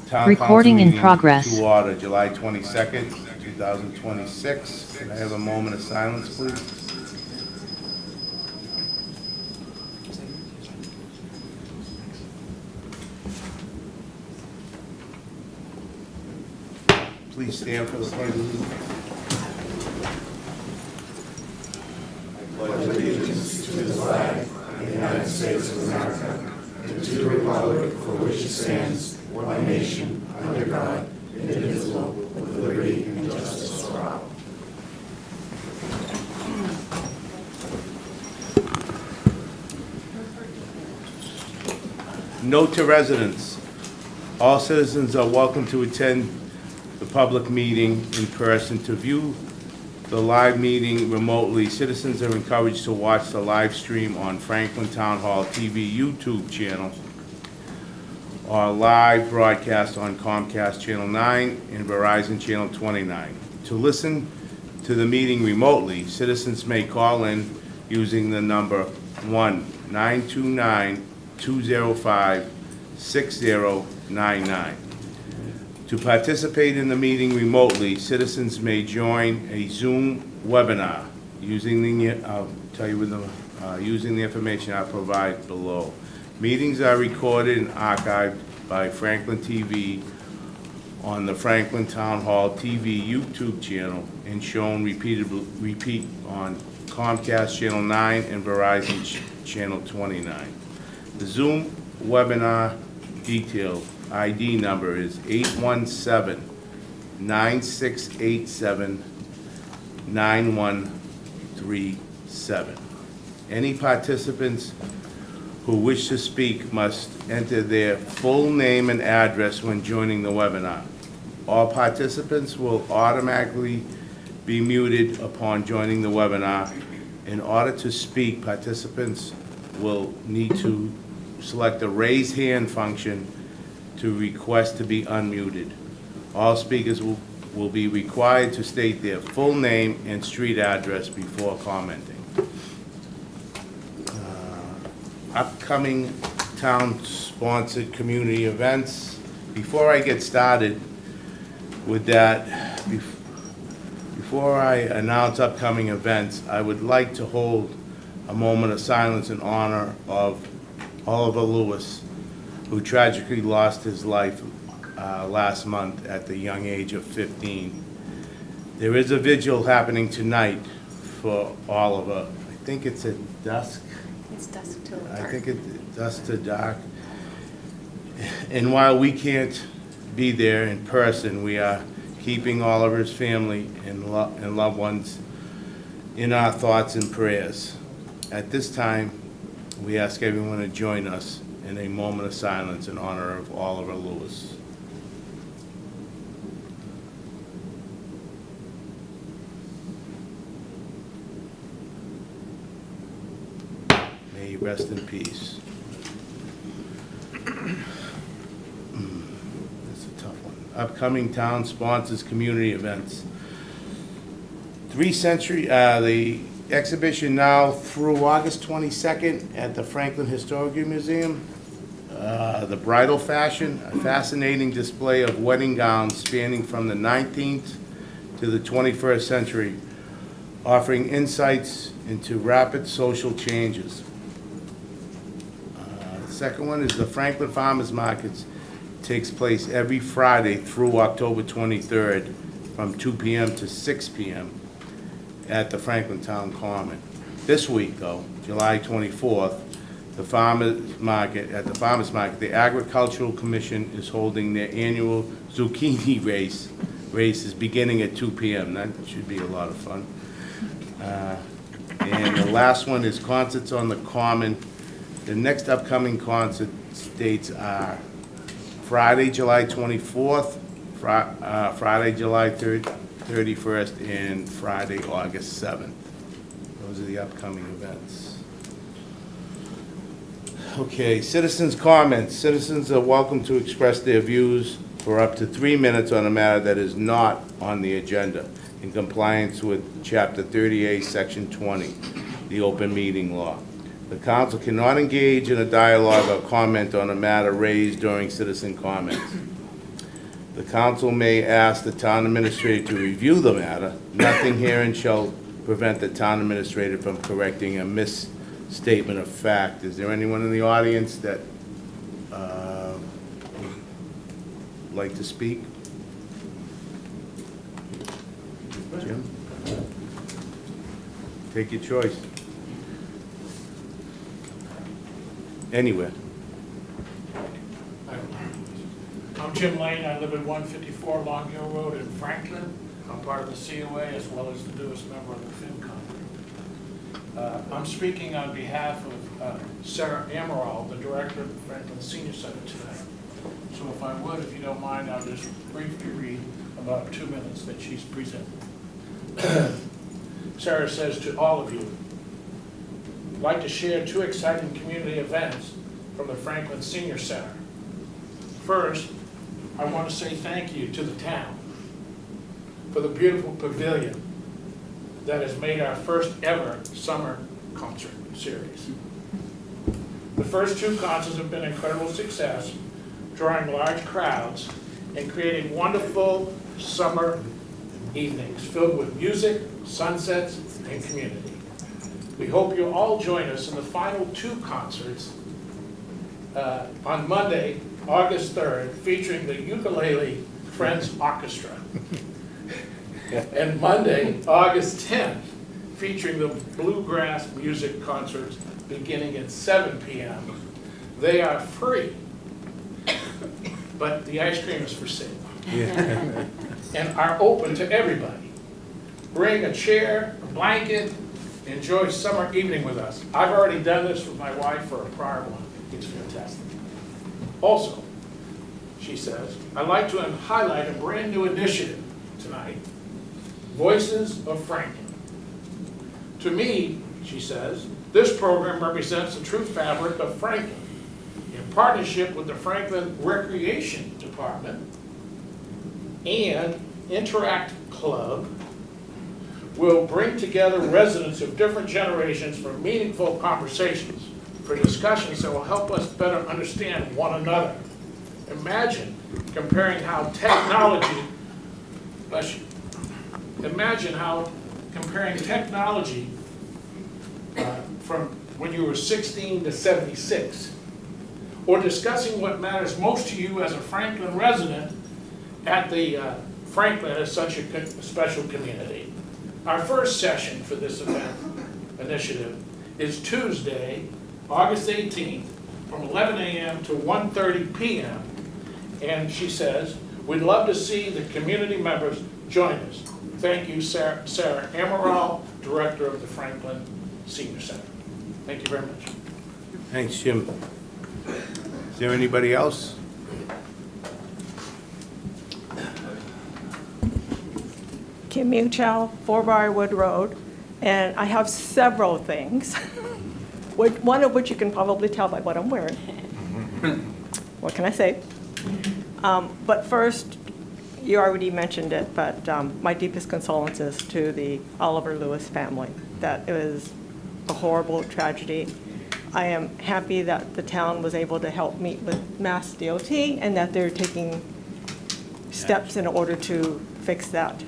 Town Council Recording in meeting progress. to order, July 22nd, 2026. Can I have a moment of silence, please? Please stand for the pledge of allegiance. Note to residents, all citizens are welcome to attend the public meeting in person. To view the live meeting remotely, citizens are encouraged to watch the live stream on Franklin Town Hall TV YouTube channel or live broadcast on Comcast Channel 9 and Verizon Channel 29. To listen to the meeting remotely, citizens may call in using the number 1-929-205-6099. To participate in the meeting remotely, citizens may join a Zoom webinar using the, using the information I provide below. Meetings are recorded and archived by Franklin TV on the Franklin Town Hall TV YouTube channel and shown repeat on Comcast Channel 9 and Verizon Channel 29. The Zoom webinar detail ID number is 817-9687-9137. Any participants who wish to speak must enter their full name and address when joining the webinar. All participants will automatically be muted upon joining the webinar. In order to speak, participants will need to select the raise hand function to request to be unmuted. All speakers will be required to state their full name and street address before commenting. Upcoming town-sponsored community events. Before I get started with that, before I announce upcoming events, I would like to hold a moment of silence in honor of Oliver Lewis, who tragically lost his life last month at the young age of 15. There is a vigil happening tonight for Oliver. I think it's at dusk. It's dusk till dark. I think it's dusk to dark. And while we can't be there in person, we are keeping Oliver's family and loved ones in our thoughts and prayers. At this time, we ask everyone to join us in a moment of silence in honor of Oliver Lewis. May he rest in peace. That's a tough one. Upcoming town sponsors community events. 3 Century, the exhibition now through August 22nd at the Franklin Historical Museum. The Bridal Fashion, a fascinating display of wedding gowns spanning from the 19th to the 21st century, offering insights into rapid social changes. The second one is the Franklin Farmers Markets. Takes place every Friday through October 23rd from 2 p.m. to 6 p.m. at the Franklin Town Common. This week, though, July 24th, the Farmers Market, the Agricultural Commission is holding their annual zucchini race. Race is beginning at 2 p.m. That should be a lot of fun. And the last one is concerts on the Common. The next upcoming concert dates are Friday, July 24th, Friday, July 31st, and Friday, August 7th. Those are the upcoming events. Okay, citizens' comments. Citizens are welcome to express their views for up to 3 minutes on a matter that is not on the agenda in compliance with Chapter 38, Section 20, the open meeting law. The council cannot engage in a dialogue or comment on a matter raised during citizen comments. The council may ask the town administrator to review the matter. Nothing herein shall prevent the town administrator from correcting a misstatement of fact. Is there anyone in the audience that would like to speak? Jim? Take your choice. Anywhere. I'm Jim Lane. I live at 154 Long Hill Road in Franklin. I'm part of the COA as well as the newest member of the FinCom. I'm speaking on behalf of Sarah Amaral, the director of the Franklin Senior Center tonight. So if I would, if you don't mind, I'll just briefly read about 2 minutes that she's presented. Sarah says to all of you, I'd like to share 2 exciting community events from the Franklin Senior Center. First, I want to say thank you to the town for the beautiful pavilion that has made our first ever summer concert series. The first 2 concerts have been an incredible success, drawing large crowds and creating wonderful summer evenings filled with music, sunsets, and community. We hope you'll all join us in the final 2 concerts on Monday, August 3rd, featuring the Ukulele Friends Orchestra. And Monday, August 10th, featuring the Bluegrass Music Concerts beginning at 7 p.m. They are free, but the ice cream is for sale. Yeah. And are open to everybody. Bring a chair, a blanket, enjoy summer evening with us. I've already done this with my wife for a prior one. It's fantastic. Also, she says, I'd like to highlight a brand new initiative tonight, Voices of Franklin. To me, she says, this program represents the true fabric of Franklin. In partnership with the Franklin Recreation Department and Interact Club, will bring together residents of different generations for meaningful conversations, for discussions that will help us better understand one another. Imagine comparing how technology, comparing technology from when you were 16 to 76, or discussing what matters most to you as a Franklin resident at the Franklin as such a special community. Our first session for this event initiative is Tuesday, August 18th, from 11 a.m. to 1:30 p.m. And she says, we'd love to see the community members join us. Thank you, Sarah Amaral, Director of the Franklin Senior Center. Thank you very much. Thanks, Jim. Is there anybody else? Kim Mew Chow, 4 Briarwood Road, and I have several things, one of which you can probably tell by what I'm wearing. What can I say? But first, you already mentioned it, but my deepest condolences to the Oliver Lewis family. That it was a horrible tragedy. I am happy that the town was able to help meet with Mass DOT and that they're taking steps in order to fix that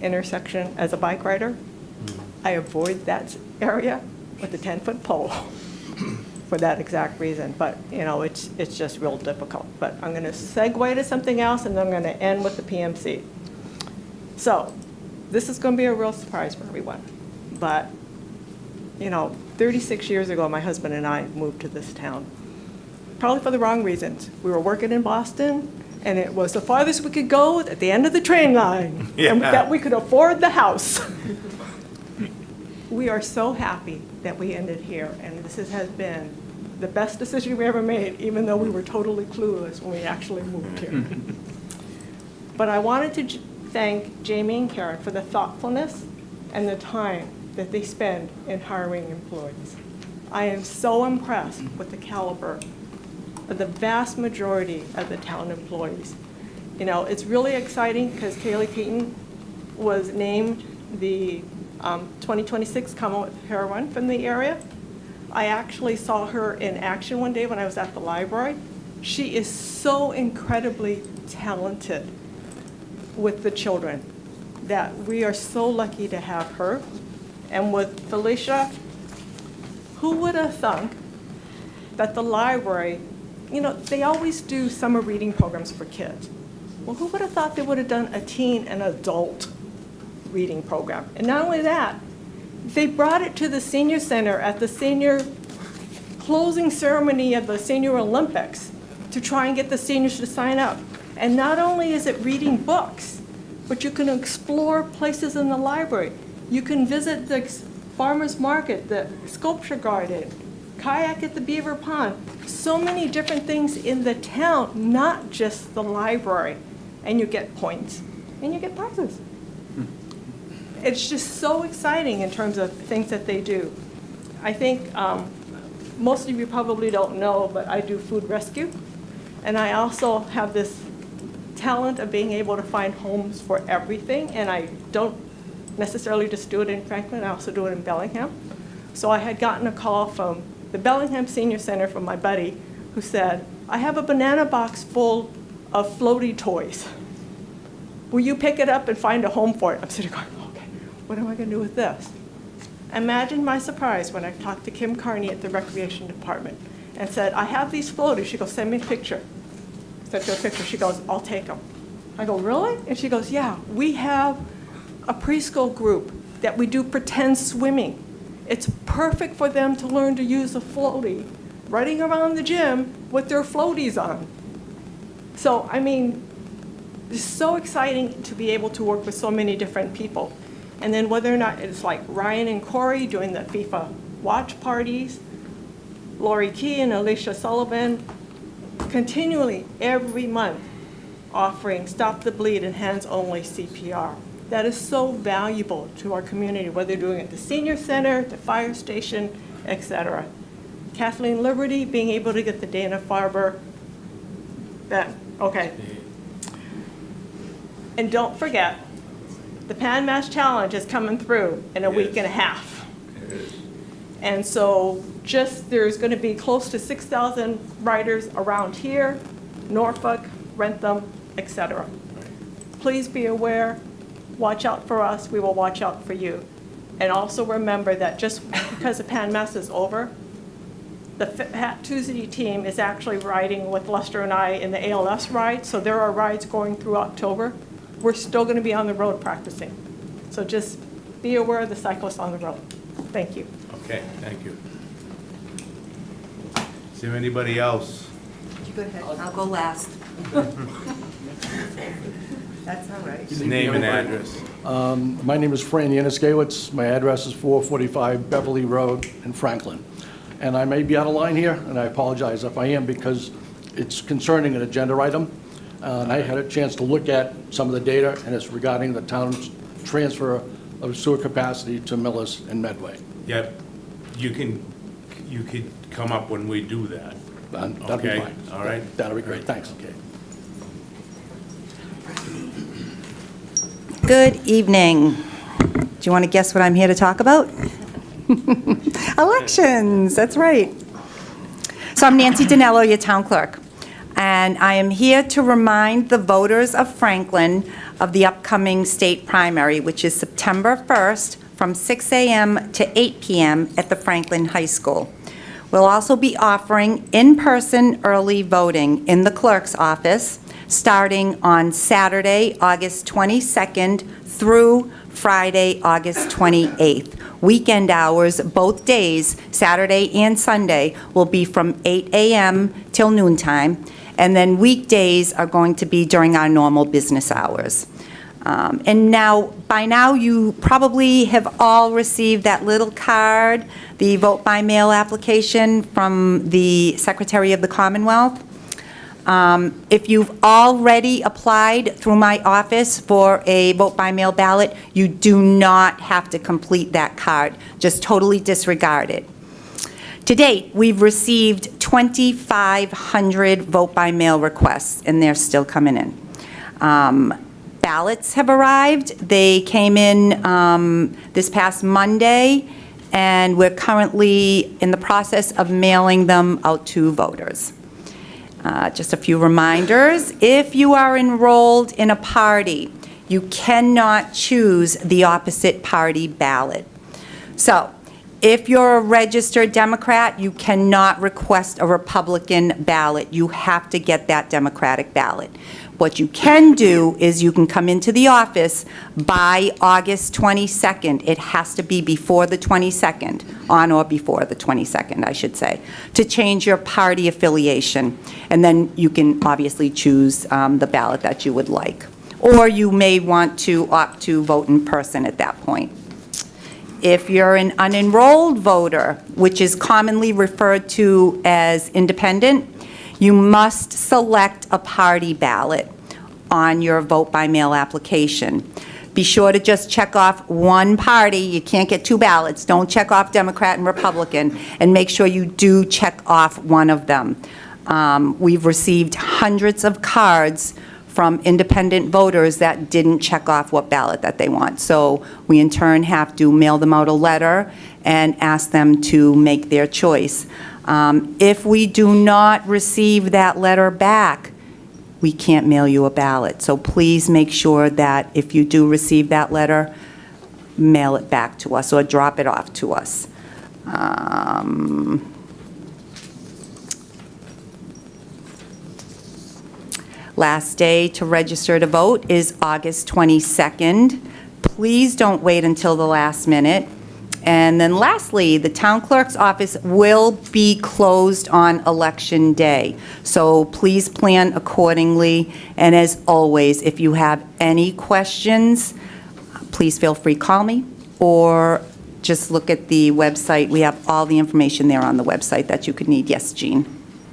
intersection. As a bike rider, I avoid that area with a 10-foot pole for that exact reason. But you know, it's just real difficult. But I'm going to segue to something else, and then I'm going to end with the PMC. So this is going to be a real surprise for everyone. But you know, 36 years ago, my husband and I moved to this town, probably for the wrong reasons. We were working in Boston, and it was the farthest we could go at the end of the train line, and that we could afford the house. We are so happy that we ended here, and this has been the best decision we ever made, even though we were totally clueless when we actually moved here. But I wanted to thank Jamie and Karen for the thoughtfulness and the time that they spend in hiring employees. I am so impressed with the caliber of the vast majority of the town employees. You know, it's really exciting because Kaylee Keaton was named the 2026 Commonwealth Heroine from the area. I actually saw her in action one day when I was at the library, She is so incredibly talented with the children that we are so lucky to have her. And with Felicia, who would have thunk that the library, you know, they always do summer reading programs for kids. Well, who would have thought they would have done a teen and adult reading program? And not only that, they brought it to the senior center at the senior closing ceremony of the Senior Olympics to try and get the seniors to sign up. And not only is it reading books, but you can explore places in the library. You can visit the farmer's market, the sculpture garden, kayak at the Beaver Pond. So many different things in the town, not just the library. And you get points, and you get prizes. It's just so exciting in terms of things that they do. I think most of you probably don't know, but I do food rescue. And I also have this talent of being able to find homes for everything. And I don't necessarily just do it in Franklin, I also do it in Bellingham. So I had gotten a call from the Bellingham Senior Center from my buddy who said, I have a banana box full of floaty toys. Will you pick it up and find a home for it? I'm sitting going, okay, what am I going to do with this? Imagine my surprise when I talked to Kim Carney at the Recreation Department and said, I have these floaties. She goes, send me a picture. Sent her a picture. She goes, I'll take them. I go, really? And she goes, yeah, we have a preschool group that we do pretend swimming. It's perfect for them to learn to use a floaty, running around the gym with their floaties on. So, I mean, it's so exciting to be able to work with so many different people. And then whether or not it's like Ryan and Corey doing the FIFA watch parties, Lori Key and Alicia Sullivan, continually every month offering Stop the Bleed and hands-only CPR. That is so valuable to our community, whether they're doing it at the senior center, the fire station, etc. Kathleen Liberty being able to get the Dana-Farber, that, okay. And don't forget, the Pan Mass Challenge is coming through in a week and a half. And so there's going to be close to 6,000 riders around here, Norfolk, Rentham, etc. Please be aware, watch out for us, we will watch out for you. And also remember that just because the Pan Mass is over, the Fat Tuesday team is actually riding with Lester and I in the ALS ride, so there are rides going through October. We're still going to be on the road practicing. So just be aware of the cyclists on the road. Thank you. Okay, thank you. Is there anybody else? You go ahead, I'll go last. That's all right. His name and address. My name is Fran Yanuskiewicz. My address is 445 Beverly Road in Franklin. And I may be out of line here, and I apologize if I am, because it's concerning an agenda item. And I had a chance to look at some of the data, and it's regarding the town's transfer of sewer capacity to Millis and Medway. Yeah, you could come up when we do that. That'd be Okay, fine. all right. That'll be great, thanks. Okay. Good evening. Do you want to guess what I'm here to talk about? Elections, that's right. So I'm Nancy Dinello, your town clerk, and I am here to remind the voters of Franklin of the upcoming state primary, which is September 1st from 6 a.m. to 8 p.m. at the Franklin High School. We'll also be offering in-person early voting in the clerk's office starting on Saturday, August 22nd through Friday, August 28th. Weekend hours, both days, Saturday and Sunday, will be from 8 a.m. till noontime, and then weekdays are going to be during our normal business hours. And now, by now, you probably have all received that little card, the vote-by-mail application from the Secretary of the Commonwealth. If you've already applied through my office for a vote-by-mail ballot, you do not have to complete that card. Just totally disregard it. To date, we've received 2,500 vote-by-mail requests, and they're still coming in. Ballots have arrived. They came in this past Monday, and we're currently in the process of mailing them out to voters. Just a few reminders. If you are enrolled in a party, you cannot choose the opposite party ballot. So, if you're a registered Democrat, you cannot request a Republican ballot. You have to get that Democratic ballot. What you can do is you can come into the office by August 22nd. It has to be before the 22nd, on or before the 22nd, I should say, to change your party affiliation. And then you can obviously choose the ballot that you would like. Or you may want to opt to vote in person at that point. If you're an unenrolled voter, which is commonly referred to as independent, you must select a party ballot on your vote-by-mail application. Be sure to just check off one party. You can't get two ballots. Don't check off Democrat and Republican, and make sure you do check off one of them. We've received hundreds of cards from independent voters that didn't check off what ballot that they want. So we in turn have to mail them out a letter and ask them to make their choice. If we do not receive that letter back, we can't mail you a ballot. So please make sure that if you do receive that letter, mail it back to us or drop it off to us. Last day to register to vote is August 22nd. Please don't wait until the last minute. And then lastly, the town clerk's office will be closed on Election Day. So please plan accordingly. And as always, if you have any questions, please feel free to call me or just look at the website. We have all the information there on the website that you could need. Yes, Jean?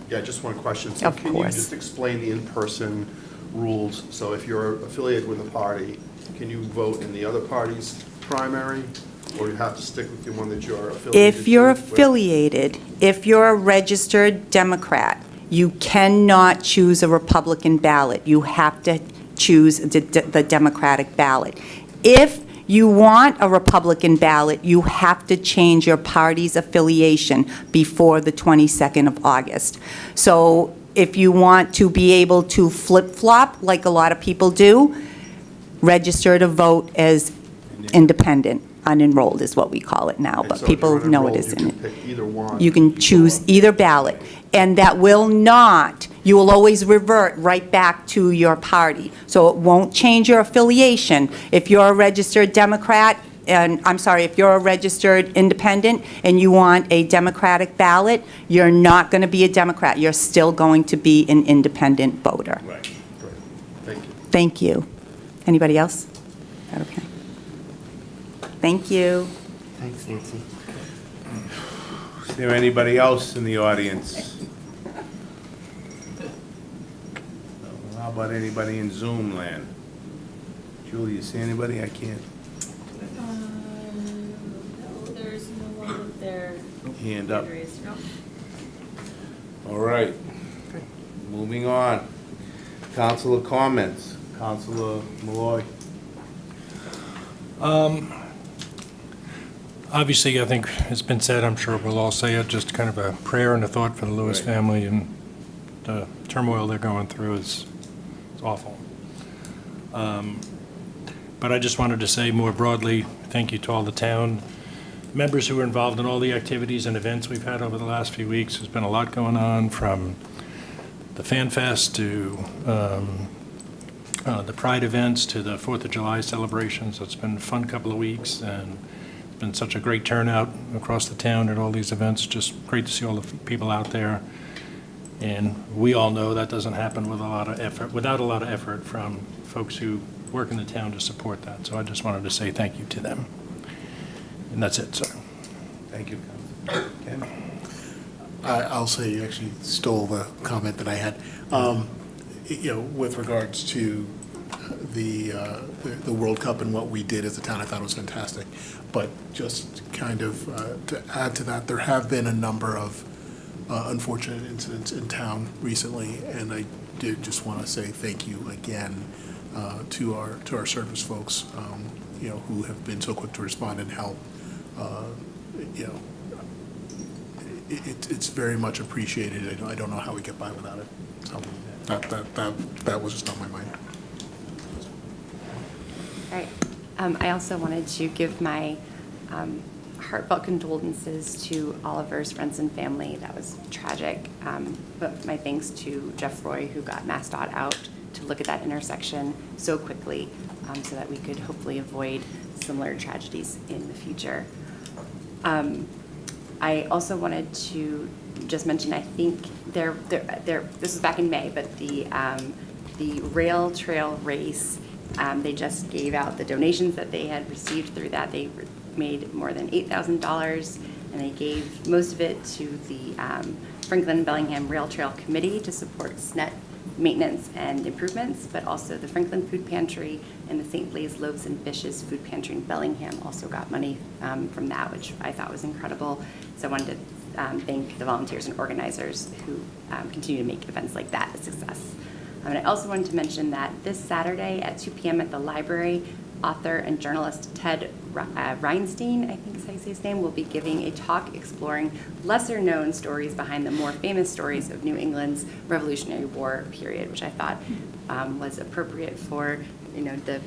Yeah, just one question. So Of can course. you just explain the in-person rules? So if you're affiliated with a party, can you vote in the other party's primary? Or you have to stick with the one that you're affiliated If you're with? affiliated, if you're a registered Democrat, you cannot choose a Republican ballot. You have to choose the Democratic ballot. If you want a Republican ballot, you have to change your party's affiliation before the 22nd of August. So if you want to be able to flip-flop, like a lot of people do, register to vote as independent. Unenrolled is what we call it now, And but so if you're people know it unenrolled, isn't. You can pick either one. You can choose either ballot, and that will not, you will always revert right back to your party. So it won't change your affiliation. If you're a registered Democrat, and, I'm sorry, if you're a registered independent and you want a Democratic ballot, you're not going to be a Democrat. You're still going to be an independent voter. Right. Great. Thank you. Thank you. Anybody else? Is that okay? Thank you. Thanks, Nancy. Is there anybody else in the audience? How about anybody in Zoom land? Julie, you see anybody? I can't. No, there's no one with their Hand up. hand raised. No. All right. Moving on. Councilor comments. Councilor Malloy. Obviously, I think it's been said, I'm sure we'll all say it, just kind of a prayer and a thought for the Lewis Right. family, and the turmoil they're going through is awful. But I just wanted to say more broadly, thank you to all the town members who were involved in all the activities and events we've had over the last few weeks. There's been a lot going on, from the Fan Fest to the Pride events to the 4th of July celebrations. It's been a fun couple of weeks, and it's been such a great turnout across the town at all these events. Just great to see all the people out there. And we all know that doesn't happen with a lot of effort, without a lot of effort from folks who work in the town to support that. So I just wanted to say thank you to them. And that's it, sir. Thank you, Councilor. Ken? I'll say you actually stole the comment that I had. You know, with regards to the World Cup and what we did as a town, I thought it was fantastic. But just kind of to add to that, there have been a number of unfortunate incidents in town recently, and I did just want to say thank you again to our service folks, you know, who have been so quick to respond and help. You know, it's very much appreciated. I don't know how we get by without it. So that was just on my mind. All right. I also wanted to give my heartfelt condolences to Oliver's friends and family. That was tragic. But my thanks to Jeff Roy, who got MassDOT out to look at that intersection so quickly so that we could hopefully avoid similar tragedies in the future. I also wanted to just mention, I think this was back in May, but the rail trail race, they just gave out the donations that they had received through that. They made more than $8,000, and they gave most of it to the Franklin Bellingham Rail Trail Committee to support SNET maintenance and improvements, but also the Franklin Food Pantry and the St. Blaise Loaves and Fishes Food Pantry in Bellingham also got money from that, which I thought was incredible. So I wanted to thank the volunteers and organizers who continue to make events like that a success. And I also wanted to mention that this Saturday at 2 p.m. at the library, author and journalist Ted Reinstein, I think is how you say his name, will be giving a talk exploring lesser-known stories behind the more famous stories of New England's Revolutionary War period, which I thought was appropriate for the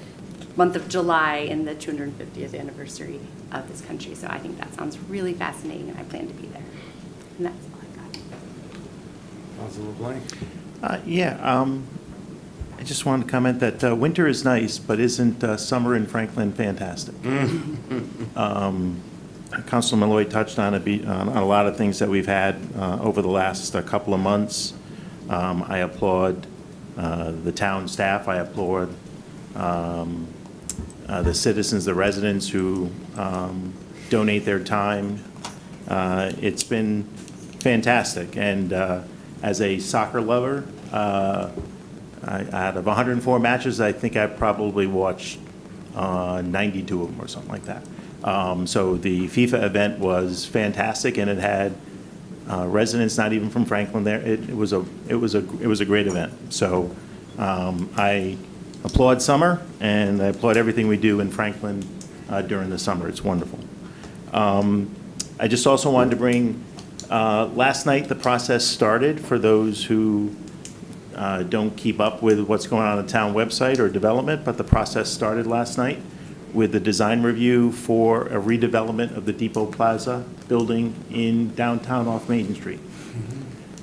month of July and the 250th anniversary of this country. So I think that sounds really fascinating, and I plan to be there. And that's all I got. Councilor LeBlanc? I just wanted to comment that winter is nice, but isn't summer in Franklin fantastic? Councilor Malloy touched on a lot of things that we've had over the last couple of months. I applaud the town staff. I applaud the citizens, the residents who donate their time. It's been fantastic, and as a soccer lover, out of 104 matches, I think I probably watched 92 of them or something like that. So the FIFA event was fantastic, and it had residents not even from Franklin there. It was a great event. So I applaud summer, and I applaud everything we do in Franklin during the summer. It's wonderful. I just also wanted to bring, last night the process started for those who don't keep up with what's going on the town website or development, but the process started last night with the design review for a redevelopment of the Depot Plaza building in downtown off Main Street.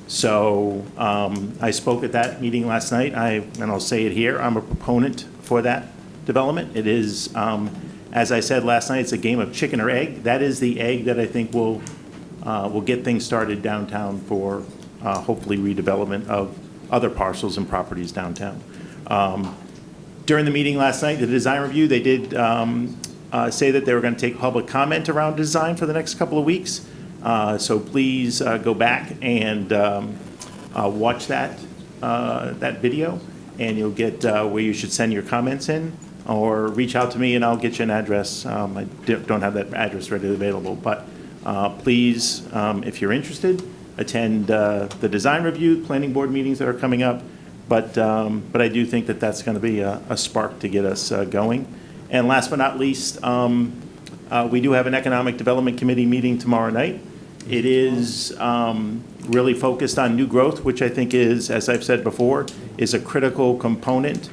So I spoke at that meeting last night, and I'll say it here, I'm a proponent for that development. It is, as I said last night, it's a game of chicken or egg. That is the egg that I think will get things started downtown for hopefully redevelopment of other parcels and properties downtown. During the meeting last night, the design review, they did say that they were going to take public comment around design for the next couple of weeks. So please go back and watch that video, and you'll get where you should send your comments in, or reach out to me and I'll get you an address. I don't have that address readily available, but please, if you're interested, attend the design review, planning board meetings that are coming up. But I do think that that's going to be a spark to get us going. And last but not least, we do have an Economic Development Committee meeting tomorrow night. It is really focused on new growth, which I think is, as I've said before, is a critical component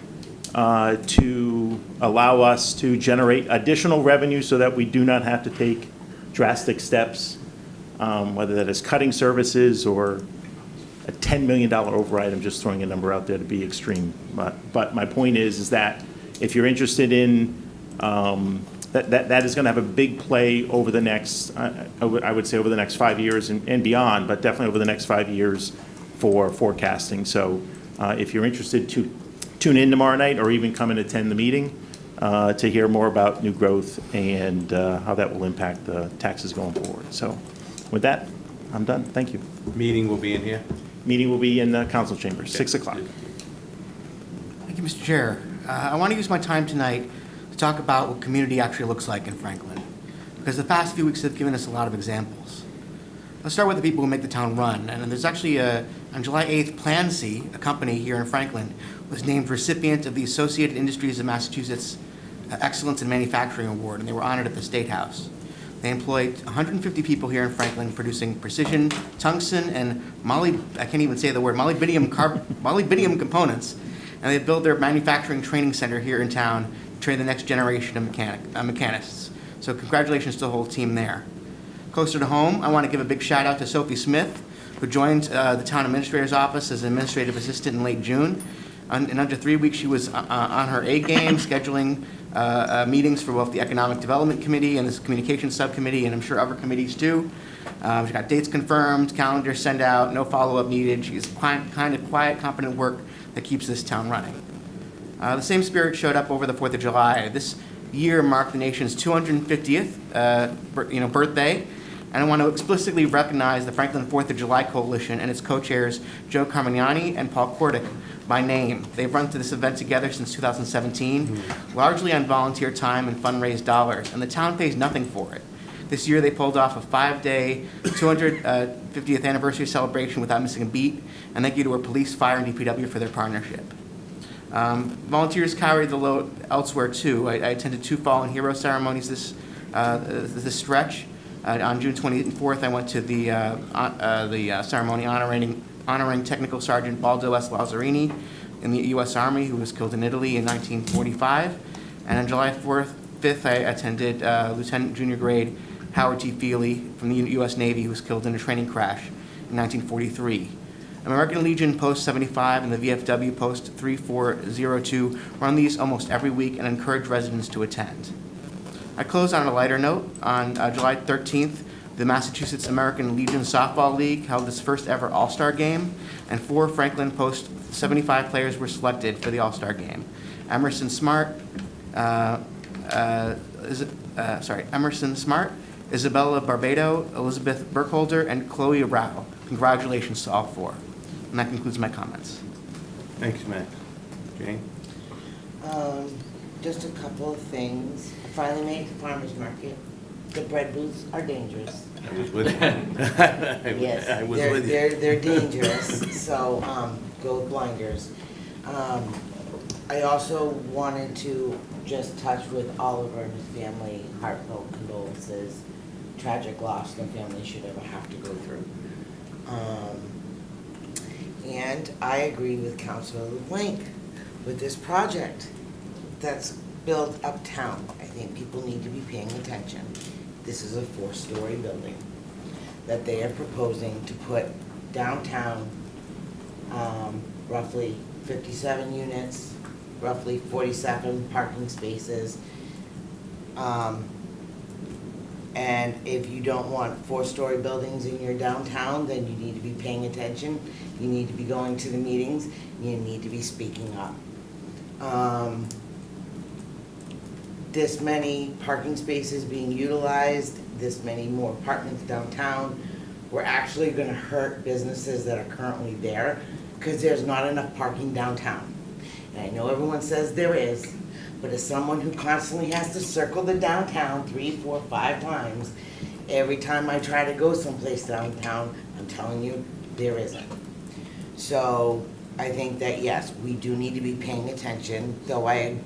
to allow us to generate additional revenue so that we do not have to take drastic steps, whether that is cutting services or a $10 million override. I'm just throwing a number out there to be extreme. But my point is that if you're interested in, that is going to have a big play over the next, I would say over the next 5 years and beyond, but definitely over the next 5 years for forecasting. So if you're interested, to tune in tomorrow night or even come and attend the meeting to hear more about new growth and how that will impact the taxes going forward. So with that, I'm done. Thank you. Meeting will be in here? Meeting will be in the council chambers, 6 o'clock. Thank you, Mr. Chair. I want to use my time tonight to talk about what community actually looks like in Franklin, because the past few weeks have given us a lot of examples. Let's start with the people who make the town run. And there's actually, on July 8th, Plan C, a company here in Franklin, was named recipient of the Associated Industries of Massachusetts Excellence in Manufacturing Award, and they were honored at the State House. They employ 150 people here in Franklin producing precision tungsten and I can't even say the word, molybdenum components. And they build their manufacturing training center here in town to train the next generation of mechanists. So congratulations to the whole team there. Closer to home, I want to give a big shout out to Sophie Smith, who joined the town administrator's office as an administrative assistant in late June. In under 3 weeks, she was on her A game, scheduling meetings for both the Economic Development Committee and this Communications Subcommittee, and I'm sure other committees too. She got dates confirmed, calendars sent out, no follow-up needed. She's kind of quiet, competent work that keeps this town running. The same spirit showed up over the 4th of July. This year marked the nation's 250th birthday, and I want to explicitly recognize the Franklin 4th of July Coalition and its co-chairs Joe Carmignani and Paul Kordick by name. They've run to this event together since 2017, largely on volunteer time and fundraised dollars, and the town pays nothing for it. This year they pulled off a 5-day 250th anniversary celebration without missing a beat, and thank you to our police, fire, and DPW for their partnership. Volunteers carried the load elsewhere too. I attended 2 fallen hero ceremonies this stretch. On June 24th, I went to the ceremony honoring Technical Sergeant Baldo S. Lazzarini in the U.S. Army, who was killed in Italy in 1945. And on July 5th, I attended Lieutenant Junior Grade Howard T. Feely from the U.S. Navy, who was killed in a training crash in 1943. American Legion Post 75 and the VFW Post 3402 run these almost every week and encourage residents to attend. I close on a lighter note. On July 13th, the Massachusetts American Legion Softball League held its first ever All-Star Game, and 4 Franklin Post 75 players were selected for the All-Star Game. Emerson Smart, Isabella Barbado, Elizabeth Burkholder, and Chloe Rao. Congratulations to all 4. And that concludes my comments. Thanks, Matt. Jane? Just a couple of things. I finally made the farmer's market. The bread booths are dangerous. I was with you. Yes, I was with you. they're dangerous, so go with blinders. I also wanted to just touch with Oliver and his family, heartfelt condolences, tragic loss no family should ever have to go through. And I agree with Councilor LeBlanc with this project that's built uptown. I think people need to be paying attention. This is a 4-story building that they are proposing to put downtown, roughly 57 units, roughly 47 parking spaces. And if you don't want 4-story buildings in your downtown, then you need to be paying attention. You need to be going to the meetings. You need to be speaking up. This many parking spaces being utilized, this many more apartments downtown, we're actually gonna hurt businesses that are currently there because there's not enough parking downtown. And I know everyone says there is, but as someone who constantly has to circle the downtown 3, 4, 5 times, every time I try to go someplace downtown, I'm telling you, there isn't. So I think that, yes, we do need to be paying attention, though I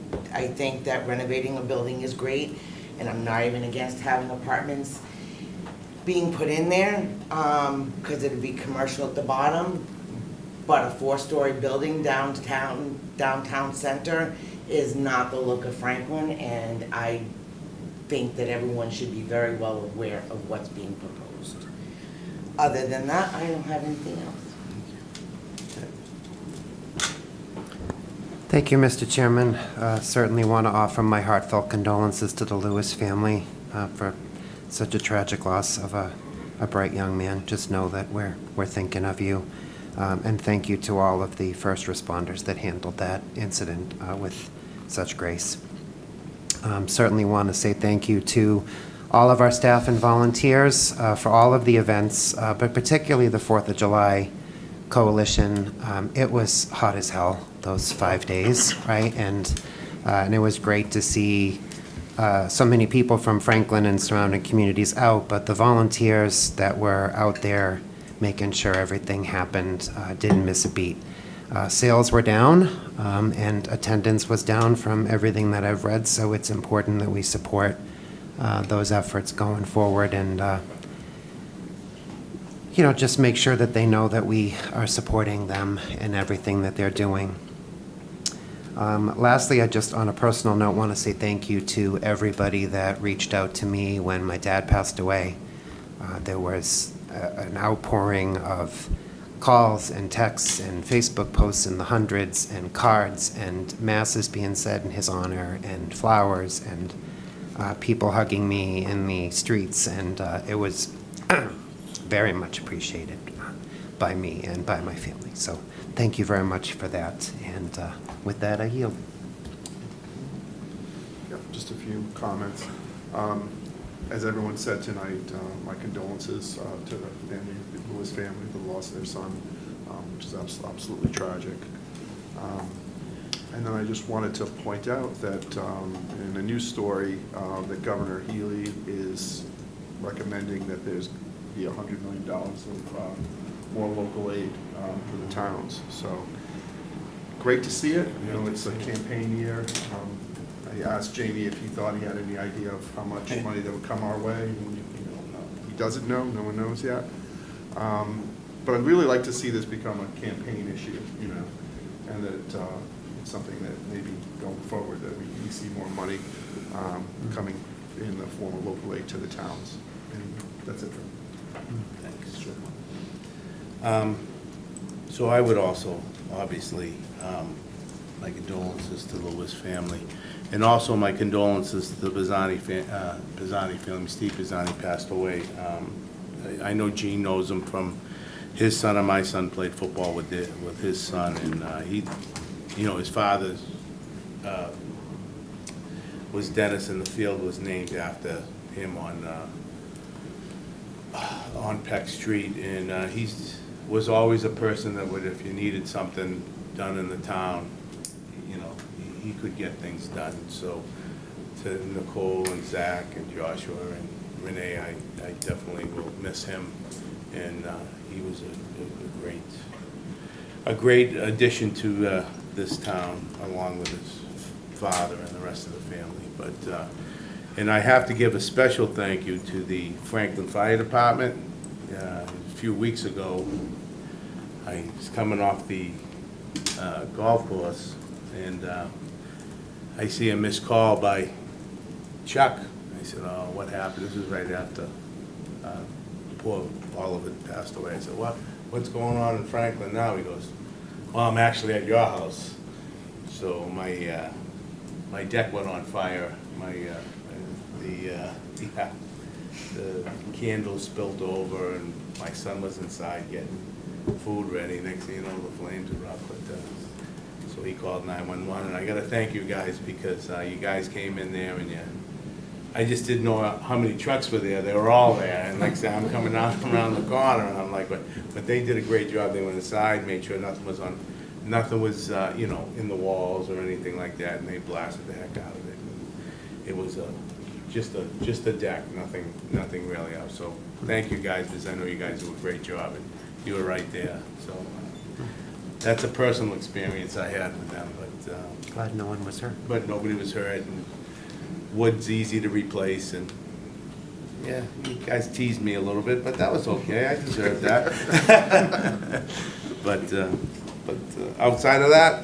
think that renovating a building is great, and I'm not even against having apartments being put in there, because it'd be commercial at the bottom, but a 4-story building downtown center is not the look of Franklin, and I think that everyone should be very well aware of what's being proposed. Other than that, I don't have anything else. Thank you, Mr. Chairman. Certainly want to offer my heartfelt condolences to the Lewis family for such a tragic loss of a bright young man. Just know that we're thinking of you. And thank you to all of the first responders that handled that incident with such grace. Certainly want to say thank you to all of our staff and volunteers for all of the events, but particularly the 4th of July Coalition. It was hot as hell those 5 days, right? And it was great to see so many people from Franklin and surrounding communities out, but the volunteers that were out there making sure everything happened didn't miss a beat. Sales were down and attendance was down from everything that I've read, so it's important that we support those efforts going forward, and just make sure that they know that we are supporting them in everything that they're doing. Lastly, I just, on a personal note, want to say thank you to everybody that reached out to me when my dad passed away. There was an outpouring of calls and texts and Facebook posts in the hundreds, and cards and masses being said in his honor, and flowers, and people hugging me in the streets, and it was very much appreciated by me and by my family. So thank you very much for that, and with that, I yield. Yep, just a few comments. As everyone said tonight, my condolences to the family, the Lewis family, for the loss of their son, which is absolutely tragic. And then I just wanted to point out that in a news story, that Governor Healy is recommending that there's be $100 million of more local aid for the towns. So great to see it. It's a campaign year. I asked Jamie if he thought he had any idea of how much money that would come our way. And, he doesn't know. No one knows yet. But I'd really like to see this become a campaign issue, and that it's something that maybe going forward that we see more money coming in the form of local aid to the towns. And that's it for me. Thanks. So I would also, obviously, my condolences to the Lewis family, and also my condolences to the Pisani family. Steve Pisani passed away. I know Gene knows him from his son, and my son played football with his son, and his father was Dennis, and the field was named after him on Peck Street, and he was always a person that would, if you needed something done in the town, he could get things done. So to Nicole and Zach and Joshua and Renee, I definitely will miss him, and he was a great addition to this town, along with his father and the rest of the family. But and I have to give a special thank you to the Franklin Fire Department. A few weeks ago, I was coming off the golf course, and I see a missed call by Chuck. I said, "Oh, what happened?" This was right after poor Oliver passed away. I said, "What's going on in Franklin now?" He goes, "Well, I'm actually at your house." So my deck went on fire. The candles spilled over, and my son was inside getting food ready. Next thing you know, the flames were up. So he called 911, and I got to thank you guys, because you guys came in there, and I just didn't know how many trucks were there. They were all there, and like I said, I'm coming out around the corner, and I'm like, but they did a great job. They went inside, made sure nothing was in the walls or anything like that, and they blasted the heck out of it. It was just a deck, nothing really else. So thank you guys, because I know you guys do a great job, and you were right there. So that's a personal experience I had with them. But Glad no one was hurt. But nobody was hurt, and wood's easy to replace, and yeah, you guys teased me a little bit, but that was okay. I deserved that. But outside of that,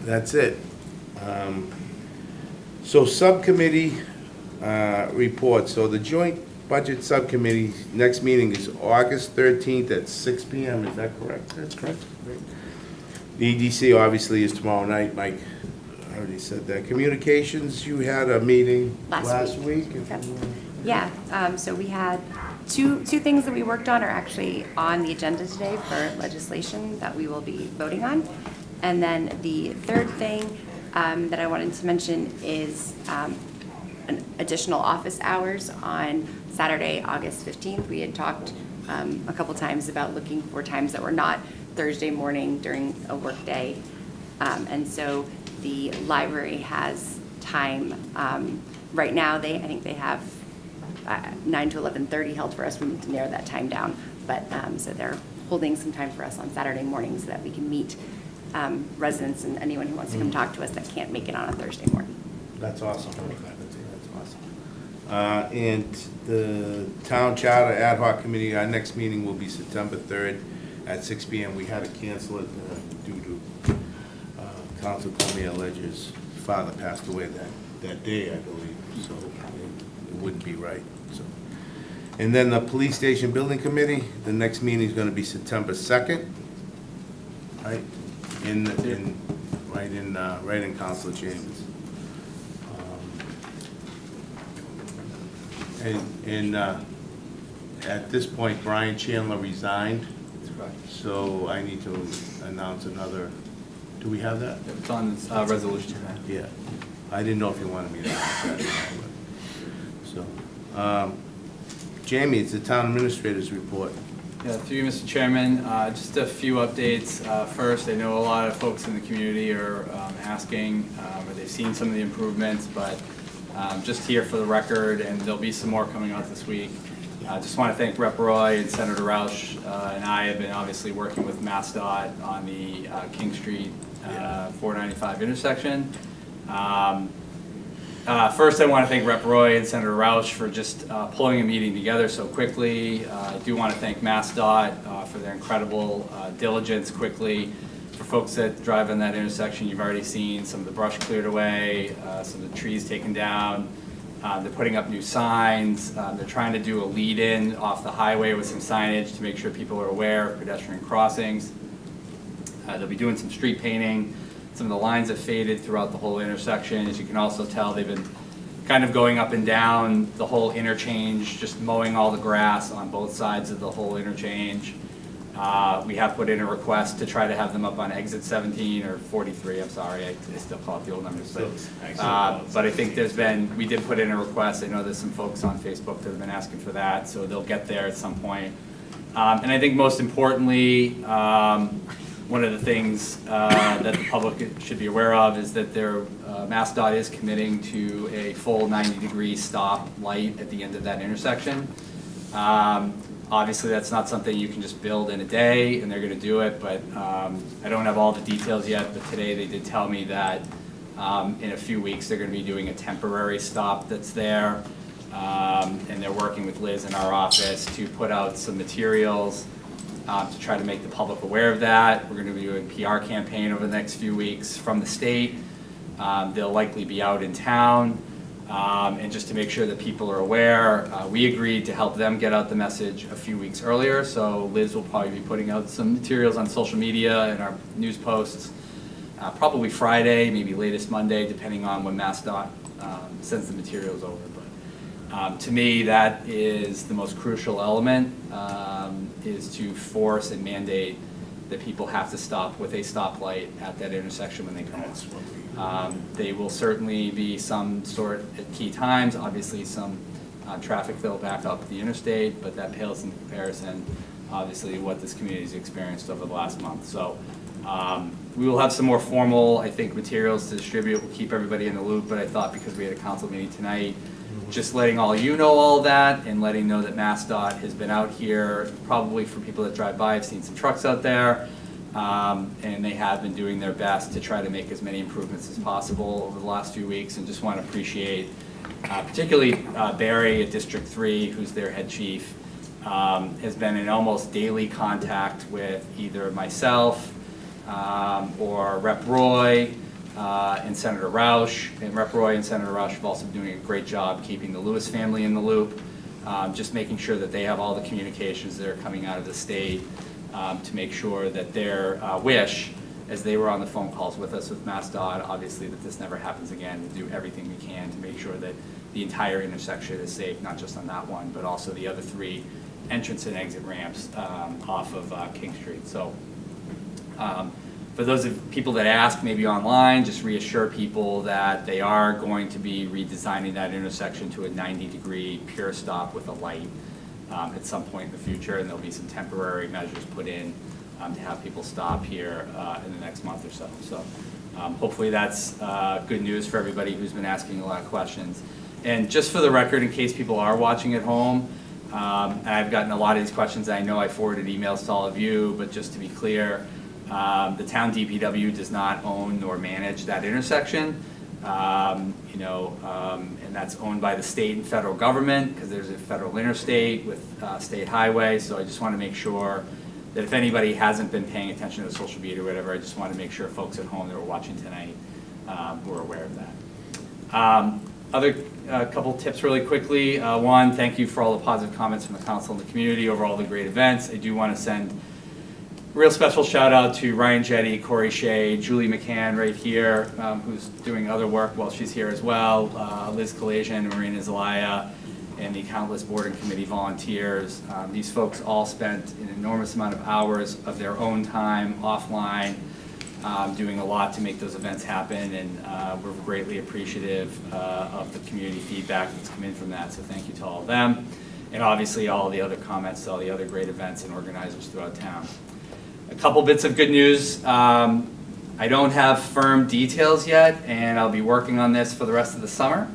that's it. So subcommittee reports. So the Joint Budget Subcommittee next meeting is August 13th at 6 p.m. Is that correct? That's correct. The EDC obviously is tomorrow night. Mike already said that. Communications, you had a meeting last week. Yep. Yeah, so we had two things that we worked on are actually on the agenda today for legislation that we will be voting on. And then the third thing that I wanted to mention is an additional office hours on Saturday, August 15th. We had talked a couple times about looking for times that were not Thursday morning during a work day. And so the library has time. Right now, I think they have 9 to 11:30 held for us. We need to narrow that time down. But so they're holding some time for us on Saturday morning so that we can meet residents and anyone who wants to come talk to us that can't make it on a Thursday morning. That's awesome. That's awesome. And the Town Charter Ad Hoc Committee, our next meeting will be September 3rd at 6 PM. We had to cancel it due to Council Cormier Ledger's father passed away that day, I believe, so it wouldn't be right, so. And then the Police Station Building Committee, the next meeting is gonna be September 2nd, right? Right in Council Chambers. And at this point, Brian Chandler resigned, so I need to announce another, do we have that? It's on this resolution tonight. Yeah, I didn't know if you wanted me to announce that or not, but, so, Jamie, it's the Town Administrator's report. Yeah, through you, Mr. Chairman, just a few updates. First, I know a lot of folks in the community are asking, or they've seen some of the improvements, but just here for the record, and there'll be some more coming out this week. I just want to thank Rep. Roy and Senator Roush, and I have been obviously working with MassDOT on the King Street 495 intersection. First, I want to thank Rep. Roy and Senator Roush for just pulling a meeting together so quickly. I do want to thank MassDOT for their incredible diligence quickly. For folks that drive on that intersection, you've already seen some of the brush cleared away, some of the trees taken down. They're putting up new signs. They're trying to do a lead-in off the highway with some signage to make sure people are aware of pedestrian crossings. They'll be doing some street painting. Some of the lines have faded throughout the whole intersection. As you can also tell, they've been kind of going up and down the whole interchange, just mowing all the grass on both sides of the whole interchange. We have put in a request to try to have them up on exit 17 or 43, I'm sorry, I still call it the old numbers. But I think we did put in a request. I know there's some folks on Facebook that have been asking for that, so they'll get there at some point. And I think most importantly, one of the things that the public should be aware of is that MassDOT is committing to a full 90-degree stop light at the end of that intersection. Obviously, that's not something you can just build in a day, and they're going to do it, but I don't have all the details yet, but today they did tell me that in a few weeks they're going to be doing a temporary stop that's there, and they're working with Liz in our office to put out some materials to try to make the public aware of that. We're going to be doing a PR campaign over the next few weeks from the state. They'll likely be out in town. And just to make sure that people are aware, we agreed to help them get out the message a few weeks earlier, so Liz will probably be putting out some materials on social media and our news posts, probably Friday, maybe latest Monday, depending on when MassDOT sends the materials over. But to me, that is the most crucial element, is to force and mandate that people have to stop with a stoplight at that intersection when they come out. They will certainly be some sort at key times, obviously some traffic that'll back up the interstate, but that pales in comparison, obviously, what this community's experienced over the last month. So we will have some more formal, I think, materials to distribute. We'll keep everybody in the loop, but I thought because we had a council meeting tonight, just letting all you know all of that and letting know that MassDOT has been out here, probably for people that drive by, I've seen some trucks out there, and they have been doing their best to try to make as many improvements as possible over the last few weeks, and just want to appreciate particularly Barry at District 3, who's their head chief, has been in almost daily contact with either myself or Rep. Roy, and Senator Roush, and Rep. Roy and Senator Roush have also been doing a great job keeping the Lewis family in the loop, just making sure that they have all the communications that are coming out of the state to make sure that their wish, as they were on the phone calls with us with MassDOT, obviously that this never happens again. We'll do everything we can to make sure that the entire intersection is safe, not just on that one, but also the other 3 entrance and exit ramps off of King Street. So. For those of people that ask, maybe online, just reassure people that they are going to be redesigning that intersection to a 90-degree pure stop with a light at some point in the future, and there'll be some temporary measures put in to have people stop here in the next month or so. So hopefully that's good news for everybody who's been asking a lot of questions. And just for the record, in case people are watching at home, and I've gotten a lot of these questions. I know I forwarded emails to all of you, but just to be clear, the town DPW does not own nor manage that intersection. and that's owned by the state and federal government, because there's a federal interstate with state highway, so I just want to make sure that if anybody hasn't been paying attention to the social media or whatever, I just want to make sure folks at home that are watching tonight who are aware of that. Other couple tips really quickly. One, thank you for all the positive comments from the council and the community over all the great events. I do want to send a real special shout out to Ryan Jetty, Corey Shea, Julie McCann right here, who's doing other work while she's here as well, Liz Kalajian, Marina Zelaya, and the countless board and committee volunteers. These folks all spent an enormous amount of hours of their own time offline, doing a lot to make those events happen, and we're greatly appreciative of the community feedback that's come in from that, so thank you to all of them. And obviously all the other comments to all the other great events and organizers throughout town. A couple bits of good news. I don't have firm details yet, and I'll be working on this for the rest of the summer,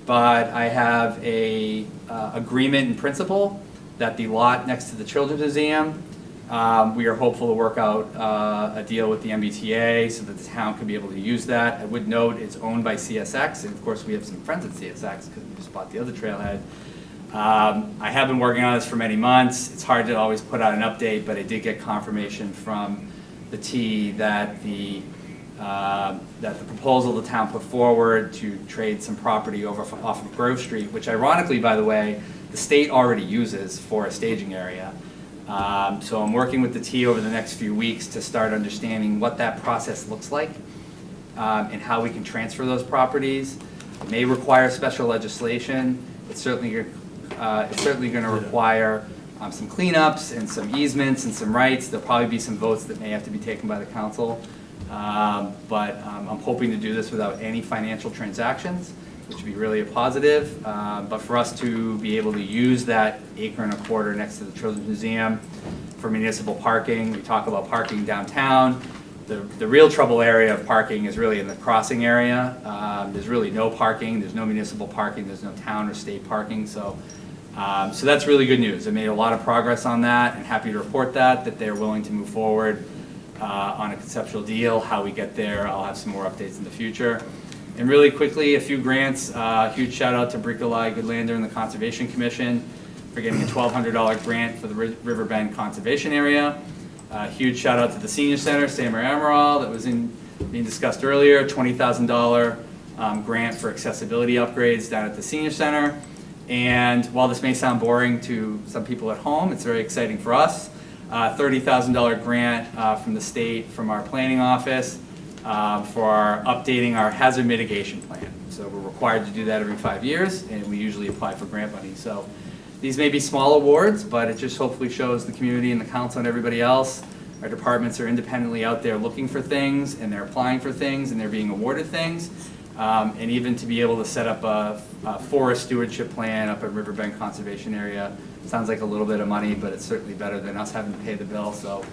but I have a agreement in principle that the lot next to the Children's Museum, we are hopeful to work out a deal with the MBTA so that the town could be able to use that. I would note it's owned by CSX, and of course we have some friends at CSX because we just bought the other trailhead. I have been working on this for many months. It's hard to always put out an update, but I did get confirmation from the T that the proposal the town put forward to trade some property off of Grove Street, which ironically, by the way, the state already uses for a staging area. So I'm working with the T over the next few weeks to start understanding what that process looks like and how we can transfer those properties. It may require special legislation. It's certainly going to require some cleanups and some easements and some rights. There'll probably be some votes that may have to be taken by the council. But I'm hoping to do this without any financial transactions, which would be really a positive. But for us to be able to use that 1.25 acres next to the Children's Museum for municipal parking, we talk about parking downtown. The real trouble area of parking is really in the crossing area. There's really no parking, there's no municipal parking, there's no town or state parking, so that's really good news. I made a lot of progress on that, and happy to report that they're willing to move forward on a conceptual deal. How we get there, I'll have some more updates in the future. And really quickly, a few grants. Huge shout out to Bricolai, Goodlander, and the Conservation Commission for getting a $1,200 grant for the Riverbend Conservation Area. Huge shout out to the Senior Center, Samer Amaral, that was being discussed earlier, $20,000 grant for accessibility upgrades down at the Senior Center. And while this may sound boring to some people at home, it's very exciting for us. $30,000 grant from the state, from our planning office, for updating our hazard mitigation plan. So we're required to do that every 5 years, and we usually apply for grant money. So these may be small awards, but it just hopefully shows the community and the council and everybody else, our departments are independently out there looking for things, and they're applying for things, and they're being awarded things. And even to be able to set up a forest stewardship plan up at Riverbend Conservation Area. Sounds like a little bit of money, but it's certainly better than us having to pay the bill. So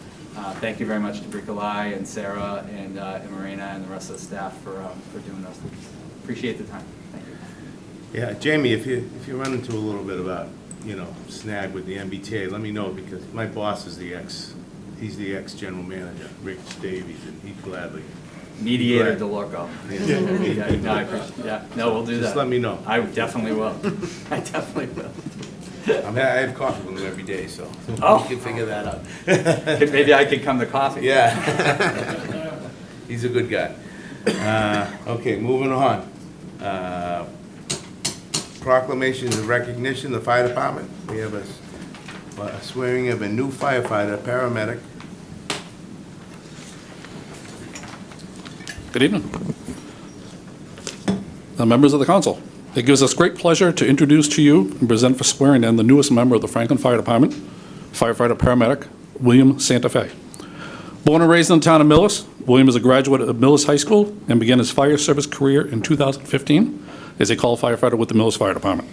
thank you very much to Bricolai and Sarah and Marina and the rest of the staff for doing those things. Appreciate the time. Thank you. Yeah, Jamie, if you run into a little bit about, snag with the MBTA, let me know, because my boss is he's the ex-general manager, Rich Davies, and he'd gladly. Mediator DeLorco. No, we'll do that. Just let me know. I definitely will. I definitely will. I have coffee with him every day, so Oh. we can figure that out. Maybe I could come to coffee. Yeah. He's a good guy. Okay, moving on. Proclamations of recognition, the fire department. We have a swearing of a new firefighter, paramedic. Good evening. Members of the council, it gives us great pleasure to introduce to you and present for swearing in the newest member of the Franklin Fire Department, firefighter paramedic William Santa Fe. Born and raised in the town of Millis, William is a graduate of Millis High School and began his fire service career in 2015 as a call firefighter with the Millis Fire Department.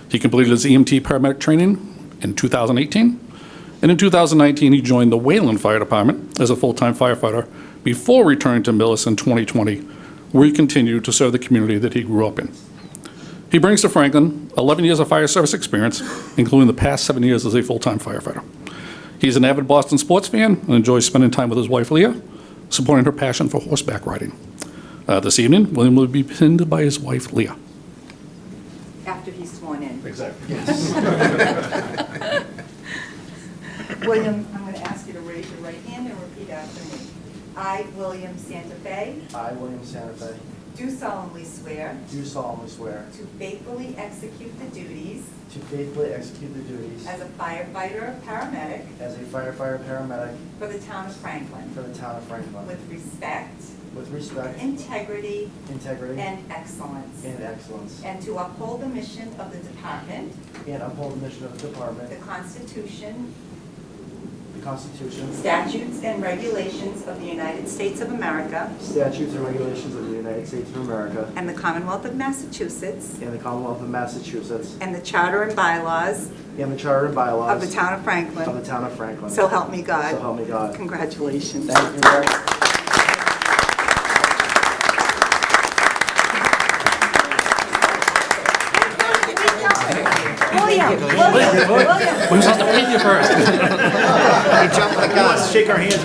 He completed his EMT paramedic training in 2018, and in 2019 he joined the Wayland Fire Department as a full-time firefighter before returning to Millis in 2020, where he continued to serve the community that he grew up in. He brings to Franklin 11 years of fire service experience, including the past 7 years as a full-time firefighter. He's an avid Boston sports fan and enjoys spending time with his wife, Leah, supporting her passion for horseback riding. This evening, William will be pinned by his wife, Leah. After he's sworn in. Exactly. William, I'm going to ask you to raise your right hand and repeat after me. I, William Santa Fe, I, William Santa Fe, do solemnly swear do solemnly swear to faithfully execute the duties to faithfully execute the duties as a firefighter, paramedic as a firefighter paramedic for the town of Franklin, for the town of Franklin, with respect, with respect, integrity, integrity, and excellence, and excellence, and to uphold the mission of the department, and uphold the mission of the department, the Constitution, the Constitution, statutes, and regulations of the United States of America, statutes and regulations of the United States of America, and the Commonwealth of Massachusetts, and the Commonwealth of Massachusetts, and the charter and bylaws and the charter and bylaws of the town of of Franklin. the town of Franklin. So help me God. So help me God. Congratulations. Thank you very much. William. Who's supposed to meet you first? Shake our hands.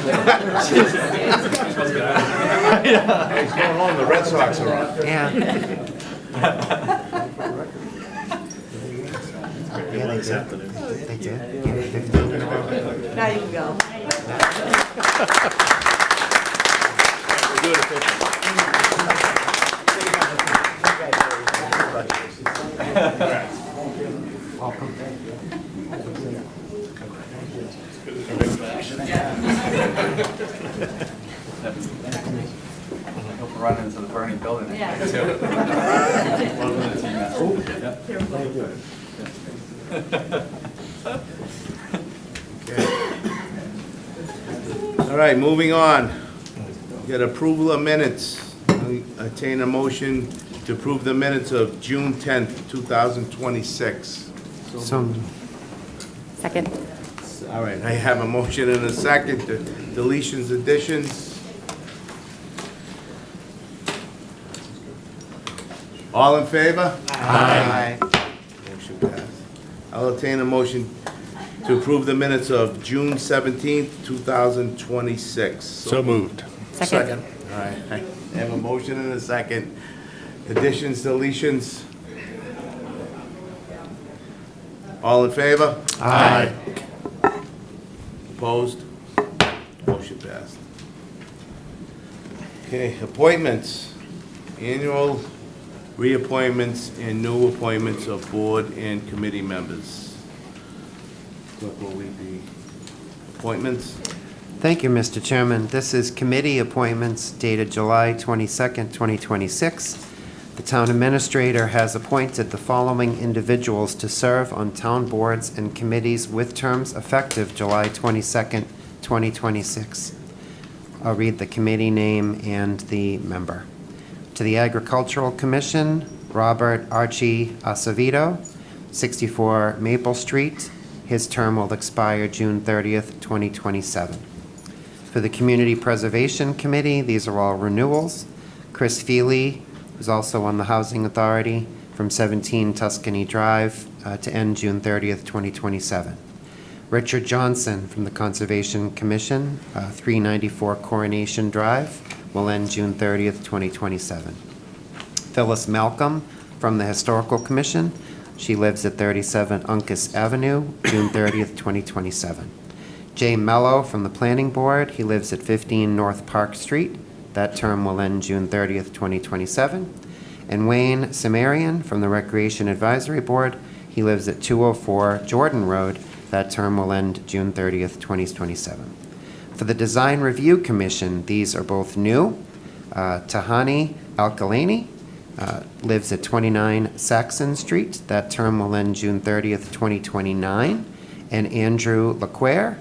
He's going home, the Red Sox are on. Yeah. Yeah, they did. They did. Yeah, 15 in a row. Now you can go. Welcome. Hope we're running into the burning building. Yeah. Too. Welcome to the team, Matt. All right, moving on. Get approval of minutes. I attain a motion to approve the minutes of June 10th, 2026. So, Second. All right, I have a motion and a second, to deletions, additions. All in favor? Aye. Motion passed. I'll attain a motion to approve the minutes of June 17th, 2026. So moved. Second. All right, I have a motion and a second. Additions, deletions? All in favor? Aye. Opposed? Motion passed. Okay, appointments. Annual reappointments and new appointments of board and committee members. Clerk will read the appointments. thank you, Mr. Chairman. This is committee appointments dated July 22nd, 2026. The town administrator has appointed the following individuals to serve on town boards and committees with terms effective July 22nd, 2026. I'll read the committee name and the member. To the Agricultural Commission, Robert Archie Acevedo, 64 Maple Street. His term will expire June 30th, 2027. For the Community Preservation Committee, these are all renewals. Chris Feely, who's also on the Housing Authority, from 17 Tuscany Drive to end June 30th, 2027. Richard Johnson from the Conservation Commission, 394 Coronation Drive, will end June 30th, 2027. Phyllis Malcolm from the Historical Commission. She lives at 37 Uncas Avenue, June 30th, 2027. Jay Mello from the Planning Board. He lives at 15 North Park Street. That term will end June 30th, 2027. And Wayne Samarian from the Recreation Advisory Board. He lives at 204 Jordan Road. That term will end June 30th, 2027. For the Design Review Commission, these are both new. Tahani Alkalani lives at 29 Saxon Street. That term will end June 30th, 2029. And Andrew LaQuare,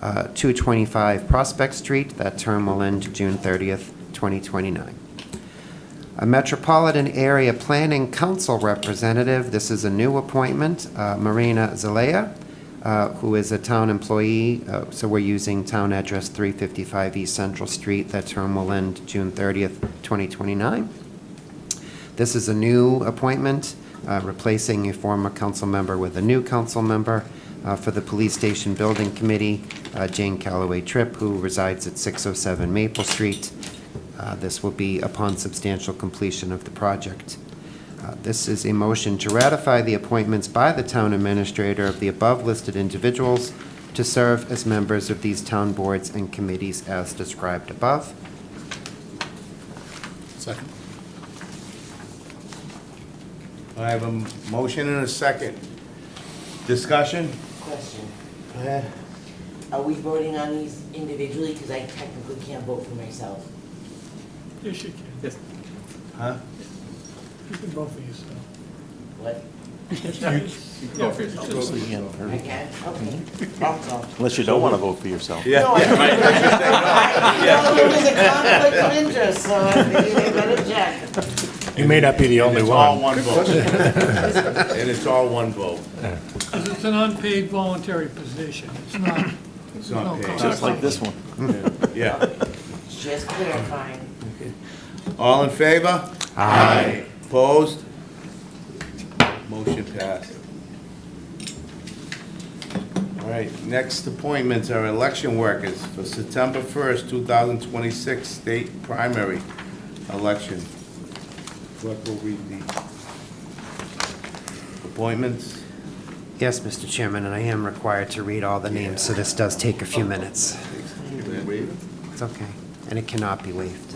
225 Prospect Street. That term will end June 30th, 2029. A Metropolitan Area Planning Council representative. This is a new appointment, Marina Zelaya, who is a town employee, so we're using town address 355 East Central Street. That term will end June 30th, 2029. This is a new appointment, replacing a former council member with a new council member. For the Police Station Building Committee, Jane Calloway Tripp, who resides at 607 Maple Street. This will be upon substantial completion of the project. This is a motion to ratify the appointments by the town administrator of the above-listed individuals to serve as members of these town boards and committees as described above. Second. I have a motion and a second. Discussion? Question. Go ahead. Are we voting on these individually? Because I technically can't vote for myself. Yes, you can. Yes. Huh? You can vote for yourself. What? You can go for yourself. I can? Okay. Problem. Unless you don't want to vote for yourself. Yeah. No, I know there was a conflict of interest, so I figured I better check. You may not be the only It's all one. one vote. And it's all one vote. Because it's an unpaid voluntary position. It's not. It's not paid. Just like this one. Yeah. Just clarifying. All in favor? Aye. Opposed? Motion passed. All right, next appointments are election workers for September 1st, 2026 state primary election. Clerk will read the appointments. Yes, Mr. Chairman, and I am required to read all the names, so this does take a few minutes. It's okay, and it cannot be waived.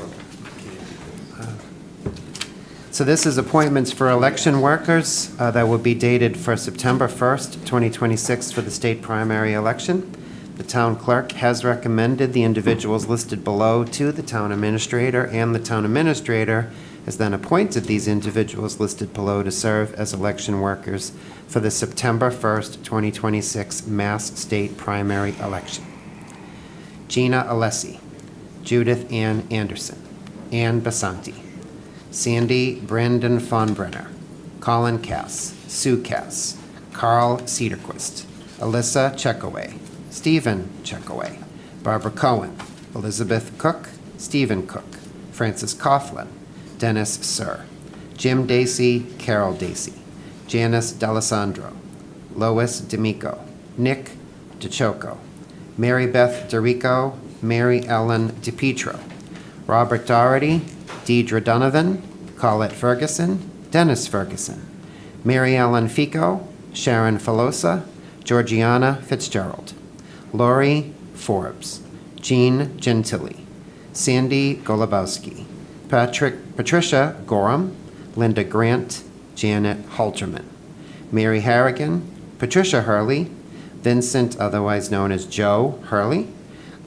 So this is appointments for election workers that will be dated for September 1st, 2026 for the state primary election. The town clerk has recommended the individuals listed below to the town administrator, and the town administrator has then appointed these individuals listed below to serve as election workers for the September 1st, 2026 Mass State Primary Election. Gina Alessi, Judith Ann Anderson, Ann Basanti, Sandy Brandon Fonbrenner, Colin Cass, Sue Cass, Carl Cedarquist, Alyssa Checkaway, Stephen Checkaway, Barbara Cohen, Elizabeth Cook, Stephen Cook, Francis Coughlin, Dennis Sir, Jim Dacey, Carol Dacey, Janice D'Alessandro, Lois D'Amico, Nick DeChoco, Mary Beth DeRico, Mary Ellen DePietro, Robert Doherty, Deidre Donovan, Colette Ferguson, Dennis Ferguson, Mary Ellen Fico, Sharon Filosa, Georgiana Fitzgerald, Lori Forbes, Jean Gentili, Sandy Golubowski, Patricia Gorham, Linda Grant, Janet Halterman, Mary Harrigan, Patricia Hurley, Vincent, otherwise known as Joe Hurley,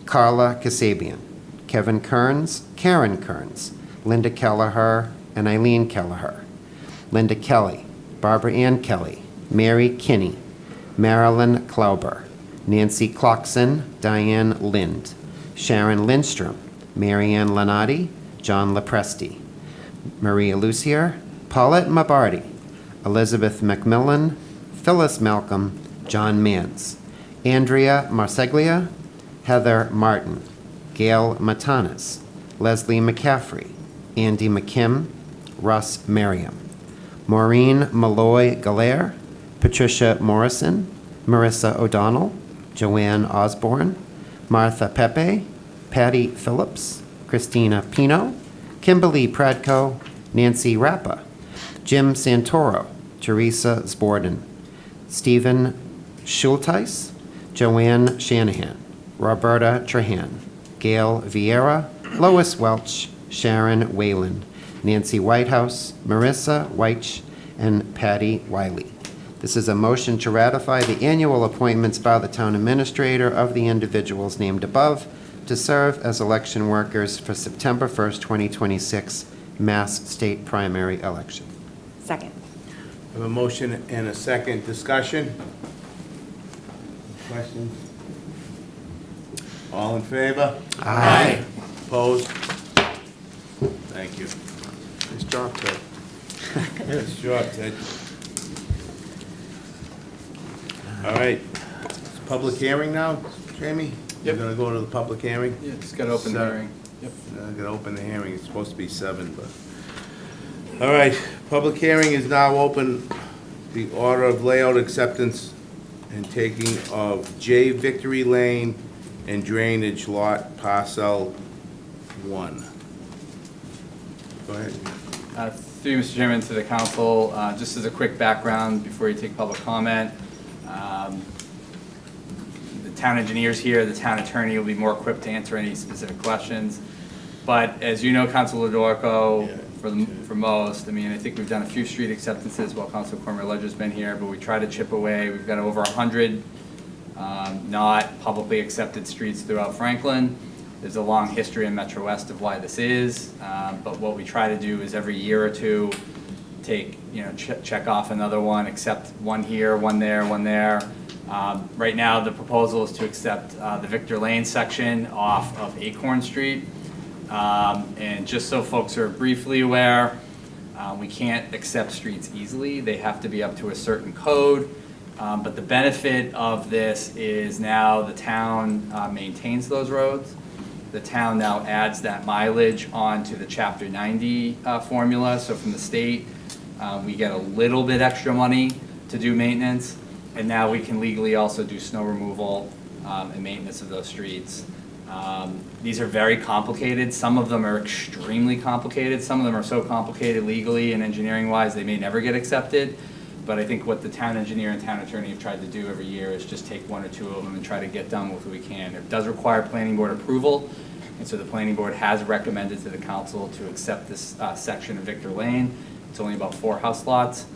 Carla Kasabian, Kevin Kearns, Karen Kearns, Linda Kelleher, and Eileen Kelleher, Linda Kelly, Barbara Ann Kelly, Mary Kinney, Marilyn Klauber, Nancy Clarkson, Diane Lind, Sharon Lindstrom, Marianne Lenati, John Lepresti, Maria Lucier, Paulette Mabardi, Elizabeth McMillan, Phyllis Malcolm, John Mans, Andrea Marseglia, Heather Martin, Gail Matanas, Leslie McCaffrey, Andy McKim, Russ Merriam, Maureen Malloy Galaire, Patricia Morrison, Marissa O'Donnell, Joanne Osborne, Martha Pepe, Patty Phillips, Christina Pino, Kimberly Pradko, Nancy Rappa, Jim Santoro, Teresa Zborden, Stephen Schulteis, Joanne Shanahan, Roberta Trahan, Gail Vieira, Lois Welch, Sharon Whalen, Nancy Whitehouse, Marissa Weich, and Patty Wiley. This is a motion to ratify the annual appointments by the town administrator of the individuals named above to serve as election workers for September 1st, 2026 Mass State Primary Election. Second. I have a motion and a second. Discussion? Questions? All in favor? Aye. Opposed? Thank you. Nice job, Ted. Nice job, Ted. All right. It's public hearing now, Jamie? You're Yep. gonna go to the public hearing? Yeah, just gotta open the hearing. Yep. I'm gonna open the hearing. It's supposed to be 7, but. All right, public hearing is now open. The order of layout acceptance and taking of J Victory Lane and drainage lot parcel 1. Go ahead. Through you, Mr. Chairman, to the council, just as a quick background before you take public comment, the town engineer's here, the town attorney will be more equipped to answer any specific questions. But as you know, Councilor Dworko, for most, I mean, I think we've done a few street acceptances while Councilor Cormier-Ledger's been here, but we try to chip away. We've got over 100 not publicly accepted streets throughout Franklin. There's a long history in Metro West of why this is, but what we try to do is every year or two, take, check off another one, accept one here, one there, one there. Right now, the proposal is to accept the Victor Lane section off of Acorn Street. And just so folks are briefly aware, we can't accept streets easily. They have to be up to a certain code. But the benefit of this is now the town maintains those roads. The town now adds that mileage onto the Chapter 90 formula. So from the state, we get a little bit extra money to do maintenance. And now we can legally also do snow removal and maintenance of those streets. These are very complicated. Some of them are extremely complicated. Some of them are so complicated legally and engineering-wise they may never get accepted. But I think what the town engineer and town attorney have tried to do every year is just take one or two of them and try to get done with what we can. It does require planning board approval, and so the planning board has recommended to the council to accept this section of Victor Lane. It's only about 4 house lots.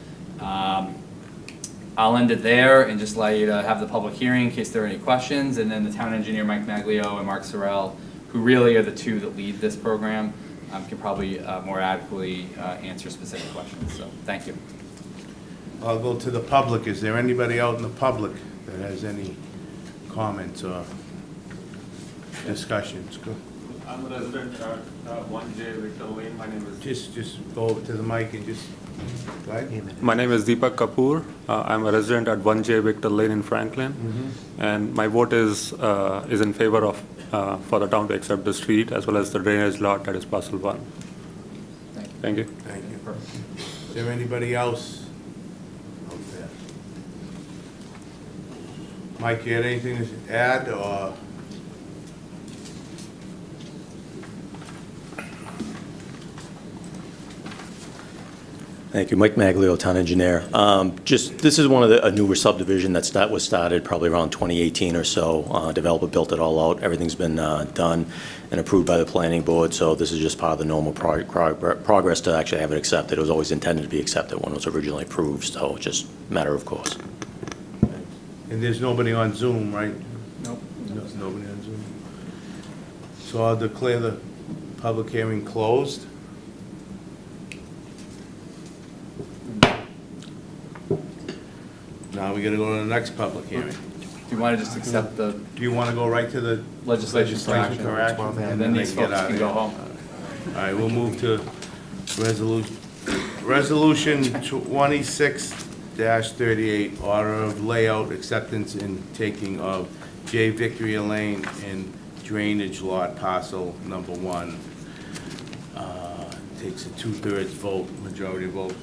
I'll end it there and just allow you to have the public hearing in case there are any questions, and then the town engineer, Mike Maglio, and Mark Sorrell, who really are the two that lead this program, can probably more adequately answer specific questions. So, thank you. I'll go to the public. Is there anybody out in the public that has any comments or discussions? Go. I'm a resident at 1J Victor Lane. My name is... Just go over to the mic and just, go ahead. My name is Deepak Kapoor. I'm a resident at 1J Victor Lane in Franklin. And my vote is in favor of for the town to accept the street as well as the drainage lot that is parcel 1. Thank you. Thank you. Is there anybody else out there? Mike, you had anything to add, or? Thank you. Mike Maglio, town engineer. This is one of a newer subdivision that was started probably around 2018 or so. Developer built it all out. Everything's been done and approved by the planning board, so this is just part of the normal progress to actually have it accepted. It was always intended to be accepted when it was originally approved, so it's just a matter of course. And there's nobody on Zoom, right? Nope. There's nobody on Zoom. So I'll declare the public hearing closed. Now we gotta go to the next publib hearing. Do you want to just accept the... Do you wanna go right to the legislation for action? And then these get folks out can of go here? home. All right, we'll move to resolution 26-38, order of layout, acceptance and taking of J. Victoria Lane and drainage lot parcel number 1. Takes a 2/3 vote, majority vote.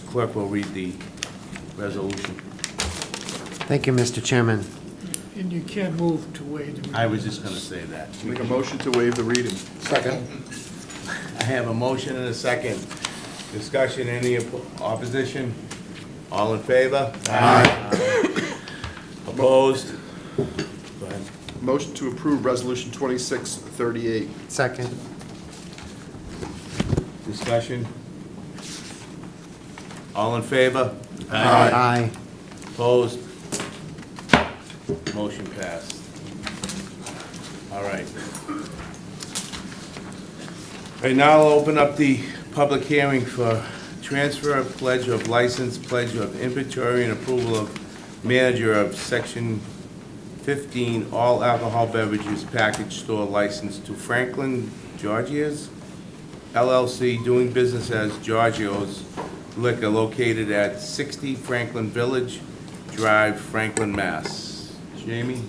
Clerk will read the resolution. Thank you, Mr. Chairman. And you can't move to waive the reading. I was just gonna say that. Make a motion to waive the reading. Second. I have a motion and a second. Discussion, any opposition? All in favor? Aye. Opposed? Go ahead. Motion to approve Resolution 2638. Second. Discussion? All in favor? Aye. Opposed? Motion passed. All right. Right now, I'll open up the public hearing for transfer of pledge of license, pledge of inventory, and approval of manager of Section 15 all alcohol beverages package store license to Franklin Georgia's LLC, doing business as Giorgio's Liquor, located at 60 Franklin Village Drive, Franklin, Mass. Jamie?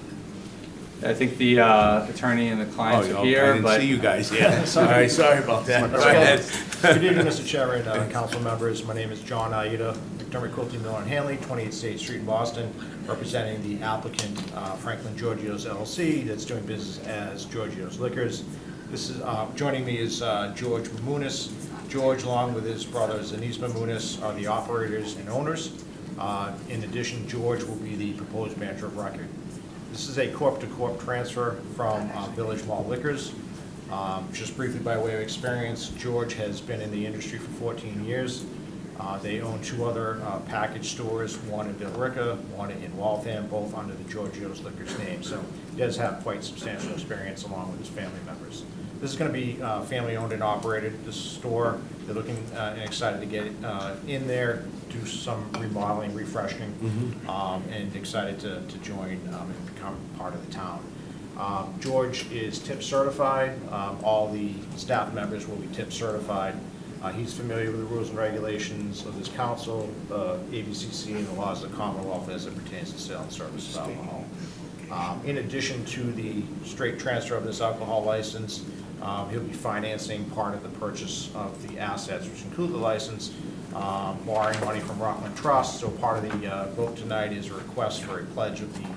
I think the attorney and the clients are here, I didn't but... see you guys yet. All right, sorry about that. Go ahead. Good evening, Mr. Chairman, council members. My name is John Aida, McDermott, Quilty, Miller, and Hanley, 28 State Street in Boston, representing the applicant Franklin Georgio's LLC that's doing business as Giorgio's Liquors. This is, joining me is George Mamunis. George, along with his brother Zanis Mamunis, are the operators and owners. In addition, George will be the proposed manager of record. This is a corp-to-corp transfer from Village Mall Liquors. Just briefly by way of experience, George has been in the industry for 14 years. They own 2 other package stores, one in Billerica, one in Waltham, both under the Giorgio's Liquors name. So he does have quite substantial experience along with his family members. This is going to be family-owned and operated, this store. They're looking and excited to get in there, do some remodeling, refreshing, and excited to join and become part of the town. George is tip certified. All the staff members will be tip certified. He's familiar with the rules and regulations of this council, ABCC, and the laws of the Commonwealth as it pertains to sale and service of alcohol. In addition to the straight transfer of this alcohol license, he'll be financing part of the purchase of the assets, which include the license, borrowing money from Rockland Trust. So part of the vote tonight is a request for a pledge of the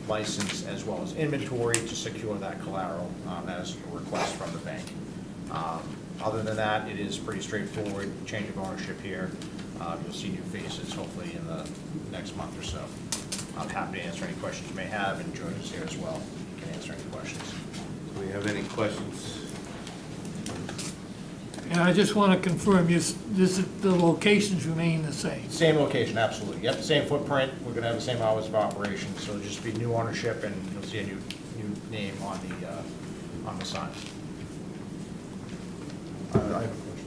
license as well as inventory to secure that collateral as a request from the bank. Other than that, it is pretty straightforward, change of ownership here. You'll see new faces hopefully in the next month or so. I'm happy to answer any questions you may have, and George is here as well. He can answer any questions. Do we have any questions? And I just want to confirm, the locations remain the same. Same location, absolutely. Yep, same footprint. We're going to have the same hours of operation, so it'll just be new ownership, and you'll see a new name on the sign.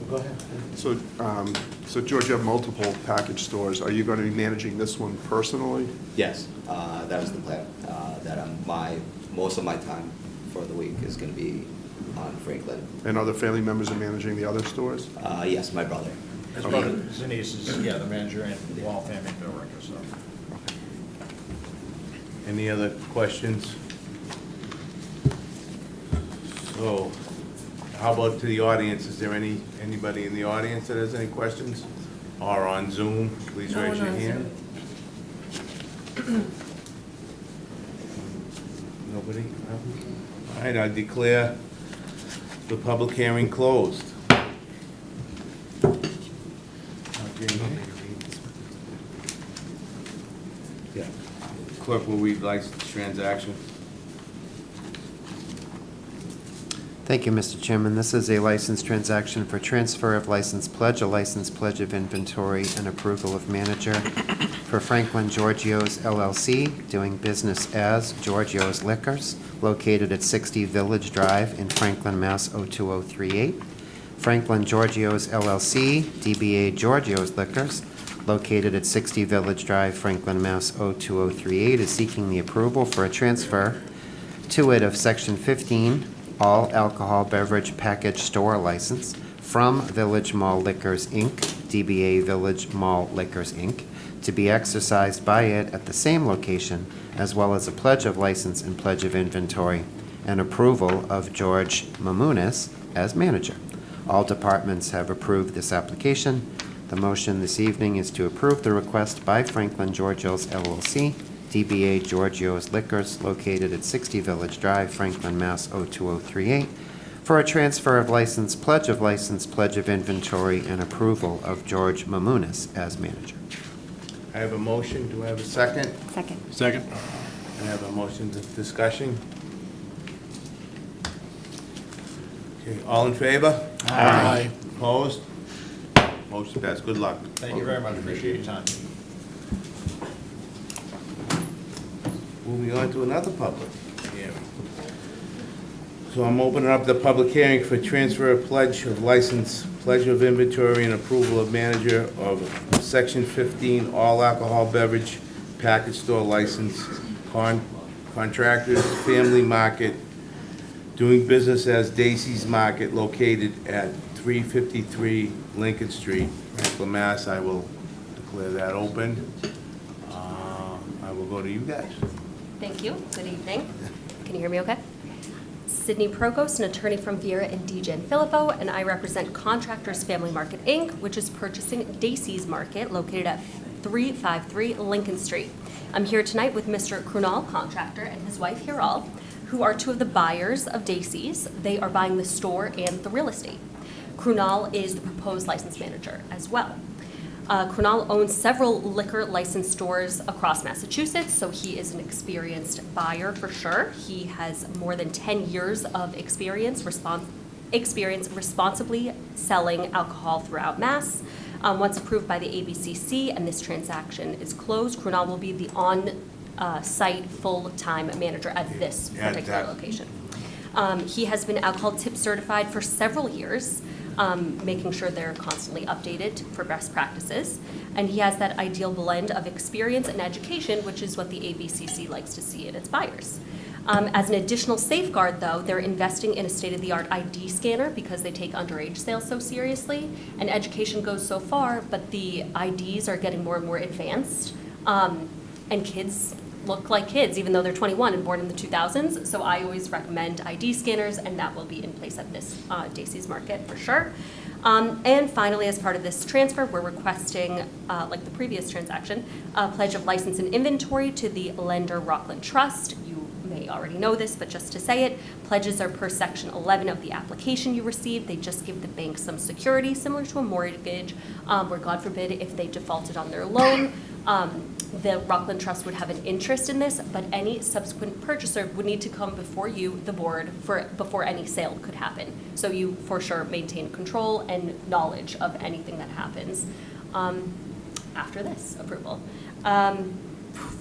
Go ahead. So George, you have multiple package stores. Are you going to be managing this one personally? Yes, that is the plan. That most of my time for the week is going to be on Franklin. And other family members are managing the other stores? Yes, my brother. His brother, Zanis, is, the manager in Waltham and Billerica, so. Any other questions? So, how about to the audience? Is there anybody in the audience that has any questions? Or on Zoom, please No raise one your on hand. Nobody? No? All right, I declare the public hearing closed. Yeah. Clerk will read license transaction. Thank you, Mr. Chairman. This is a license transaction for transfer of license pledge, a license pledge of inventory, and approval of manager for Franklin Giorgio's LLC, doing business as Giorgio's Liquors, located at 60 Village Drive in Franklin, Mass. 02038. Franklin Giorgio's LLC, DBA Giorgio's Liquors, located at 60 Village Drive, Franklin, Mass. 02038, is seeking the approval for a transfer to it of Section 15, all alcohol beverage package store license from Village Mall Liquors, Inc., DBA Village Mall Liquors, Inc., to be exercised by it at the same location, as well as a pledge of license and pledge of inventory and approval of George Mamunis as manager. All departments have approved this application. The motion this evening is to approve the request by Franklin Giorgio's LLC, DBA Giorgio's Liquors, located at 60 Village Drive, Franklin, Mass. 02038, for a transfer of license, pledge of inventory, and approval of George Mamunis as manager. I have a motion. Do I have a second? Second. Second. I have a motion to discussion. Okay, all in favor? Aye. Opposed? Motion passed. Good luck. Thank you very much. Appreciate your time. Moving on to another public hearing. So I'm opening up the public hearing for transfer of pledge of license, pledge of inventory, and approval of manager of Section 15 all alcohol beverage package store license, contractors, family market, doing business as Dacey's Market, located at 353 Lincoln Street, Franklin, Mass. I will declare that open. I will go to you guys. Thank you. Good evening. Can you hear me okay? Sydney Prokos, an attorney from Viera and DJ Filippo, and I represent Contractors Family Market, Inc., which is purchasing Dacey's Market, located at 353 Lincoln Street. I'm here tonight with Mr. Krunal, contractor, and his wife, Hiral. who are two of the buyers of Dacey's. They are buying the store and the real estate. Krunal is the proposed license manager as well. Krunal owns several liquor license stores across Massachusetts, so he is an experienced buyer for sure. He has more than 10 years of experience responsibly selling alcohol throughout Mass. Once approved by the ABCC and this transaction is closed, Krunal will be the on-site full-time manager at this particular location. He has been alcohol tip certified for several years, making sure they're constantly updated for best practices. And he has that ideal blend of experience and education, which is what the ABCC likes to see in its buyers. As an additional safeguard, though, they're investing in a state-of-the-art ID scanner because they take underage sales so seriously. And education goes so far, but the IDs are getting more and more advanced. And kids look like kids, even though they're 21 and born in the 2000s. So I always recommend ID scanners, and that will be in place at this Dacey's Market for sure. And finally, as part of this transfer, we're requesting, like the previous transaction, a pledge of license and inventory to the lender Rockland Trust. You may already know this, but just to say it, pledges are per section 11 of the application you received. They just give the bank some security, similar to a mortgage, where God forbid if they defaulted on their loan, the Rockland Trust would have an interest in this, but any subsequent purchaser would need to come before you, the board, before any sale could happen. So you, for sure, maintain control and knowledge of anything that happens after this approval.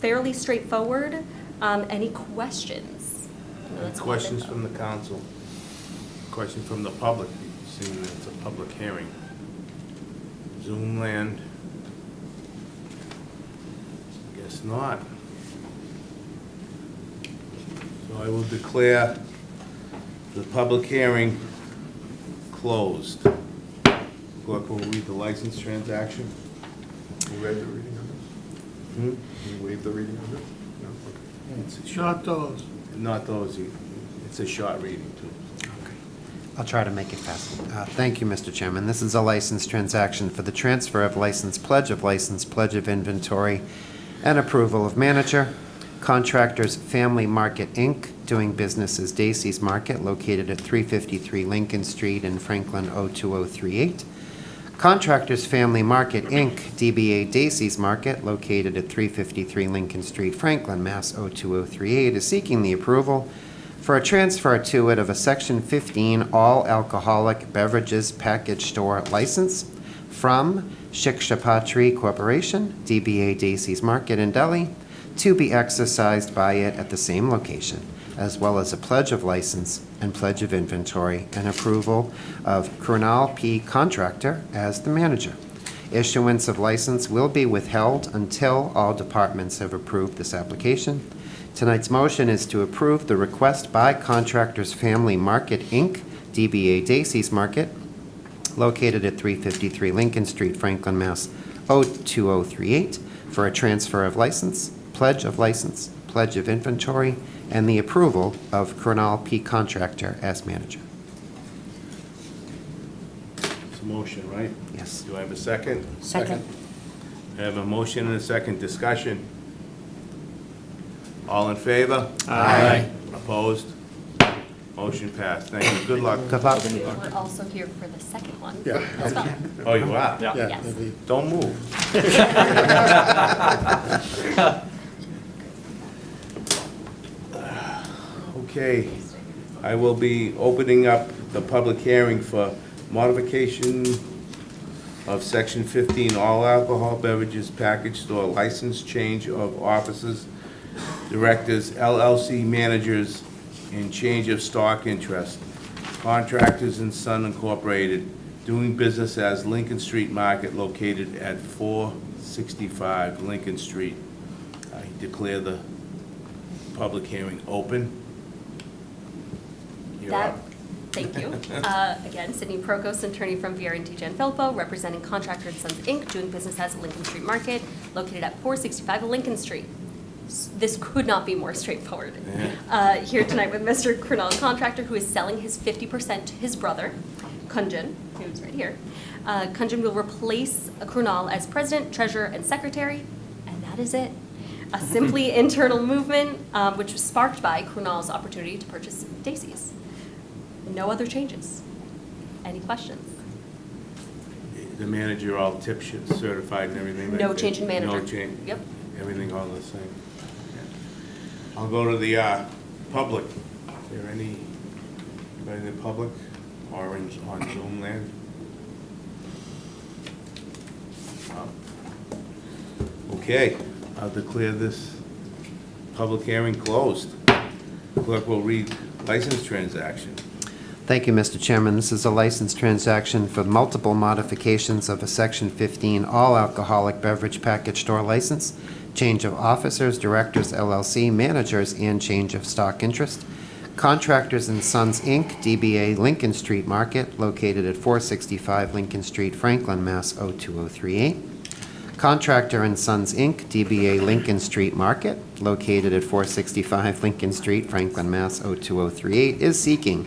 Fairly straightforward. Any questions? Questions from the council? Question from the public, seeing that it's a public hearing. Zoom land? Guess not. So I will declare the public hearing closed. Clerk will read the license transaction. Who read the reading of this? Hmm? You waived the reading of it? No, okay. It's a Not those. Not those, it's a short reading too. I'll try to make it fast. Thank you, Mr. Chairman. This is a license transaction for the transfer of license, pledge of inventory, and approval of manager. Contractors Family Market, Inc., doing business as Dacey's Market, located at 353 Lincoln Street in Franklin 02038. Contractors Family Market, Inc., DBA Dacey's Market, located at 353 Lincoln Street, Franklin, Mass. 02038, is seeking the approval for a transfer to it of a Section 15 all-alcoholic beverages package store license from Shikshapatri Corporation, DBA Dacey's Market in Delhi, to be exercised by it at the same location, as well as a pledge of license and pledge of inventory and approval of Krunal P. Contractor as the manager. Issuance of license will be withheld until all departments have approved this application. Tonight's motion is to approve the request by Contractors Family Market, Inc., DBA Dacey's Market, located at 353 Lincoln Street, Franklin, Mass. 02038, for a transfer of license, pledge of inventory, and the approval of Krunal P. Contractor as manager. It's a motion, right? Yes. Do I have a second? Second. I have a motion and a second. Discussion. All in favor? Aye. Opposed? Motion passed. Thank you. Good luck. Good luck. We're also here for the second one Yeah. as well. Oh, you are? Yeah. Yes. maybe- Don't move. Okay, I will be opening up the public hearing for modification of Section 15, all alcohol beverages package store license, change of offices, directors, LLC managers, and change of stock interest. Contractors and Son Incorporated, doing business as Lincoln Street Market, located at 465 Lincoln Street. I declare the public hearing open. You're That, up. thank you. Again, Sydney Prokos, attorney from Viera and DeGen Filippo, representing Contractor and Sons, Inc., doing business as Lincoln Street Market, located at 465 Lincoln Street. This could not be more straightforward. Here tonight with Mr. Krunal Contractor, who is selling his 50% to his brother, Kunjan, who's right here. Kunjan will replace Krunal as president, treasurer, and secretary, and that is it. a simply internal movement, which was sparked by Krunal's opportunity to purchase Dacey's. No other changes. Any questions? The manager all tip sheet certified and everything? like No that? change in manager. No change? Yep. Everything all the same? Yeah. I'll go to the public. Is there anybody in the public or on Zoom land? Okay, I'll declare this public hearing closed. Clerk will read license transaction. Thank you, Mr. Chairman. This is a license transaction for multiple modifications of a Section 15 all-alcoholic beverage package store license, change of officers, directors, LLC, managers, and change of stock interest. Contractors and Sons, Inc., DBA Lincoln Street Market, located at 465 Lincoln Street, Franklin, Mass. 02038. Contractor and Sons, Inc., DBA Lincoln Street Market, located at 465 Lincoln Street, Franklin, Mass. 02038, is seeking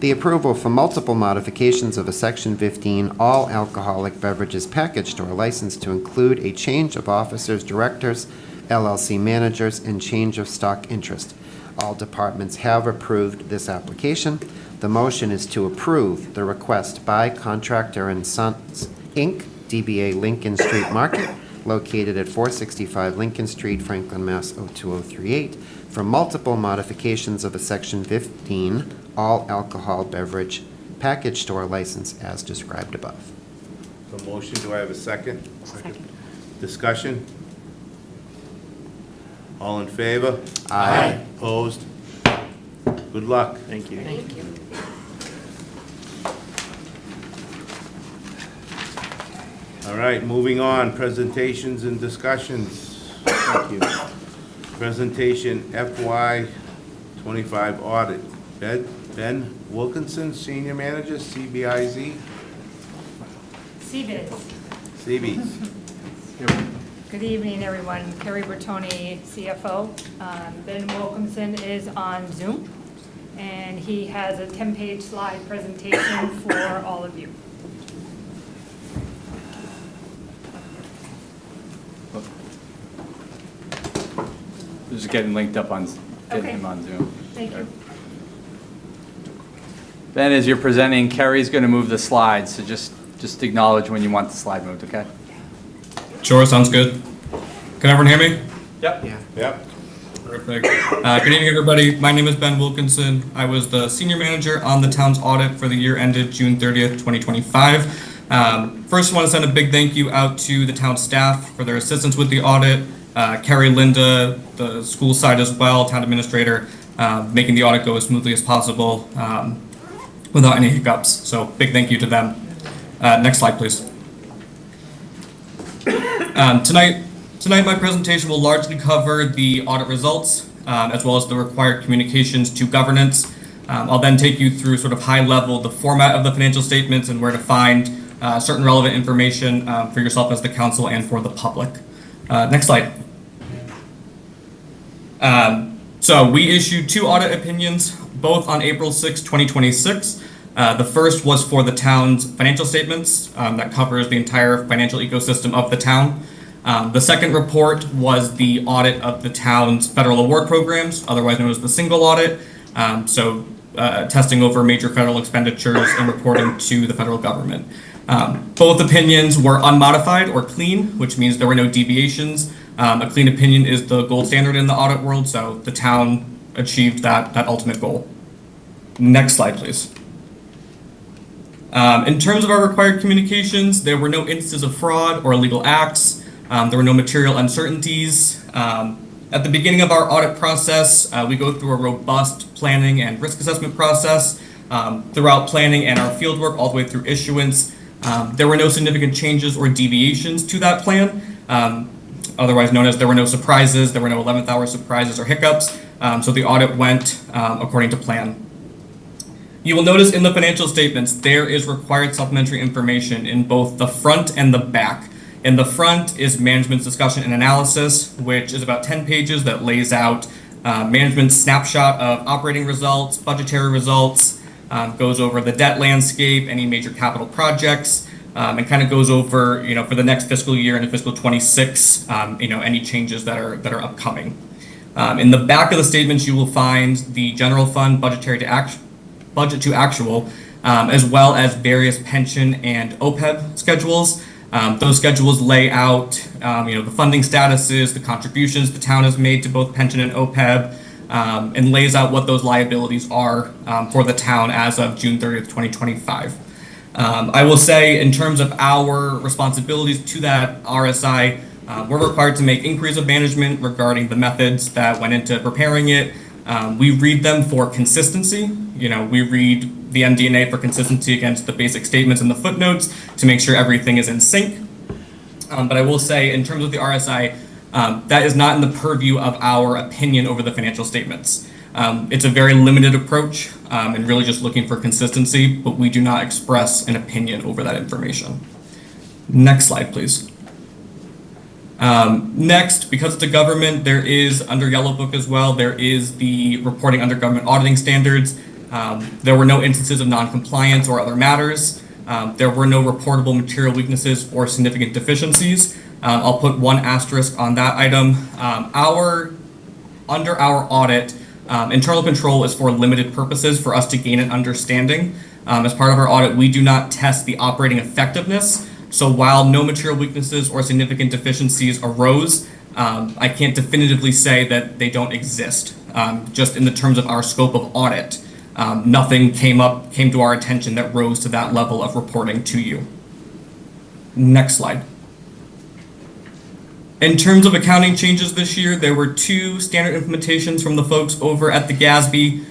the approval for multiple modifications of a Section 15 all-alcoholic beverages package store license to include a change of officers, directors, LLC managers, and change of stock interest. All departments have approved this application. The motion is to approve the request by Contractor and Sons, Inc., DBA Lincoln Street Market, located at 465 Lincoln Street, Franklin, Mass. 02038, for multiple modifications of a Section 15 all-alcohol beverage package store license as described above. The motion, do I have a second? Second. Discussion? All in favor? Aye. Opposed? Good luck. Thank you. Thank you. All right, moving on, presentations and discussions. Thank you. Presentation FY '25 audit. Ben Wilkinson, Senior Manager, CBIZ. CBIZ. CB's. Good evening, everyone. Kerry Bertoni, CFO. Ben Wilkinson is on Zoom, and he has a 10-page slide presentation for all of you. Just getting linked up on, getting Okay. him on Zoom. Thank you. Ben, as you're presenting, Kerry's going to move the slides, so just acknowledge when you want the slide moved, okay? Sure, sounds good. Can everyone hear me? Yep. Yeah. Yep. Perfect. Good evening, everybody. My name is Ben Wilkinson. I was the senior manager on the town's audit for the year ended June 30th, 2025. First, I want to send a big thank you out to the town staff for their assistance with the audit. Carrie, Linda, the school side as well, town administrator, making the audit go as smoothly as possible without any hiccups. So big thank you to them. Next slide, please. Tonight, my presentation will largely cover the audit results, as well as the required communications to governance. I'll then take you through sort of high level the format of the financial statements and where to find certain relevant information for yourself as the council and for the public. Next slide. So we issued 2 audit opinions, both on April 6, 2026. The first was for the town's financial statements that covers the entire financial ecosystem of the town. The second report was the audit of the town's federal award programs, otherwise known as the single audit. Testing over major federal expenditures and reporting to the federal government. Both opinions were unmodified or clean, which means there were no deviations. A clean opinion is the gold standard in the audit world, so the town achieved that ultimate goal. Next slide, please. In terms of our required communications, there were no instances of fraud or illegal acts. There were no material uncertainties. At the beginning of our audit process, we go through a robust planning and risk assessment process. Throughout planning and our fieldwork all the way through issuance, there were no significant changes or deviations to that plan, otherwise known as there were no surprises, there were no 11th hour surprises or hiccups, so the audit went according to plan. You will notice in the financial statements, there is required supplementary information in both the front and the back. In the front is management's discussion and analysis, which is about 10 pages that lays out management's snapshot of operating results, budgetary results, goes over the debt landscape, any major capital projects. and kind of goes over, for the next fiscal year and fiscal '26, any changes that are upcoming. In the back of the statements, you will find the general fund budget to actual, as well as various pension and OPEB schedules. Those schedules lay out, the funding statuses, the contributions the town has made to both pension and OPEB, and lays out what those liabilities are for the town as of June 30th, 2025. I will say, in terms of our responsibilities to that RSI, we're required to make inquiries of management regarding the methods that went into preparing it. We read them for consistency. We read the MD&A for consistency against the basic statements and the footnotes to make sure everything is in sync. But I will say, in terms of the RSI, that is not in the purview of our opinion over the financial statements. It's a very limited approach and really just looking for consistency, but we do not express an opinion over that information. Next slide, please. Next, because it's a government, there is, under Yellow Book as well, there is the reporting under government auditing standards. There were no instances of non-compliance or other matters. There were no reportable material weaknesses or significant deficiencies. I'll put one asterisk on that item. Under our audit, internal control is for limited purposes for us to gain an understanding. As part of our audit, we do not test the operating effectiveness. So while no material weaknesses or significant deficiencies arose, I can't definitively say that they don't exist. Just in the terms of our scope of audit, nothing came to our attention that rose to that level of reporting to you. Next slide. In terms of accounting changes this year, there were 2 standard implementations from the folks over at the GASB.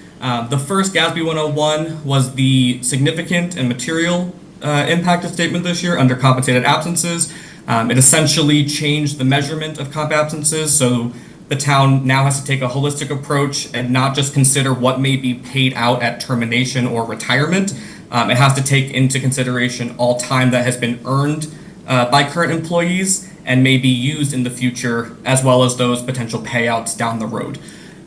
The first, GASB 101, was the significant and material impact statement this year under compensated absences. It essentially changed the measurement of comp absences, so the town now has to take a holistic approach and not just consider what may be paid out at termination or retirement. It has to take into consideration all time that has been earned by current employees and may be used in the future, as well as those potential payouts down the road.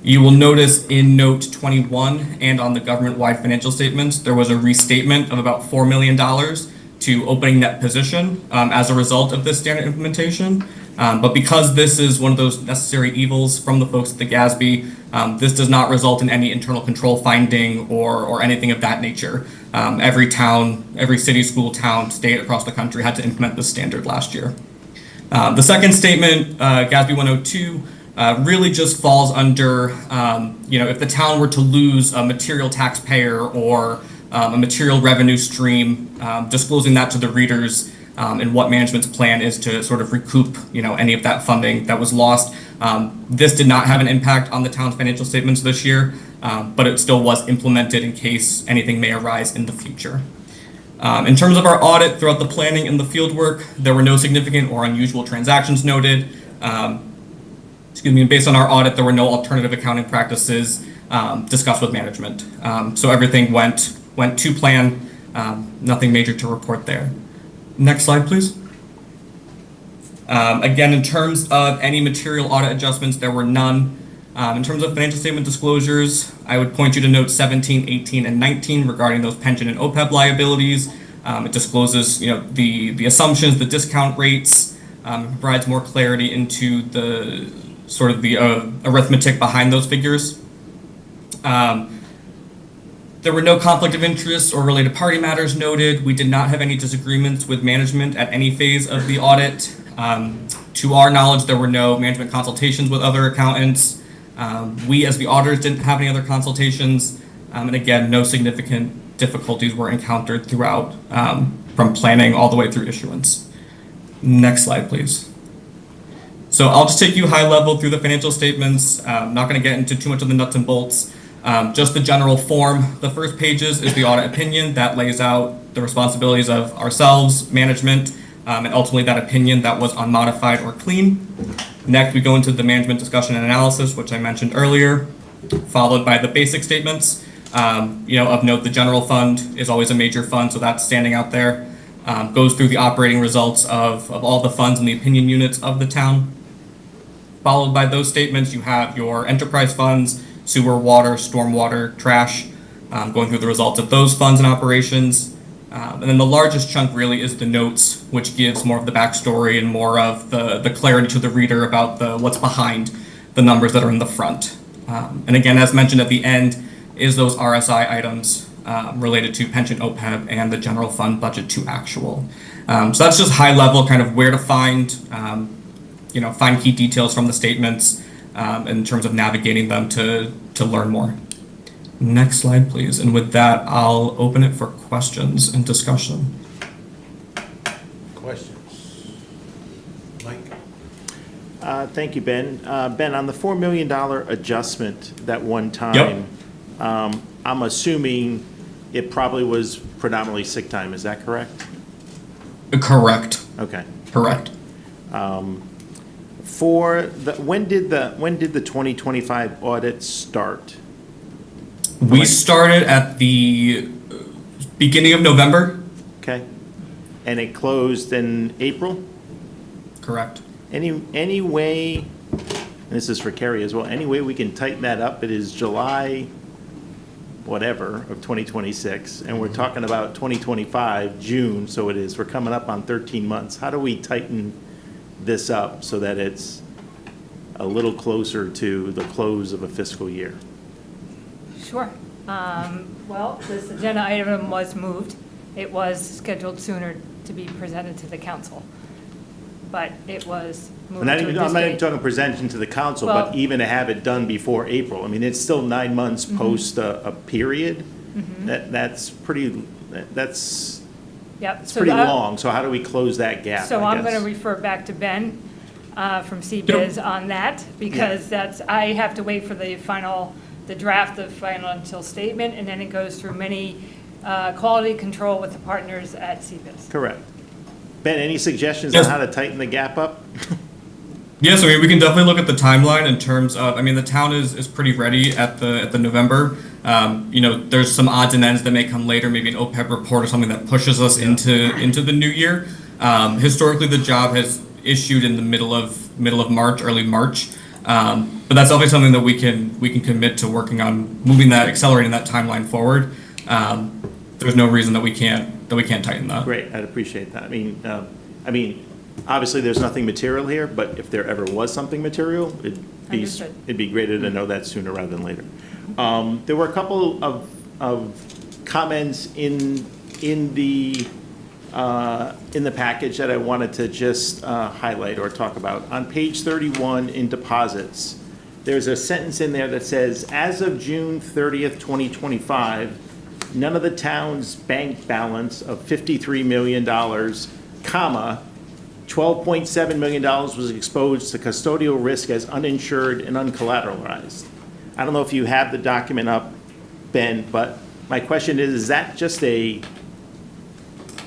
You will notice in note 21 and on the government-wide financial statements, there was a restatement of about $4 million to opening net position as a result of this standard implementation. But because this is one of those necessary evils from the folks at the GASB, this does not result in any internal control finding or anything of that nature. Every town, every city, school, town, state across the country had to implement this standard last year. The second statement, GASB 102, really just falls under, if the town were to lose a material taxpayer or a material revenue stream, disclosing that to the readers and what management's plan is to sort of recoup, any of that funding that was lost. This did not have an impact on the town's financial statements this year, but it still was implemented in case anything may arise in the future. In terms of our audit throughout the planning and the field work, there were no significant or unusual transactions noted. Based on our audit, there were no alternative accounting practices discussed with management. So everything went to plan, nothing major to report there. Next slide, please. Again, in terms of any material audit adjustments, there were none. In terms of financial statement disclosures, I would point you to notes 17, 18, and 19 regarding those pension and OPEB liabilities. It discloses, the assumptions, the discount rates, provides more clarity into the sort of the arithmetic behind those figures. There were no conflict of interest or related party matters noted. We did not have any disagreements with management at any phase of the audit. To our knowledge, there were no management consultations with other accountants. We, as the auditors, didn't have any other consultations. And again, no significant difficulties were encountered throughout, from planning all the way through issuance. Next slide, please. So I'll just take you high level through the financial statements. I'm not going to get into too much of the nuts and bolts. Just the general form. The first pages is the audit opinion that lays out the responsibilities of ourselves, management, and ultimately that opinion that was unmodified or clean. Next, we go into the management discussion and analysis, which I mentioned earlier, followed by the basic statements. Of note, the general fund is always a major fund, so that's standing out there. Goes through the operating results of all the funds and the opinion units of the town. Followed by those statements, you have your enterprise funds, sewer, water, stormwater, trash, going through the results of those funds and operations. And then the largest chunk really is the notes, which gives more of the backstory and more of the clarity to the reader about what's behind the numbers that are in the front. And again, as mentioned at the end, is those RSI items related to pension OPEB and the general fund budget to actual. So that's just high level, kind of where to find, find key details from the statements in terms of navigating them to learn more. Next slide, please. And with that, I'll open it for questions and discussion. Questions? Mike? Thank you, Ben. Ben, on the $4 million adjustment that one time, I'm assuming it probably was predominantly sick time. Is that correct? Correct. Okay. Correct. When did the 2025 audit start? We started at the beginning of November. Okay. And it closed in April? Correct. Any way, and this is for Kerry as well, any way we can tighten that up? It is July, whatever, of 2026, and we're talking about 2025, June, so we're coming up on 13 months. How do we tighten this up so that it's a little closer to the close of a fiscal year? Sure. Well, this agenda item was moved. It was scheduled sooner to be presented to the council, but it was moved to this I'm not even date. talking presentation to the council, Well- but even to have it done before April. I mean, it's still 9 months post a period. That's pretty, that's Yep. it's so pretty that- long. So how do we close that gap, So I I'm going guess? to refer back to Ben from CBiz on that, because I have to wait for the draft of financial statement, and then it goes through many quality control with the partners at CBiz. Correct. Ben, any suggestions Yes. on how to tighten the gap up? Yes, I mean, we can definitely look at the timeline in terms of, I mean, the town is pretty ready at the November. There's some odds and ends that may come later, maybe an OPEB report or something that pushes us into the new year. Historically, the job has issued in the middle of March, early March. But that's definitely something that we can commit to working on, accelerating that timeline forward. There's no reason that we can't tighten that. Great, I'd appreciate that. I mean, obviously, there's nothing material here, but if there ever was something material, Understood. it'd be greater to know that sooner rather than later. There were a couple of comments in the package that I wanted to just highlight or talk about. On page 31 in deposits, there's a sentence in there that says, as of June 30th, 2025, none of the town's bank balance of $53 million, comma, $12.7 million was exposed to custodial risk as uninsured and uncollateralized. I don't know if you have the document up, Ben, but my question is that just a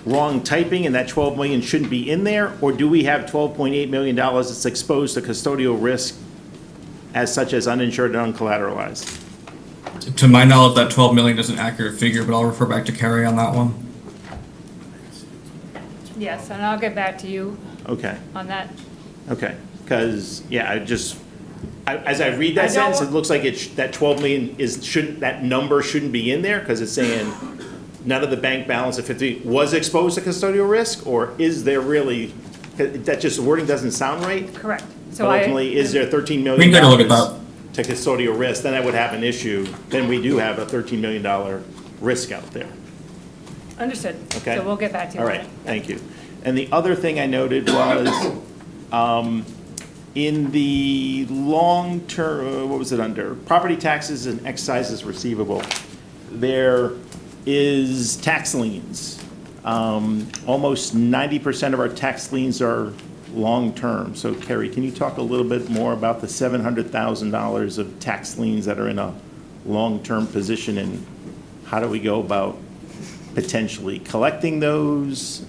wrong typing and that 12 million shouldn't be in there? Or do we have $12.8 million that's exposed to custodial risk as such as uninsured and uncollateralized? To my knowledge, that 12 million is an accurate figure, but I'll refer back to Carrie on that one. Yes, and I'll get back to you Okay, on that. okay, because, yeah, as I read that I don't sentence, wa- it looks like that 12 million that number shouldn't be in there, because it's saying none of the bank balance of 50 was exposed to custodial risk, or is there really, that just, the wording doesn't sound right? Correct. But So ultimately, is there $13 We million can take a look at that. to custodial risk? Then I would have an issue, then we do have a $13 million risk out there. Understood. Okay. So we'll get back to you All on right, it. thank you. And the other thing I noted was, in the long-term, what was it under? Property taxes and excises receivable, there is tax liens. Almost 90% of our tax liens are long-term. So Kerry, can you talk a little bit more about the $700,000 of tax liens that are in a long-term position, and how do we go about potentially collecting those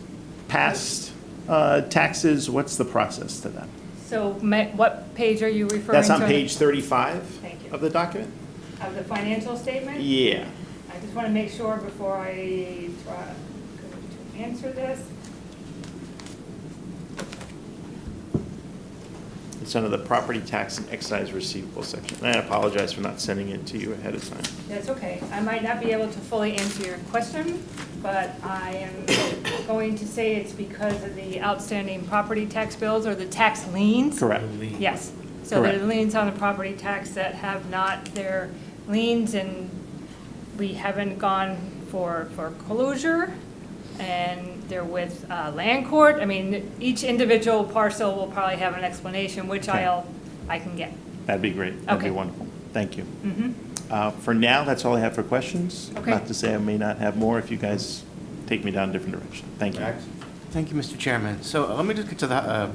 past taxes? What's the process to that? So what page are you referring to? That's on page 35 Thank you. of the document? Of the financial statement? Yeah. I just want to make sure before I try to answer this. It's under the property tax and excise receivable section. And I apologize for not sending it to you ahead of time. That's okay. I might not be able to fully answer your question, but I am going to say it's because of the outstanding property tax bills or the tax liens. Correct. Yes. So there Correct. are liens on the property tax that have not their liens, and we haven't gone for closure, and they're with land court. I mean, each individual parcel will probably have an explanation, which Okay. I can get. That'd be great. That'd be Okay. wonderful. Thank you. Mhm. For now, that's all I have for questions. Okay. Not to say I may not have more if you guys take me down a different direction. Thank you. Thank you, Mr. Chairman. So let me just get to the,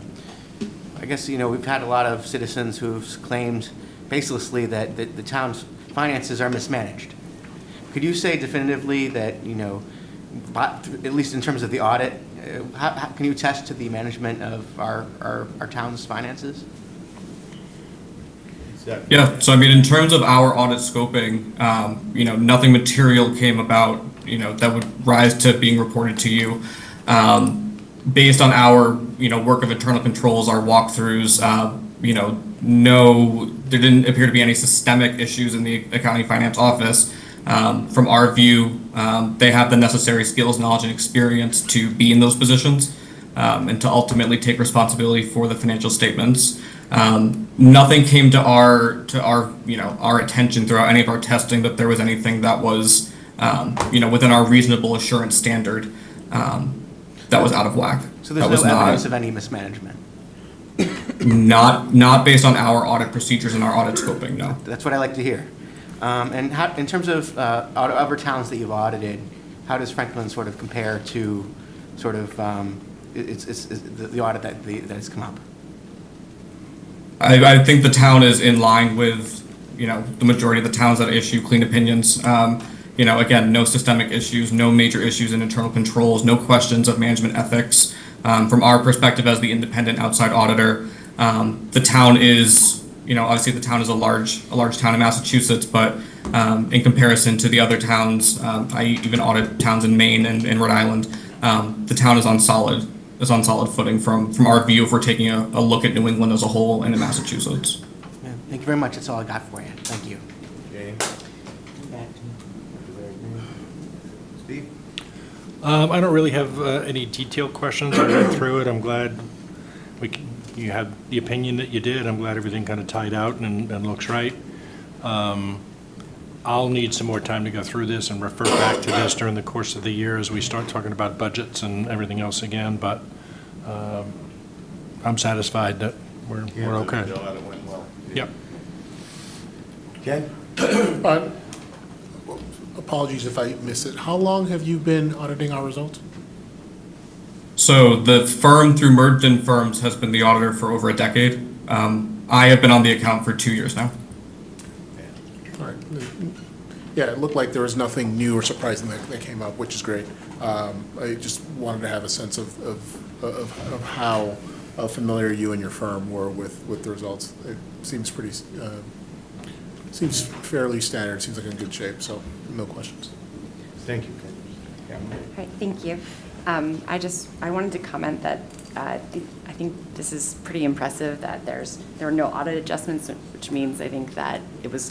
I guess, we've had a lot of citizens who've claimed baselessly that the town's finances are mismanaged. Could you say definitively that, at least in terms of the audit, how can you attest to the management of our town's finances? Yeah, so I mean, in terms of our audit scoping, nothing material came about, that would rise to being reported to you. Based on our, work of internal controls, our walkthroughs, there didn't appear to be any systemic issues in the accounting finance office. From our view, they have the necessary skills, knowledge, and experience to be in those positions, and to ultimately take responsibility for the financial statements. Nothing came to our our attention throughout any of our testing that there was anything that was within our reasonable assurance standard that was out of whack. So there's no evidence of any mismanagement? Not based on our audit procedures and our audit scoping, no. That's what I like to hear. And how, in terms of other towns that you've audited, how does Franklin sort of compare to sort of the audit that has come up? I think the town is in line with, the majority of the towns that issue clean opinions. Again, no systemic issues, no major issues in internal controls, no questions of management ethics. From our perspective as the independent outside auditor, the town is, obviously the town is a large town in Massachusetts, but in comparison to the other towns, I even audit towns in Maine and in Rhode Island, the town is on solid footing from our view if we're taking a look at New England as a whole and in Massachusetts. Yeah, thank you very much. That's all I got for you. Thank you. Steve? I don't really have any detailed questions. I read through it. I'm glad you had the opinion that you did. I'm glad everything kind of tied out and looks right. I'll need some more time to go through this and refer back to this during the course of the year as we start talking about budgets and everything else again, but I'm satisfied that we're okay. It went well. Yep. Ken? Apologies if I missed it. How long have you been auditing our results? So the firm through Merton Firms has been the auditor for over a decade. I have been on the account for 2 years now. All right. Yeah, it looked like there was nothing new or surprising that came up, which is great. I just wanted to have a sense of how familiar you and your firm were with the results. It seems pretty, seems fairly standard, seems like in good shape, so no questions. Thank you, Ken. Yeah. All right, thank you. I wanted to comment that I think this is pretty impressive that there were no audit adjustments, which means I think that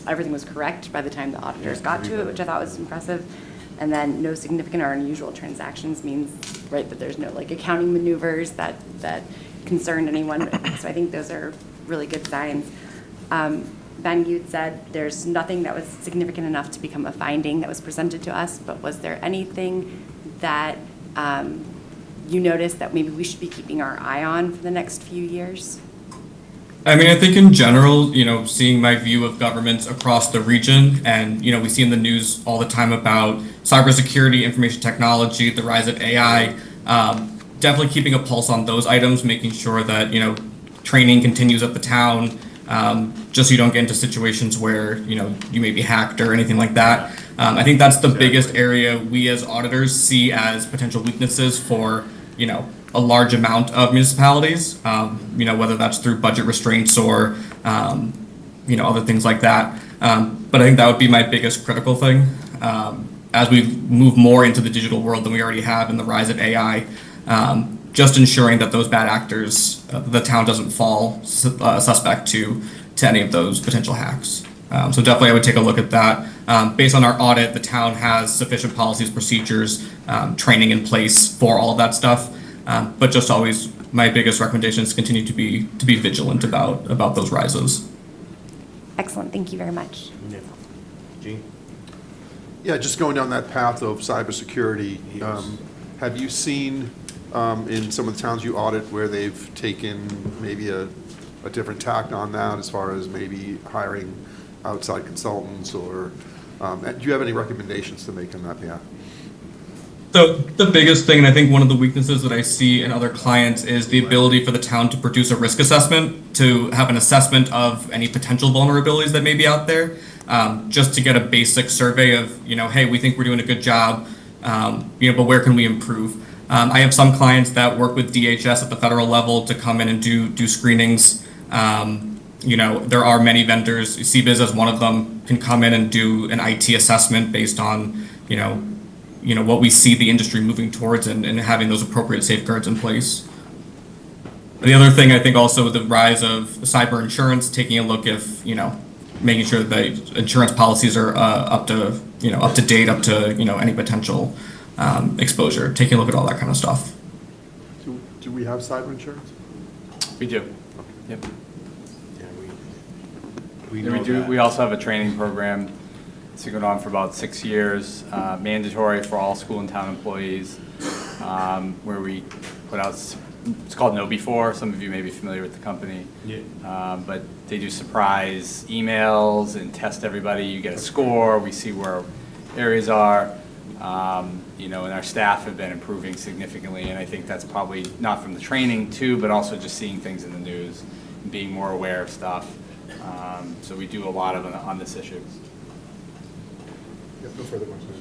everything was correct by the time the auditors got to it, which I thought was impressive. And then no significant or unusual transactions means, right, that there's no accounting maneuvers that concerned anyone. So I think those are really good signs. Ben, you said there's nothing that was significant enough to become a finding that was presented to us, but was there anything that you noticed that maybe we should be keeping our eye on for the next few years? I mean, I think in general, seeing my view of governments across the region, and, we see in the news all the time about cybersecurity, information technology, the rise of AI, definitely keeping a pulse on those items, making sure that, training continues at the town, just so you don't get into situations where, you may be hacked or anything like that. I think that's the biggest area we as auditors see as potential weaknesses for, a large amount of municipalities, whether that's through budget restraints or, other things like that. But I think that would be my biggest critical thing. As we move more into the digital world than we already have in the rise of AI, just ensuring that those bad actors, the town doesn't fall suspect to any of those potential hacks. So definitely I would take a look at that. Based on our audit, the town has sufficient policies, procedures, training in place for all of that stuff. But just always, my biggest recommendation is continue to be vigilant about those rises. Excellent, thank you very much. Gene? Yeah, just going down that path of cybersecurity, have you seen in some of the towns you audit where they've taken maybe a different tact on that as far as maybe hiring outside consultants or, do you have any recommendations to make on that path? So the biggest thing, and I think one of the weaknesses that I see in other clients, is the ability for the town to produce a risk assessment, to have an assessment of any potential vulnerabilities that may be out there, just to get a basic survey of, hey, we think we're doing a good job, but where can we improve? I have some clients that work with DHS at the federal level to come in and do screenings. There are many vendors, CBIZ as one of them, can come in and do an IT assessment based on, what we see the industry moving towards and having those appropriate safeguards in place. The other thing, I think also the rise of cyber insurance, taking a look if, making sure that the insurance policies are up to date, up to, any potential exposure, taking a look at all that kind of stuff. Do we have cyber insurance? We do. Yep. We Yeah, know we do. that. We also have a training program. It's been going on for about 6 years, mandatory for all school and town employees, where we put out, it's called Know Before. Some of you may be familiar with the company. Yeah. But they do surprise emails and test everybody. You get a score. We see where areas are. And our staff have been improving significantly. And I think that's probably not from the training too, but also just seeing things in the news and being more aware of stuff. So we do a lot of on this issue. No further questions.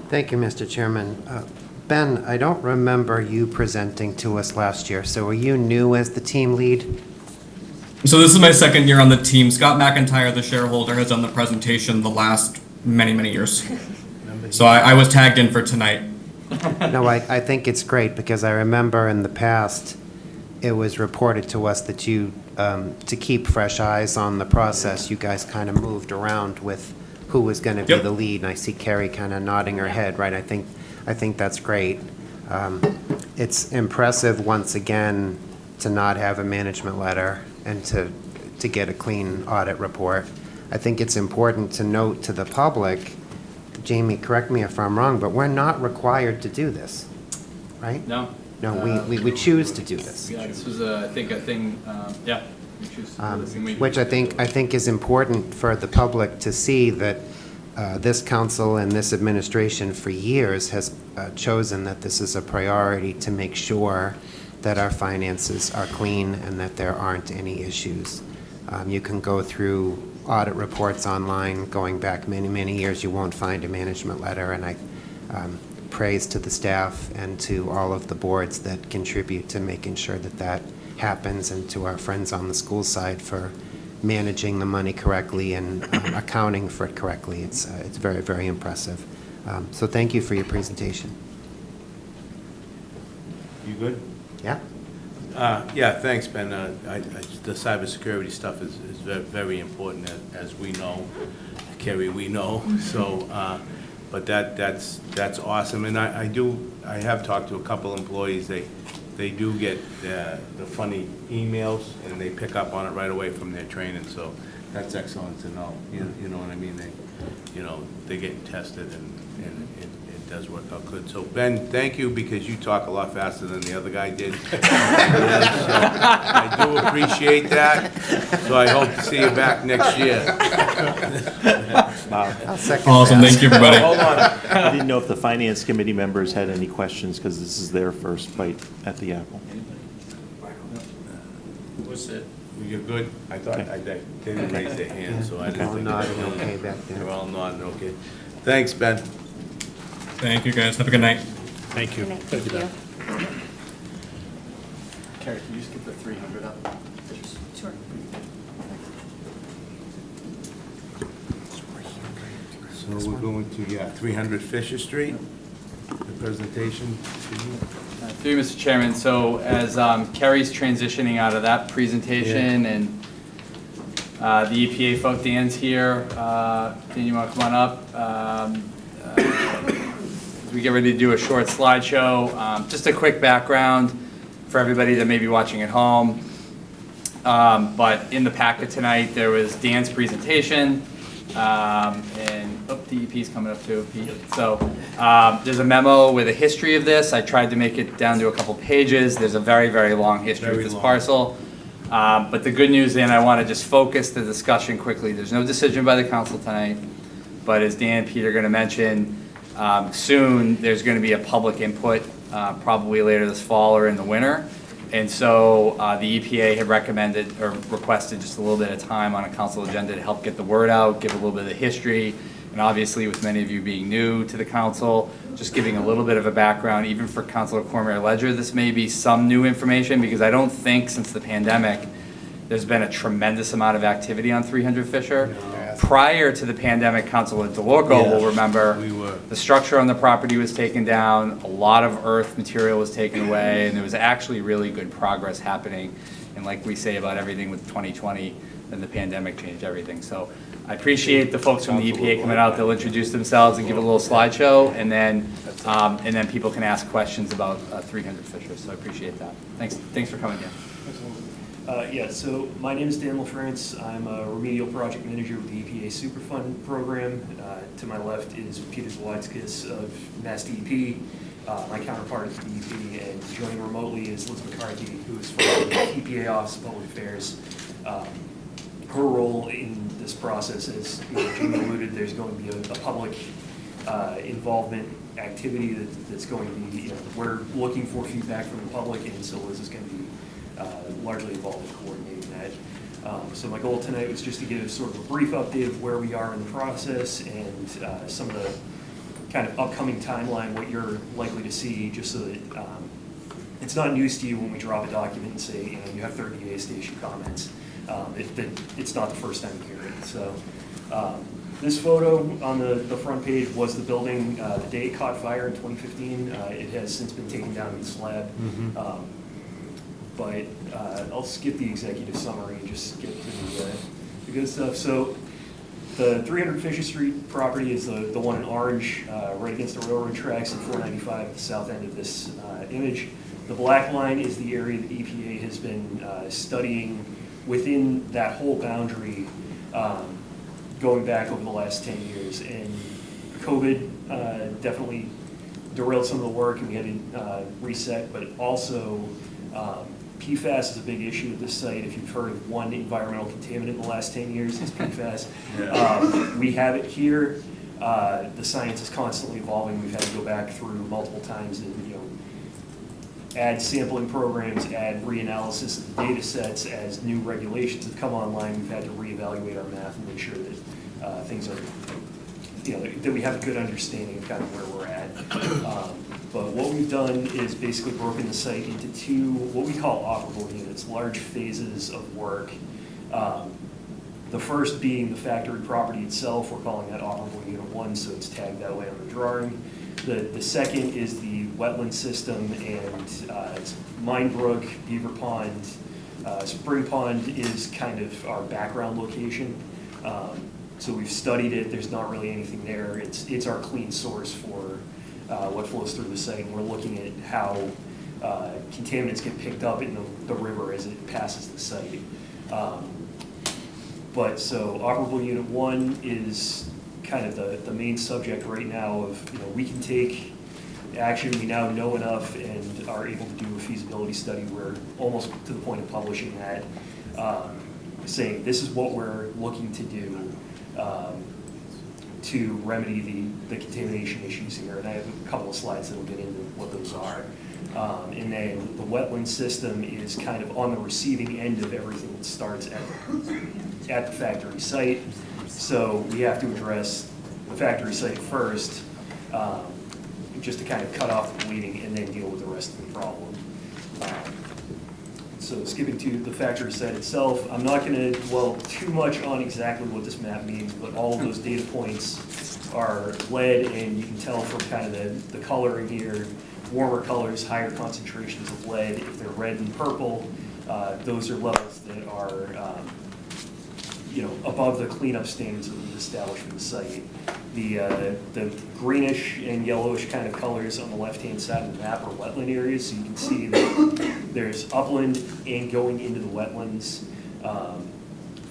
Thank you, Mr. Chairman. Ben, I don't remember you presenting to us last year, so are you new as the team lead? So this is my second year on the team. Scott McIntyre, the shareholder, has done the presentation the last many, many years. So I was tagged in for tonight. No, I think it's great because I remember in the past, it was reported to us that you, to keep fresh eyes on the process, you guys kind of moved around with who was going to be the lead. And I see Carrie kind of nodding her head, right? I think that's great. It's impressive, once again, to not have a management letter and to get a clean audit report. I think it's important to note to the public, Jamie, correct me if I'm wrong, but we're not required to do this, right? No. No, we choose to do this. Yeah, this was, I think, a thing, yeah. We choose to do this, and we- Which I think is important for the public to see that this council and this administration for years has chosen that this is a priority to make sure that our finances are clean and that there aren't any issues. You can go through audit reports online going back many, many years. You won't find a management letter, and I praise to the staff and to all of the boards that contribute to making sure that that happens, and to our friends on the school side for managing the money correctly and accounting for it correctly. It's very, very impressive. So thank you for your presentation. You good? Yeah. Yeah, thanks, Ben. The cybersecurity stuff is very important, as we know. Kerry, we know. So, but that's awesome. And I have talked to a couple employees. They do get the funny emails, and they pick up on it right away from their training. So that's excellent to know. You know what I mean? They get tested, and it does work out good. So Ben, thank you, because you talk a lot faster than the other guy did. So I do appreciate that. So I hope to see you back next year. I'll second Awesome, that. thank you, everybody. Hold on. I didn't know if the finance committee members had any questions, because this is their first bite at the apple. What's it? You're good? I thought, they didn't raise their hand, so I didn't All think. nodding okay back there. They're all nodding okay. Thanks, Ben. Thank you, guys. Have a good night. Thank you. Thank you. Carrie, can you just get the 300 up? Sure. So we're going to, 300 Fisher Street. The presentation to you. Through you, Mr. Chairman, so as Kerry's transitioning out of that presentation and the EPA folk, Dan's here. Dan, you want to come on up? As we get ready to do a short slideshow, just a quick background for everybody that may be watching at home. But in the packet tonight, there was Dan's presentation, and the EP's coming up too, Pete. So there's a memo with a history of this. I tried to make it down to a couple pages. There's a very, very long history of this parcel. But the good news, and I want to just focus the discussion quickly. There's no decision by the council tonight, but as Dan and Pete are going to mention, soon there's going to be a public input, probably later this fall or in the winter. And so the EPA had recommended or requested just a little bit of time on a council agenda to help get the word out, give a little bit of the history, and obviously with many of you being new to the council, just giving a little bit of a background, even for Councilor Cormier-Ledger, this may be some new information because I don't think since the pandemic there's been a tremendous amount of activity on 300 Fisher. Prior to the pandemic, Councilor DeLorco will remember the structure on the property was taken down, a lot of earth material was taken away, and there was actually really good progress happening. And like we say about everything with 2020, then the pandemic changed everything. So I appreciate the folks from the EPA coming out. They'll introduce themselves and give a little slideshow, and then people can ask questions about 300 Fisher. So I appreciate that. Thanks for coming, Dan. So my name is Dan LaFrance. I'm a remedial project manager with the EPA Superfund program. To my left is Peter Zalotskis of Mass DEP, my counterpart at the DEP, and joining remotely is Liz McCarthy, who is from the EPA Office of Public Affairs. Her role in this process, as Jamie alluded, there's going to be a public involvement activity that's going to be, we're looking for feedback from the public, and so Liz is going to be largely involved in coordinating that. So my goal tonight was just to give sort of a brief update of where we are in the process and some of the kind of upcoming timeline, what you're likely to see, just so that it's not news to you when we drop a document and say, you have 30 days to issue comments. It's not the first time you hear it. So this photo on the front page was the building the day it caught fire in 2015. It has since been taken down in the slab. But I'll skip the executive summary and just get to the good stuff. So the 300 Fisher Street property is the one in orange, right against the railroad tracks at 495 at the south end of this image. The black line is the area that EPA has been studying within that whole boundary going back over the last 10 years. And COVID definitely derailed some of the work and we had to reset, but also PFAS is a big issue at this site. If you've heard of one environmental contaminant in the last 10 years, it's PFAS. We have it here. The science is constantly evolving. We've had to go back through multiple times and add sampling programs, add reanalysis of the data sets. As new regulations have come online, we've had to reevaluate our math and make sure that things are, that we have a good understanding of kind of where we're at. But what we've done is basically broken the site into two, what we call operable units, large phases of work. The first being the factory property itself. We're calling that operable unit 1, so it's tagged that way on the drawing. The second is the wetland system, and it's Minebrook, Beaver Pond. Spring Pond is kind of our background location. So we've studied it. There's not really anything there. It's our clean source for what flows through the site. And we're looking at how contaminants get picked up in the river as it passes the site. But so operable unit 1 is kind of the main subject right now of, we can take action. We now know enough and are able to do a feasibility study. We're almost to the point of publishing that, saying this is what we're looking to do to remedy the contamination issues here. And I have a couple of slides that will get into what those are. And then the wetland system is kind of on the receiving end of everything that starts at the factory site. So we have to address the factory site first, just to kind of cut off the bleeding and then deal with the rest of the problem. So skipping to the factory site itself, I'm not going to dwell too much on exactly what this map means, but all of those data points are lead, and you can tell from kind of the coloring here, warmer colors, higher concentrations of lead. If they're red and purple, those are levels that are, above the cleanup standards that we've established for the site. The greenish and yellowish kind of colors on the left-hand side of the map are wetland areas, so you can see that there's upland and going into the wetlands,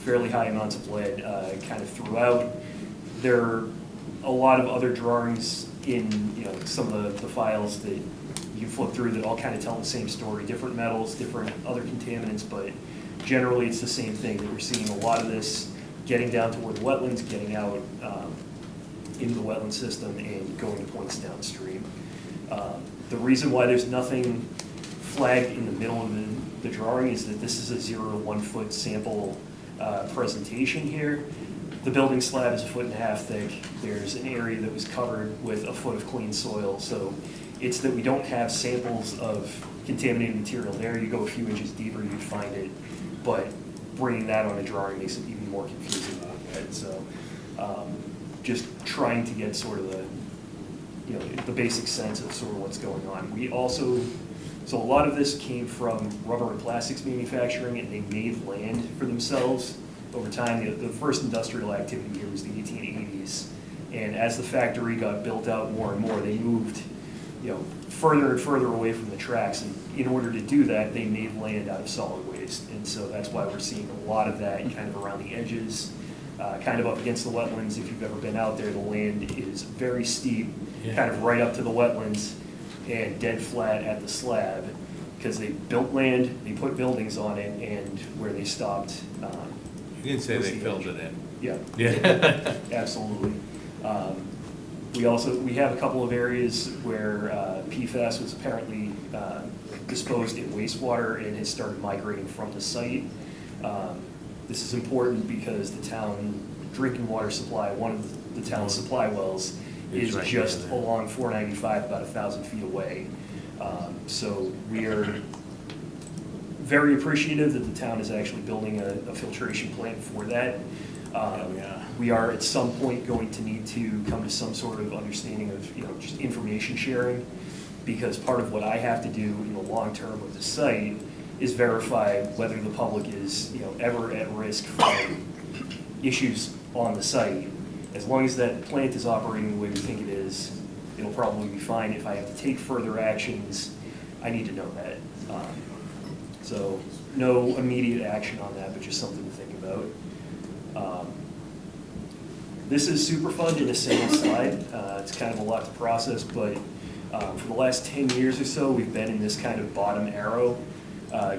fairly high amounts of lead kind of throughout. There are a lot of other drawings in some of the files that you flip through that all kind of tell the same story, different metals, different other contaminants, but generally it's the same thing, that we're seeing a lot of this getting down toward the wetlands, getting out into the wetland system and going to points downstream. The reason why there's nothing flagged in the middle of the drawing is that this is a 0 to 1 foot sample presentation here. The building slab is 1.5 feet thick. There's an area that was covered with 1 foot of clean soil. So it's that we don't have samples of contaminated material there. You go a few inches deeper, you'd find it. But bringing that on a drawing makes it even more confusing than that. So just trying to get sort of the basic sense of sort of what's going on. We also, so a lot of this came from rubber and plastics manufacturing, and they made land for themselves over time. The first industrial activity here was the 1880s, and as the factory got built out more and more, they moved further and further away from the tracks, and in order to do that, they made land out of solid waste, and so that's why we're seeing a lot of that kind of around the edges, kind of up against the wetlands. If you've ever been out there, the land is very steep, kind of right up to the wetlands, and dead flat at the slab, because they built land, they put buildings on it, and where they stopped. You didn't say they filled it in. Yeah, absolutely. We have a couple of areas where PFAS was apparently disposed in wastewater and has started migrating from the site. This is important because the town drinking water supply, one of the town's supply wells, is right just there. along 495, about 1,000 feet away. So we are very appreciative that the town is actually building a filtration plant for that. We are at some point going to need to come to some sort of understanding of just information sharing, because part of what I have to do in the long term with the site is verify whether the public is ever at risk from issues on the site. As long as that plant is operating the way we think it is, it'll probably be fine. If I have to take further actions, I need to know that. So no immediate action on that, but just something to think about. This is super fun in a single slide. It's kind of a lot to process, but for the last 10 years or so, we've been in this kind of bottom arrow,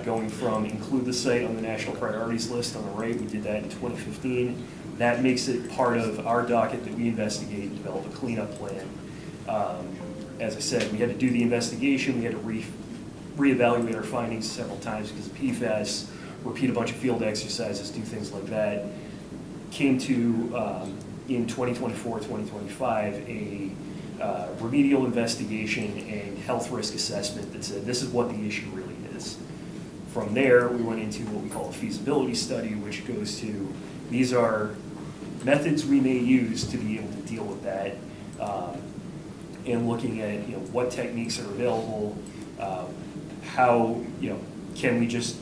going from include the site on the national priorities list on the right. We did that in 2015. That makes it part of our docket that we investigate and develop a cleanup plan. As I said, we had to do the investigation. We had to reevaluate our findings several times because of PFAS, repeat a bunch of field exercises, do things like that. Came to, in 2024, 2025, a remedial investigation and health risk assessment that said this is what the issue really is. From there, we went into what we call a feasibility study, which goes to, these are methods we may use to be able to deal with that, and looking at what techniques are available, how can we just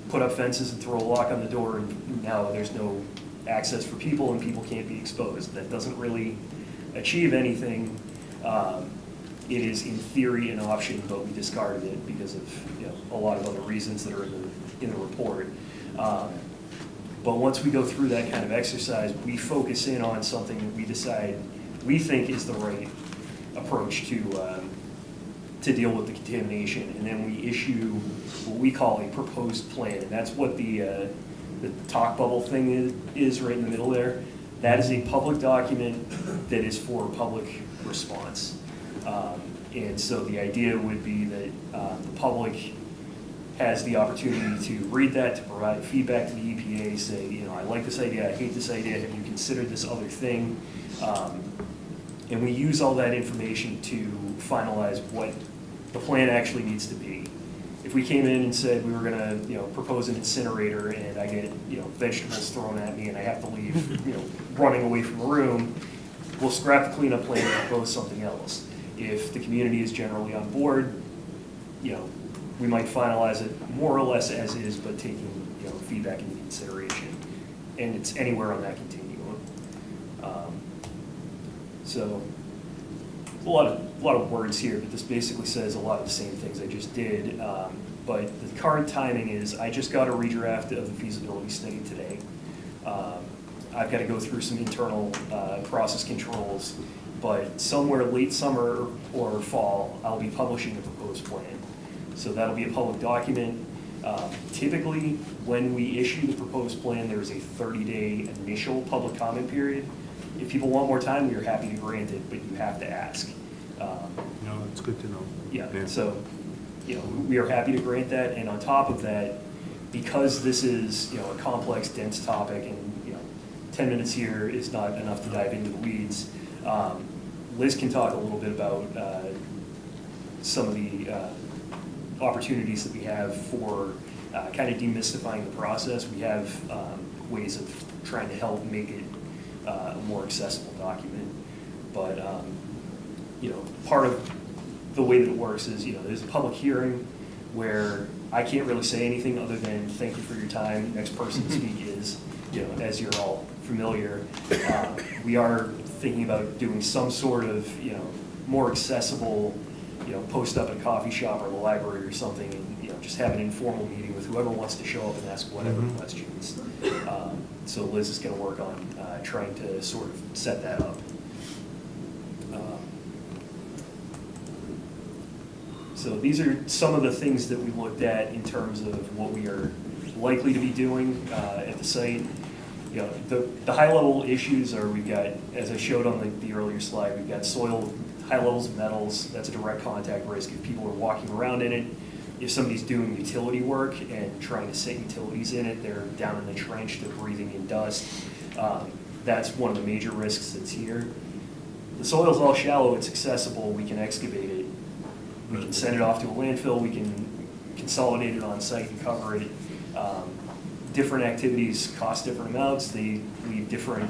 put up fences and throw a lock on the door and now there's no access for people and people can't be exposed. That doesn't really achieve anything. It is in theory an option, but we discarded it because of a lot of other reasons that are in the report. But once we go through that kind of exercise, we focus in on something that we decide we think is the right approach to deal with the contamination, and then we issue what we call a proposed plan, and that's what the talk bubble thing is right in the middle there. That is a public document that is for public response. And so the idea would be that the public has the opportunity to read that, to provide feedback to the EPA, say, I like this idea, I hate this idea, have you considered this other thing? And we use all that information to finalize what the plan actually needs to be. If we came in and said we were going to, propose an incinerator, and I get, vegetables thrown at me, and I have to leave, running away from the room, we'll scrap the cleanup plan and propose something else. If the community is generally on board, you know, we might finalize it more or less as is, but taking, you know, feedback into consideration. And it's anywhere on that continuum. So, a lot of words here, but this basically says a lot of the same things I just did. But the current timing is, I just got a redraft of the feasibility study today. I've got to go through some internal process controls, but somewhere late summer or fall, I'll be publishing the proposed plan. So that'll be a public document. Typically, when we issue the proposed plan, there's a 30-day initial public comment period. If people want more time, we are happy to grant it, but you have to ask. No, it's good to know. Yeah, so, you know, we are happy to grant that, and on top of that, because this is, you know, a complex, dense topic, and, you know, 10 minutes here is not enough to dive into the weeds, Liz can talk a little bit about some of the opportunities that we have for kind of demystifying the process. We have ways of trying to help make it a more accessible document. But, you know, part of the way that it works is, you know, there's a public hearing where I can't really say anything other than thank you for your time. Next person to speak is, you know, as you're all familiar, we are thinking about doing some sort of, you know, more accessible, you know, post up at a coffee shop or the library or something, and, you know, just have an informal meeting with whoever wants to show up and ask whatever questions. So Liz is going to work on trying to sort of set that up. So these are some of the things that we looked at in terms of what we are likely to be doing at the site. You know, the high level issues are, we've got, as I showed on the earlier slide, we've got soil, high levels of metals. That's a direct contact risk if people are walking around in it. If somebody's doing utility work and trying to set utilities in it, they're down in the trench, they're breathing in dust. That's one of the major risks that's here. The soil's all shallow, it's accessible, we can excavate it. We can send it off to a landfill, we can consolidate it on site and cover it. Different activities cost different amounts, they leave different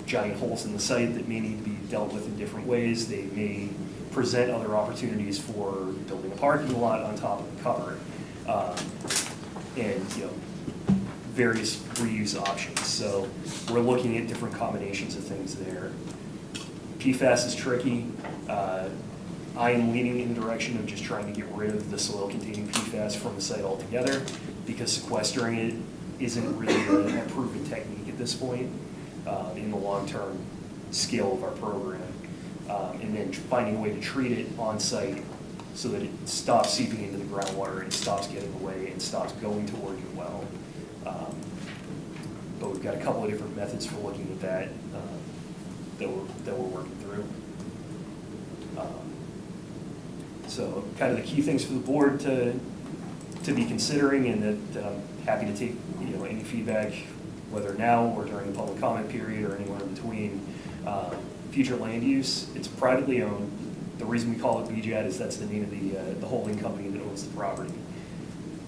giant holes in the site that may need to be dealt with in different ways. They may present other opportunities for building a parking lot on top of the cover. And, you know, various reuse options. So we're looking at different combinations of things there. PFAS is tricky. I am leaning in the direction of just trying to get rid of the soil-containing PFAS from the site altogether, because sequestering it isn't really a proven technique at this point in the long-term scale of our program. And then finding a way to treat it on-site so that it stops seeping into the groundwater and stops getting away and stops going toward your well. But we've got a couple of different methods for looking at that that we're working through. So kind of the key things for the board to be considering, and that I'm happy to take, you know, any feedback, whether now or during the public comment period or anywhere in between. Future land use, it's privately owned. The reason we call it BJAT is that's the name of the holding company that owns the property.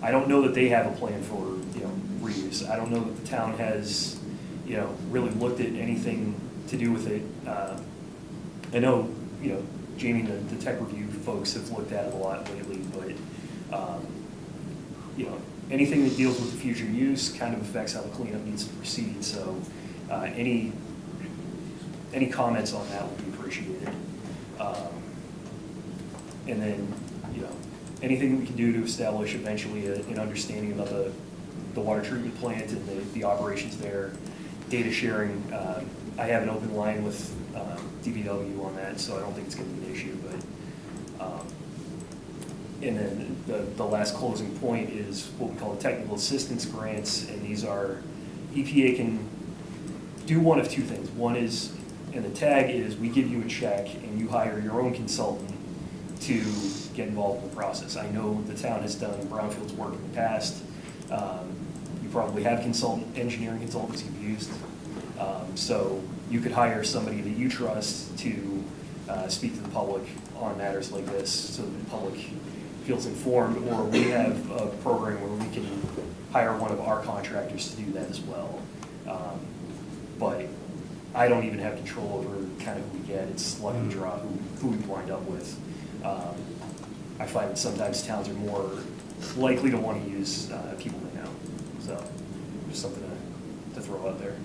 I don't know that they have a plan for, you know, reuse. I don't know that the town has, you know, really looked at anything to do with it. I know, you know, Jamie and the tech review folks have looked at it a lot lately, but you know, anything that deals with the future use kind of affects how the cleanup needs to proceed. So any comments on that would be appreciated. And then, you know, anything that we can do to establish eventually an understanding about the water treatment plant and the operations there, data sharing. I have an open line with DPW on that, so I don't think it's going to be an issue. But and then the last closing point is what we call the technical assistance grants, and these are, EPA can do one of two things. One is, and the tag is, we give you a check and you hire your own consultant to get involved in the process. I know the town has done brownfields work in the past. You probably have engineering consultants you've used. So you could hire somebody that you trust to speak to the public on matters like this so that the public feels informed, or we have a program where we can hire one of our contractors to do that as well. But I don't even have control over kind of who we get. It's luck of the draw who we wind up with. I find that sometimes towns are more likely to want to use people they know. So just something to throw out there.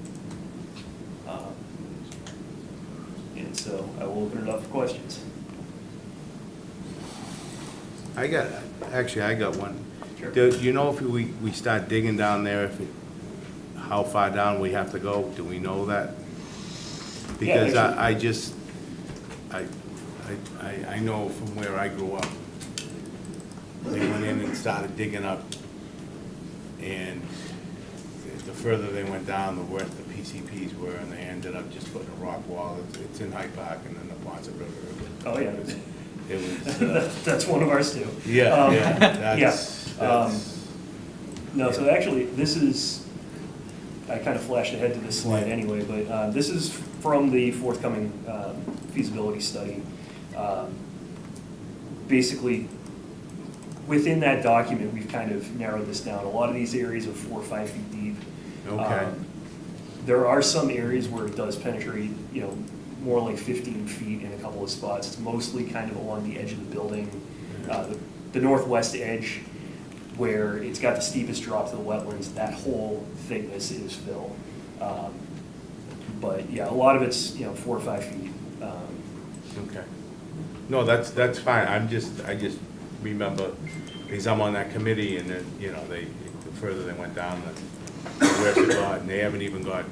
And so I will open it up for questions. I got one. Sure. Do you know if we start digging down there, how far down we have to go? Do we know that? Because I know from where I grew up, they went in and started digging up, and the further they went down, the worse the PCPs were, and they ended up just putting a rock wall. It's in Hyde Park and then the Ponce River. Oh, yeah. It was. That's one of ours too. Yeah. No, so actually, this is, I kind of flashed ahead to this slide anyway, but this is from the forthcoming feasibility study. Basically, within that document, we've kind of narrowed this down. A lot of these areas are 4 or 5 feet deep. Okay. There are some areas where it does penetrate, more like 15 feet in a couple of spots. It's mostly kind of along the edge of the building, the northwest edge, where it's got the steepest drop to the wetlands. That whole thickness is fill. But yeah, a lot of it's 4 or 5 feet. Okay. No, that's fine. I just remember, because I'm on that committee, and then, the further they went down, the worse it got, and they haven't even got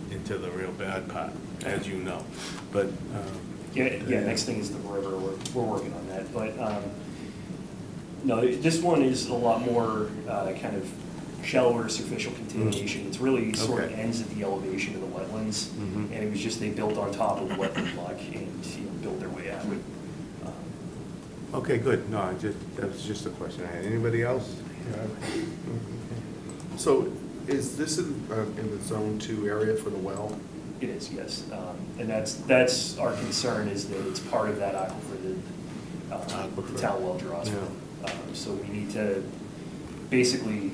into the real bad part, as you know. But Next thing is the river. We're working on that. But no, this one is a lot more kind of shallower superficial contamination. It's really sort of ends at the elevation of the wetlands, and it was just they built on top of the wetland block and built their way out. okay, good. No, that was just a question I had. Anybody else? So is this in the Zone 2 area for the well? It is, yes. And that's our concern, is that it's part of that aquifer that the town well draws from. So we need to basically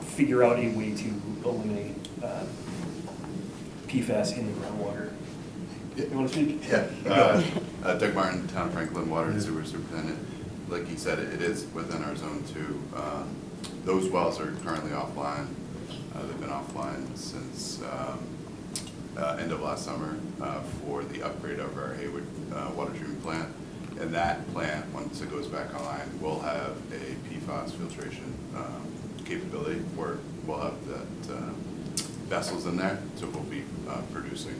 figure out a way to eliminate PFAS in the groundwater. You want to speak? Yeah. Doug Martin, Town of Franklin Water and Sewer Superintendent. Like you said, it is within our Zone 2. Those wells are currently offline. They've been offline since end of last summer for the upgrade of our Hayward water treatment plant. And that plant, once it goes back online, will have a PFAS filtration capability where we'll have that vessels in there, so we'll be producing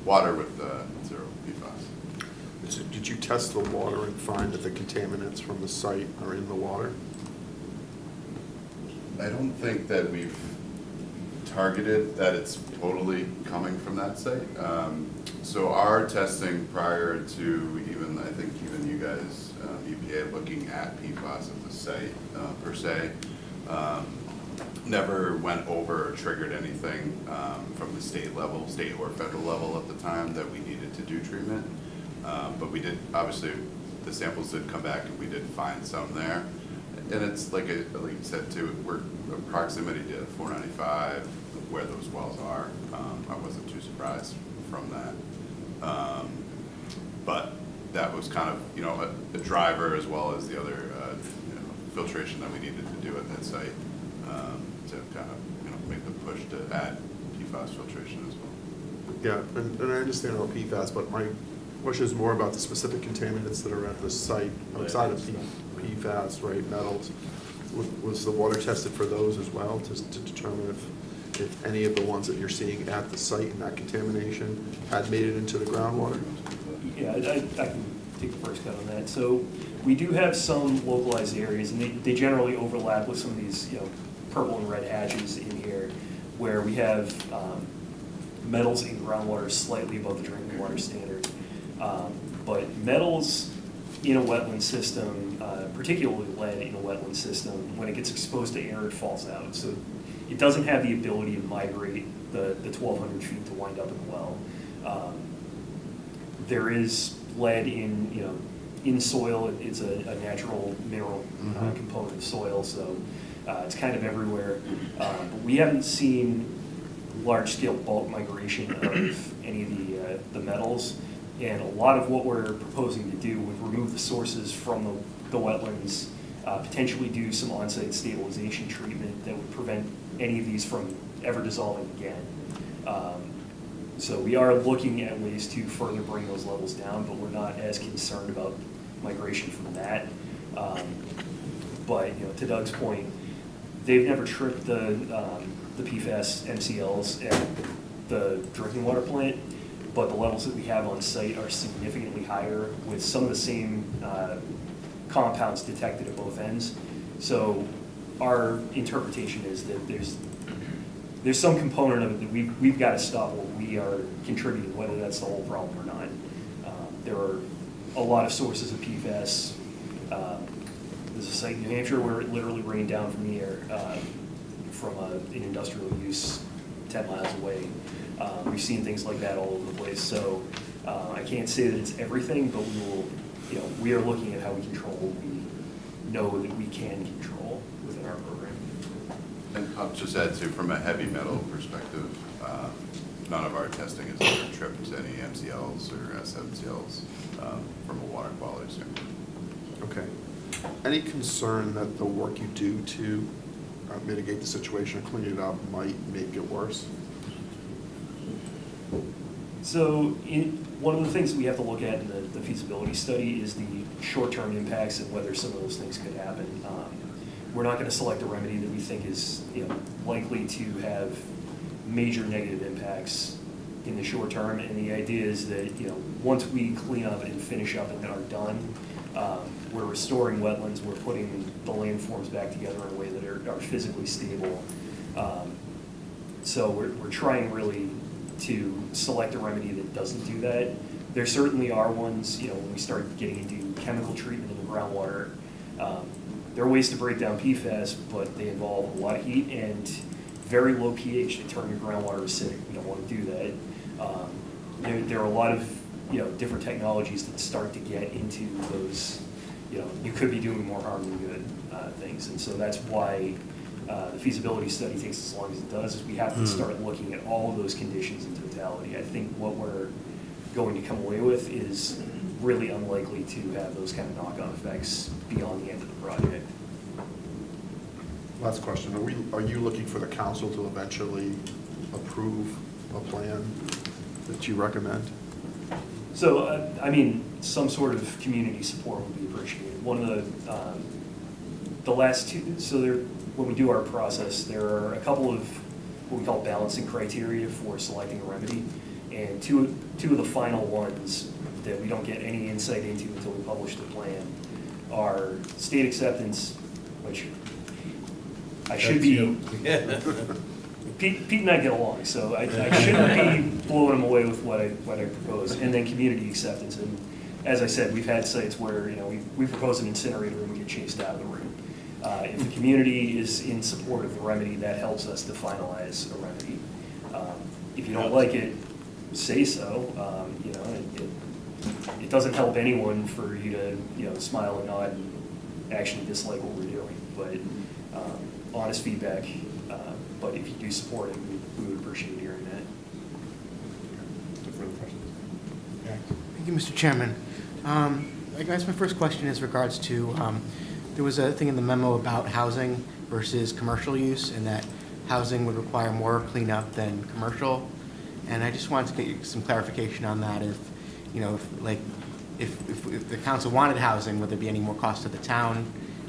water with zero PFAS. So did you test the water and find that the contaminants from the site are in the water? I don't think that we've targeted that it's totally coming from that site. So our testing prior to even, I think even you guys, EPA, looking at PFAS at the site per se, never went over or triggered anything from the state level, state or federal level at the time that we needed to do treatment. But we did, obviously, the samples did come back and we did find some there. And it's like you said too, we're proximity to 495, where those wells are. I wasn't too surprised from that. But that was kind of, a driver as well as the other filtration that we needed to do at that site to kind of make the push to add PFAS filtration as well. Yeah, and I understand about PFAS, but my question is more about the specific contaminants that are at the site outside of PFAS, right, metals. Was the water tested for those as well to determine if any of the ones that you're seeing at the site and that contamination had made it into the groundwater? Yeah, I can take the first cut on that. So we do have some localized areas, and they generally overlap with some of these, purple and red hatches in here, where we have metals in groundwater slightly above the drinking water standard. But metals in a wetland system, particularly lead in a wetland system, when it gets exposed to air, it falls out. So it doesn't have the ability to migrate the 1,200 feet to wind up in the well. There is lead in soil. It's a natural mineral component of soil, so it's kind of everywhere. But we haven't seen large-scale bulk migration of any of the metals. And a lot of what we're proposing to do would remove the sources from the wetlands, potentially do some on-site stabilization treatment that would prevent any of these from ever dissolving again. So we are looking at ways to further bring those levels down, but we're not as concerned about migration from that. But to Doug's point, they've never tripped the PFAS MCLs at the drinking water plant, but the levels that we have on site are significantly higher with some of the same compounds detected at both ends. So our interpretation is that there's some component of it that we've got to stop what we are contributing, whether that's the whole problem or not. There are a lot of sources of PFAS. There's a site in New Hampshire where it literally rained down from the air from an industrial use 10 miles away. We've seen things like that all over the place. So I can't say that it's everything, but we are looking at how we control what we know that we can control within our program. And I'll just add too, from a heavy metal perspective, none of our testing has ever tripped any MCLs or SMCLs from a water quality standpoint. Okay. Any concern that the work you do to mitigate the situation and clean it up might make it worse? So one of the things that we have to look at in the feasibility study is the short-term impacts and whether some of those things could happen. We're not going to select a remedy that we think is likely to have major negative impacts in the short term. And the idea is that once we clean up and finish up and are done, we're restoring wetlands. We're putting the landforms back together in a way that are physically stable. So we're trying really to select a remedy that doesn't do that. There certainly are ones, when we start getting into chemical treatment in the groundwater, there are ways to break down PFAS, but they involve a lot of heat and very low pH. They turn your groundwater acidic. We don't want to do that. There are a lot of different technologies that start to get into those. You could be doing more harm than good things, and so that's why the feasibility study takes as long as it does. Is we have to start looking at all of those conditions in totality. I think what we're going to come away with is really unlikely to have those kind of knock-on effects beyond the end of the project. Last question, are you looking for the council to eventually approve a plan that you recommend? So, some sort of community support would be appreciated. One of the last two, so when we do our process, there are a couple of what we call balancing criteria for selecting a remedy, and two of the final ones that we don't get any insight into until we publish the plan are state acceptance, which I should be. Pete and I get along, so I shouldn't be blowing them away with what I propose, and then community acceptance. And as I said, we've had sites where we propose an incinerator and we get chased out of the room. If the community is in support of the remedy, that helps us to finalize a remedy. If you don't like it, say so. It doesn't help anyone for you to smile and nod and actually dislike what we're doing. But honest feedback. But if you do support it, we would appreciate hearing that. Further questions? Thank you, Mr. Chairman. I guess my first question is regards to, there was a thing in the memo about housing versus commercial use, and that housing would require more cleanup than commercial. And I just wanted to get some clarification on that. If the council wanted housing, would there be any more cost to the town?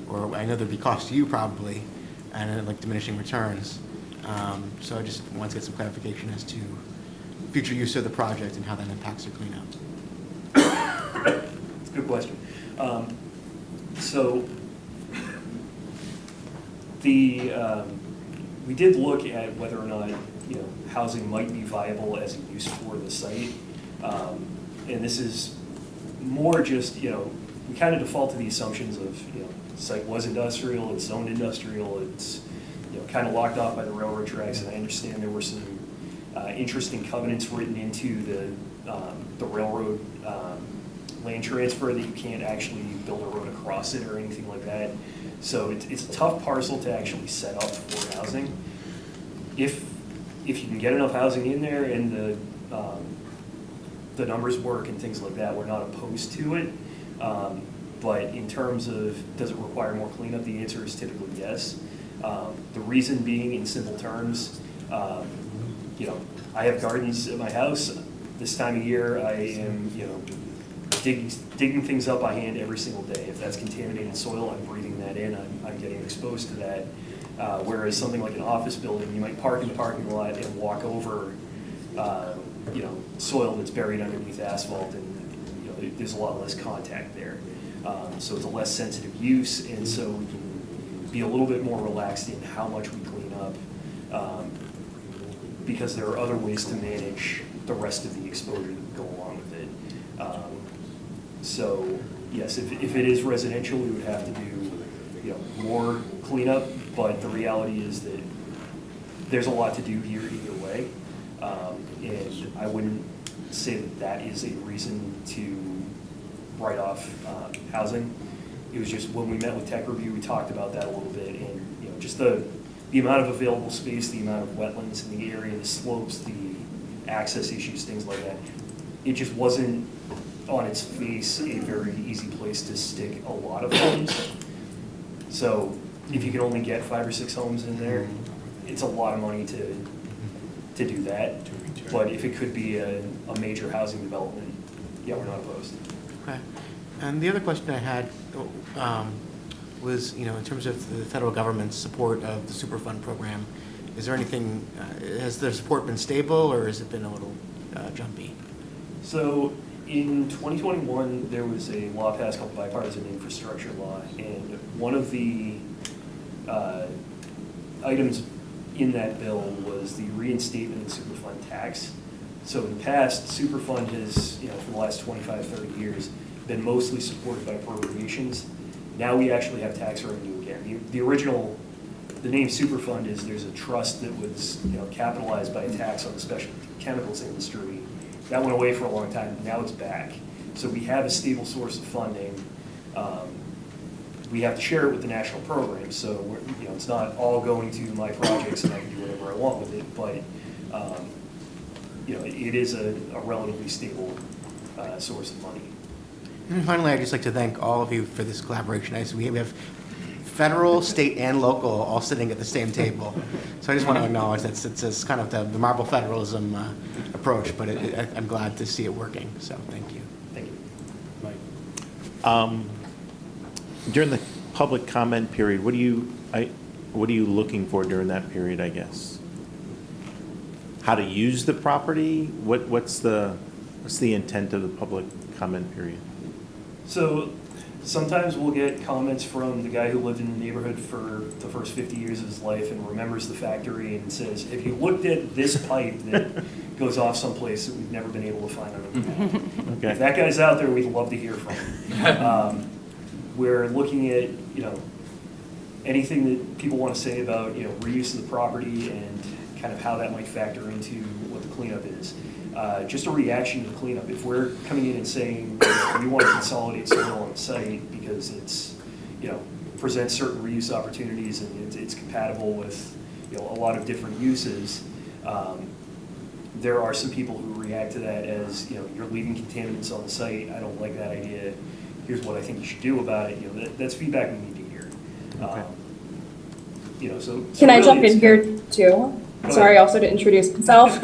Or I know there'd be cost to you probably, and like diminishing returns. So I just wanted to get some clarification as to future use of the project and how that impacts your cleanup. It's a good question. So we did look at whether or not housing might be viable as a use for the site, and this is more just we kind of default to the assumptions of the site was industrial, it's zoned industrial, it's kind of locked off by the railroad tracks, and I understand there were some interesting covenants written into the railroad land transfer that you can't actually build a road across it or anything like that. So it's a tough parcel to actually set up for housing. If if you can get enough housing in there and the numbers work and things like that, we're not opposed to it. But in terms of, does it require more cleanup, the answer is typically yes. The reason being, in simple terms, you know, I have gardens at my house. This time of year, I am, you know, digging things up by hand every single day. If that's contaminated soil, I'm breathing that in, I'm getting exposed to that. Whereas something like an office building, you might park in the parking lot and walk over, you know, soil that's buried underneath asphalt, and you know, there's a lot less contact there. So it's a less sensitive use, and so we can be a little bit more relaxed in how much we clean up, because there are other ways to manage the rest of the exposure that would go along with it. So yes, if it is residential, we would have to do, you know, more cleanup, but the reality is that there's a lot to do here either way. And I wouldn't say that that is a reason to write off housing. It was just when we met with Tech Review, we talked about that a little bit, and you know, just the amount of available space, the amount of wetlands in the area, the slopes, the access issues, things like that. It just wasn't on its face a very easy place to stick a lot of homes. So if you can only get 5 or 6 homes in there, it's a lot of money to do that. But if it could be a major housing development, yeah, we're not opposed. Okay. And the other question I had was, you know, in terms of the federal government's support of the Superfund program, is there anything, has the support been stable, or has it been a little jumpy? So in 2021, there was a law passed called Bipartisan Infrastructure Law, and one of the items in that bill was the reinstatement of Superfund tax. So in the past, Superfund has, you know, for the last 25, 30 years, been mostly supported by appropriations. Now we actually have tax revenue again. The original, the name Superfund is, there's a trust that was, you know, capitalized by a tax on the specialty chemicals industry. That went away for a long time. Now it's back. So we have a stable source of funding. We have to share it with the national program. So we're, you know, it's not all going to my projects and I can do whatever I want with it. But you know, it is a relatively stable source of money. And finally, I'd just like to thank all of you for this collaboration. We have federal, state, and local all sitting at the same table. So I just want to acknowledge that it's kind of the Marble federalism approach, but I'm glad to see it working. So thank you. Thank you. Mike. During the public comment period, what are you looking for during that period, I guess? How to use the property? What's the intent of the public comment period? So sometimes we'll get comments from the guy who lived in the neighborhood for the first 50 years of his life and remembers the factory and says, have you looked at this pipe that goes off someplace that we've never been able to find on the map? Okay. If that guy's out there, we'd love to hear from him. We're looking at, you know, anything that people want to say about, you know, reuse of the property and kind of how that might factor into what the cleanup is. Just a reaction to the cleanup. If we're coming in and saying we want to consolidate soil on the site because it's, you know, presents certain reuse opportunities and it's compatible with, you know, a lot of different uses, there are some people who react to that as, you know, you're leaving contaminants on the site. I don't like that idea. Here's what I think you should do about it. You know, that's feedback we need to hear. Okay. You know, so Can I really jump in here too? Sorry, also to introduce myself.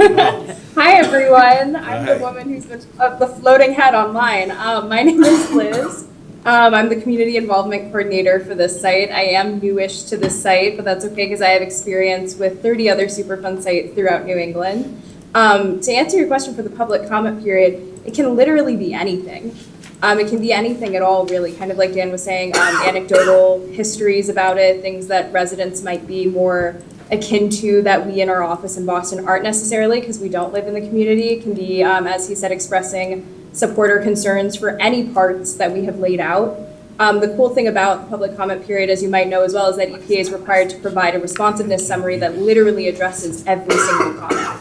Hi, everyone. I'm the woman who's the floating head online. My name is Liz. I'm the community involvement coordinator for this site. I am newish to this site, but that's okay because I have experience with 30 other Superfund sites throughout New England. To answer your question for the public comment period, it can literally be anything. It can be anything at all, really, kind of like Dan was saying, anecdotal histories about it, things that residents might be more akin to that we in our office in Boston aren't necessarily because we don't live in the community. It can be, as he said, expressing support or concerns for any parts that we have laid out. The cool thing about the public comment period, as you might know as well, is that EPA is required to provide a responsiveness summary that literally addresses every single comment.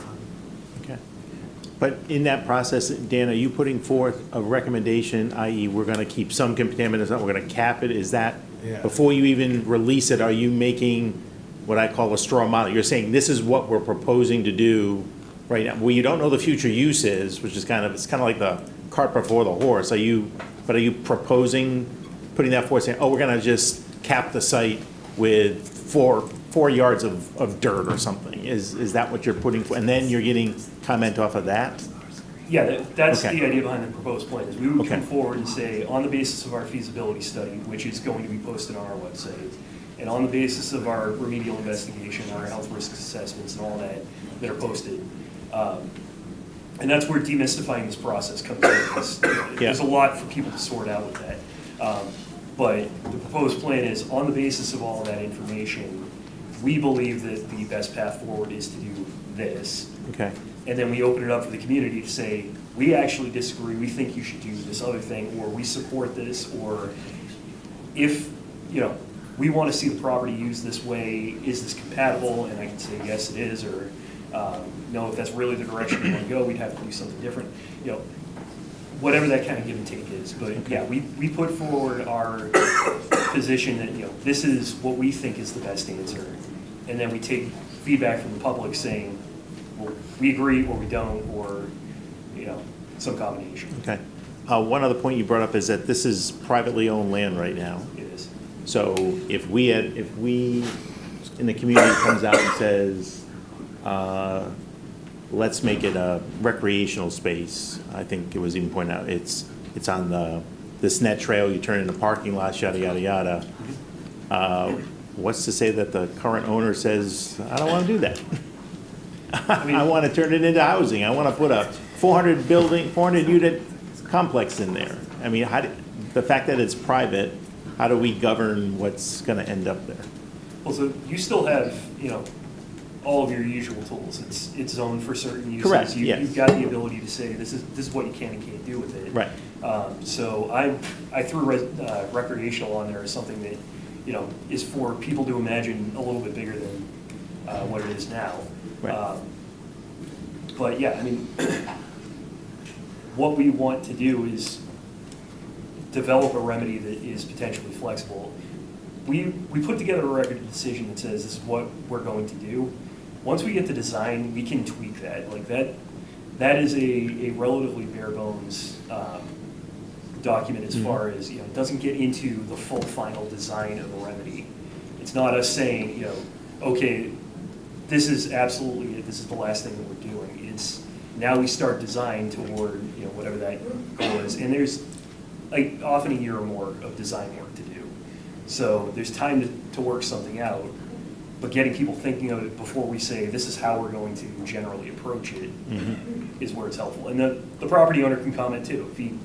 Okay. But in that process, Dan, are you putting forth a recommendation, i.e. we're going to keep some contaminants, we're going to cap it? Is that, before you even release it, are you making what I call a straw model. You're saying this is what we're proposing to do right now. Well, you don't know the future use is, which is it's kind of like the cart before the horse. Are you proposing putting that forward, saying, oh, we're gonna just cap the site with four yards of dirt or something? Is that what you're putting for? And then you're getting comment off of that? Yeah, that's Okay. the idea behind the proposed plan, is we would Okay. come forward and say, on the basis of our feasibility study, which is going to be posted on our website, and on the basis of our remedial investigation, our health risk assessments and all that are posted. And that's where demystifying this process comes in. There's a lot for people to sort out with that. But the proposed plan is, on the basis of all of that information, we believe that the best path forward is to do this. Okay. And then we open it up for the community to say, we actually disagree, we think you should do this other thing, or we support this, or if, we want to see the property used this way, is this compatible? And I can say, yes, it is, or no, if that's really the direction we want to go, we'd have to do something different. Whatever that kind of give and take is. But yeah, we put forward our position that, this is what we think is the best answer. And then we take feedback from the public saying, well, we agree or we don't, or, some combination. Okay. One other point you brought up is that this is privately owned land right now. It is. So if we in the community comes out and says, let's make it a recreational space, I think it was even pointed out, it's on this net trail, you turn into parking lots, yada, yada, yada. What's to say that the current owner says, I don't want to do that? I want to turn it into housing. I want to put a 400 unit complex in there. I mean, the fact that it's private, how do we govern what's going to end up there? Well, so you still have, all of your usual tools. It's zoned for certain uses. Correct, yes. You've got the ability to say, this is what you can and can't do with it. Right. So I threw recreational on there as something that, is for people to imagine a little bit bigger than what it is now. Right. But yeah, I mean, what we want to do is develop a remedy that is potentially flexible. We put together a record of decision that says this is what we're going to do. Once we get the design, we can tweak that. Like that is a relatively bare bones document as far as, it doesn't get into the full final design of a remedy. It's not us saying, okay, this is absolutely it, this is the last thing that we're doing. It's now we start design toward, whatever that goal is. And there's like often a year or more of design work to do. So there's time to work something out, but getting people thinking of it before we say this is how we're going to generally approach it is where it's helpful. And the property owner can comment too. If he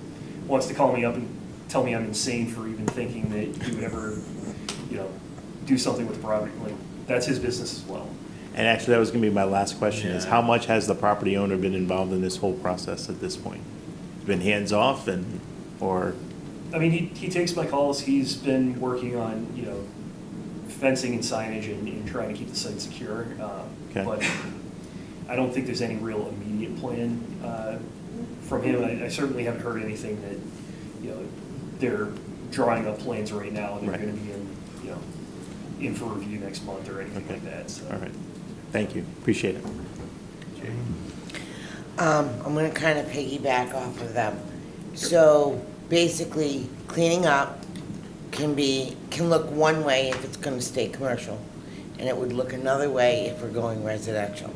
wants to call me up and tell me I'm insane for even thinking that he would ever, do something with the property, like that's his business as well. And actually, that was going to be my last question, is how much has the property owner been involved in this whole process at this point? Been hands-off or? I mean, he takes my calls. He's been working on, fencing and signage and trying to keep the site secure. Okay. But I don't think there's any real immediate plan from him. I certainly haven't heard anything that, they're drawing up plans right now and they're going to be in for review next month or anything like that. So. All right. Thank you. Appreciate it. I'm going to kind of piggyback off of them. So basically, cleaning up can look one way if it's going to stay commercial, and it would look another way if we're going residential.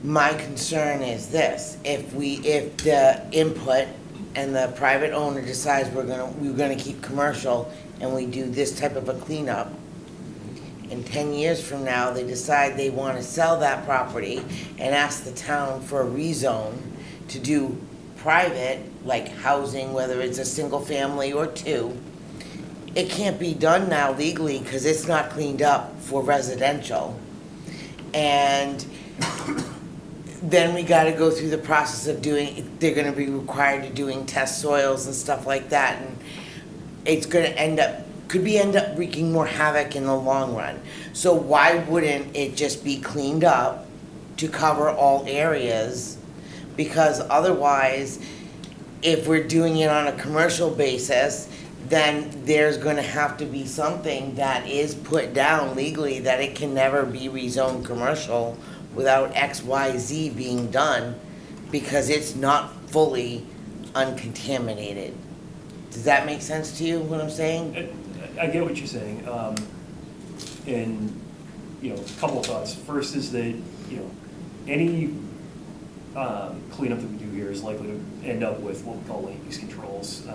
My concern is this: if the input and the private owner decides we're going to keep commercial and we do this type of a cleanup, in 10 years from now, they decide they want to sell that property and ask the town for a rezone to do private, like housing, whether it's a single family or two. It can't be done now legally because it's not cleaned up for residential. And then we got to go through the process of they're going to be required to doing test soils and stuff like that. And it's going to end up wreaking more havoc in the long run. So why wouldn't it just be cleaned up to cover all areas? Because otherwise, if we're doing it on a commercial basis, then there's gonna have to be something that is put down legally that it can never be rezoned commercial without X, Y, Z being done, because it's not fully uncontaminated. Does that make sense to you, what I'm saying? I get what you're saying. And, a couple of thoughts. First is that, any cleanup that we do here is likely to end up with what we call land use controls.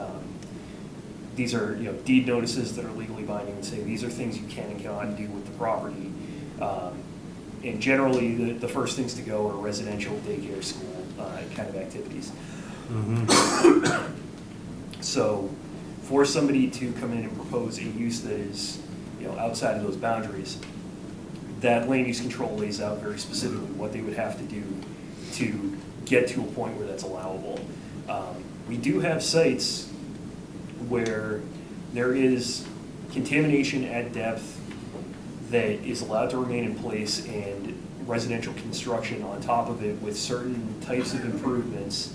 These are, deed notices that are legally binding and say these are things you can and cannot do with the property. And generally, the first things to go are residential, daycare, school kind of activities. So for somebody to come in and propose a use that is, outside of those boundaries, that land use control lays out very specifically what they would have to do to get to a point where that's allowable. We do have sites where there is contamination at depth that is allowed to remain in place and residential construction on top of it with certain types of improvements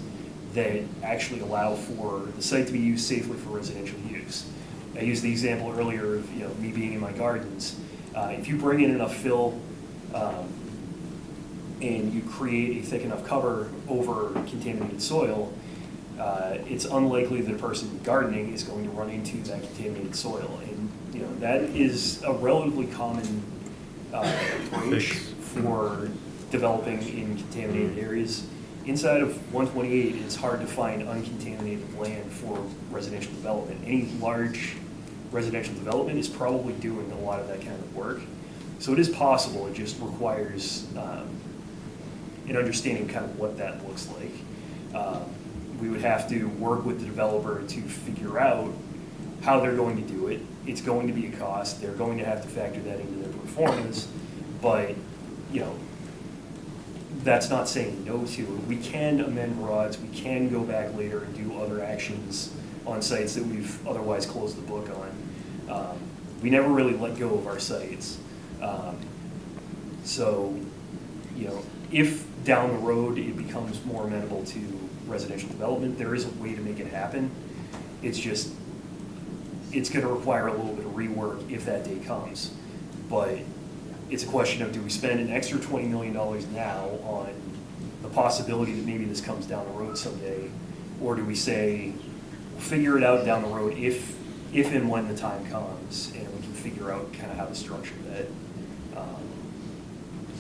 that actually allow for the site to be used safely for residential use. I used the example earlier of me being in my gardens. If you bring in enough fill and you create a thick enough cover over contaminated soil, it's unlikely that a person gardening is going to run into that contaminated soil. And that is a relatively common approach for developing in contaminated areas. Inside of 128, it's hard to find uncontaminated land for residential development. Any large residential development is probably doing a lot of that kind of work. So it is possible, it just requires an understanding of kind of what that looks like. We would have to work with the developer to figure out how they're going to do it. It's going to be a cost, they're going to have to factor that into their performance, but that's not saying no to it. We can amend rods, we can go back later and do other actions on sites that we've otherwise closed the book on. We never really let go of our sites. So, if down the road it becomes more amenable to residential development, there is a way to make it happen. It's just, it's gonna require a little bit of rework if that day comes. But it's a question of, do we spend an extra $20 million now on the possibility that maybe this comes down the road someday? Or do we say, we'll figure it out down the road if and when the time comes, and we can figure out kind of how to structure that.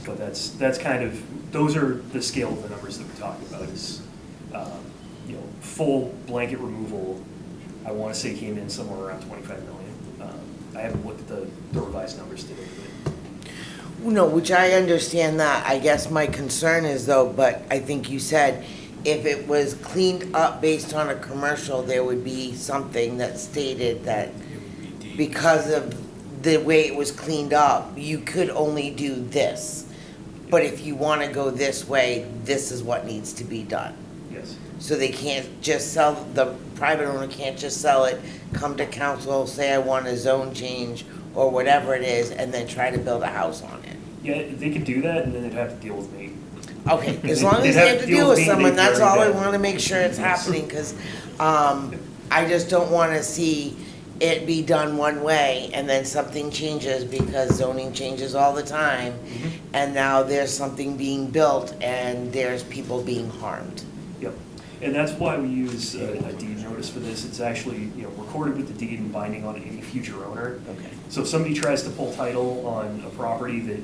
But that's kind of, those are the scale of the numbers that we're talking about is, full blanket removal, I want to say came in somewhere around 25 million. I haven't looked at the revised numbers today, but. No, which I understand that. I guess my concern is though, but I think you said if it was cleaned up based on a commercial, there would be something that stated that because of the way it was cleaned up, you could only do this. But if you want to go this way, this is what needs to be done. Yes. So they can't just sell, the private owner can't just sell it, come to council, say I want a zone change or whatever it is, and then try to build a house on it. Yeah, they could do that, and then they'd have to deal with me. Okay, as long as they have to deal with someone, that's all I want to make sure it's happening, because I just don't want to see it be done one way, and then something changes, because zoning changes all the time, and now there's something being built, and there's people being harmed. Yep, and that's why we use a deed notice for this. It's actually, recorded with the deed and binding on any future owner. Okay. So if somebody tries to pull title on a property that,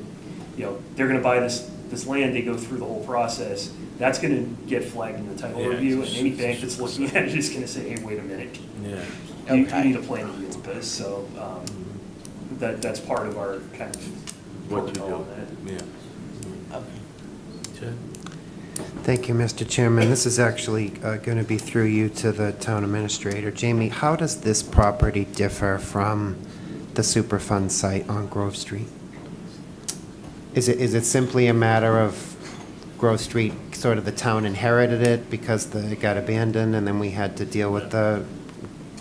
they're gonna buy this land, they go through the whole process, that's gonna get flagged in the title review, and any bank that's looking at it is gonna say, hey, wait a minute. Yeah. You need a plan to deal with this, so that's part of our kind of What you protocol do, on that. yeah. Thank you, Mr. Chairman. This is actually going to be through you to the town administrator. Jamie, how does this property differ from the Superfund site on Grove Street? Is it simply a matter of Grove Street, sort of the town inherited it because it got abandoned and then we had to deal with the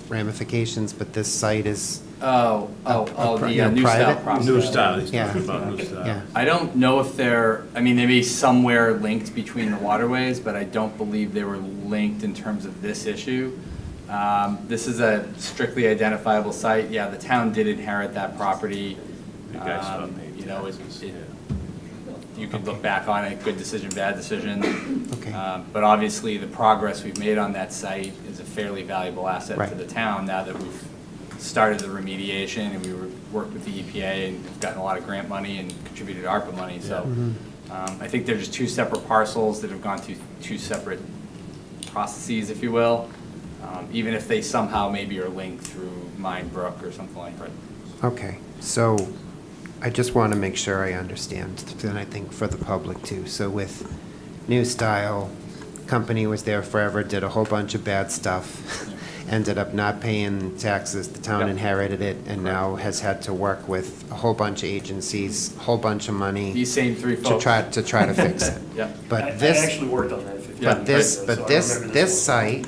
ramifications, but this site is the new style private? process. New style, he's Yeah. talking about new style. Yeah. I don't know if they may be somewhere linked between the waterways, but I don't believe they were linked in terms of this issue. This is a strictly identifiable site. Yeah, the town did inherit that property. You guys thought maybe You know, taxes, you could look back on it, good decision, bad decision. Okay. But obviously, the progress we've made on that site is a fairly valuable asset to Right. the town now that we've started the remediation and we worked with the EPA and have gotten a lot of grant money and contributed ARPA money. So I think they're just two separate parcels that have gone through two separate processes, if you will, even if they somehow maybe are linked through Mine Brook or something like that. Okay, so I just want to make sure I understand, and I think for the public too. So with New Style, company was there forever, did a whole bunch of bad stuff, ended up not paying taxes, the town Yep. inherited it, and now has had to work with a whole bunch of agencies, a whole bunch of money. These same three folks. To try to fix it. Yeah. But I this. actually worked on that 15 But years this, ago, but so I this, remember this one. site,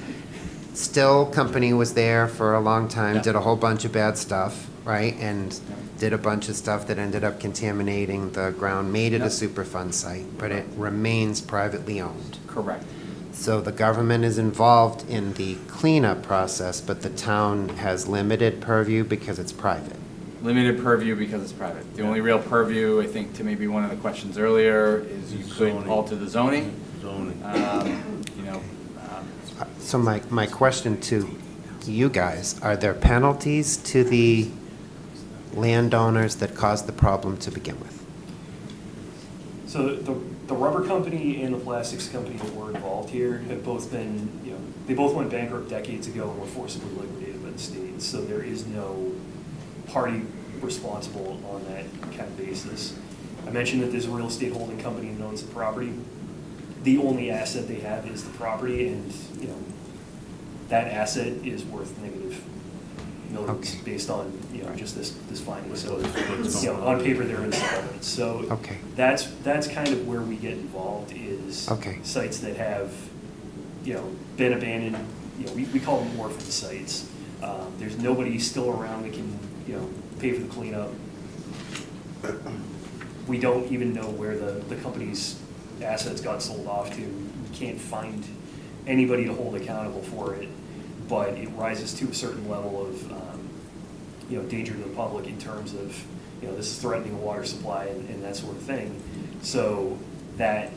still company was there for a long time, Yeah. did a whole bunch of bad stuff, right? And did a bunch of stuff that ended up contaminating the ground, made it Yeah. a Superfund site, but it remains privately owned. Correct. So the government is involved in the cleanup process, but the town has limited purview because it's private. Limited purview because it's private. The only real purview, I think, to maybe one of the questions earlier, is you could Zoning. alter the zoning. Zoning. You know, So my question to you guys, are there penalties to the landowners that caused the problem to begin with? So the rubber company and the plastics company that were involved here have both been, they both went bankrupt decades ago and were forcibly liquidated by the state. So there is no party responsible on that kind of basis. I mentioned that there's a real estate holding company that owns the property. The only asset they have is the property, and, that asset is worth negative millions Okay. based on, just this finding. So, on paper, there is some evidence. So Okay. that's kind of where we get involved is Okay. sites that have, been abandoned, we call them orphan sites. There's nobody still around that can, pay for the cleanup. We don't even know where the company's assets got sold off to. We can't find anybody to hold accountable for it, but it rises to a certain level of, danger to the public in terms of, this is threatening the water supply and that sort of thing. So that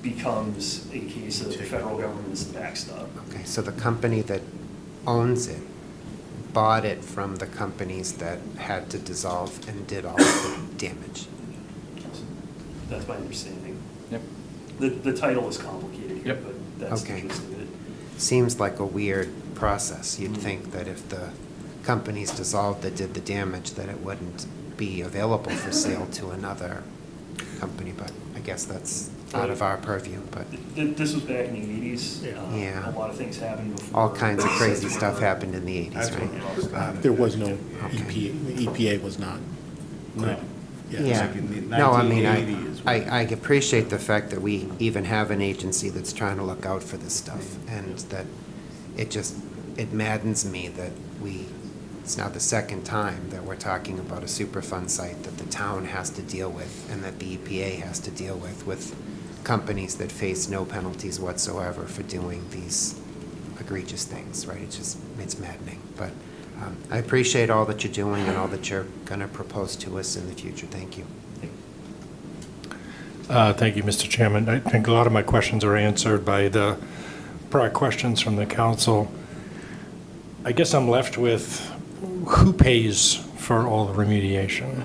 becomes a case of the federal government as the backstop. Okay, so the company that owns it bought it from the companies that had to dissolve and did all of the damage. That's my understanding. Yep. The title is complicated here, Yep. but that's the Okay. gist of it. Seems like a weird process. You'd think that if the companies dissolved that did the damage, that it wouldn't be available for sale to another company, but I guess that's out of our purview, but This was back in the 80s. Yeah. A lot of things happened before. all kinds of crazy sites stuff were- happened in the 80s, That's right? when it all started. There was no Okay. EPA, the EPA was not. No. Yeah, Like in the no, I mean, 1980 is when- I appreciate the fact that we even have an agency that's trying to look out for this stuff, and that it maddens me that it's now the second time that we're talking about a Superfund site that the town has to deal with, and that the EPA has to deal with companies that face no penalties whatsoever for doing these egregious things, right? It's maddening, but I appreciate all that you're doing and all that you're going to propose to us in the future. Thank you. Thank you, Mr. Chairman. I think a lot of my questions are answered by the prior questions from the council. I guess I'm left with who pays for all the remediation?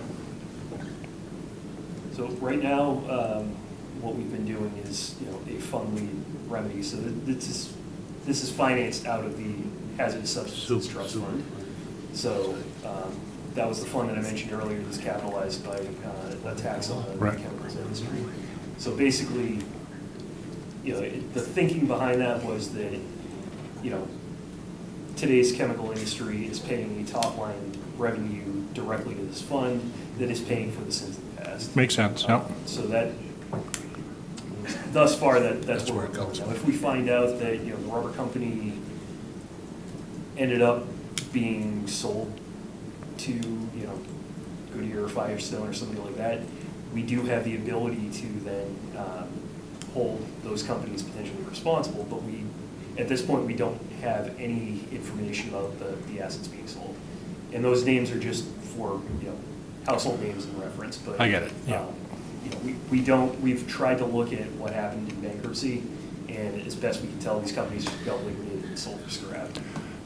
So right now, what we've been doing is, a fund lead remedy. So this is financed out of the Hazardous Substances Trust Fund. So that was the fund that I mentioned earlier that's capitalized by a tax on the Right. chemicals industry. So basically, the thinking behind that was that, today's chemical industry is paying a top-line revenue directly to this fund that is paying for the sins of the past. Makes sense, yeah. So that, thus far, that's where we're going. Now, if we find out that, the rubber company ended up being sold to, Goodyear or Firestone or somebody like that, we do have the ability to then hold those companies potentially responsible, but at this point, we don't have any information about the assets being sold. And those names are just for, household names in reference, but. I get it, yeah. We've tried to look at what happened in bankruptcy, and as best we can tell, these companies just got liquidated and sold for scrap.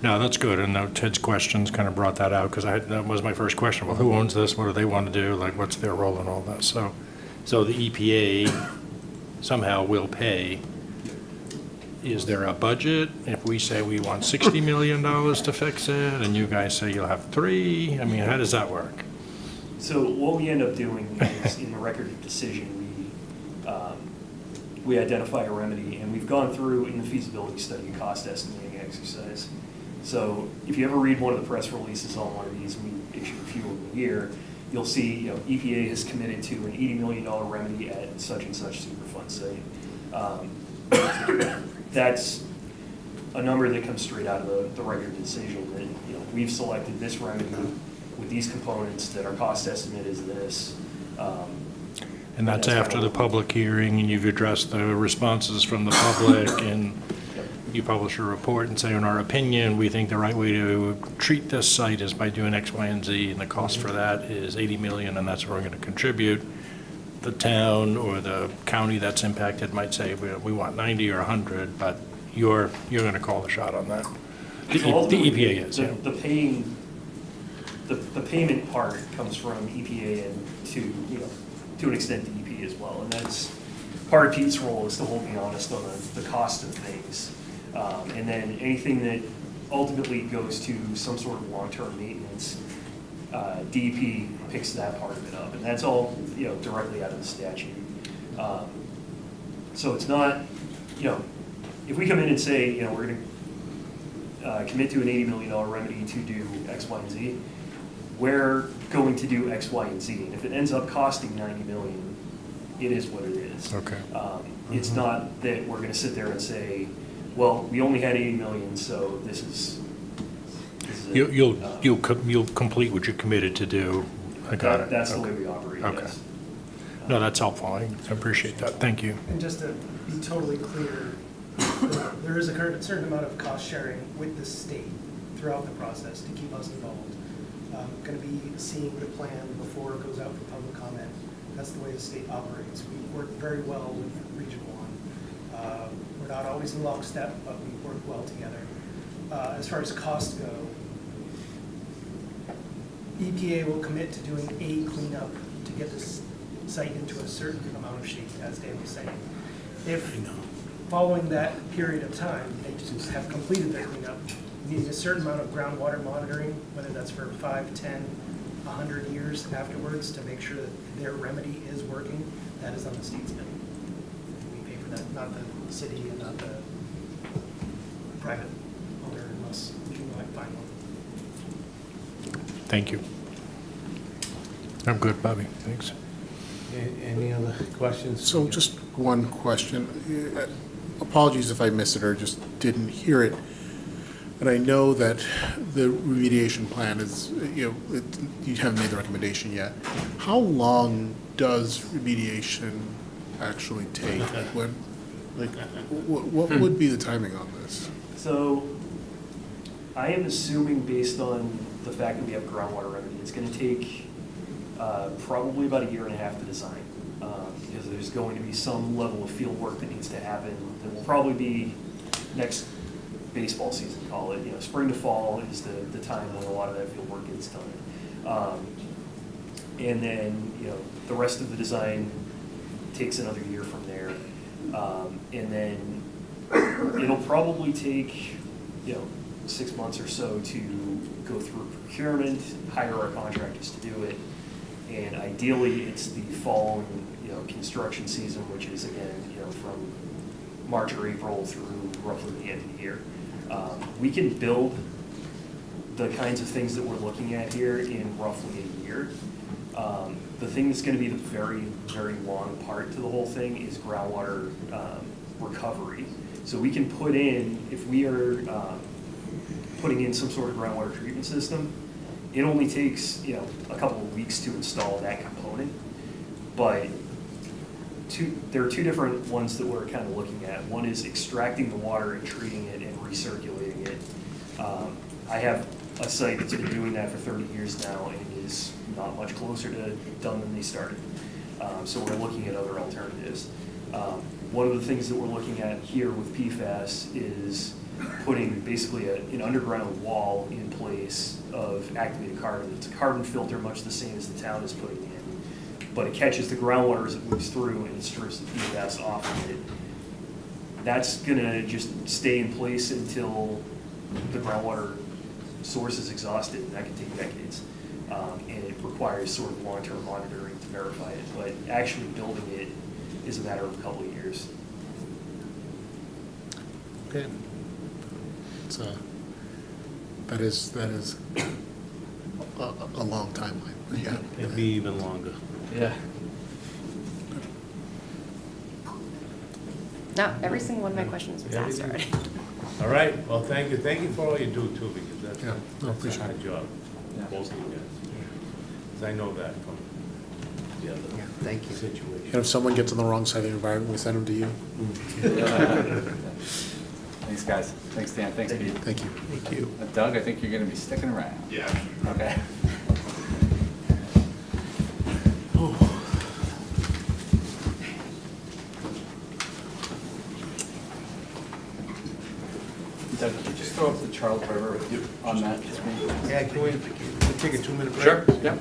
No, that's good, and Ted's questions kind of brought that out, because that was my first question. Well, who owns this? What do they want to do? Like, what's their role in all that? So the EPA somehow will pay. Is there a budget? If we say we want $60 million to fix it, and you guys say you'll have 3, I mean, how does that work? So what we end up doing is, in the record of decision, we identify a remedy, and we've gone through in the feasibility study a cost estimating exercise. So if you ever read one of the press releases on one of these, and we issue a few of them a year, you'll see, EPA has committed to an $80 million remedy at such and such Superfund site. That's a number that comes straight out of the record of decision, that, we've selected this remedy with these components, that our cost estimate is this. And that's after the public hearing, and you've addressed the responses from the public, and you publish a report and say, in our opinion, we think the right way to treat this site is by doing X, Y, and Z, and the cost for that is $80 million, and that's where we're going to contribute. The town or the county that's impacted might say, we want 90 or 100, but you're going to call the shot on that. The EPA is, yeah. The payment part comes from EPA and to an extent the EP as well, and that's part of Pete's role, is to hold me honest on the cost of things, and then anything that ultimately goes to some sort of long-term maintenance, DEP picks that part of it up, and that's all directly out of the statute. So it's not, if we come in and say we're going to commit to an $80 million remedy to do X, Y, and Z, we're going to do X, Y, and Z. And if it ends up costing $90 million, it is what it is. Okay. It's not that we're going to sit there and say, well, we only had $80 million, so this is it. You'll complete what you're committed to do. I got it. That's the way we operate, Okay. yes. No, that's helpful. I appreciate that. Thank you. And just to be totally clear, there is a certain amount of cost sharing with the state throughout the process to keep us involved. Going to be seeing the plan before it goes out for public comment. That's the way the state operates. We work very well with Region 1. We're not always in lockstep, but we work well together. As far as costs go, EPA will commit to doing a cleanup to get this site into a certain amount of shape, as Dave was saying. If following that period of time, they just have completed their cleanup, needing a certain amount of groundwater monitoring, whether that's for 5, 10, 100 years afterwards, to make sure that their remedy is working, that is on the state's bill. We pay for that, not the city and not the private owner, unless we can find one. Thank you. I'm good, Bobby. Thanks. Any other questions? So just one question. Apologies if I missed it or just didn't hear it. And I know that the remediation plan is, you haven't made the recommendation yet. How long does remediation actually take? What would be the timing on this? So I am assuming, based on the fact that we have groundwater remedy, it's going to take probably about 1.5 years to design, because there's going to be some level of field work that needs to happen that will probably be next baseball season, call it. Spring to fall is the time when a lot of that field work gets done. And then, the rest of the design takes another year from there. And then it'll probably take, 6 months or so to go through procurement, hire our contractors to do it. And ideally, it's the following, construction season, which is, again, from March or April through roughly the end of the year. We can build the kinds of things that we're looking at here in roughly a year. The thing that's going to be the very, very long part to the whole thing is groundwater recovery. So we can put in, if we are putting in some sort of groundwater treatment system, it only takes a couple of weeks to install that component. But there are two different ones that we're kind of looking at. One is extracting the water and treating it and recirculating it. I have a site that's been doing that for 30 years now and is not much closer to done than they started. So we're looking at other alternatives. One of the things that we're looking at here with PFAS is putting basically an underground wall in place of activated carbon. It's a carbon filter much the same as the town is putting in, but it catches the groundwater as it moves through and it strips the PFAS off of it. That's gonna just stay in place until the groundwater source is exhausted, and that can take decades. And it requires sort of long-term monitoring to verify it, but actually building it is a matter of a couple of years. Okay. It's that is a long timeline, yeah. It'd be even longer. Yeah. No, every single one of my questions was asked already. All right, well, thank you for all you do too, because Yeah, no, that's a appreciate hard it. job, both of you guys. 'Cause I know that from the other Thank you. situation. And if someone gets on the wrong side of the environment, we send them to you. Thanks, guys. Thanks, Dan. Thanks, Pete. Thank you. Thank you. Doug, I think you're going to be sticking around. Yeah. Okay. Doug, could you just throw up the Charles River on that screen? Yeah, can we take a 2-minute break? Sure, yep.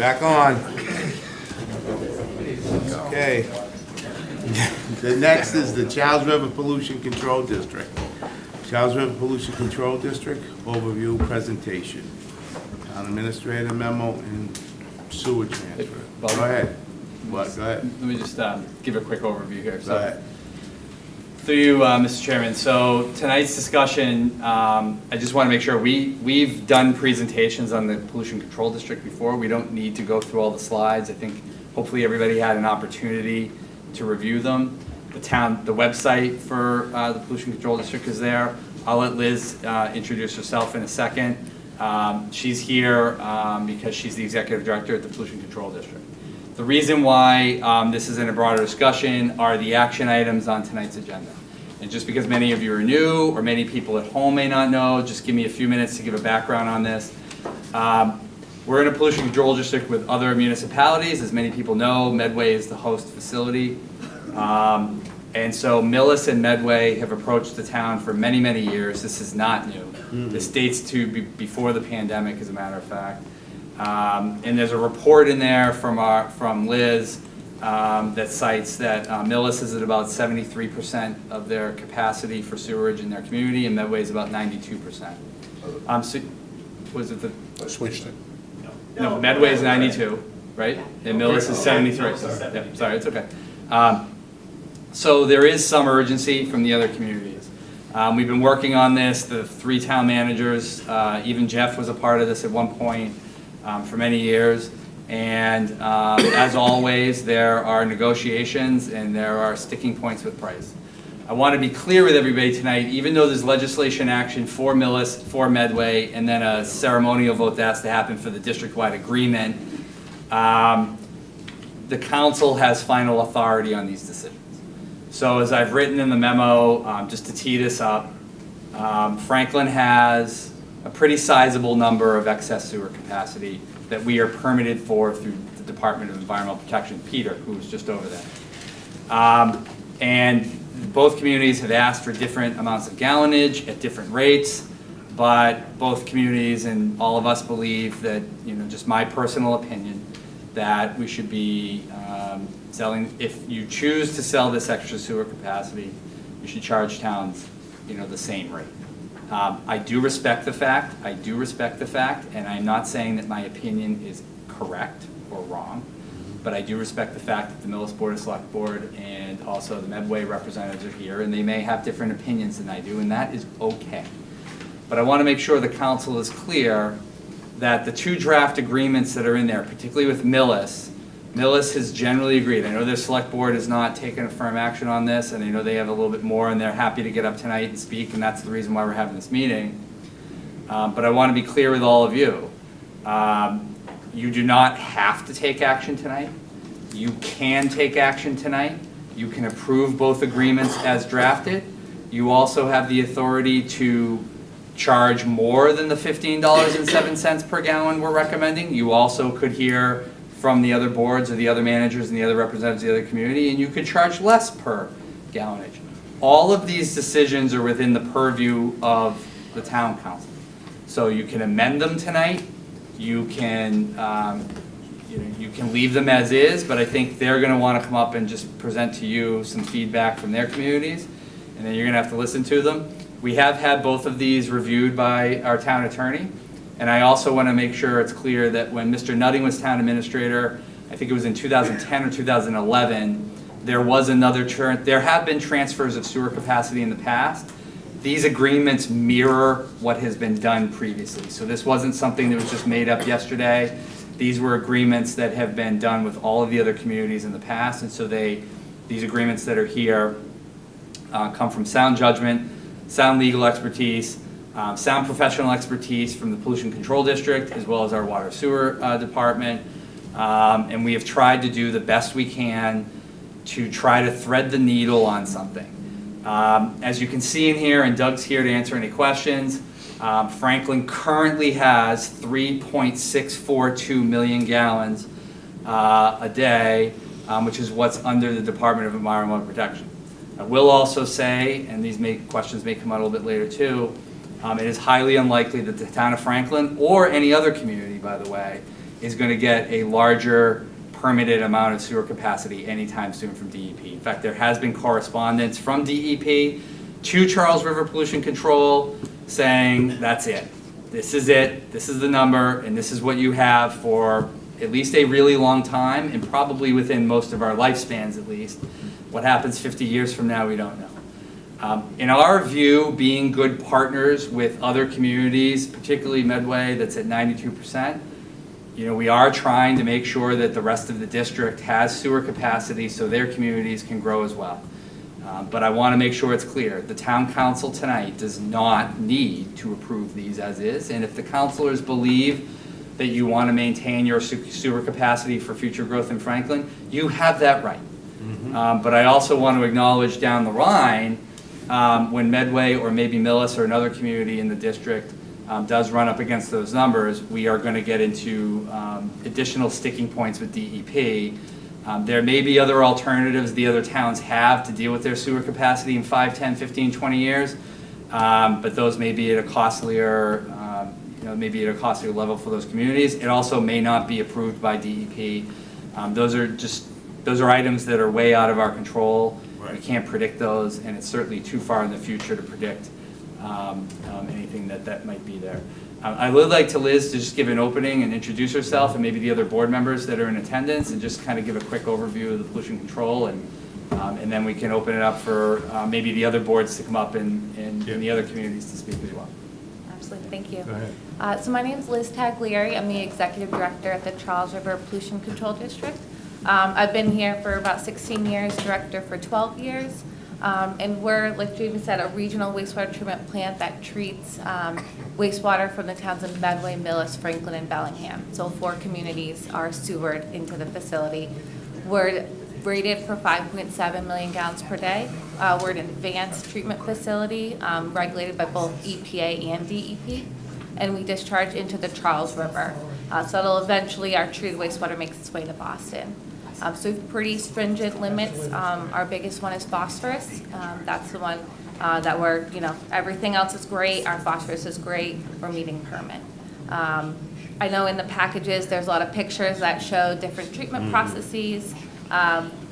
Back on. Okay. The next is the Charles River Pollution Control District. Charles River Pollution Control District overview presentation. Town administrator memo and sewer transfer. Go ahead. What, go ahead. Let me just give a quick overview here. Go ahead. Through you, Mr. Chairman. So tonight's discussion, I just want to make sure we've done presentations on the pollution control district before. We don't need to go through all the slides. I think hopefully everybody had an opportunity to review them. The website for the pollution control district is there. I'll let Liz introduce herself in a second. She's here because she's the executive director at the pollution control district. The reason why this is in a broader discussion are the action items on tonight's agenda. And just because many of you are new or many people at home may not know, just give me a few minutes to give a background on this. We're in a pollution control district with other municipalities. As many people know, Medway is the host facility. And so Millis and Medway have approached the town for many, many years. This is not new. This dates to before the pandemic, as a matter of fact. And there's a report in there from Liz that cites that Millis is at about 73% of their capacity for sewerage in their community, and Medway is about 92%. So, was it the? I switched it. No, Medway is 92, right? And Millis is 73. Yeah, sorry, it's okay. So there is some urgency from the other communities. We've been working on this, the 3 town managers, even Jeff was a part of this at one point for many years. And as always, there are negotiations and there are sticking points with price. I want to be clear with everybody tonight, even though there's legislation action for Millis, for Medway, and then a ceremonial vote that has to happen for the district-wide agreement, the council has final authority on these decisions. So as I've written in the memo, just to tee this up, Franklin has a pretty sizable number of excess sewer capacity that we are permitted for through the Department of Environmental Protection, Peter, who's just over there. And both communities have asked for different amounts of gallonage at different rates, but both communities and all of us believe that, just my personal opinion, that we should be selling, if you choose to sell this extra sewer capacity, you should charge towns, the same rate. I do respect the fact, and I'm not saying that my opinion is correct or wrong, but I do respect the fact that the Millis Board of Select Board and also the Medway representatives are here, and they may have different opinions than I do, and that is okay. But I want to make sure the council is clear that the 2 draft agreements that are in there, particularly with Millis has generally agreed. I know their select board has not taken a firm action on this, and I know they have a little bit more, and they're happy to get up tonight and speak, and that's the reason why we're having this meeting. But I want to be clear with all of you. You do not have to take action tonight. You can take action tonight. You can approve both agreements as drafted. You also have the authority to charge more than the $15.07 per gallon we're recommending. You also could hear from the other boards or the other managers and the other representatives of the other community, and you could charge less per gallonage. All of these decisions are within the purview of the town council. So you can amend them tonight. You can, you can leave them as is, but I think they're going to want to come up and just present to you some feedback from their communities, and then you're going to have to listen to them. We have had both of these reviewed by our town attorney, and I also want to make sure it's clear that when Mr. Nutting was town administrator, I think it was in 2010 or 2011, there was another there have been transfers of sewer capacity in the past. These agreements mirror what has been done previously. So this wasn't something that was just made up yesterday. These were agreements that have been done with all of the other communities in the past, and so these agreements that are here come from sound judgment, sound legal expertise, sound professional expertise from the Pollution Control District, as well as our Water Sewer Department. And we have tried to do the best we can to try to thread the needle on something. As you can see in here, and Doug's here to answer any questions, Franklin currently has 3.642 million gallons a day, which is what's under the Department of Environmental Protection. I will also say, and these questions may come out a little bit later too, it is highly unlikely that the town of Franklin, or any other community, by the way, is going to get a larger permitted amount of sewer capacity anytime soon from DEP. In fact, there has been correspondence from DEP to Charles River Pollution Control saying, that's it. This is it, this is the number, and this is what you have for at least a really long time, and probably within most of our lifespans at least. What happens 50 years from now, we don't know. In our view, being good partners with other communities, particularly Medway that's at 92%, we are trying to make sure that the rest of the district has sewer capacity so their communities can grow as well. But I want to make sure it's clear, the town council tonight does not need to approve these as is, and if the councilors believe that you want to maintain your sewer capacity for future growth in Franklin, you have that right. But I also want to acknowledge down the line, when Medway or maybe Millis or another community in the district does run up against those numbers, we are going to get into additional sticking points with DEP. There may be other alternatives the other towns have to deal with their sewer capacity in 5, 10, 15, 20 years, but those may be at a costlier, maybe at a costlier level for those communities. It also may not be approved by DEP. Those are items that are way out of our control. We can't predict those, and it's certainly too far in the future to predict anything that might be there. I would like to Liz to just give an opening and introduce herself, and maybe the other board members that are in attendance, and just kind of give a quick overview of the pollution control, and then we can open it up for maybe the other boards to come up and the other communities to speak as well. Absolutely, thank you. Go ahead. So my name is Liz Taglieri. I'm the Executive Director at the Charles River Pollution Control District. I've been here for about 16 years, Director for 12 years. And we're, like Jamie said, a regional wastewater treatment plant that treats wastewater from the towns of Medway, Millis, Franklin, and Bellingham. So 4 communities are sewered into the facility. We're rated for 5.7 million gallons per day. We're an advanced treatment facility regulated by both EPA and DEP. And we discharge into the Charles River. So it'll eventually, our treated wastewater makes its way to Boston. So we have pretty stringent limits. Our biggest one is phosphorus. That's the one that we're, everything else is great. Our phosphorus is great. We're meeting permit. I know in the packages, there's a lot of pictures that show different treatment processes.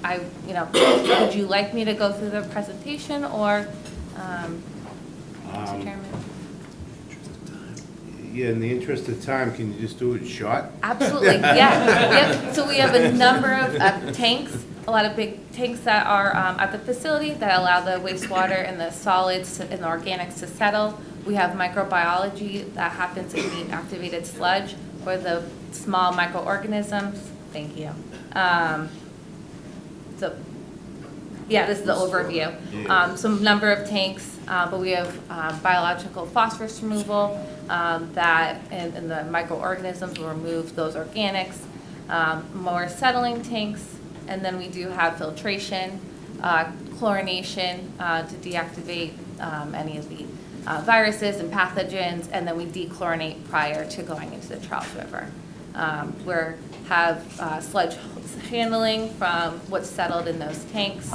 Would you like me to go through the presentation or, Mr. Chairman? Yeah, in the interest of time, can you just do it short? Absolutely, yeah. Yep. So we have a number of tanks, a lot of big tanks that are at the facility that allow the wastewater and the solids and the organics to settle. We have microbiology that happens in the activated sludge for the small microorganisms. Thank you. So, yeah, this is the overview. Some number of tanks, but we have biological phosphorus removal that, and the microorganisms will remove those organics, more settling tanks, and then we do have filtration, chlorination to deactivate any of the viruses and pathogens, and then we dechlorinate prior to going into the Charles River. We have sludge handling from what's settled in those tanks,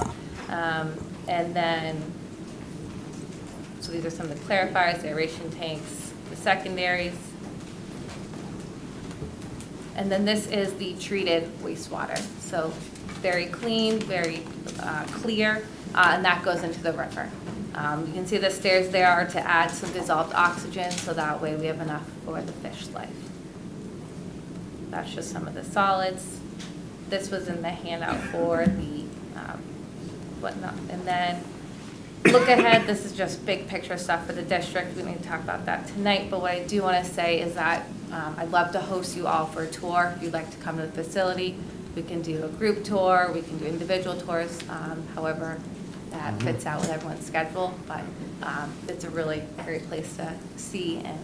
and then, so these are some of the clarifiers, the aeration tanks, the secondaries. And then this is the treated wastewater. So very clean, very clear, and that goes into the river. You can see the stairs there are to add some dissolved oxygen, so that way we have enough for the fish life. That's just some of the solids. This was in the handout for the whatnot. And then look ahead, this is just big picture stuff for the district. We need to talk about that tonight, but what I do want to say is that I'd love to host you all for a tour. If you'd like to come to the facility, we can do a group tour, we can do individual tours, however that fits out with everyone's schedule, but it's a really great place to see. And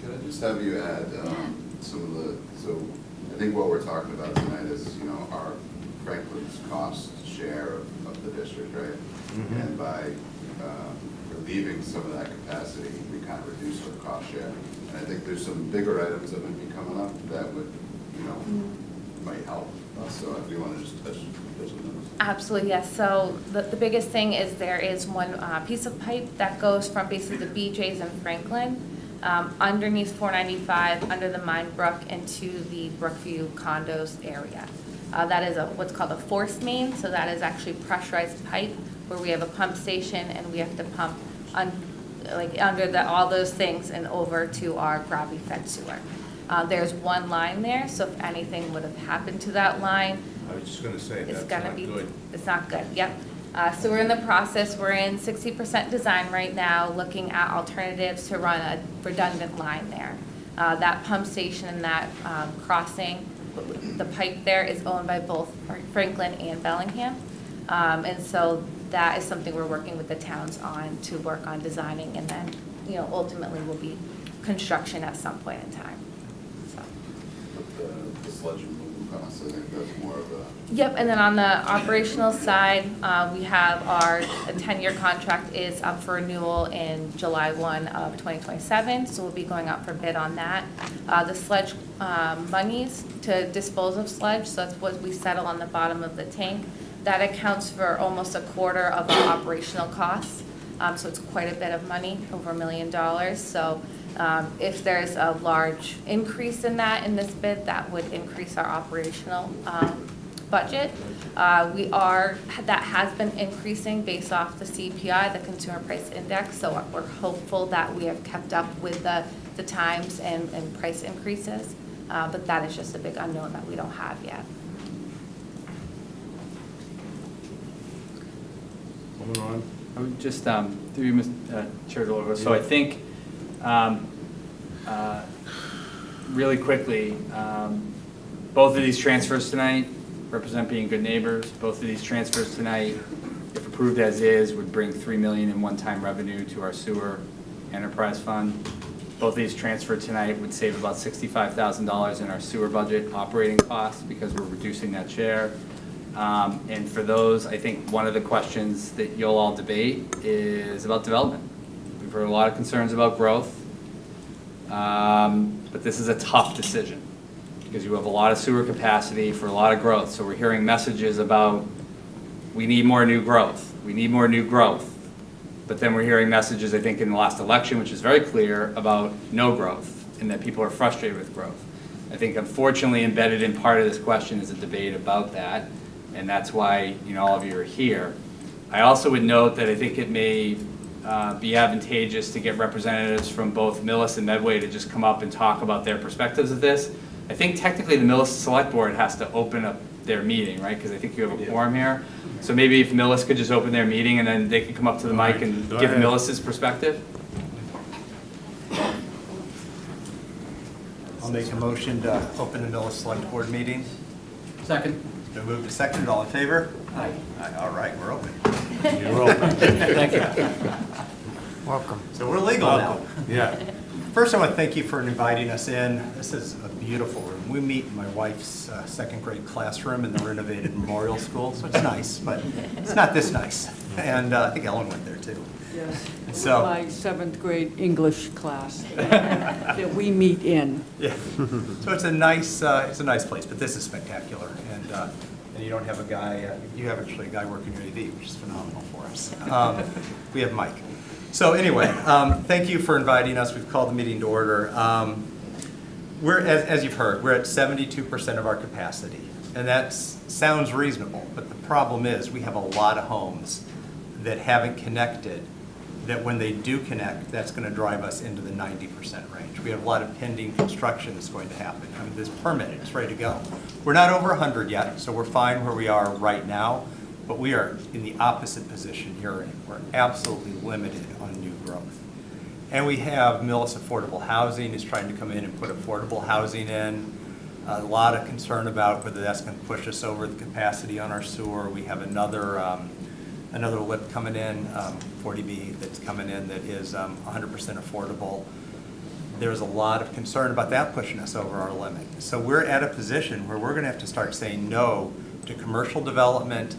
Can I just have you add some of the, so I think what we're talking about tonight is, our Franklin's cost share of the district, right? And by relieving some of that capacity, we kind of reduce our cost share. And I think there's some bigger items that would be coming up that would, might help us. So if you want to just touch on those. Absolutely, yes. So the biggest thing is there is one piece of pipe that goes from basically the BJ's in Franklin underneath 495, under the Mine Brook, into the Brookview condos area. That is what's called a force main, so that is actually pressurized pipe where we have a pump station and we have to pump under all those things and over to our gravity fed sewer. There's one line there, so if anything would have happened to that line, I was just gonna say, it's that's gonna not be, good. it's not good, yep. So we're in the process, we're in 60% design right now, looking at alternatives to run a redundant line there. That pump station and that crossing, the pipe there is owned by both Franklin and Bellingham. And so that is something we're working with the towns on to work on designing, and then, ultimately will be construction at some point in time, so. The sludge removal costs, I think that's more of a. Yep, and then on the operational side, we have our 10-year contract is up for renewal in July 1 of 2027, so we'll be going out for bid on that. The sludge monies to dispose of sludge, so that's what we settle on the bottom of the tank. That accounts for almost a quarter of our operational costs, so it's quite a bit of money, over $1 million. So if there's a large increase in that in this bid, that would increase our operational budget. That has been increasing based off the CPI, the Consumer Price Index, so we're hopeful that we have kept up with the times and price increases, but that is just a big unknown that we don't have yet. Moving on. I would just, through you, Mr. Chair DeLogo, so I think, really quickly, both of these transfers tonight represent being good neighbors. Both of these transfers tonight, if approved as is, would bring $3 million in one-time revenue to our sewer enterprise fund. Both of these transfers tonight would save about $65,000 in our sewer budget operating costs because we're reducing that share. And for those, I think one of the questions that you'll all debate is about development. We've heard a lot of concerns about growth, but this is a tough decision because you have a lot of sewer capacity for a lot of growth. So we're hearing messages about we need more new growth. We need more new growth. But then we're hearing messages, I think, in the last election, which is very clear, about no growth and that people are frustrated with growth. I think, unfortunately, embedded in part of this question is a debate about that. And that's why, all of you are here. I also would note that I think it may be advantageous to get representatives from both Millis and Medway to just come up and talk about their perspectives of this. I think technically the Millis Select Board has to open up their meeting, right? Because I think you have a quorum here. So maybe if Millis could just open their meeting and then they could come up to the mic and give Millis's perspective. I'll make a motion to open the Millis Select Board meeting. Second. It's been moved to second. All in favor? Aye. All right, we're open. You're open. Thank you. Welcome. So we're legal now. Yeah. First, I want to thank you for inviting us in. This is a beautiful room. We meet in my wife's second grade classroom in the renovated Memorial School, so it's nice, but it's not this nice. And I think Ellen went there too. Yes, So- my seventh grade English class that we meet in. Yeah. So it's a nice place, but this is spectacular. And you don't have a guy, you have actually a guy working your AV, which is phenomenal for us. We have Mike. So anyway, thank you for inviting us. We've called the meeting to order. As you've heard, we're at 72% of our capacity. And that sounds reasonable, but the problem is we have a lot of homes that haven't connected, that when they do connect, that's going to drive us into the 90% range. We have a lot of pending construction that's going to happen. I mean, this permitted, it's ready to go. We're not over 100 yet, so we're fine where we are right now, but we are in the opposite position you're in. We're absolutely limited on new growth. And we have Millis Affordable Housing is trying to come in and put affordable housing in. A lot of concern about whether that's going to push us over the capacity on our sewer. We have another LIP coming in, 40B, that's coming in that is 100% affordable. There's a lot of concern about that pushing us over our limit. So we're at a position where we're going to have to start saying no to commercial development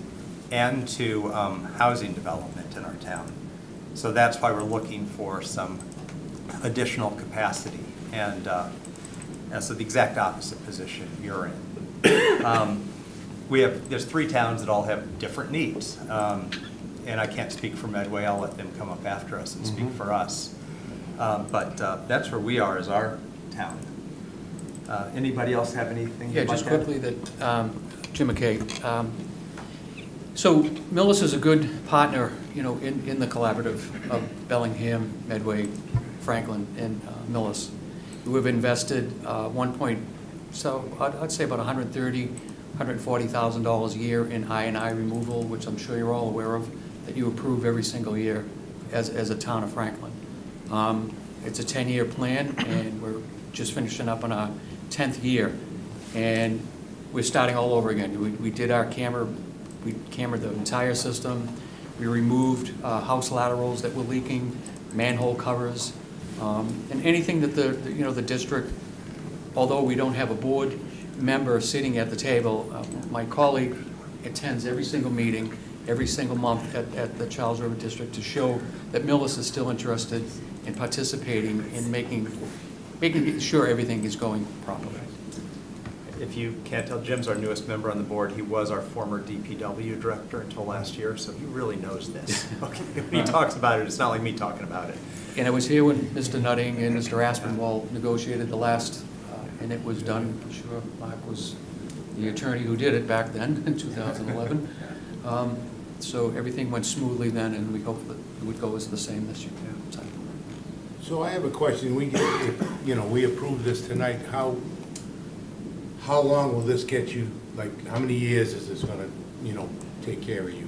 and to housing development in our town. So that's why we're looking for some additional capacity. And so the exact opposite position you're in. There's 3 towns that all have different needs. And I can't speak for Medway, I'll let them come up after us and speak for us. But that's where we are as our town. Anybody else have anything? Yeah, you'd like just to add? quickly that, Jim McKay. So Millis is a good partner, in the collaborative of Bellingham, Medway, Franklin, and Millis. We've invested I'd say about $130,000, $140,000 a year in I&I removal, which I'm sure you're all aware of, that you approve every single year as a town of Franklin. It's a 10-year plan, and we're just finishing up on our 10th year, and we're starting all over again. We did our we cambered the entire system. We removed house laterals that were leaking, manhole covers, and anything that the district, although we don't have a board member sitting at the table, my colleague attends every single meeting, every single month at the Charles River District to show that Millis is still interested in participating in making sure everything is going properly. If you can't tell, Jim's our newest member on the board. He was our former DPW director until last year, so he really knows this. Okay. When he talks about it, it's not like me talking about it. And I was here when Mr. Nutting and Mr. Aspinwall negotiated the last, and it was done, I'm sure Mark was the attorney who did it back then, in 2011. So everything went smoothly then, and we hope that it would go as the same this year. So I have a question. We approve this tonight. How long will this get you? Like, how many years is this gonna, take care of you?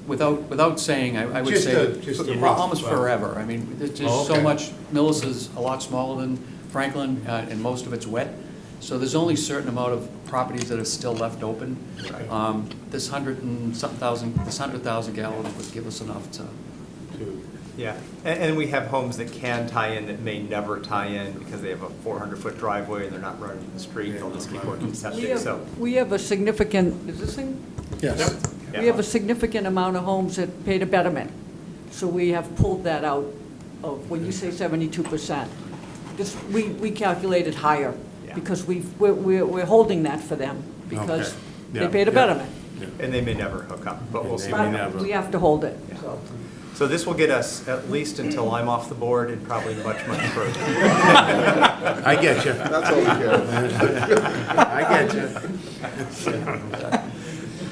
Without saying, I would say just a rough, almost forever. I mean, there's just so much. Millis is a lot smaller than Franklin, and most of it's wet. So there's only a certain amount of properties that are still left open. Right. This 100,000 gallons would give us enough to. Yeah, and we have homes that can tie in that may never tie in because they have a 400-foot driveway and they're not running in the street. They'll just keep working septic, so. We have a significant, is this thing? Yes. We have a significant amount of homes that paid a betterment. So we have pulled that out of, when you say 72%, we calculated higher because we're holding that for them because they paid a betterment. And they may never hook up, but we'll see. But we have to hold it, so. So this will get us at least until I'm off the board and probably much, much further. I get you. That's all we care. I get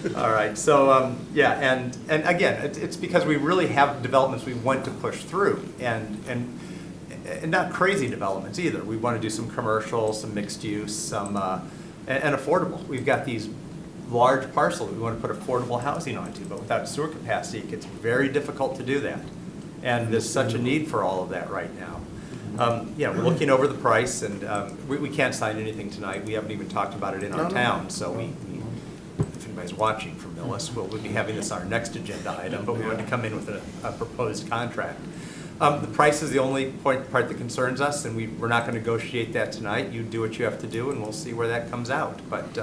you. All right, so, and again, it's because we really have developments we want to push through, and not crazy developments either. We want to do some commercial, some mixed use, some, and affordable. We've got these large parcels we want to put affordable housing onto, but without sewer capacity, it gets very difficult to do that. And there's such a need for all of that right now. We're looking over the price, and we can't sign anything tonight. We haven't even talked about it in our town, so if anybody's watching from Millis, we'll be having this on our next agenda item, but we want to come in with a proposed contract. The price is the only part that concerns us, and we're not going to negotiate that tonight. You do what you have to do, and we'll see where that comes out. But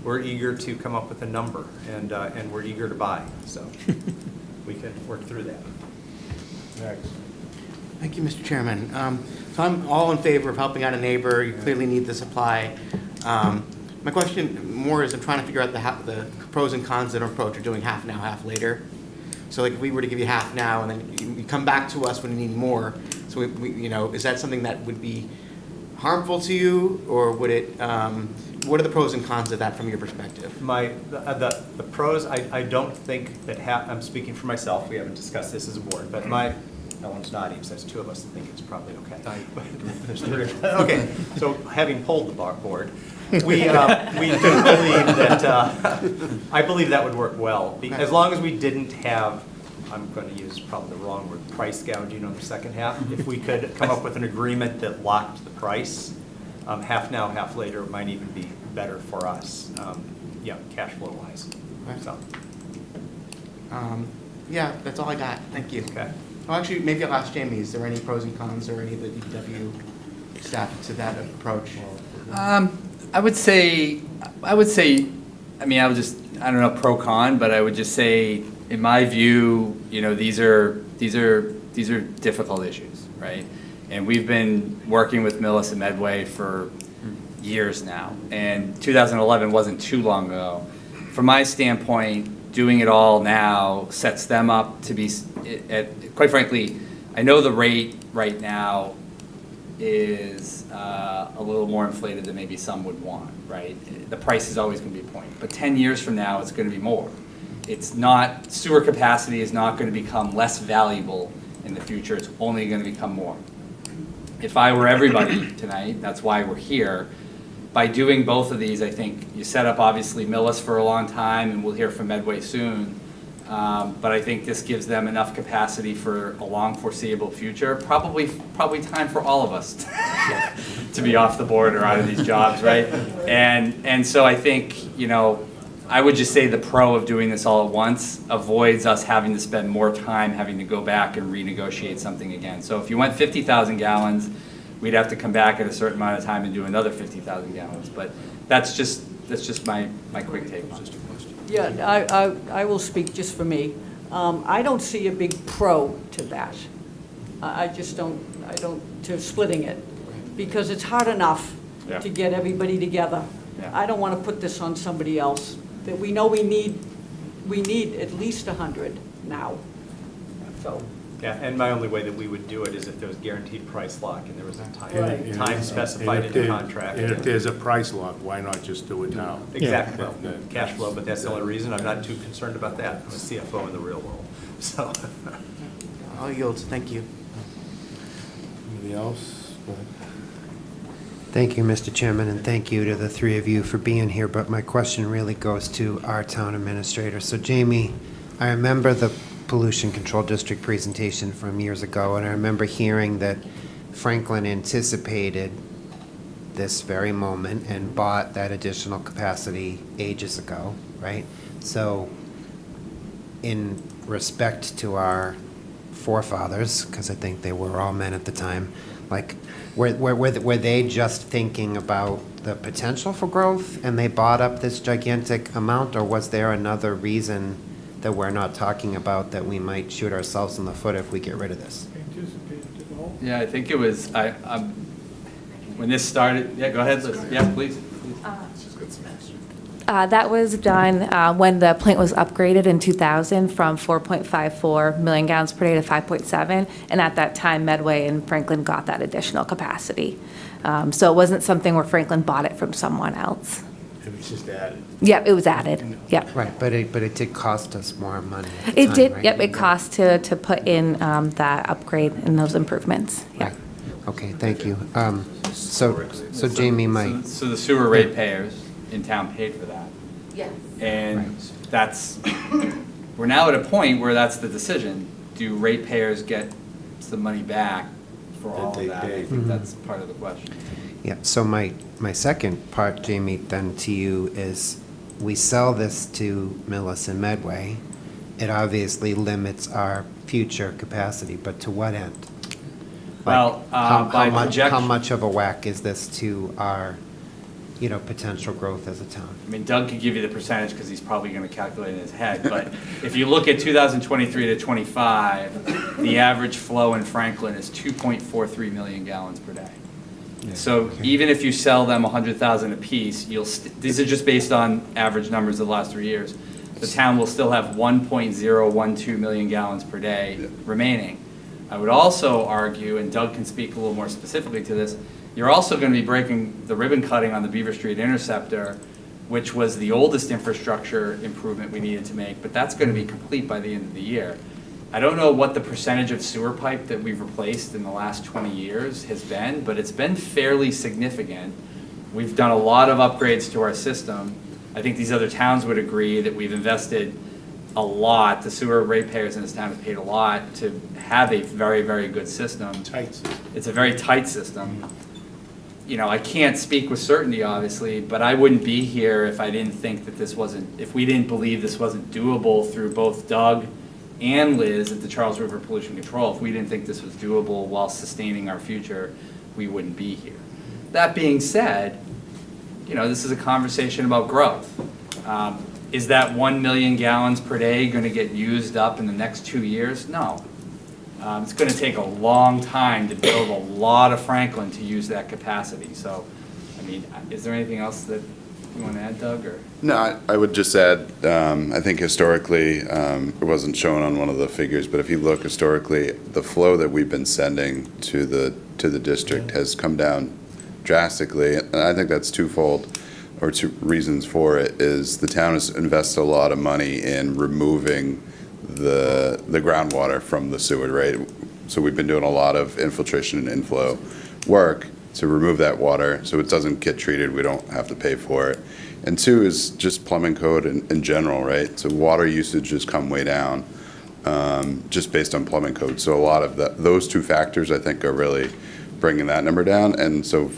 we're eager to come up with a number, and we're eager to buy, so we can work through that. Next. Thank you, Mr. Chairman. So I'm all in favor of helping out a neighbor. You clearly need the supply. My question more is I'm trying to figure out the pros and cons of our approach of doing half now, half later. So like if we were to give you half now and then you come back to us when you need more, so is that something that would be harmful to you, or would it, what are the pros and cons of that from your perspective? The pros, I don't think that I'm speaking for myself, we haven't discussed this as a board, but no one's nodding, so there's two of us that think it's probably okay. There's three. Okay, so having polled the board, we do believe that, I believe that would work well, as long as we didn't have, I'm going to use probably the wrong word, price gouging on the second half. If we could come up with an agreement that locked the price, half now, half later might even be better for us, cash flow wise. So. Yeah, that's all I got. Thank you. Okay. Well, actually, maybe I'll ask Jamie, is there any pros and cons or any of the DPW staff to that approach? I would say, I don't know pro con, but I would just say, in my view, these are difficult issues, right? And we've been working with Millis and Medway for years now, and 2011 wasn't too long ago. From my standpoint, doing it all now sets them up to be, quite frankly, I know the rate right now is a little more inflated than maybe some would want, right? The price is always going to be a point, but 10 years from now, it's going to be more. It's not, sewer capacity is not going to become less valuable in the future, it's only going to become more. If I were everybody tonight, that's why we're here, by doing both of these, I think you set up obviously Millis for a long time, and we'll hear from Medway soon. But I think this gives them enough capacity for a long foreseeable future. Probably time for all of us to be off the board or out of these jobs, right? And so I think, you know, I would just say the pro of doing this all at once avoids us having to spend more time having to go back and renegotiate something again. So if you went 50,000 gallons, we'd have to come back at a certain amount of time and do another 50,000 gallons. But that's just my quick take on it. Yeah, I will speak just for me. I don't see a big pro to that. I just don't, to splitting it, because it's hard enough Yeah. to get everybody together. Yeah. I don't want to put this on somebody else. That we know we need at least 100 now, so. Yeah, and my only way that we would do it is if there was guaranteed price lock and there was a Right. time specified in the contract. And if there's a price lock, why not just do it now? Exactly, Yeah. cash flow, but that's the only reason. I'm not too concerned about that. I'm a CFO in the real world, so. I'll yield, thank you. Anybody else? Go ahead. Thank you, Mr. Chairman, and thank you to the three of you for being here, but my question really goes to our town administrator. So Jamie, I remember the pollution control district presentation from years ago, and I remember hearing that Franklin anticipated this very moment and bought that additional capacity ages ago, right? So in respect to our forefathers, because I think they were all men at the time, like, were they just thinking about the potential for growth and they bought up this gigantic amount, or was there another reason that we're not talking about that we might shoot ourselves in the foot if we get rid of this? Yeah, I think it was, when this started, yeah, go ahead, Liz. Yeah, please. That was done when the plant was upgraded in 2000 from 4.54 million gallons per day to 5.7, and at that time Medway and Franklin got that additional capacity. So it wasn't something where Franklin bought it from someone else. It was just added. Yep, it was added, yep. Right, but it did cost us more money at the It time, did, right? yep, it cost to put in that upgrade and those improvements, yeah. Right. Okay, thank you. So Jamie, So the sewer ratepayers in town paid for that. Yes. And that's, we're now at a point where that's the decision. Do ratepayers get some money back for all of that? I think that's part of the question. Yeah, so my second part, Jamie, then to you is, we sell this to Millis and Medway. It obviously limits our future capacity, but to what end? Well, by projection. How much of a whack is this to our, potential growth as a town? I mean, Doug could give you the percentage because he's probably going to calculate it in his head, but if you look at 2023 to 25, the average flow in Franklin is 2.43 million gallons per day. So even if you sell them 100,000 apiece, these are just based on average numbers of the last 3 years, the town will still have 1.012 million gallons per day remaining. I would also argue, and Doug can speak a little more specifically to this, you're also going to be breaking the ribbon cutting on the Beaver Street Interceptor, which was the oldest infrastructure improvement we needed to make, but that's going to be complete by the end of the year. I don't know what the percentage of sewer pipe that we've replaced in the last 20 years has been, but it's been fairly significant. We've done a lot of upgrades to our system. I think these other towns would agree that we've invested a lot. The sewer ratepayers in this town have paid a lot to have a very, very good system. Tight system. It's a very tight system. I can't speak with certainty, obviously, but I wouldn't be here if I didn't think that if we didn't believe this wasn't doable through both Doug and Liz at the Charles River Pollution Control. If we didn't think this was doable while sustaining our future, we wouldn't be here. That being said, this is a conversation about growth. Is that 1 million gallons per day going to get used up in the next 2 years? No. It's going to take a long time to build a lot of Franklin to use that capacity. So, I mean, is there anything else that you want to add, Doug, or? No, I would just add, I think historically, it wasn't shown on one of the figures, but if you look historically, the flow that we've been sending to the district has come down drastically, and I think that's twofold, or two reasons for it, is the town has invested a lot of money in removing the groundwater from the sewer, right? So we've been doing a lot of infiltration and inflow work to remove that water, so it doesn't get treated, we don't have to pay for it. And two is just plumbing code in general, right? So water usage has come way down, just based on plumbing code. So a lot of those two factors, I think, are really bringing that number down. And so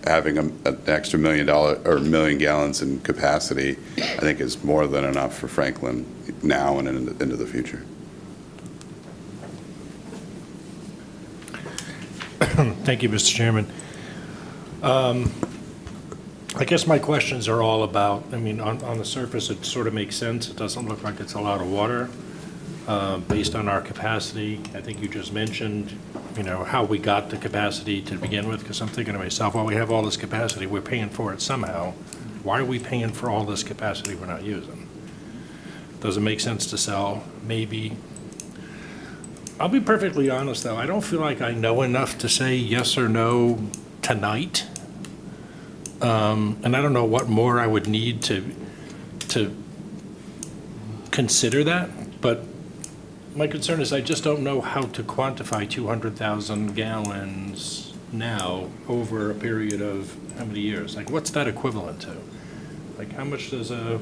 having an extra $1 million or 1 million gallons in capacity, I think is more than enough for Franklin now and into the future. Thank you, Mr. Chairman. I guess my questions are all about, I mean, on the surface, it sort of makes sense. It doesn't look like it's a lot of water based on our capacity. I think you just mentioned, you know, how we got the capacity to begin with, because I'm thinking to myself, well, we have all this capacity, we're paying for it somehow. Why are we paying for all this capacity we're not using? Does it make sense to sell? Maybe. I'll be perfectly honest, though. I don't feel like I know enough to say yes or no tonight. And I don't know what more I would need to consider that, but my concern is I just don't know how to quantify 200,000 gallons now over a period of how many years? Like, what's that equivalent to? Like, how much does a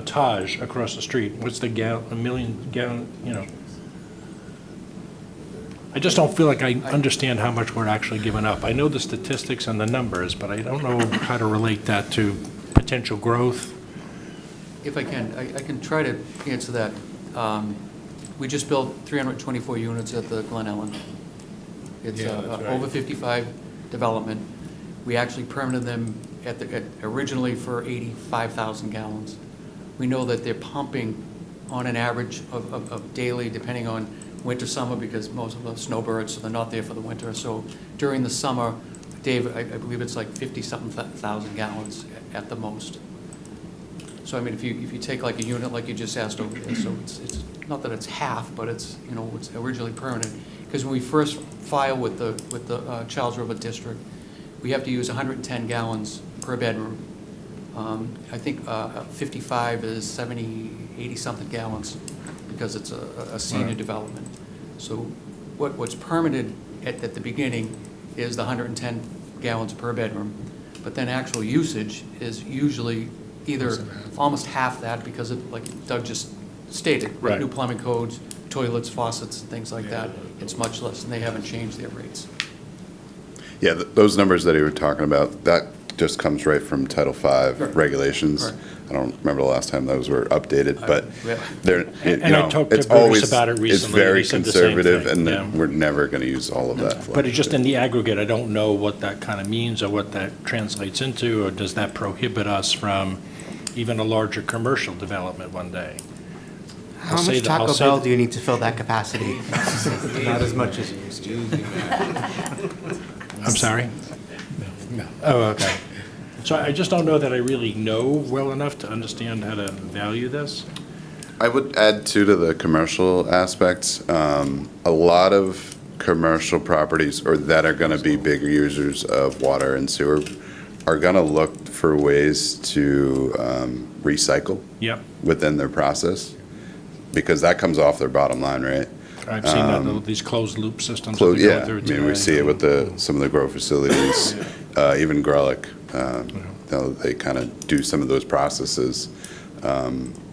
Taj across the street, what's the a million gallon, you know? I just don't feel like I understand how much we're actually giving up. I know the statistics and the numbers, but I don't know how to relate that to potential growth. If I can, I can try to answer that. We just built 324 units at the Glen Ellen. It's Yeah, that's right. over 55 development. We actually permitted them originally for 85,000 gallons. We know that they're pumping on an average of daily, depending on winter, summer, because most of them are snowbirds, so they're not there for the winter. So during the summer, Dave, I believe it's like 50-something thousand gallons at the most. So I mean, if you take like a unit like you just asked over there, so it's not that it's half, but it's, you know, it's originally permitted. Because when we first file with the Charles River District, we have to use 110 gallons per bedroom. I think 55 is 70, 80-something gallons, because it's a senior Right. development. So what's permitted at the beginning is the 110 gallons per bedroom, but then actual usage is usually either almost half that, because of, like Doug just stated, with Right. new plumbing codes, toilets, faucets, and things like that, it's much less, and they haven't changed their rates. Yeah, those numbers that you were talking about, that just comes right from Title V Right. regulations. Right. I don't remember the last time those were updated, but yeah. they're, you And I know, talked to it's Bruce always, about it it's recently, and very he said the same conservative, thing, and yeah. we're never going to use all of that. But it's just in the aggregate, I don't know what that kind of means or what that translates into, or does that prohibit us from even a larger commercial development one day? How much Taco Bell do you need to fill that capacity? Not as much as it used to. I'm sorry? No. Oh, okay. So I just don't know that I really know well enough to understand how to value this. I would add too to the commercial aspects, a lot of commercial properties or that are going to be bigger users of water and sewer are going to look for ways to recycle Yep. within their process, because that comes off their bottom line, right? I've seen that, these closed loop systems. that Close, they go yeah, through I mean, we today. see it with some of the grow facilities, even Grolic. They kind of do some of those processes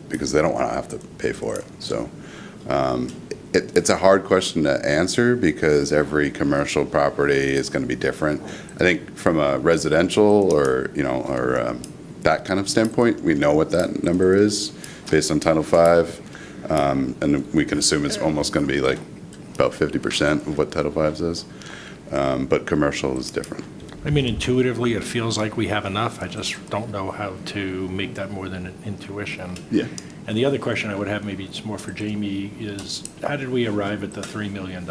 because they don't want to have to pay for it. So it's a hard question to answer because every commercial property is going to be different. I think from a residential or that kind of standpoint, we know what that number is based on Title V. And we can assume it's almost going to be like about 50% of what Title V says. But commercial is different. I mean, intuitively, it feels like we have enough. I just don't know how to make that more than an intuition. Yeah. And the other question I would have, maybe it's more for Jamie, is how did we arrive at the $3 million?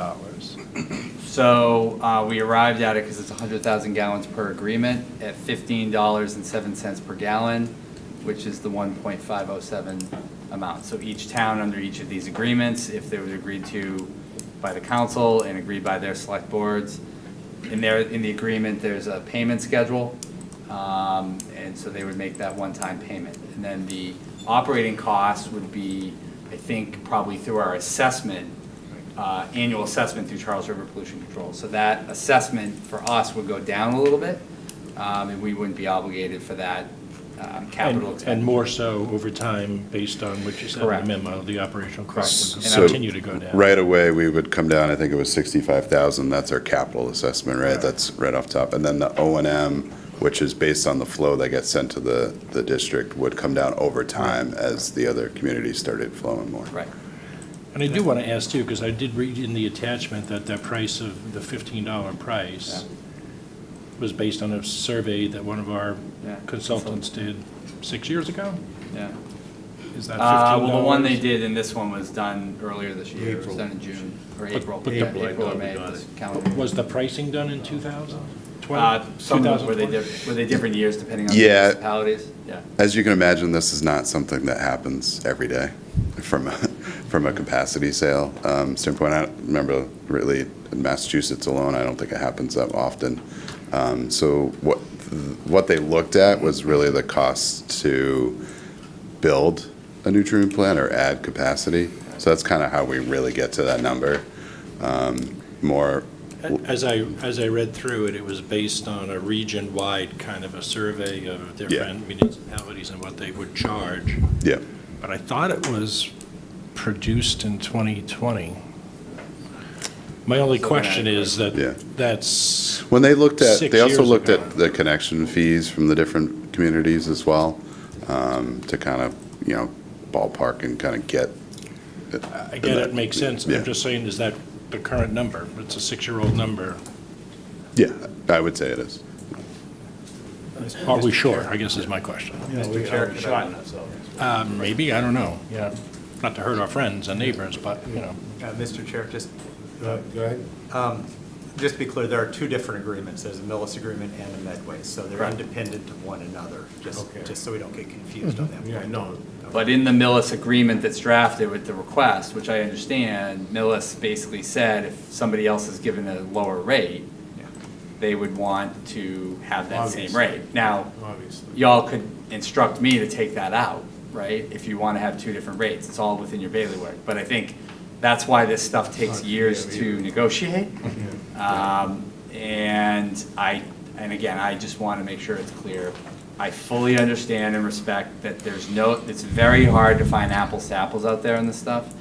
So we arrived at it because it's 100,000 gallons per agreement at $15.07 per gallon. which is the 1.507 amount. So each town under each of these agreements, if they were agreed to by the council and agreed by their select boards, in the agreement, there's a payment schedule, and so they would make that one-time payment. And then the operating costs would be, I think, probably through our assessment, annual assessment through Charles River Pollution Control. So that assessment for us would go down a little bit, and we wouldn't be obligated for that capital expenditure. And more so over time, based on what you said in Correct. the memo, the operational costs would So continue to go down. right away, we would come down, I think it was 65,000, that's our capital assessment, right? That's right off top. And then the O&M, which is based on the flow that gets sent to the district, would come down over time as the other communities started flowing more. Right. And I do want to ask too, because I did read in the attachment that that price of the $15 price was based on a survey that one of our consultants did 6 years ago? Yeah. Is that $15? Well, the one they did, and this one was done earlier this year. It was done in June, or April. But April or May, this calendar. Was the pricing done in 2000? Some of them, were they different years depending on the Yeah. municipalities? Yeah. As you can imagine, this is not something that happens every day from a capacity sale standpoint. I remember really in Massachusetts alone, I don't think it happens that often. So what they looked at was really the cost to build a new treatment plant or add capacity. So that's kind of how we really get to that number. More. As I read through it, it was based on a region-wide kind of a survey of different municipalities and what they would charge. Yeah. But I thought it was produced in 2020. My only question is that that's When they looked at, 6 they also years looked ago. at the connection fees from the different communities as well, to kind of, ballpark and kind of get. I get it, makes sense. Yeah. I'm just saying, is that the current number? It's a 6-year-old number. Yeah, I would say it is. Are we sure, I guess is my question. Mr. Chair, could I- Maybe, I don't know, yeah. Not to hurt our friends and neighbors, but, Mr. Chair, just. Go ahead. Just to be clear, there are two different agreements. There's a Millis agreement and a Medway, so they're Correct. independent of one another, just Okay. so we don't get confused on that. Yeah, no. But in the Millis agreement that's drafted with the request, which I understand, Millis basically said if somebody else is given a lower rate, they would want to have that same Obviously. rate. Now, Obviously. y'all could instruct me to take that out, right? If you want to have two different rates, it's all within your bailiwick. But I think that's why this stuff takes years to negotiate. And again, I just want to make sure it's clear. I fully understand and respect that it's very hard to find apples to apples out there on this stuff.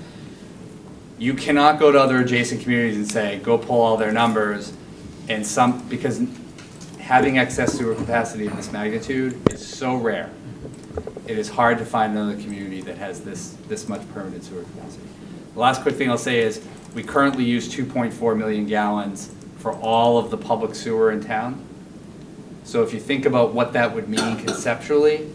You cannot go to other adjacent communities and say, go pull all their numbers, because having excess sewer capacity of this magnitude is so rare. It is hard to find another community that has this much permanent sewer capacity. The last quick thing I'll say is, we currently use 2.4 million gallons for all of the public sewer in town. So if you think about what that would mean conceptually,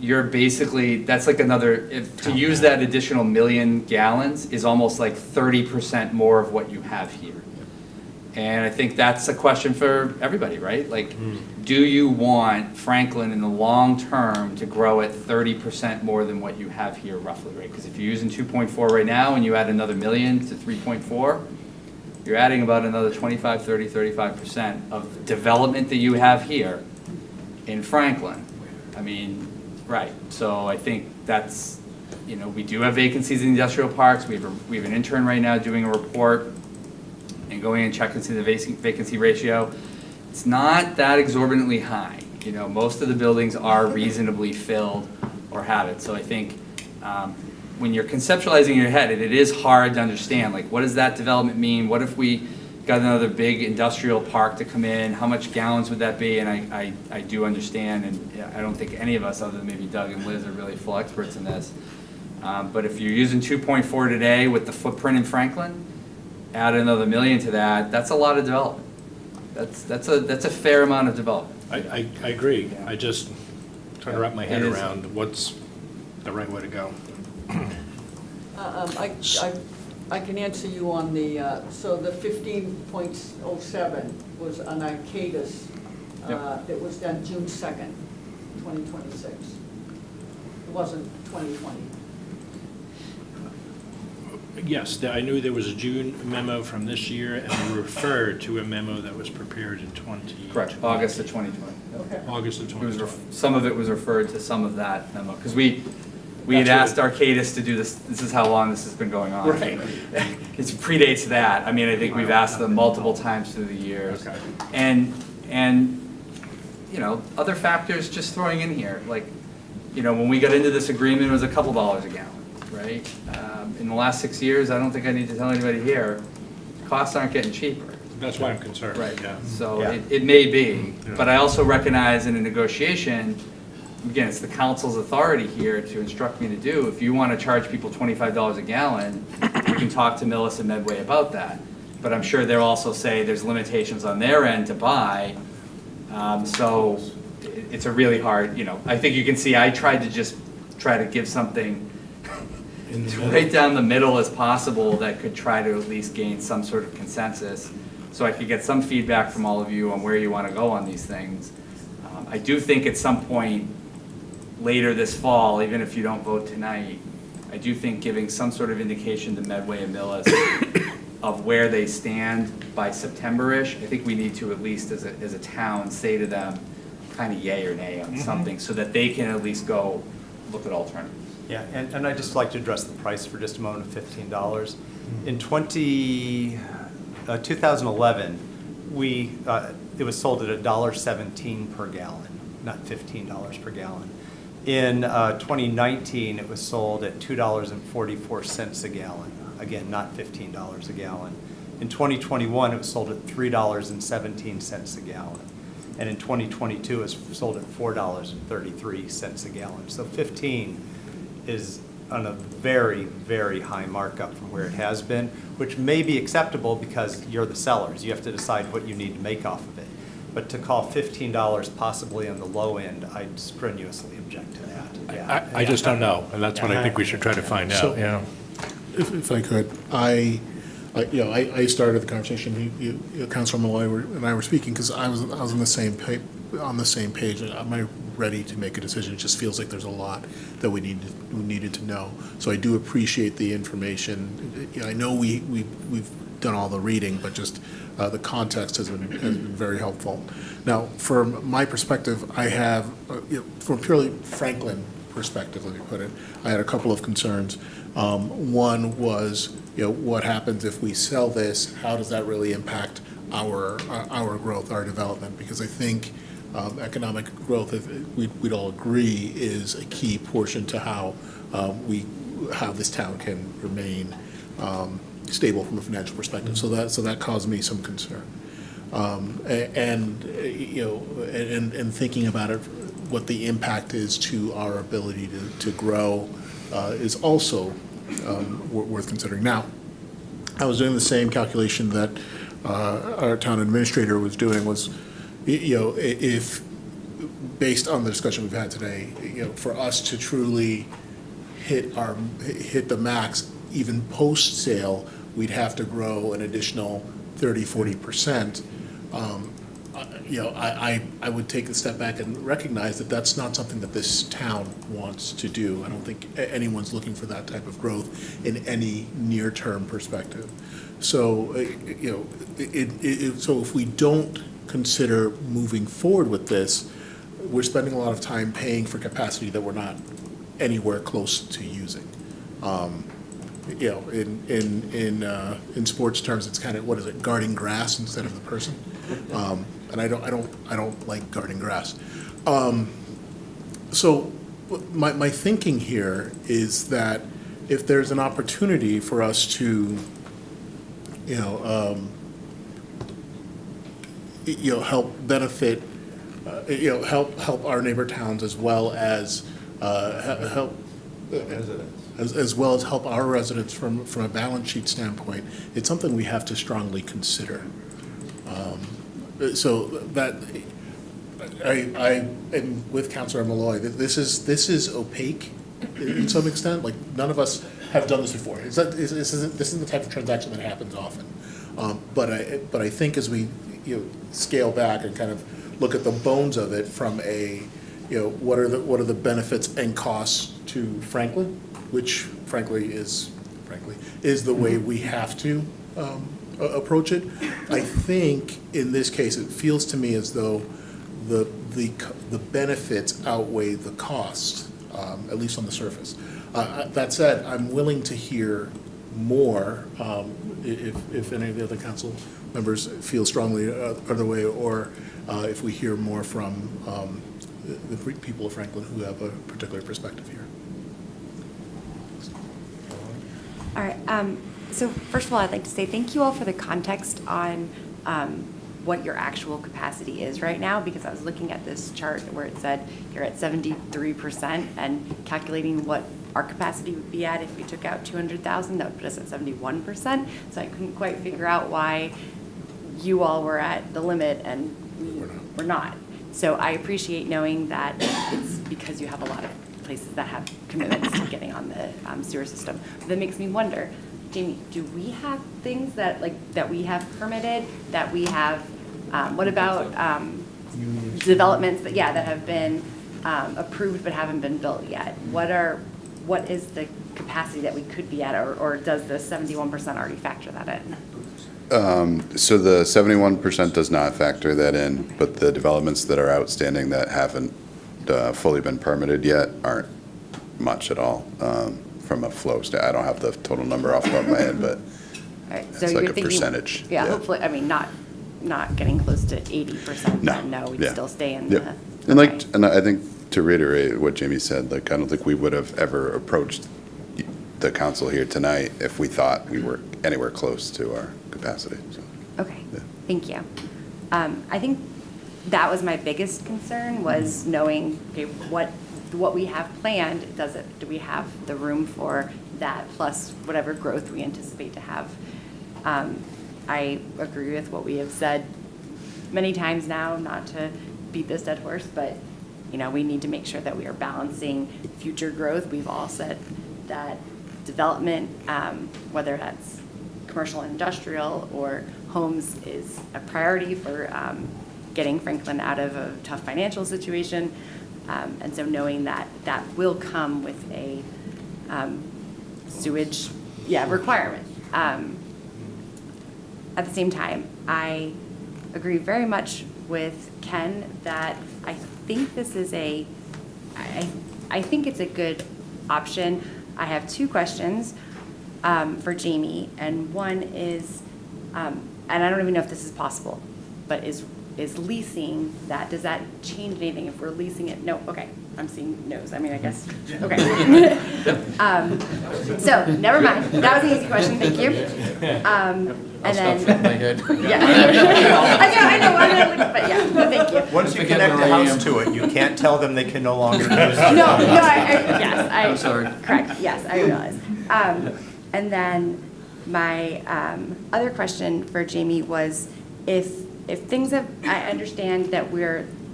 that's like to use that additional million gallons is almost like 30% more of what you have here. And I think that's a question for everybody, right? Like, do you want Franklin in the long term to grow at 30% more than what you have here roughly, right? Because if you're using 2.4 right now and you add another million to 3.4, you're adding about another 25, 30, 35% of development that you have here in Franklin. I mean, right. So I think that's, we do have vacancies in industrial parks. We have an intern right now doing a report and going and checking to see the vacancy ratio. It's not that exorbitantly high. Most of the buildings are reasonably filled or have it. So I think when you're conceptualizing in your head, it is hard to understand, like, what does that development mean? What if we got another big industrial park to come in? How much gallons would that be? And I do understand, and I don't think any of us, other than maybe Doug and Liz, are really full experts in this. But if you're using 2.4 today with the footprint in Franklin, add another million to that, that's a lot of development. That's a fair amount of development. I agree. I just trying to wrap my head It is. around what's the right way to go. I can answer you on the, so the 15.07 was on Arcadis. Yep. It was done June 2nd, 2026. It wasn't 2020. Yes, I knew there was a June memo from this year, and referred to a memo that was prepared in 20. Correct, August of 2020. Okay. August of It was 2020. some of it was referred to some of that memo, because we had That's asked Arcadis to do this is how long this has been going on. Right. It predates that. I mean, I think we've asked them multiple times through the years. Okay. And, you know, other factors just throwing in here, like, you know, when we got into this agreement, it was a couple dollars a gallon, right? In the last 6 years, I don't think I need to tell anybody here, costs aren't getting cheaper. That's why I'm concerned. Right, Yeah. so Yeah. it may be, Yeah. but I also recognize in a negotiation, again, it's the council's authority here to instruct me to do. If you want to charge people $25 a gallon, we can talk to Millis and Medway about that. But I'm sure they'll also say there's limitations on their end to buy. So it's a really hard, you know, I think you can see I tried to just try to give something right down the middle as possible that could try to at least gain some sort of consensus, so I could get some feedback from all of you on where you want to go on these things. I do think at some point later this fall, even if you don't vote tonight, I do think giving some sort of indication to Medway and Millis of where they stand by September-ish, I think we need to at least as a town say to them kind of yay or nay on something, so that they can at least go look at alternatives. Yeah, and I'd just like to address the price for just a moment of $15. In 2011, it was sold at $1.17 per gallon, not $15 per gallon. In 2019, it was sold at $2.44 a gallon, again, not $15 a gallon. In 2021, it was sold at $3.17 a gallon. And in 2022, it was sold at $4.33 a gallon. So 15 is on a very, very high markup from where it has been, which may be acceptable because you're the sellers. You have to decide what you need to make off of it. But to call $15 possibly on the low end, I strenuously object to that. Yeah. I just don't know, and that's what I think we should try to find So- out, yeah. If I could, I started the conversation, Councilor Malloy and I were speaking, because I was on the same page. Am I ready to make a decision? It just feels like there's a lot that we needed to know. So I do appreciate the information. I know we've done all the reading, but just the context has been very helpful. Now, from my perspective, I have, from a purely Franklin perspective, let me put it, I had a couple of concerns. One was, what happens if we sell this? How does that really impact our growth, our development? Because I think economic growth, we'd all agree, is a key portion to how this town can remain stable from a financial perspective. So that caused me some concern. And thinking about it, what the impact is to our ability to grow is also worth considering. Now, I was doing the same calculation that our town administrator was doing, was, if, based on the discussion we've had today, for us to truly hit the max, even post-sale, we'd have to grow an additional 30-40%. I would take a step back and recognize that that's not something that this town wants to do. I don't think anyone's looking for that type of growth in any near-term perspective. So, so if we don't consider moving forward with this, we're spending a lot of time paying for capacity that we're not anywhere close to using. In sports terms, it's kind of, what is it, guarding grass instead of the person. And I don't like guarding grass. So my thinking here is that if there's an opportunity for us to, help benefit, help our neighbor towns as well as help. As well as help our residents from a balance sheet standpoint, it's something we have to strongly consider. So that, I am with Councilor Malloy, that this is opaque in some extent. Like, none of us have done this before. This isn't the type of transaction that happens often. But I think as we scale back and kind of look at the bones of it from a what are the benefits and costs to Franklin, which frankly is the way we have to approach it. I think in this case, it feels to me as though the benefits outweigh the cost, at least on the surface. That said, I'm willing to hear more if any of the other council members feel strongly other way, or if we hear more from the people of Franklin who have a particular perspective here. All right, so first of all, I'd like to say thank you all for the context on what your actual capacity is right now, because I was looking at this chart where it said you're at 73% and calculating what our capacity would be at if we took out 200,000, that would put us at 71%. So I couldn't quite figure out why you all were at the limit and we're not. So I appreciate knowing that it's because you have a lot of places that have commitments to getting on the sewer system. That makes me wonder, Jamie, do we have things that we have permitted, that we have, what about developments that have been approved but haven't been built yet? What is the capacity that we could be at, or does the 71% already factor that in? So the 71% does not factor that in, but the developments that are outstanding that haven't fully been permitted yet aren't much at all from a flow standpoint. I don't have the total number off the top of my head, but So it's you're like a thinking, percentage. Yeah, hopefully, I mean, not getting close to 80%. No, we'd still stay in the. And I think to reiterate what Jamie said, I don't think we would have ever approached the council here tonight if we thought we were anywhere close to our capacity. So. Okay, thank you. I think that was my biggest concern, was knowing, okay, what we have planned, do we have the room for that plus whatever growth we anticipate to have? I agree with what we have said many times now, not to beat this dead horse, but we need to make sure that we are balancing future growth. We've all said that development, whether that's commercial and industrial or homes, is a priority for getting Franklin out of a tough financial situation. And so knowing that that will come with a sewage requirement. At the same time, I agree very much with Ken that I think this is I think it's a good option. I have two questions for Jamie, and one is, and I don't even know if this is possible, but is leasing that, does that change anything if we're leasing it? No, okay, I'm seeing no's, I mean, I guess, okay. So, never mind, that was an easy question, thank you. I'll stop shaking my head. Yeah. I know, but yeah, no, thank you. Once you connect the house to it, you can't tell them they can no longer use it. Yes, I'm sorry. Correct, yes, I realize. And then my other question for Jamie was, if things have, I understand that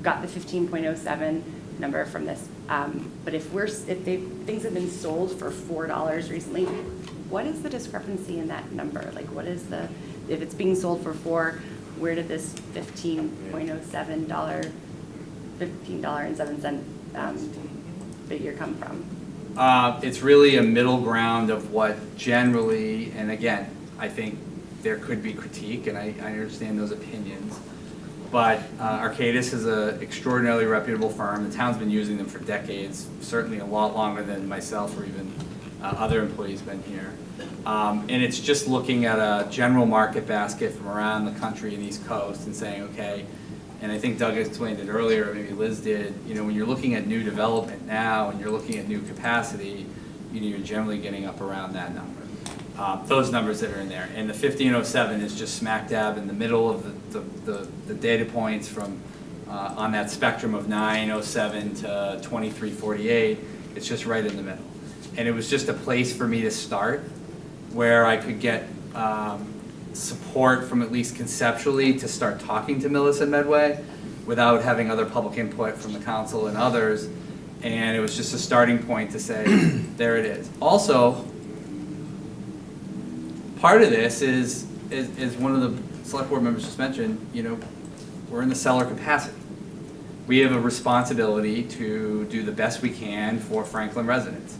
got the 15.07 number from this, but if things have been sold for $4 recently, what is the discrepancy in that number? Like, what is if it's being sold for $4, where did this $15.07, $15.07 figure come from? It's really a middle ground of what generally, and again, I think there could be critique, and I understand those opinions, but Arcadis is an extraordinarily reputable firm. The town's been using them for decades, certainly a lot longer than myself or even other employees been here. And it's just looking at a general market basket from around the country and East Coast and saying, okay, and I think Doug explained it earlier, maybe Liz did, when you're looking at new development now and you're looking at new capacity, you're generally getting up around that number. Those numbers that are in there. And the 1507 is just smack dab in the middle of the data points from on that spectrum of 907 to 2348. It's just right in the middle. And it was just a place for me to start where I could get support from, at least conceptually, to start talking to Millicent Medway without having other public input from the council and others. And it was just a starting point to say, there it is. Also, part of this is one of the select board members just mentioned, we're in the seller capacity. we have a responsibility to do the best we can for Franklin residents.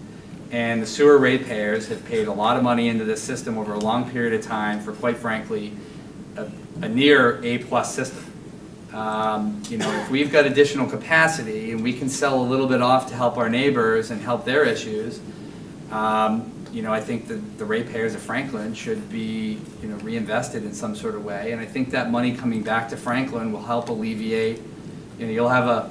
And the sewer ratepayers have paid a lot of money into this system over a long period of time for, quite frankly, a near A-plus system. You know, if we've got additional capacity and we can sell a little bit off to help our neighbors and help their issues, you know, I think that the ratepayers of Franklin should be, you know, reinvested in some sort of way. And I think that money coming back to Franklin will help alleviate, you know, you'll have a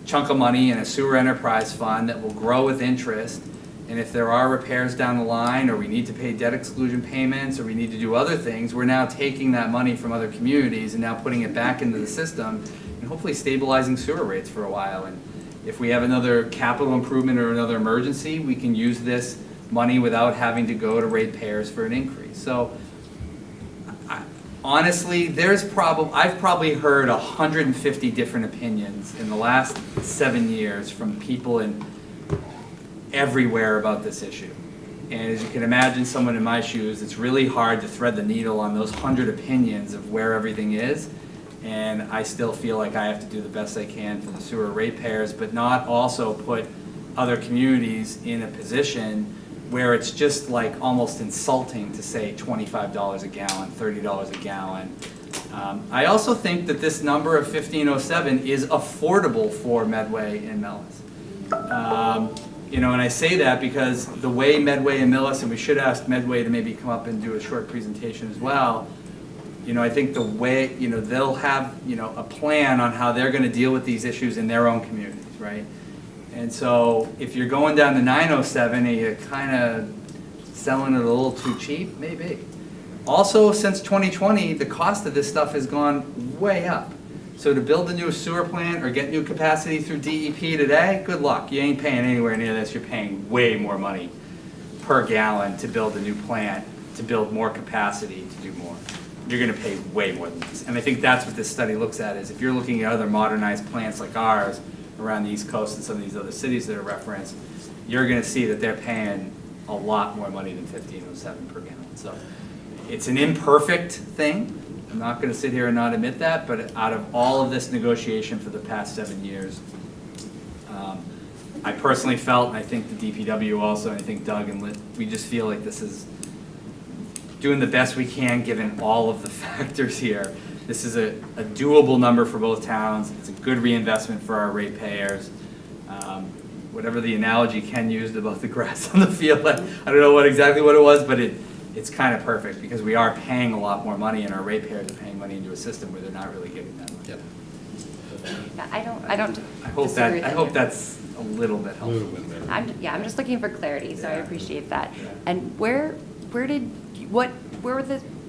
chunk of money in a sewer enterprise fund that will grow with interest. And if there are repairs down the line, or we need to pay debt exclusion payments, or we need to do other things, we're now taking that money from other communities and now putting it back into the system and hopefully stabilizing sewer rates for a while. And if we have another capital improvement or another emergency, we can use this money without having to go to ratepayers for an increase. So honestly, I've probably heard 150 different opinions in the last 7 years from people in everywhere about this issue. And as you can imagine, someone in my shoes, it's really hard to thread the needle on those 100 opinions of where everything is. And I still feel like I have to do the best I can for the sewer ratepayers, but not also put other communities in a position where it's just like almost insulting to say $25 a gallon, $30 a gallon. I also think that this number of 1507 is affordable for Medway and Millis. You know, and I say that because the way Medway and Millis, and we should ask Medway to maybe come up and do a short presentation as well, you know, I think the way, you know, they'll have, you know, a plan on how they're going to deal with these issues in their own communities, right? And so if you're going down to 907 and you're kind of selling it a little too cheap, maybe. Also, since 2020, the cost of this stuff has gone way up. So to build a new sewer plant or get new capacity through DEP today, good luck. You ain't paying anywhere near this. You're paying way more money per gallon to build a new plant, to build more capacity, to do more. You're going to pay way more than this. And I think that's what this study looks at, is if you're looking at other modernized plants like ours around the East Coast and some of these other cities that are referenced, you're going to see that they're paying a lot more money than 1507 per gallon. So it's an imperfect thing. I'm not going to sit here and not admit that, but out of all of this negotiation for the past 7 years, I personally felt, and I think the DPW also, and I think Doug and Lit, we just feel like this is doing the best we can given all of the factors here. This is a doable number for both towns. It's a good reinvestment for our ratepayers. Whatever the analogy Ken used about the grass on the field, I don't know exactly what it was, but it's kind of perfect because we are paying a lot more money and our ratepayers are paying money into a system where they're not really getting that much. Yeah, I don't I hope that's a little bit helpful. I'm just looking for clarity, so I appreciate that. And where were the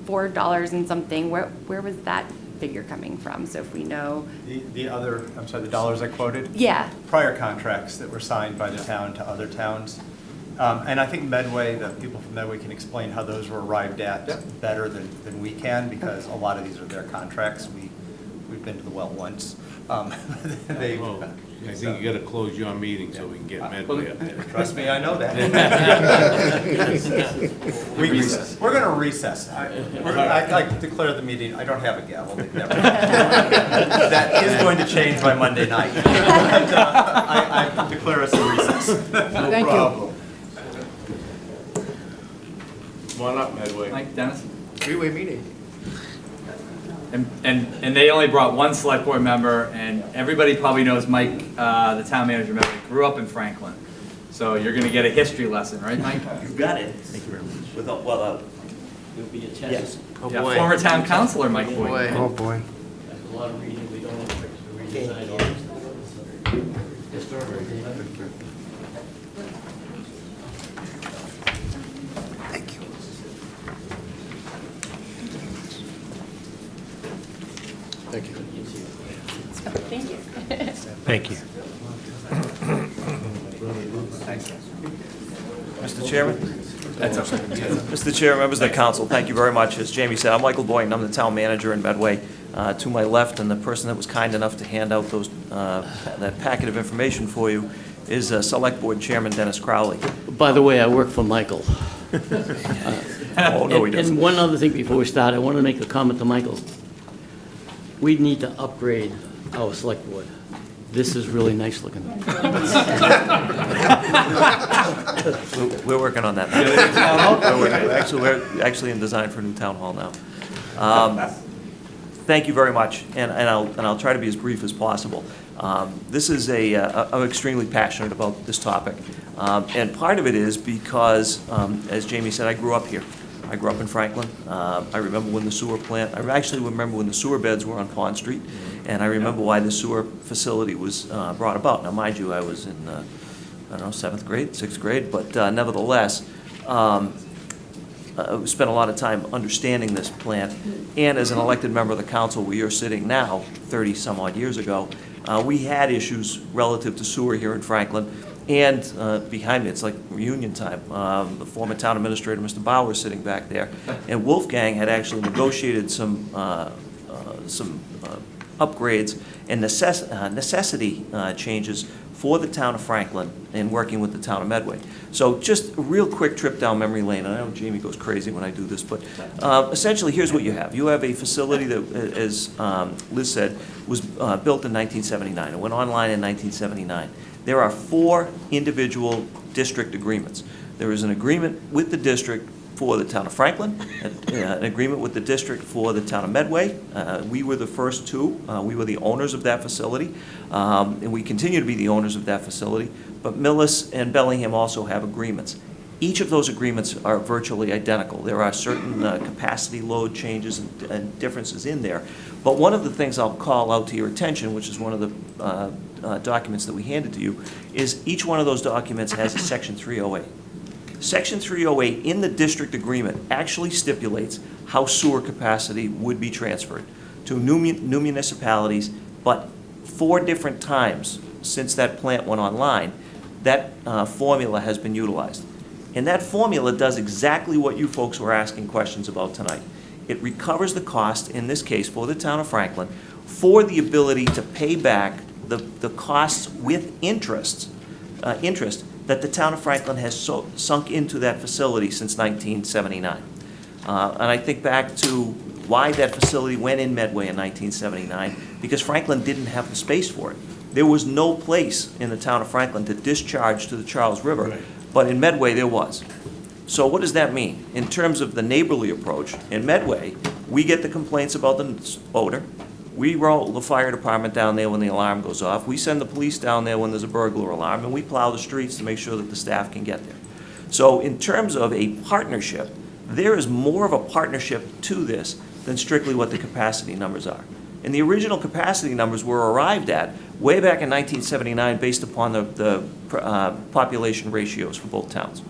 $4 and something, where was that figure coming from? So if we know. The dollars I quoted? Yeah. Prior contracts that were signed by the town to other towns. And I think Medway, the people from Medway can explain how those were arrived at better than we can, because a lot of these are their contracts. We've been to the well once. I think you got to close your meeting so we can get Medway up there. Trust me, I know that. We're going to recess. I declare the meeting, I don't have a gavel. That is going to change by Monday night. I declare us a recess. Thank you. Come on up, Medway. Mike, Dennis? Three-way meeting. And they only brought one select board member, and everybody probably knows Mike, the town manager, grew up in Franklin. So you're going to get a history lesson, right, Mike? You got it. Thank you very much. You'll be a test. Yes. Oh, Yeah, boy. former town councilor, Mike Boyd. Oh, boy. There's a lot of reading we don't expect to read tonight. Historical. Thank you. Thank you. Thank you. Mr. Chairman? Mr. Chair, members of the council, thank you very much. As Jamie said, I'm Michael Boynton. I'm the town manager in Medway. To my left, and the person that was kind enough to hand out that packet of information for you is Select Board Chairman Dennis Crowley. By the way, I work for Michael. Oh, no, he doesn't. And one other thing before we start, I want to make a comment to Michael. We need to upgrade our select board. This is really nice looking. We're working on that now. We're actually in design for a new town hall now. Thank you very much, and I'll try to be as brief as possible. This is I'm extremely passionate about this topic, and part of it is because, as Jamie said, I grew up here. I grew up in Franklin. I remember when the sewer plant, I actually remember when the sewer beds were on Pond Street, and I remember why the sewer facility was brought about. Now, mind you, I was in, I don't know, 7th grade, 6th grade, but nevertheless, spent a lot of time understanding this plant, and as an elected member of the council where you're sitting now, 30-some-odd years ago, we had issues relative to sewer here in Franklin. And behind me, it's like reunion time. The former town administrator, Mr. Bauer, is sitting back there. And Wolfgang had actually negotiated some upgrades and necessity changes for the town of Franklin in working with the town of Medway. So just a real quick trip down memory lane. I know Jamie goes crazy when I do this, but essentially here's what you have. You have a facility that, as Liz said, was built in 1979. It went online in 1979. There are 4 individual district agreements. There is an agreement with the district for the town of Franklin, an agreement with the district for the town of Medway. We were the first 2. We were the owners of that facility, and we continue to be the owners of that facility. But Millis and Bellingham also have agreements. Each of those agreements are virtually identical. There are certain capacity load changes and differences in there. But one of the things I'll call out to your attention, which is one of the documents that we handed to you, is each one of those documents has a Section 308. Section 308 in the district agreement actually stipulates how sewer capacity would be transferred to new municipalities, but 4 different times since that plant went online, that formula has been utilized. And that formula does exactly what you folks were asking questions about tonight. It recovers the cost, in this case for the town of Franklin, for the ability to pay back the costs with interest that the town of Franklin has sunk into that facility since 1979. And I think back to why that facility went in Medway in 1979, because Franklin didn't have the space for it. There was no place in the town of Franklin to discharge to the Charles River, but in Medway there was. So what does that mean? In terms of the neighborly approach, in Medway, we get the complaints about the odor. We roll the fire department down there when the alarm goes off. We send the police down there when there's a burglar alarm, and we plow the streets to make sure that the staff can get there. So in terms of a partnership, there is more of a partnership to this than strictly what the capacity numbers are. And the original capacity numbers were arrived at way back in 1979 based upon the population ratios for both towns.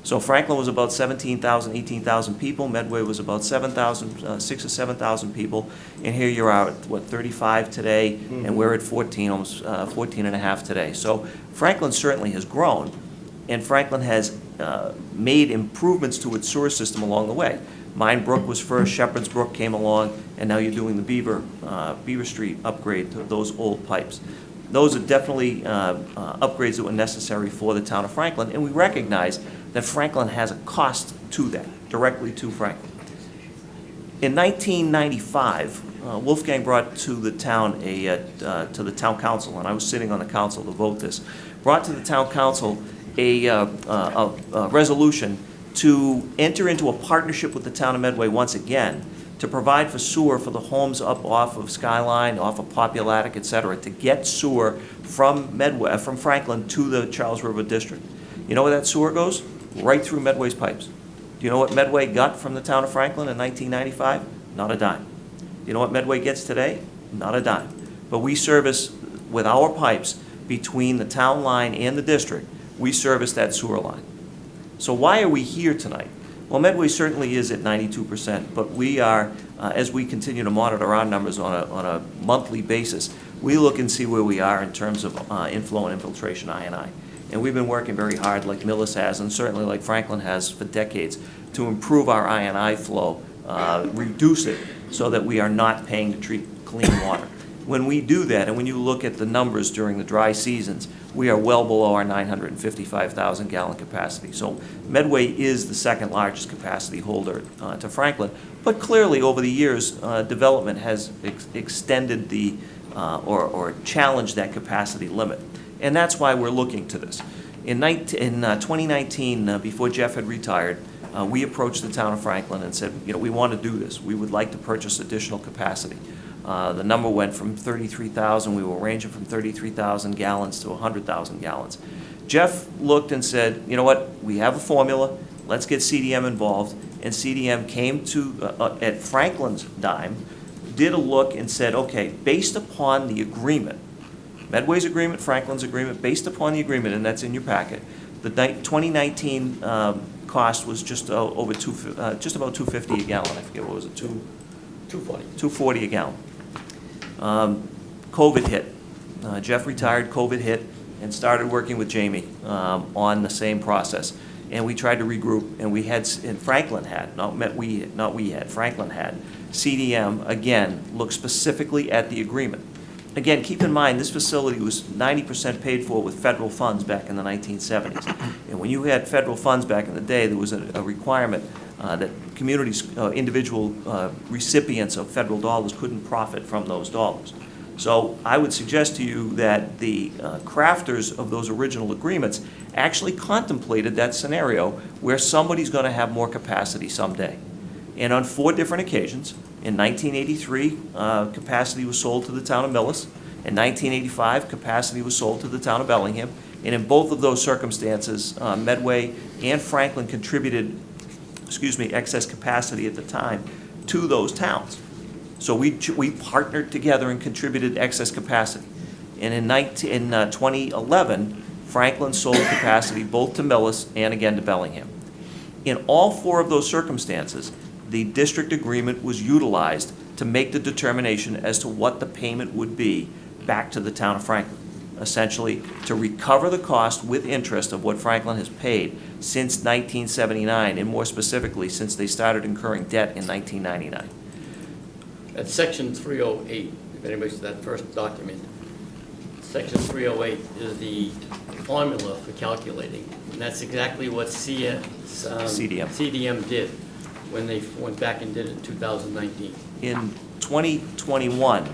So Franklin was about 17,000, 18,000 people. Medway was about 7,000, 6,000 or 7,000 people. And here you are at, what, 35 today, and we're at 14, almost 14 and a half today. So Franklin certainly has grown, and Franklin has made improvements to its sewer system along the way. Mine Brook was first, Shepherd's Brook came along, and now you're doing the Beaver Street upgrade to those old pipes. Those are definitely upgrades that were necessary for the town of Franklin, and we recognize that Franklin has a cost to that, directly to Franklin. In 1995, Wolfgang brought to the town to the town council, and I was sitting on the council to vote this, brought to the town council a resolution to enter into a partnership with the town of Medway once again to provide for sewer for the homes up off of Skyline, off of Populatic, et cetera, to get sewer from Medway, from Franklin to the Charles River District. You know where that sewer goes? Right through Medway's pipes. Do you know what Medway got from the town of Franklin in 1995? Not a dime. Do you know what Medway gets today? Not a dime. But we service, with our pipes, between the town line and the district, we service that sewer line. So why are we here tonight? Well, Medway certainly is at 92%, but we are, as we continue to monitor our numbers on a monthly basis, we look and see where we are in terms of inflow and infiltration I&I. And we've been working very hard, like Millis has, and certainly like Franklin has for decades, to improve our I&I flow, reduce it, so that we are not paying to treat clean water. When we do that, and when you look at the numbers during the dry seasons, we are well below our 955,000 gallon capacity. So Medway is the second largest capacity holder to Franklin, but clearly over the years, development has extended the, or challenged that capacity limit. And that's why we're looking to this. In 2019, before Jeff had retired, we approached the town of Franklin and said, you know, we want to do this. We would like to purchase additional capacity. The number went from 33,000, we were ranging from 33,000 gallons to 100,000 gallons. Jeff looked and said, you know what, we have a formula, let's get CDM involved. And CDM came to, at Franklin's dime, did a look and said, okay, based upon the agreement, Medway's agreement, Franklin's agreement, based upon the agreement, and that's in your packet, the 2019 cost was just over just about $2.50 a gallon. I forget, what was it, $2.40? $2.40 a gallon. COVID hit. Jeff retired, COVID hit, and started working with Jamie on the same process. And we tried to regroup, and we had, and Franklin had, Franklin had, CDM, again, look specifically at the agreement. Again, keep in mind, this facility was 90% paid for with federal funds back in the 1970s. And when you had federal funds back in the day, there was a requirement that communities, individual recipients of federal dollars couldn't profit from those dollars. So I would suggest to you that the crafters of those original agreements actually contemplated that scenario where somebody's going to have more capacity someday. And on 4 different occasions, in 1983, capacity was sold to the town of Millis. In 1985, capacity was sold to the town of Bellingham. And in both of those circumstances, Medway and Franklin contributed, excess capacity at the time to those towns. So we partnered together and contributed excess capacity. And in 2011, Franklin sold capacity both to Millis and again to Bellingham. In all 4 of those circumstances, the district agreement was utilized to make the determination as to what the payment would be back to the town of Franklin, essentially to recover the cost with interest of what Franklin has paid since 1979, and more specifically, since they started incurring debt in 1999. At section 308, if anybody's that first document, section 308 is the formula for calculating, and that's exactly what CDM did when they went back and did it in 2019. In 2021,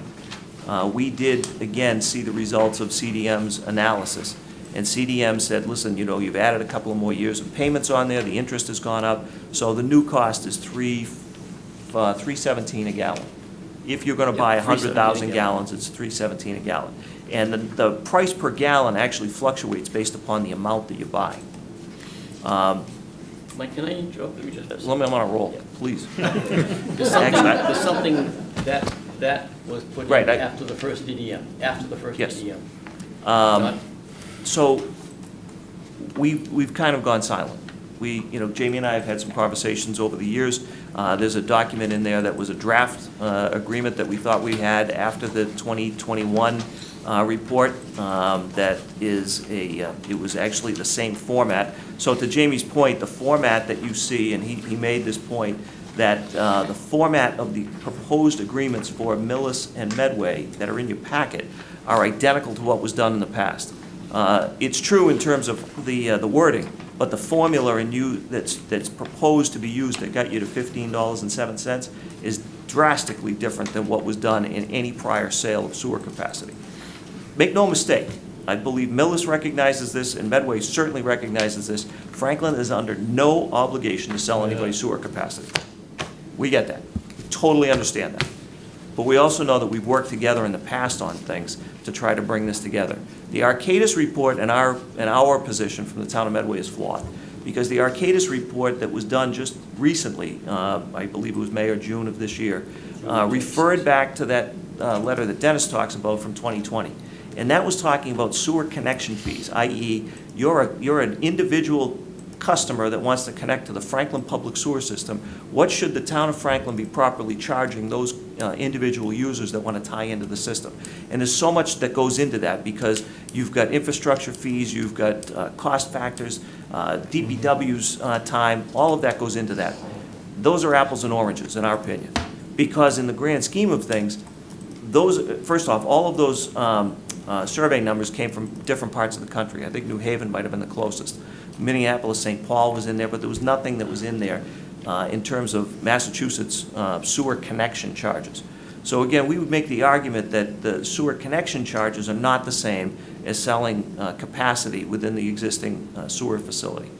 we did again see the results of CDM's analysis. And CDM said, listen, you know, you've added a couple of more years of payments on there, the interest has gone up, so the new cost is $3.17 a gallon. If you're going to buy 100,000 gallons, it's $3.17 a gallon. And the price per gallon actually fluctuates based upon the amount that you buy. Mike, can I interrupt you just? Let me, I'm on a roll, please. There's something that was put in after the first DDM, Yes. DDM. So we've kind of gone silent. Jamie and I have had some conversations over the years. There's a document in there that was a draft agreement that we thought we had after the 2021 report. That is it was actually the same format. So to Jamie's point, the format that you see, and he made this point, that the format of the proposed agreements for Millis and Medway that are in your packet are identical to what was done in the past. It's true in terms of the wording, but the formula that's proposed to be used that got you to $15.07 is drastically different than what was done in any prior sale of sewer capacity. Make no mistake, I believe Millis recognizes this, and Medway certainly recognizes this. Franklin is under no obligation to sell anybody sewer capacity. We get that. Totally understand that. But we also know that we've worked together in the past on things to try to bring this together. The Arcadis report and our position from the town of Medway is flawed, because the Arcadis report that was done just recently, I believe it was May or June of this year, referred back to that letter that Dennis talks about from 2020. And that was talking about sewer connection fees, i.e. you're an individual customer that wants to connect to the Franklin Public Sewer System. What should the town of Franklin be properly charging those individual users that want to tie into the system? And there's so much that goes into that, because you've got infrastructure fees, you've got cost factors, DPW's time, all of that goes into that. Those are apples and oranges in our opinion, because in the grand scheme of things, first off, all of those survey numbers came from different parts of the country. I think New Haven might have been the closest. Minneapolis, St. Paul was in there, but there was nothing that was in there in terms of Massachusetts sewer connection charges. So again, we would make the argument that the sewer connection charges are not the same as selling capacity within the existing sewer facility.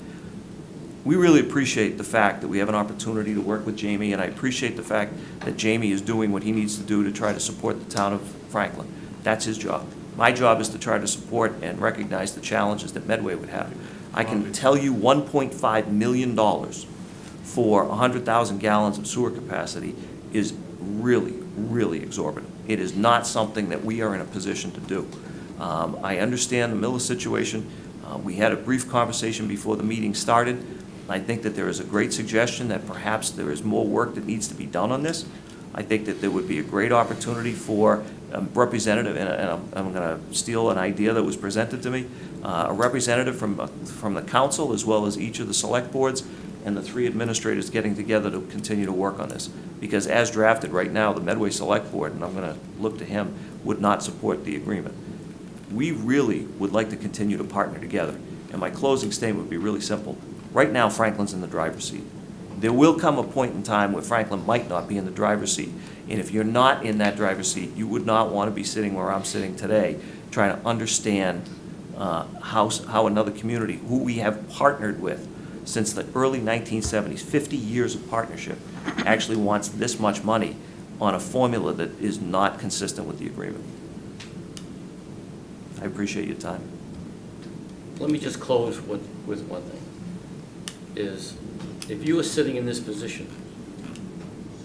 We really appreciate the fact that we have an opportunity to work with Jamie, and I appreciate the fact that Jamie is doing what he needs to do to try to support the town of Franklin. That's his job. My job is to try to support and recognize the challenges that Medway would have. I can tell you $1.5 million for 100,000 gallons of sewer capacity is really, really exorbitant. It is not something that we are in a position to do. I understand the Miller situation. We had a brief conversation before the meeting started. I think that there is a great suggestion that perhaps there is more work that needs to be done on this. I think that there would be a great opportunity for a representative, and I'm going to steal an idea that was presented to me, a representative from the council as well as each of the select boards and the 3 administrators getting together to continue to work on this. Because as drafted right now, the Medway Select Board, and I'm going to look to him, would not support the agreement. We really would like to continue to partner together. And my closing statement would be really simple. Right now, Franklin's in the driver's seat. There will come a point in time where Franklin might not be in the driver's seat. And if you're not in that driver's seat, you would not want to be sitting where I'm sitting today, trying to understand how another community, who we have partnered with since the early 1970s, 50 years of partnership, actually wants this much money on a formula that is not consistent with the agreement. I appreciate your time. Let me just close with one thing, is if you were sitting in this position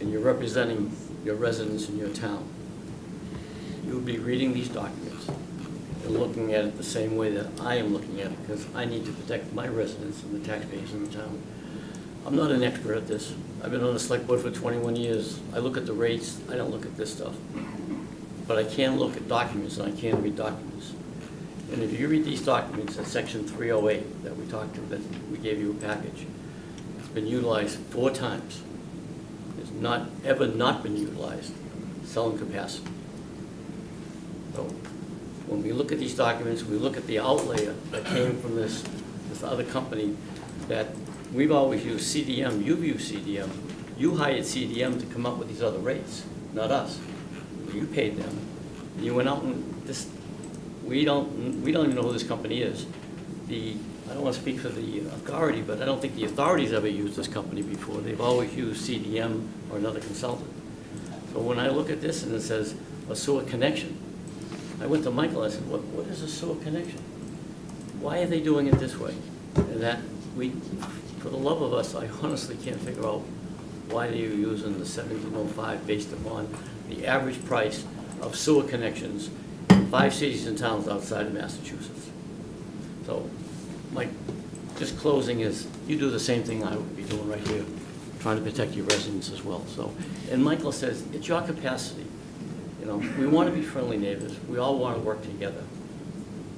and you're representing your residents in your town, you would be reading these documents and looking at it the same way that I am looking at it, because I need to protect my residents and the taxpayers in the town. I'm not an expert at this. I've been on the select board for 21 years. I look at the rates, I don't look at this stuff. But I can look at documents and I can read documents. And if you read these documents at section 308 that we talked to, that we gave you a package, it's been utilized 4 times. It's not ever not been utilized, selling capacity. So when we look at these documents, we look at the outlay that came from this other company that we've always used CDM, you've used CDM. You hired CDM to come up with these other rates, not us. You paid them. You went out and this, we don't even know who this company is. I don't want to speak for the authority, but I don't think the authority's ever used this company before. They've always used CDM or another consultant. So when I look at this and it says a sewer connection, I went to Michael and I said, what is a sewer connection? Why are they doing it this way? And that for the love of us, I honestly can't figure out why they're using the 1705 based upon the average price of sewer connections in 5 cities and towns outside of Massachusetts. So my just closing is, you do the same thing I would be doing right here, trying to protect your residents as well. So, and Michael says, it's your capacity. You know, we want to be friendly neighbors. We all want to work together.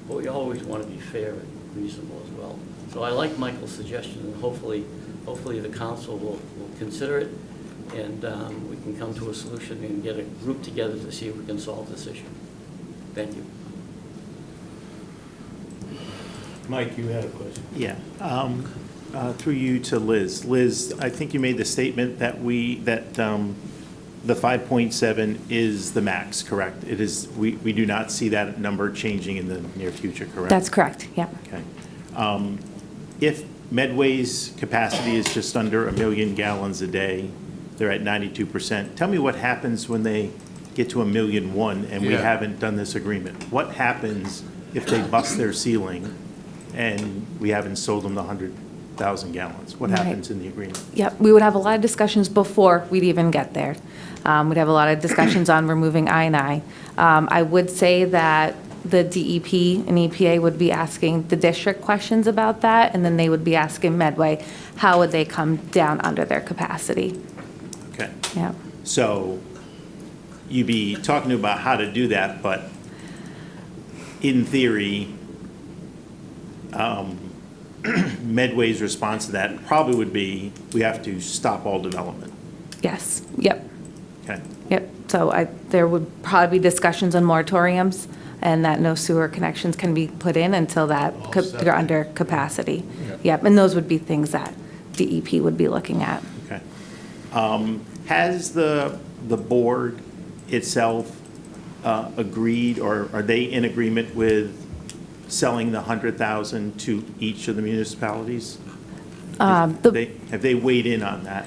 But we always want to be fair and reasonable as well. So I like Michael's suggestion, and hopefully the council will consider it, and we can come to a solution and get a group together to see if we can solve this issue. Thank you. Mike, you had a question. Yeah. Through you to Liz. Liz, I think you made the statement that the 5.7 is the max, correct? It is. We do not see that number changing in the near future, correct? That's correct, yeah. Okay. If Medway's capacity is just under 1 million gallons a day, they're at 92%. Tell me what happens when they get to 1.1 million and we haven't done this agreement. What happens if they bust their ceiling and we haven't sold them the 100,000 gallons? What happens in the agreement? Yep, we would have a lot of discussions before we'd even get there. We'd have a lot of discussions on removing I&I. I would say that the DEP and EPA would be asking the district questions about that, and then they would be asking Medway, how would they come down under their capacity? Okay. Yeah. So you'd be talking about how to do that, but in theory, Medway's response to that probably would be, we have to stop all development. Yes, yep. Okay. Yep, so there would probably be discussions on moratoriums, and that no sewer connections can be put in until they're under capacity. Yep, and those would be things that DEP would be looking at. Okay. Has the board itself agreed, or are they in agreement with selling the 100,000 to each of the municipalities? Have they weighed in on that?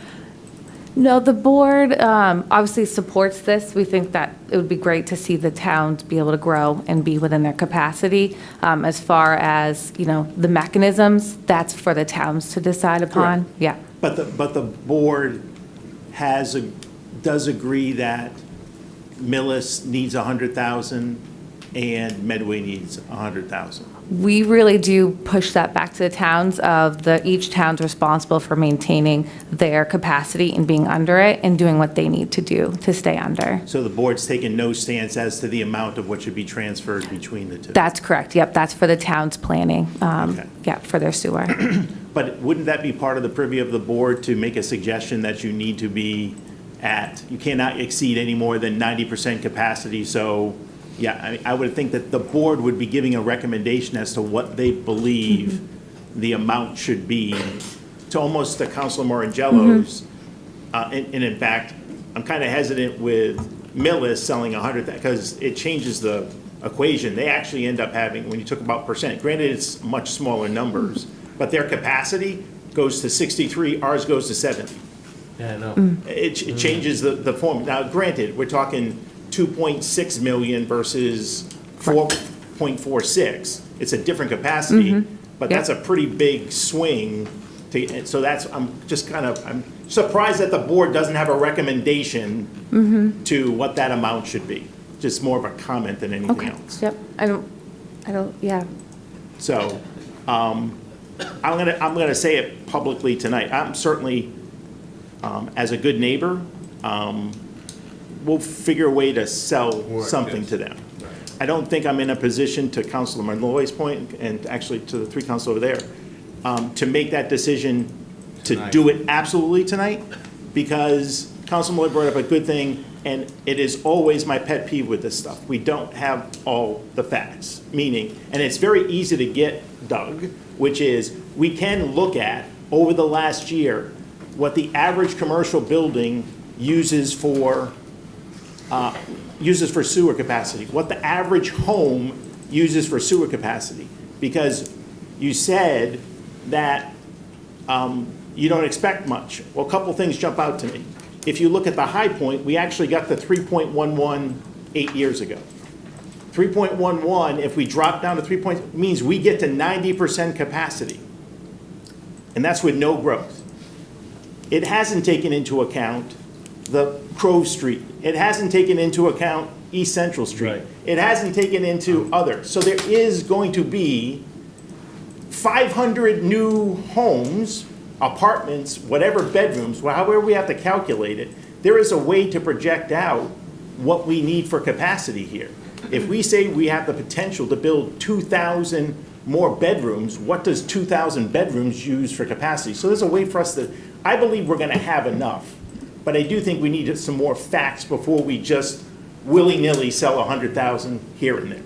No, the board obviously supports this. We think that it would be great to see the towns be able to grow and be within their capacity. As far as, the mechanisms, that's for the towns to decide upon. Correct. Yeah. But the board does agree that Millis needs 100,000 and Medway needs 100,000. We really do push that back to the towns each town's responsible for maintaining their capacity and being under it and doing what they need to do to stay under. So the board's taken no stance as to the amount of what should be transferred between the two? That's correct. Yep, that's for the town's planning. Okay. Yeah, for their sewer. But wouldn't that be part of the privy of the board to make a suggestion that you need to be you cannot exceed any more than 90% capacity? So, yeah, I would think that the board would be giving a recommendation as to what they believe the amount should be, to almost to Councilor Morangello's. And in fact, I'm kind of hesitant with Millis selling 100, because it changes the equation. They actually end up having, when you talk about percent, granted it's much smaller numbers, but their capacity goes to 63, ours goes to 70. Yeah, I know. It changes the form. Now, granted, we're talking 2.6 million versus 4.46. It's a different capacity, but that's a pretty big swing. So I'm surprised that the board doesn't have a recommendation to what that amount should be. Just more of a comment than anything else. Yep, I don't, yeah. So, I'm gonna say it publicly tonight. I'm certainly, as a good neighbor, we'll figure a way to sell something to them. I don't think I'm in a position, to Councilor Malloy's point, and actually to the three councilors over there, to make that decision to do it absolutely tonight, because Councilor Malloy brought up a good thing, and it is always my pet peeve with this stuff. We don't have all the facts, meaning, and it's very easy to get, Doug, which is, we can look at, over the last year, what the average commercial building uses for sewer capacity, what the average home uses for sewer capacity. Because you said that you don't expect much. Well, a couple things jump out to me. If you look at the high point, we actually got the 3.11 8 years ago. 3.11, if we drop down to 3 means we get to 90% capacity. And that's with no growth. It hasn't taken into account the Grove Street. It hasn't taken into account East Central Street. Right. It hasn't taken into others. So there is going to be 500 new homes, apartments, whatever bedrooms, however we have to calculate it. There is a way to project out what we need for capacity here. If we say we have the potential to build 2,000 more bedrooms, what does 2,000 bedrooms use for capacity? So there's a way for us to, I believe we're gonna have enough, but I do think we need some more facts before we just willy-nilly sell 100,000 here and there.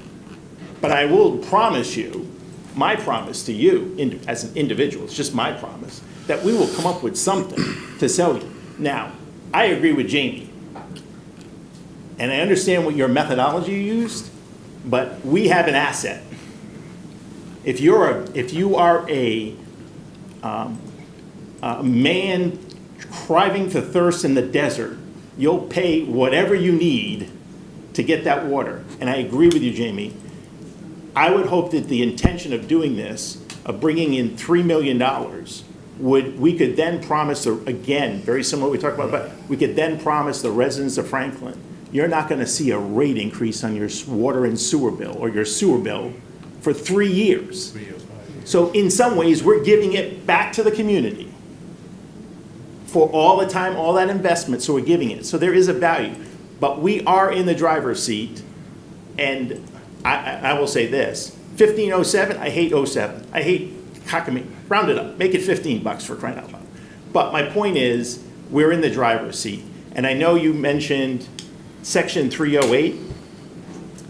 But I will promise you, my promise to you as an individual, it's just my promise, that we will come up with something to sell you. Now, I agree with Jamie, and I understand what your methodology you used, but we have an asset. If you are a man crying for thirst in the desert, you'll pay whatever you need to get that water. And I agree with you, Jamie. I would hope that the intention of doing this, of bringing in $3 million, we could then promise, again, very similar to what we talked about, but we could then promise the residents of Franklin, you're not going to see a rate increase on your water and sewer bill, or your sewer bill, for 3 years. So in some ways, we're giving it back to the community for all the time, all that investment, so we're giving it. So there is a value. But we are in the driver's seat, and I will say this, 1507, I hate 07. I hate cockamamie. Round it up, make it $15 for crying out loud. But my point is, we're in the driver's seat. And I know you mentioned section 308,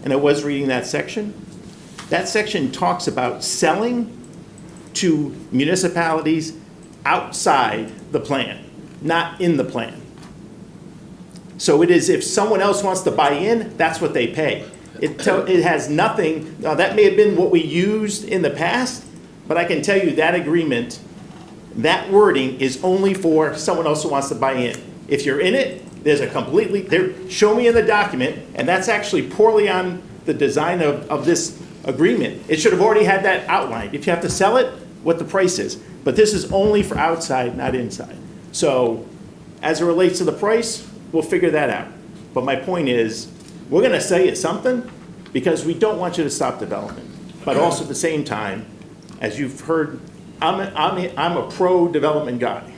and I was reading that section. That section talks about selling to municipalities outside the plan, not in the plan. So it is, if someone else wants to buy in, that's what they pay. It has nothing, now that may have been what we used in the past, but I can tell you that agreement, that wording is only for someone else who wants to buy in. If you're in it, there's a completely, show me in the document, and that's actually poorly on the design of this agreement. It should have already had that outlined. If you have to sell it, what the price is. But this is only for outside, not inside. So as it relates to the price, we'll figure that out. But my point is, we're gonna say it's something because we don't want you to stop development. But also at the same time, as you've heard, I'm a pro-development guy.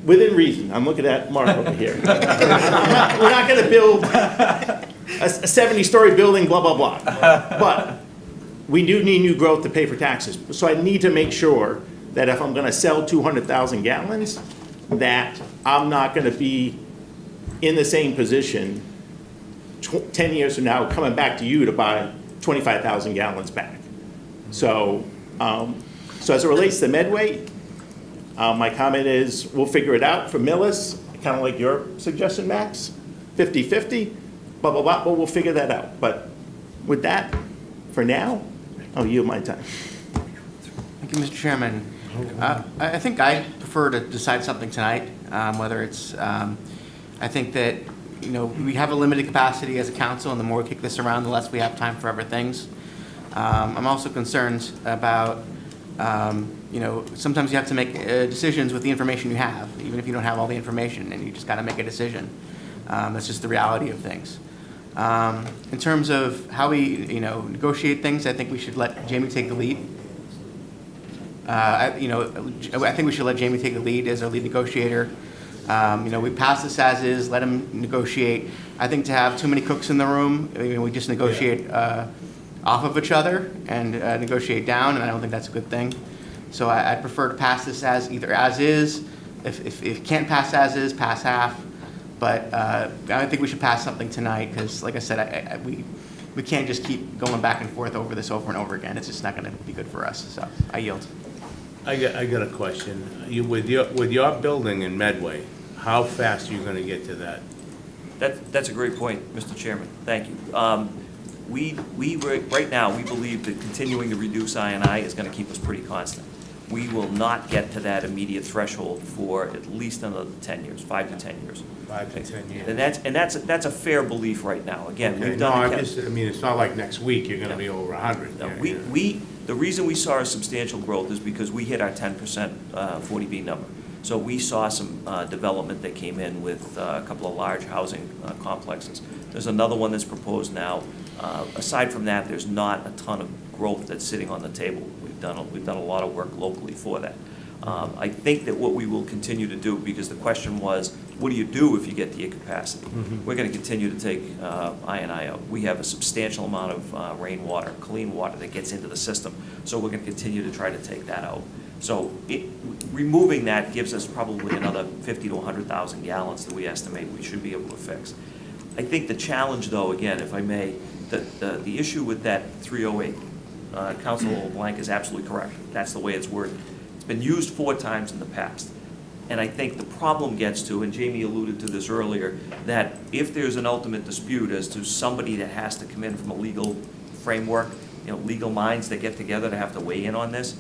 Within reason. I'm looking at Mark over here. We're not gonna build a 70-story building, blah, blah, blah. But we do need new growth to pay for taxes. So I need to make sure that if I'm gonna sell 200,000 gallons, that I'm not gonna be in the same position 10 years from now, coming back to you to buy 25,000 gallons back. So, so as it relates to Medway, my comment is, we'll figure it out for Millis, kind of like your suggestion, Max, 50-50, blah, blah, blah, but we'll figure that out. But with that, for now, I'll yield my time. Thank you, Mr. Chairman. I think I prefer to decide something tonight, whether it's, I think that, you know, we have a limited capacity as a council, and the more we kick this around, the less we have time for other things. I'm also concerned about, you know, sometimes you have to make decisions with the information you have, even if you don't have all the information, and you just got to make a decision. That's just the reality of things. In terms of how we, you know, negotiate things, I think we should let Jamie take the lead. I think we should let Jamie take the lead as our lead negotiator. You know, we pass this as is, let him negotiate. I think to have too many cooks in the room, you know, we just negotiate off of each other and negotiate down, and I don't think that's a good thing. So I prefer to pass this as either as is. If you can't pass as is, pass half. But I think we should pass something tonight because, like I said, we can't just keep going back and forth over this over and over again. It's just not going to be good for us. So I yield. I got a question. With your building in Medway, how fast are you going to get to that? That's a great point, Mr. Chairman. Thank you. Right now, we believe that continuing to reduce I&I is going to keep us pretty constant. We will not get to that immediate threshold for at least another 10 years, 5 to 10 years. 5 to 10 years. And that's a fair belief right now. Again, Okay. we've done. No, I mean, it's not like next week you're going to be over 100. No, the reason we saw a substantial growth is because we hit our 10% 40B number. So we saw some development that came in with a couple of large housing complexes. There's another one that's proposed now. Aside from that, there's not a ton of growth that's sitting on the table. We've done a lot of work locally for that. I think that what we will continue to do, because the question was, what do you do if you get the capacity? Mm-hmm. We're going to continue to take I&I out. We have a substantial amount of rainwater, clean water that gets into the system, so we're going to continue to try to take that out. So removing that gives us probably another 50 to 100,000 gallons that we estimate we should be able to fix. I think the challenge, though, again, if I may, the issue with that 308, Councilor LeBlanc is absolutely correct. That's the way it's worded. It's been used 4 times in the past. And I think the problem gets to, and Jamie alluded to this earlier, that if there's an ultimate dispute as to somebody that has to come in from a legal framework, you know, legal minds that get together to have to weigh in on this,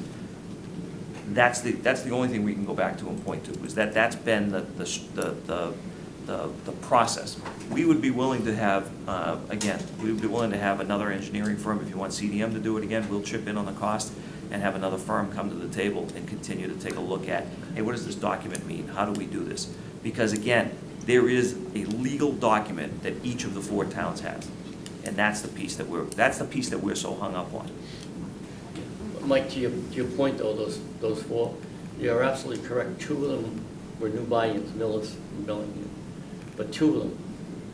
that's the only thing we can go back to and point to, is that that's been the process. We would be willing to have, again, we would be willing to have another engineering firm. If you want CDM to do it again, we'll chip in on the cost and have another firm come to the table and continue to take a look at, hey, what does this document mean? How do we do this? Because again, there is a legal document that each of the 4 towns has. And that's the piece that we're so hung up on. Mike, to your point though, those 4, you're absolutely correct. 2 of them were new buy-ins, Millis and Bellingham. But 2 of them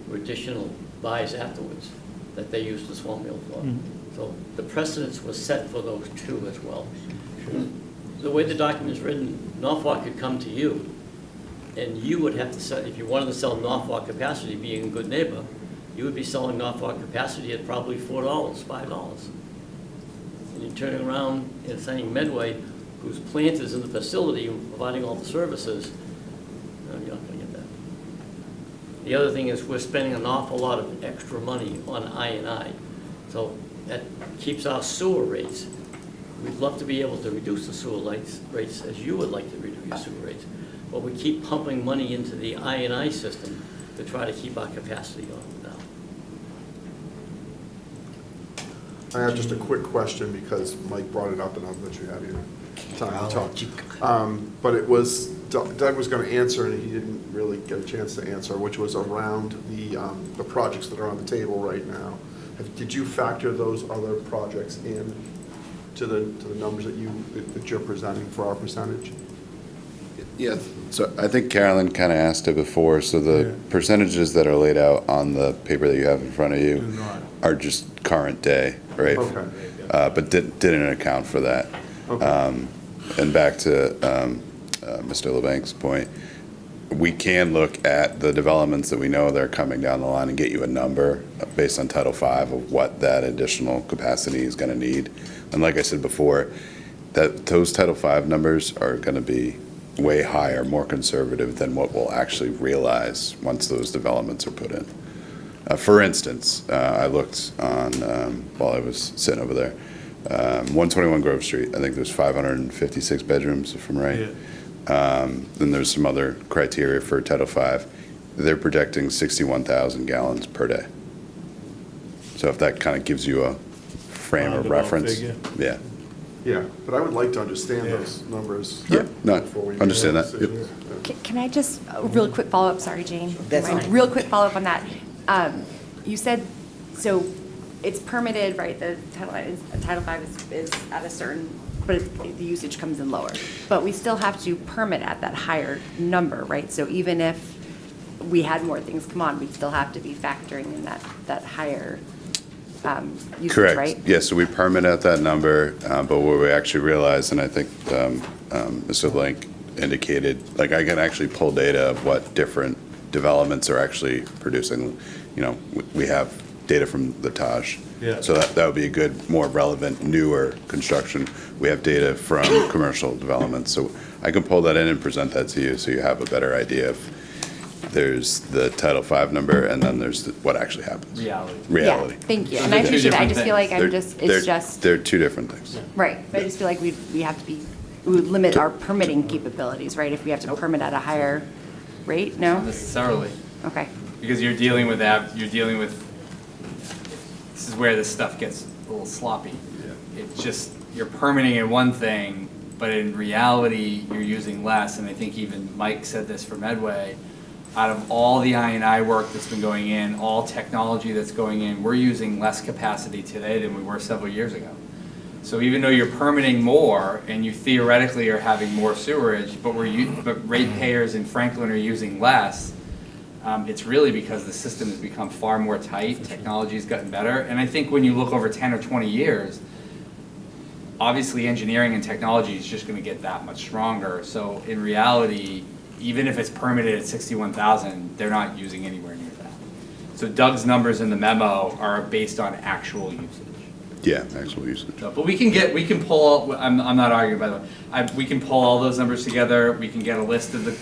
were additional buys afterwards that they used the small mill for. Mm-hmm. So the precedence was set for those 2 as well. The way the document is written, Norfolk could come to you And you would have to sell, if you wanted to sell Norfolk capacity, being a good neighbor, you would be selling Norfolk capacity at probably $4, $5. And you're turning around and saying Medway, whose plant is in the facility and providing all the services, no, you're not gonna get that. The other thing is we're spending an awful lot of extra money on I&I. So that keeps our sewer rates. We'd love to be able to reduce the sewer rates as you would like to reduce your sewer rates. But we keep pumping money into the I&I system to try to keep our capacity on down. I have just a quick question because Mike brought it up and I'll let you have your time to talk. But it was, Doug was going to answer and he didn't really get a chance to answer, which was around the projects that are on the table right now. Did you factor those other projects in to the numbers that you're presenting for our percentage? Yeah, so I think Carolyn kind of asked it before, so the percentages that are laid out on the paper that you have in front of you are just current day, right? Okay. But didn't account for that. Okay. And back to Mr. LeBank's point, we can look at the developments that we know that are coming down the line and get you a number based on Title V of what that additional capacity is going to need. And like I said before, that those Title V numbers are going to be way higher, more conservative than what we'll actually realize once those developments are put in. For instance, I looked on, while I was sitting over there, 121 Grove Street, I think there's 556 bedrooms, if I'm right. Then there's some other criteria for Title V. They're projecting 61,000 gallons per day. So if that kind of gives you a frame of reference. Yeah. Yeah, but I would like to understand those numbers. Yeah, no, before we understand make a that. decision. Can I just, a real quick follow-up, sorry, Jane. That's fine. Real quick follow-up on that. You said, so it's permitted, right, the Title V is at a certain, but the usage comes in lower. But we still have to permit at that higher number, right? So even if we had more things come on, we'd still have to be factoring in that higher usage, Correct. right? Yeah, so we permit at that number, but what we actually realized, and I think Mr. Blank indicated, like I can actually pull data of what different developments are actually producing. You know, we have data from the Taj. Yeah. So that would be a good, more relevant, newer construction. We have data from commercial developments. So I can pull that in and present that to you so you have a better idea of, there's the Title V number and then there's what actually happens. Reality. Yeah, thank you. And I appreciate it. I just feel like They're two different things. right. But I just feel like we have to be, we would limit our permitting capabilities, right? If we have to permit at a higher rate, no? Not necessarily. Okay. Because you're dealing with that, this is where this stuff gets a little sloppy. It's just, you're permitting in one thing, but in reality, you're using less, and I think even Mike said this for Medway, out of all the I&I work that's been going in, all technology that's going in, we're using less capacity today than we were several years ago. So even though you're permitting more, and you theoretically are having more sewerage, but ratepayers in Franklin are using less, it's really because the system has become far more tight, technology's gotten better, and I think when you look over 10 or 20 years, obviously engineering and technology is just gonna get that much stronger, so in reality, even if it's permitted at 61,000, they're not using anywhere near that. So Doug's numbers in the memo are based on actual usage. Yeah, actual usage. So, but we can pull, I'm not arguing by the way, we can pull all those numbers together, we can get a list of the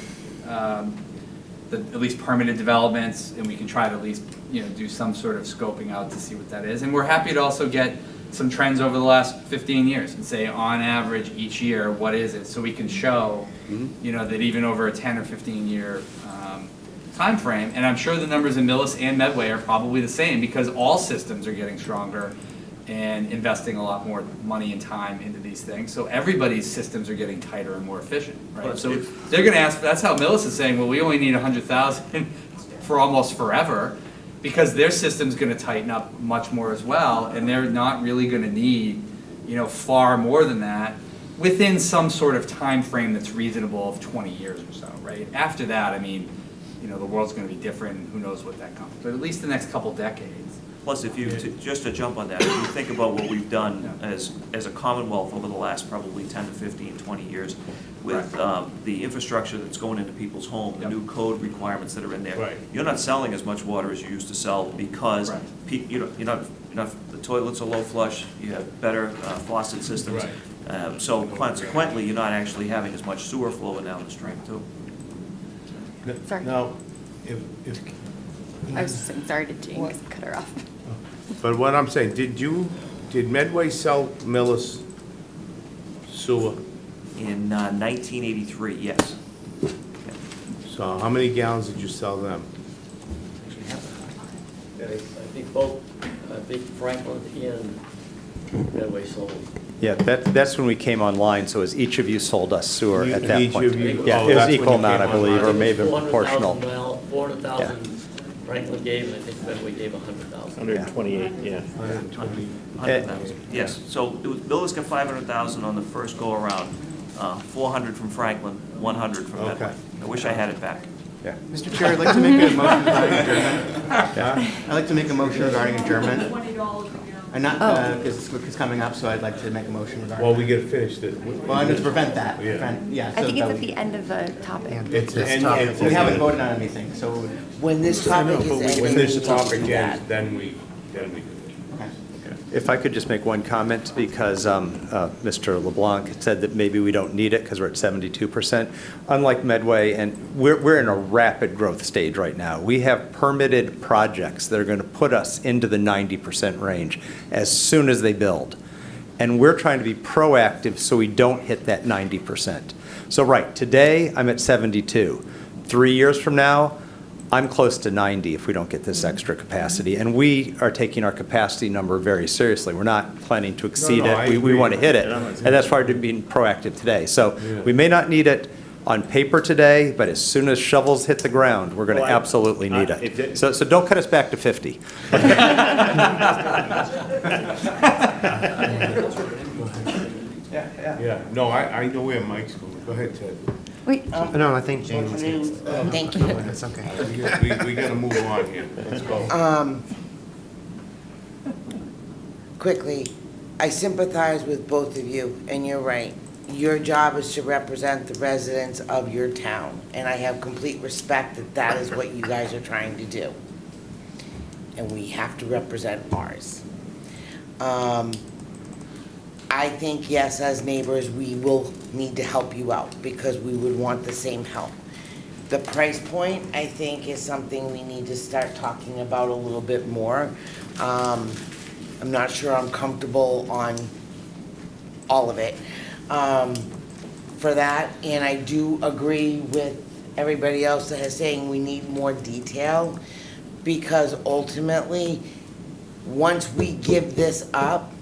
at least permitted developments, and we can try to at least, do some sort of scoping out to see what that is. And we're happy to also get some trends over the last 15 years and say, on average, each year, what is it? So we can show, that even over a 10 or 15 year time frame, and I'm sure the numbers in Millis and Medway are probably the same because all systems are getting stronger and investing a lot more money and time into these things. So everybody's systems are getting tighter and more efficient, right? So they're gonna ask, that's how Millis is saying, well, we only need 100,000 for almost forever, because their system's gonna tighten up much more as well, and they're not really gonna need, far more than that within some sort of time frame that's reasonable of 20 years or so, right? After that, the world's gonna be different, and who knows what that comes, but at least the next couple decades, Plus, if you, just to jump on that, if you think about what we've done as a Commonwealth over the last probably 10 to 15, 20 years, with the infrastructure that's going into people's home, the new code requirements that are in there. Right. You're not selling as much water as you used to sell because you're not, the toilets are low flush, you have better faucet systems. So consequently, you're not actually having as much sewer flowing down the stream too. Sorry. Now, if, I was just saying, sorry to James, cut her off. but what I'm saying, did Medway sell Millis sewer? In 1983, yes. So how many gallons did you sell them? I think Franklin and Medway sold. Yeah, that's when we came online, so as each of you sold us sewer at that Each point. of you- Yeah, oh, it was that's when equal you amount, I came believe, or online. maybe proportional. 400,000 Franklin gave, and I think Medway gave 100,000. 128, yeah. 100,000, yes. So it was, Millis got 500,000 on the first go-around, 400 from Franklin, 100 from Medway. I wish I had it back. Yeah. Mr. Chair, I'd like to make a motion regarding adjournment. I'd like to make a motion regarding adjournment. And not, because it's coming up, so I'd like to make a motion regarding. Well, we gotta finish this. Well, I need to prevent that. Yeah. I think it's at the end of the topic. It's the end. We haven't voted on anything, so. When this topic is ending, When we this need to topic do ends, that. then we do it. If I could just make one comment, because Mr. LeBlanc said that maybe we don't need it because we're at 72%. Unlike Medway, and we're in a rapid growth stage right now. We have permitted projects that are going to put us into the 90% range as soon as they build. And we're trying to be proactive so we don't hit that 90%. So right, today I'm at 72. 3 years from now, I'm close to 90 if we don't get this extra capacity. And we are taking our capacity number very seriously. We're not planning to exceed No, I it. We agree. want to hit it. And that's part of being proactive today. So we may not need it on paper today, but as soon as shovels hit the ground, we're going to absolutely need it. So don't cut us back to 50. Yeah, no, I know where Mike's going. Go ahead, Ted. Wait. No, I think James. Thank you. It's okay. We gotta move on here. Let's go. Quickly, I sympathize with both of you, and you're right. Your job is to represent the residents of your town, and I have complete respect that that is what you guys are trying to do. And we have to represent ours. I think, yes, as neighbors, we will need to help you out, because we would want the same help. The price point, I think, is something we need to start talking about a little bit more. I'm not sure I'm comfortable on all of it for that, and I do agree with everybody else that is saying we need more detail, because ultimately, once we give this up,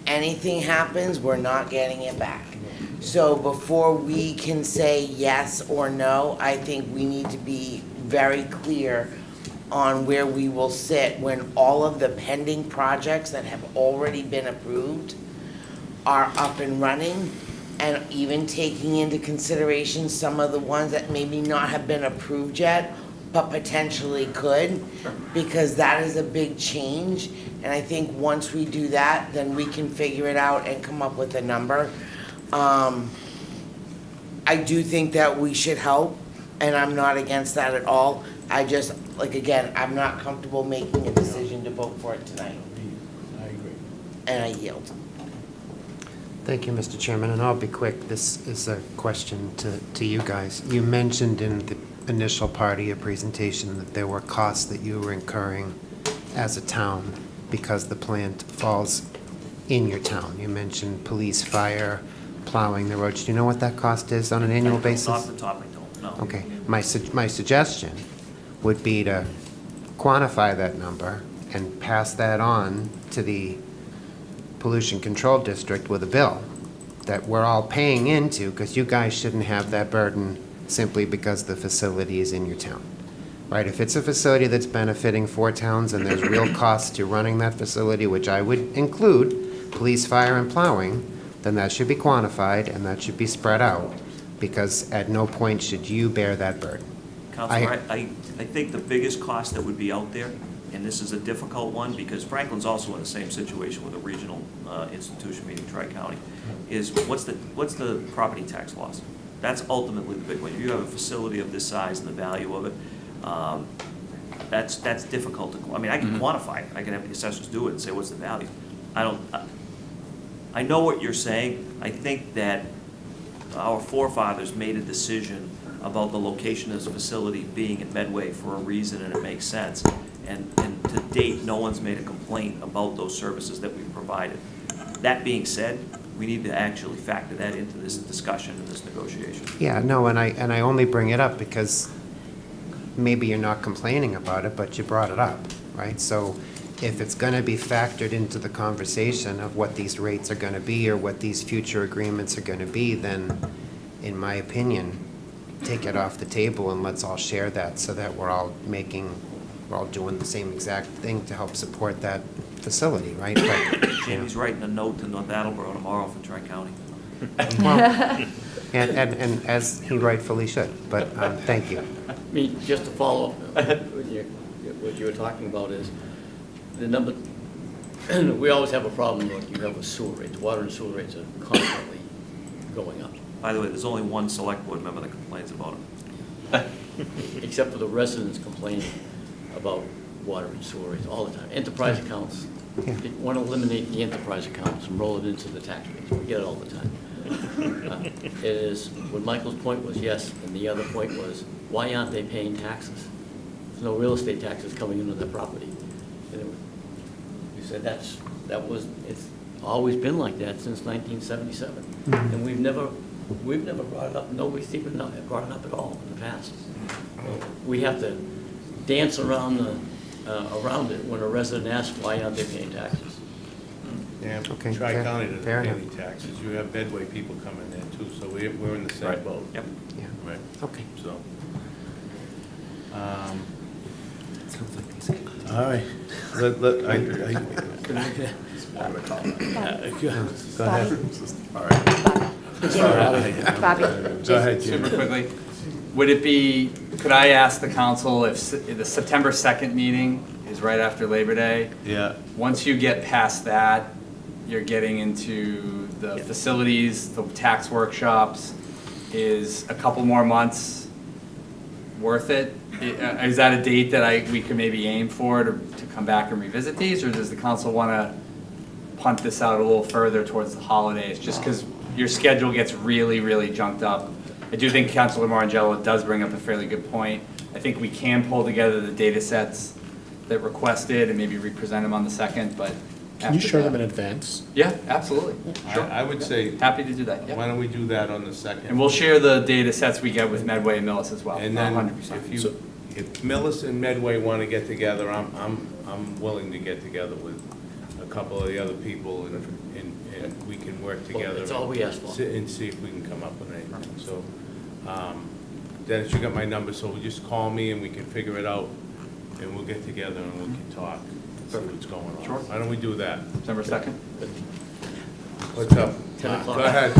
anything happens, we're not getting it back. So before we can say yes or no, I think we need to be very clear on where we will sit when all of the pending projects that have already been approved are up and running, and even taking into consideration some of the ones that maybe not have been approved yet, but potentially could, because that is a big change. And I think once we do that, then we can figure it out and come up with a number. I do think that we should help, and I'm not against that at all. I just, like, again, I'm not comfortable making a decision to vote for it tonight. I agree. And I yield. Thank you, Mr. Chairman, and I'll be quick. This is a question to you guys. You mentioned in the initial part of your presentation that there were costs that you were incurring as a town because the plant falls in your town. You mentioned police, fire, plowing the roads. Do you know what that cost is on an annual basis? Off the top, I don't know. Okay. My suggestion would be to quantify that number and pass that on to the Pollution Control District with a bill that we're all paying into, because you guys shouldn't have that burden simply because the facility is in your town. Right? If it's a facility that's benefiting 4 towns and there's real costs to running that facility, which I would include police, fire, and plowing, then that should be quantified and that should be spread out, because at no point should you bear that burden. Counselor, I think the biggest cost that would be out there, and this is a difficult one, because Franklin's also in the same situation with a regional institution, meaning Tri-County, is what's the property tax loss? That's ultimately the big one. If you have a facility of this size and the value of it, that's difficult to, I mean, I can quantify it. I can have the assessors do it and say, what's the value? I know what you're saying. I think that our forefathers made a decision about the location of this facility being in Medway for a reason, and it makes sense. And to date, no one's made a complaint about those services that we've provided. That being said, we need to actually factor that into this discussion and this negotiation. Yeah, no, and I only bring it up because maybe you're not complaining about it, but you brought it up, right? So if it's going to be factored into the conversation of what these rates are going to be or what these future agreements are going to be, then, in my opinion, take it off the table and let's all share that so that we're all doing the same exact thing to help support that facility, right? But, Jamie's writing a note to North Attleboro tomorrow for Tri-County. well, and as he rightfully should, but thank you. I mean, just to follow up, what you were talking about is the number, we always have a problem like you have with sewer rates. Water and sewer rates are constantly going up. By the way, there's only one select board member that complains about it. Except for the residents complaining about water and sewer rates all the time. Enterprise accounts, they want to eliminate the enterprise accounts and roll it into the tax base. We get it all the time. It is, what Michael's point was, yes, and the other point was, why aren't they paying taxes? There's no real estate taxes coming into their property. And we said it's always been like that since 1977. And we've never brought it up, nobody's even brought it up at all in the past. We have to dance around it when a resident asks, why aren't they paying taxes? Yeah, Okay, Tri-County doesn't fair pay enough. any taxes. You have Medway people coming there too, so we're in the same boat. Yep. Yeah. Right. Okay. So. Sounds like these guys. All right. Go ahead. All right. Bobby. Go ahead, Jim. Super quickly, would it be, could I ask the council if the September 2nd meeting is right after Labor Day? Yeah. Once you get past that, you're getting into the facilities, the tax workshops. Is a couple more months worth it? Is that a date that we could maybe aim for to come back and revisit these? Or does the council want to punt this out a little further towards the holidays? Just because your schedule gets really, really junked up. I do think Councilor Marangella does bring up a fairly good point. I think we can pull together the data sets that requested and maybe represent them on the 2nd, but Can you after share that- them in advance? Yeah, absolutely. Sure. I would say, Happy to do that, yeah. why don't we do that on the 2nd? And we'll share the data sets we get with Medway and Millis as well, And then 100%. if Millis and Medway want to get together, I'm willing to get together with a couple of the other people and we can work together. That's all we ask for. And see if we can come up with anything. So, Dennis, you got my number, so just call me and we can figure it out and we'll get together and we can talk, see what's going on. Sure. Why don't we do that? September 2nd? What's up? 10 o'clock. Go ahead.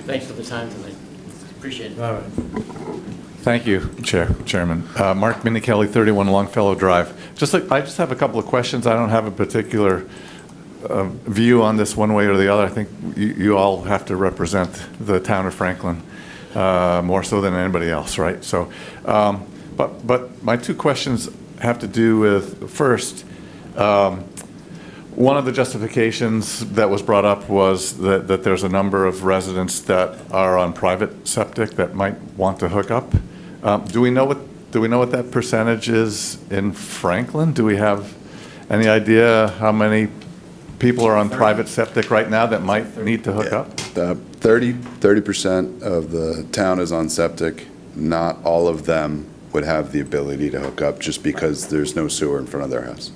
Thanks for the time tonight. Appreciate it. All right. Thank you, Chairman. Mark Minichelli, 31 Longfellow Drive. I just have a couple of questions. I don't have a particular view on this one way or the other. I think you all have to represent the town of Franklin more so than anybody else, right? So, but my two questions have to do with, first, one of the justifications that was brought up was that there's a number of residents that are on private septic that might want to hook up. Do we know what that percentage is in Franklin? Do we have any idea how many people are on private septic right now that might need to hook up? 30% of the town is on septic. Not all of them would have the ability to hook up just because there's no sewer in front of their house.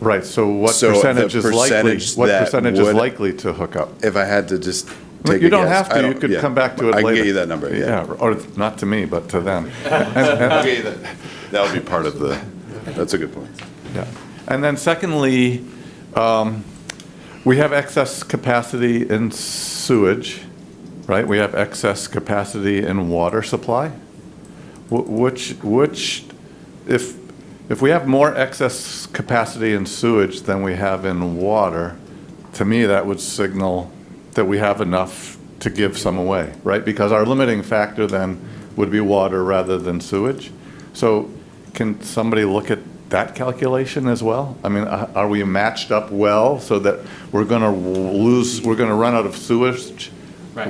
Right, so what So percentage the is likely, percentage what that percentage is would- likely to hook up? If I had to just take You a don't guess, have I to, you don't- could yeah. come back to it later. I can get you that number, yeah. Or not to me, but to them. I'll get you that. That would be part of the, that's a good point. Yeah. And then secondly, we have excess capacity in sewage, right? We have excess capacity in water supply. Which, if if we have more excess capacity in sewage than we have in water, to me, that would signal that we have enough to give some away, right? Because our limiting factor then would be water rather than sewage. So can somebody look at that calculation as well? I mean, are we matched up well so that we're going to run out of sewage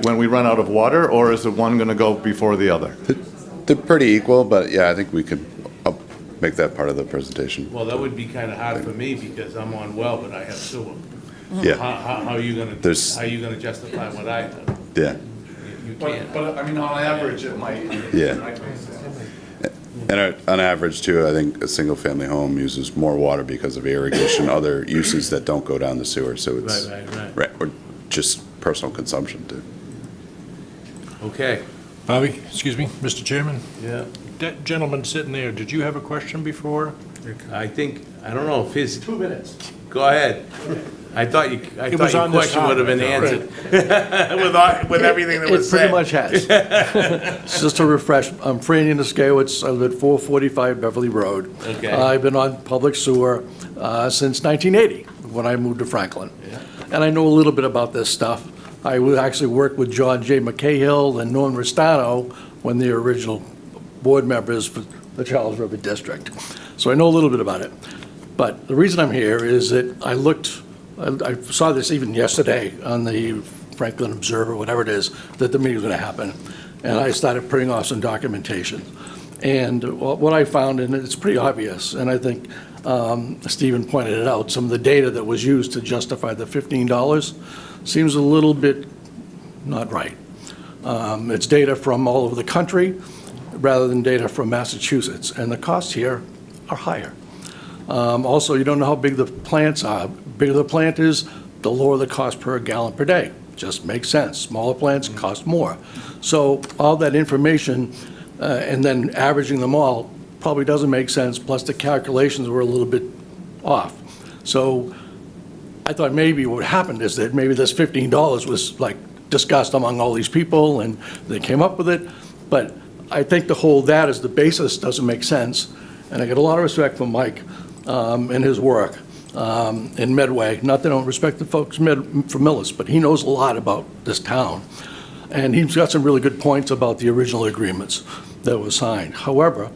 when we run out of water, or is the one going to go before the other? They're pretty equal, but yeah, I think we could make that part of the presentation. Well, that would be kind of hard for me because I'm on well, but I have sewer. Yeah. How are you gonna justify what I have? Yeah. You can't. But I mean, on average, it might. Yeah. And on average too, I think a single-family home uses more water because of irrigation, other uses that don't go down the sewer, so it's. Right. Or just personal consumption too. Okay. Bobby, excuse me, Mr. Chairman? Yeah. That gentleman sitting there, did you have a question before? I don't know if his. 2 minutes. Go ahead. I thought your was on this question would have been topic, answered with everything that was It said. pretty much has. Just to refresh, I'm Franny Niskowitz, I live at 445 Beverly Road. Okay. I've been on public sewer since 1980, when I moved to Franklin. And I know a little bit about this stuff. I actually worked with John J. McCahill and Norm Ristano when they were original board members for the Charles River District. So I know a little bit about it. But the reason I'm here is that I saw this even yesterday on the Franklin Observer, whatever it is, that the meeting was going to happen. And I started putting off some documentation. And what I found, and it's pretty obvious, and I think Stephen pointed it out, some of the data that was used to justify the $15 seems a little bit not right. It's data from all over the country rather than data from Massachusetts, and the costs here are higher. Also, you don't know how big the plants are. The bigger the plant is, the lower the cost per gallon per day. Just makes sense. Smaller plants cost more. So all that information and then averaging them all probably doesn't make sense, plus the calculations were a little bit off. So I thought maybe what happened is that maybe this $15 was like discussed among all these people and they came up with it. But I think to hold that as the basis doesn't make sense. And I get a lot of respect for Mike and his work in Medway. Not that I don't respect the folks from Millis, but he knows a lot about this town. And he's got some really good points about the original agreements that were signed. However,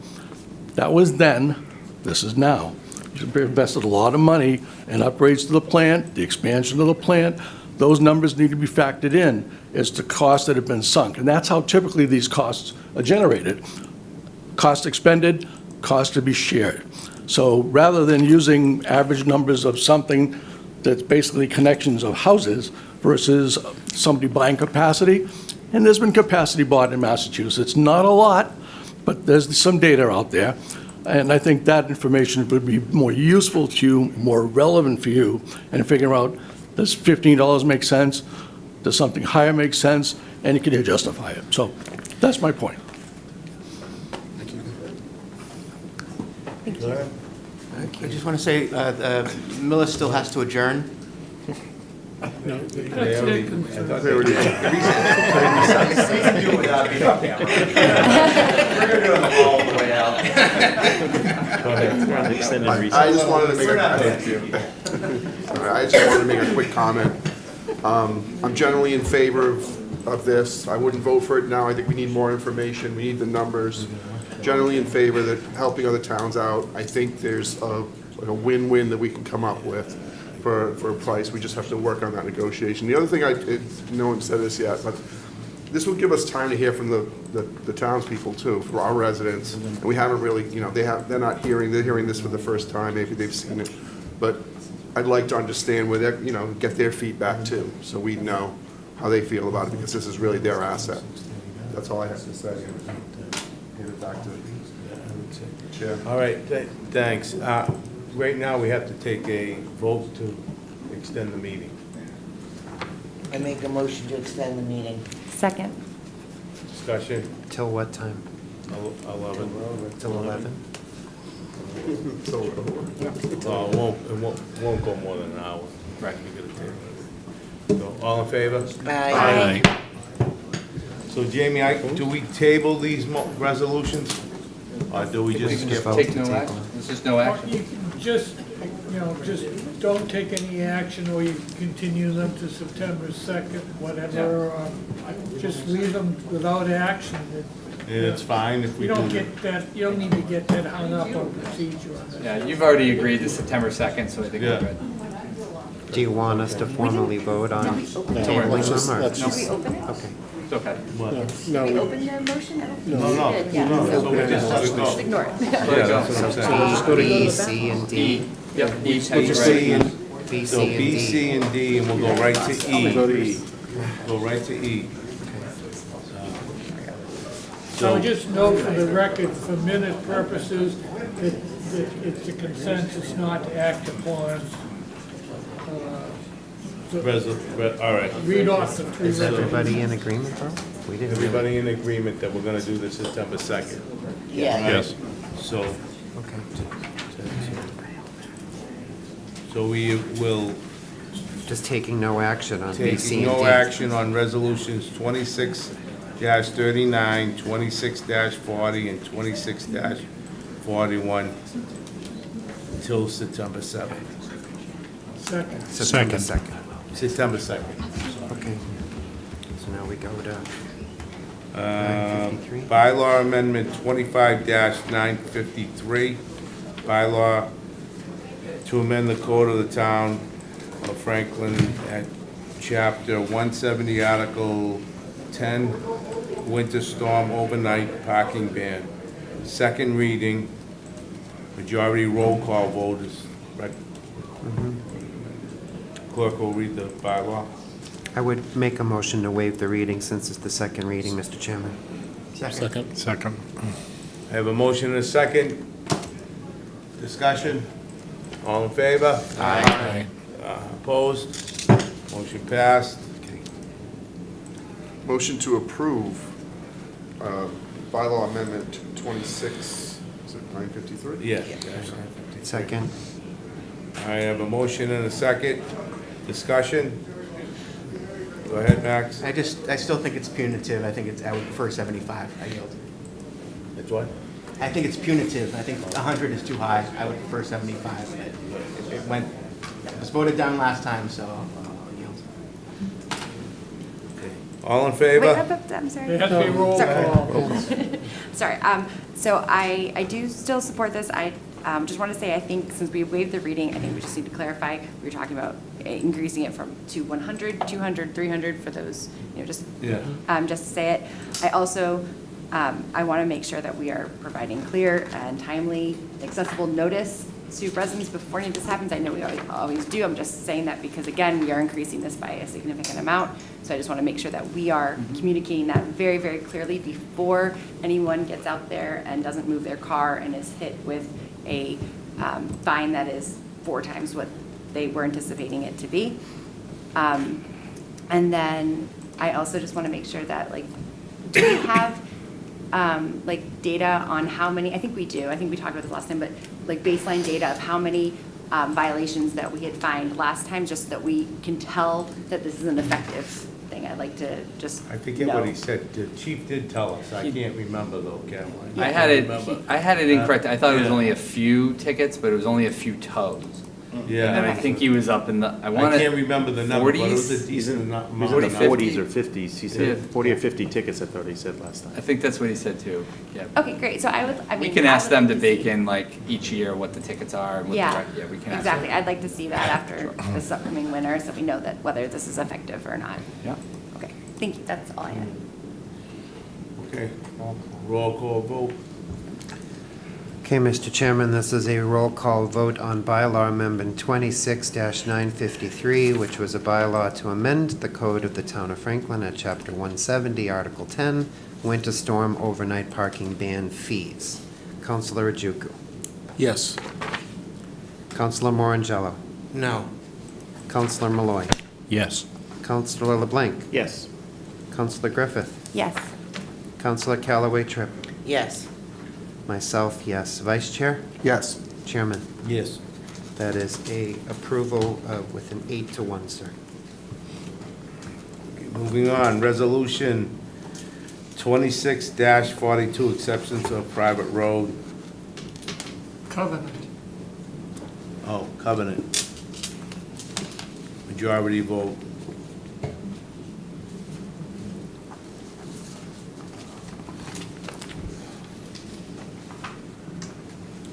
that was then, this is now. You've invested a lot of money in upgrades to the plant, the expansion of the plant. Those numbers need to be factored in as to costs that have been sunk. And that's how typically these costs are generated. Cost expended, cost to be shared. So rather than using average numbers of something that's basically connections of houses versus somebody buying capacity, and there's been capacity bought in Massachusetts, not a lot, but there's some data out there. And I think that information would be more useful to you, more relevant for you, and figure out, does $15 make sense? Does something higher make sense? And you can justify it. So that's my point. I just want to say, Millis still has to adjourn. They already- I thought they were- I just wanted to make a quick comment. I'm generally in favor of this. I wouldn't vote for it now. I think we need more information. We need the numbers. Generally in favor that helping other towns out. I think there's a win-win that we can come up with for a price. We just have to work on that negotiation. The other thing, no one said this yet, but this will give us time to hear from the townspeople too, for our residents. And we haven't really, they're hearing this for the first time, maybe they've seen it. But I'd like to understand where they're, get their feedback too, so we know how they feel about it, because this is really their asset. That's all I have to say. Give it back to the chair. All right, thanks. Right now, we have to take a vote to extend the meeting. I make a motion to extend the meeting. Second. Discussion? Till what time? 11. Till 11? No, it won't go more than an hour. Right. So, all in favor? Aye. So, Jamie, do we table these resolutions? Or do we just skip? Take no action? There's just no action? You can just, just don't take any action, or you continue them to September 2nd, whatever, or just leave them without action. It's fine if we You do. don't get that, you don't need to get that hung up on procedure on that. Yeah, you've already agreed to September 2nd, so I think we're Yeah. good. Do you want us to formally vote on tabling let's just- them, or? let's Did we open it? Okay. It's okay. No, Did we open the motion? I don't think No, we no, did. Yeah, no, so so we just let it just go. ignore it. Let it go. That's what I'm So saying. just go to B, C, and D. E, yep, E, We'll Teddy's just right. C and, B, so C, and B, D. C, and D, and we'll go right to E. Go to E. Go right to E. So just note for the record, for minute purposes, that it's a consensus not to act upon. All right. Read off the three Is resolutions. everybody in agreement, though? We didn't really. Everybody in agreement that we're gonna do this September 2nd? Yeah. Yes. So, Okay. so we will Just taking no action on B, C, taking and D. no action on resolutions 26-39, 26-40, and 26-41 till September 7th. Second. September 2nd. September 2nd. Okay. So now we go to Um, 953. Bylaw Amendment 25-953, bylaw to amend the code of the town of Franklin at Chapter 170, Article 10, Winter Storm Overnight Parking Ban. Second reading, majority roll call vote is, clerk will read the bylaw. I would make a motion to waive the reading since it's the second reading, Mr. Chairman. second. Second. I have a motion and a second. Discussion? All in favor? Aye. Opposed? Motion passed. Motion to approve bylaw amendment 26, is it 953? Yeah. Second. I have a motion and a second. Discussion? Go ahead, Max. I still think it's punitive. I would prefer 75. I yield. It's what? I think it's punitive. I think 100 is too high. I would prefer 75. It was voted down last time, so I'll yield. All in Wait, favor? I'm sorry. There has to be a roll Sorry. call. Sorry, so I do still support this. I just want to say, I think since we waived the reading, I think we just need to clarify, we were talking about increasing it to 100, 200, 300 for those, just to say it. I also, I want to make sure that we are providing clear and timely, accessible notice to residents before any of this happens. I know we always do. I'm just saying that because, again, we are increasing this by a significant amount. So I just want to make sure that we are communicating that very, very clearly before anyone gets out there and doesn't move their car and is hit with a fine that is 4 times what they were anticipating it to be. And then I also just want to make sure that, do we have data on how many, I think we do, I think we talked about this last time, but baseline data of how many violations that we had fined last time, just so that we can tell that this is an effective thing. I'd like to just I forget what he said. The chief did tell us. I can't remember though, Caroline. I had it incorrect. I thought it was Yeah. only a few tickets, but it was only a few tows. Yeah. And then I think he was up in the, I I want can't remember the number, but it was a 40s? decent amount. He's in the 40, 40s or 50s. He Yeah. said 40 or 50 tickets, I thought he said last time. I think that's what he said too, yeah. Okay, great. So I mean. We can I ask would them like to bake in each year what the tickets are and what the, Yeah, yeah, we can ask exactly. them. I'd like to see that after this upcoming winter, so we know that whether this is effective or not. Yeah. Okay, thank you. That's all I had. Okay. Roll call vote. Okay, Mr. Chairman, this is a roll call vote on bylaw amendment 26-953, which was a bylaw to amend the code of the town of Franklin at Chapter 170, Article 10, Winter Storm Overnight Parking Ban Fees. Councilor Ojukwu. Yes. Councilor Morangello. No. Councilor Malloy. Yes. Councilor LeBlanc. Yes. Councilor Griffith. Yes. Councilor Callaway Tripp. Yes. Myself, yes. Vice Chair? Yes. Chairman? Yes. That is a approval with an 8-1, sir. Moving on, resolution 26-42, acceptance of private road. Covenant. Oh, covenant. Majority vote.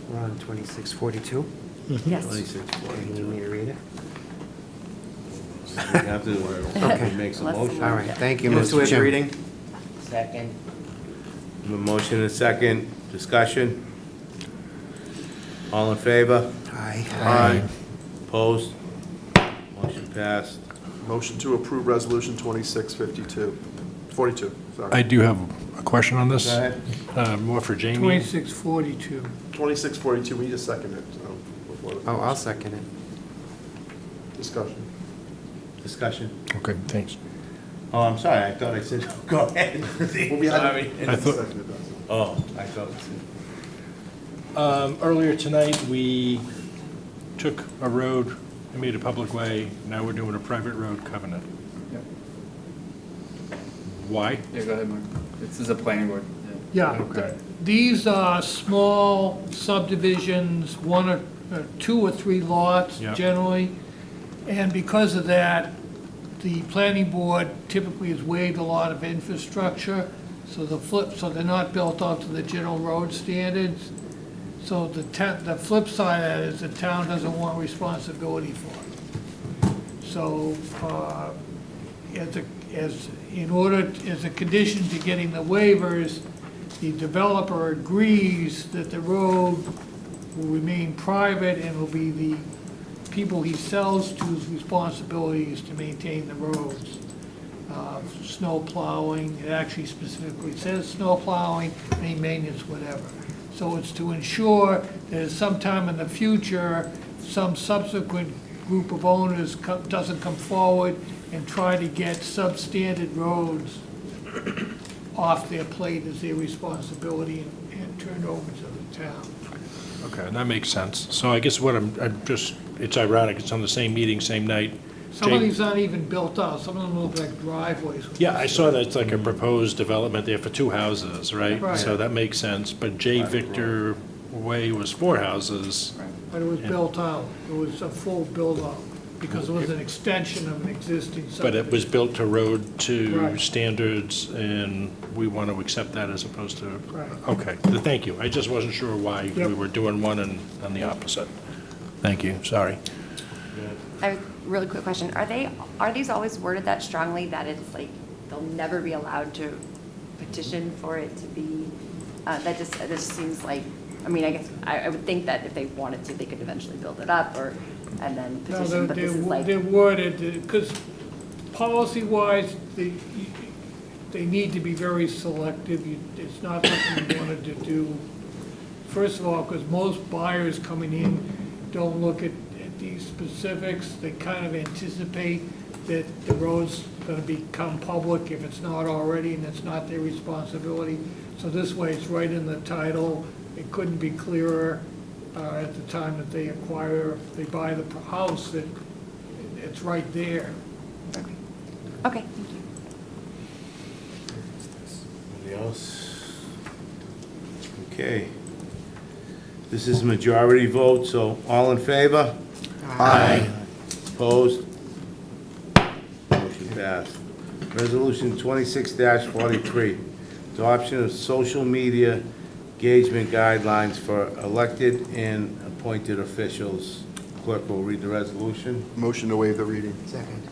We're on 2642. Yes. 26-42. You need me to read it? We have to, Okay. make some Unless motion. someone- All right, thank you, Move to Mr. waive the Chairman. reading? Second. A motion and a second, discussion. All in favor? Aye. Aye. Opposed? Motion passed. Motion to approve Resolution 2652, 42, sorry. I do have a question on this. Go ahead. More for Jamie. 2642. 2642, we need a second it, before the... Oh, I'll second it. Discussion. Discussion. Okay, thanks. Oh, I'm sorry, I thought I said, go ahead. Well, we had Sorry. I thought- seconded that. Oh, I thought it said. Earlier tonight, we took a road and made a public way. Now we're doing a private road covenant. Yep. Why? Yeah, go ahead, Mark. This is a planning board. Yeah. Okay. These are small subdivisions, one or 2 or 3 lots Yep. generally. And because of that, the planning board typically has waived a lot of infrastructure. So so they're not built out to the general road standards. So the flip side of that is the town doesn't want responsibility for it. So, as a condition to getting the waivers, the developer agrees that the road will remain private and will be the people he sells to's responsibility is to maintain the roads. Snow plowing, it actually specifically says snow plowing, any maintenance, whatever. So it's to ensure that sometime in the future, some subsequent group of owners doesn't come forward and try to get substandard roads off their plate as their responsibility and turned over to the town. Okay, that makes sense. So I guess what I'm just, it's ironic, it's on the same meeting, same night. Some of Jay- these aren't even built out, some of them look like driveways. Yeah, I saw that it's like a proposed development there for 2 houses, right? Right. So that makes sense, but J. Victor Way was 4 houses. But it was built out, it was a full build-out, because it was an extension of an existing subdivision. But it was built to road to Right. standards, and we want to accept that as opposed to... Right. Okay, thank you. I just wasn't sure why we Yep. were doing one and the opposite. Thank you, sorry. I have a really quick question. Are these always worded that strongly that it's like they'll never be allowed to petition for it to be, that just seems like, I mean, I guess, I would think that if they wanted to, they could eventually build it up and then No, petition, but this is like. they're worded, because policy-wise, they need to be very selective. It's not something you wanted to do. First of all, because most buyers coming in don't look at these specifics. They kind of anticipate that the road's gonna become public if it's not already, and it's not their responsibility. So this way, it's right in the title. It couldn't be clearer at the time that they buy the house, that it's right there. Okay, thank you. Anybody else? Okay. This is majority vote, so all in favor? Aye. Opposed? Motion passed. Resolution 26-43, adoption of social media engagement guidelines for elected and appointed officials. Clerk will read the resolution. Motion to waive the reading. Second.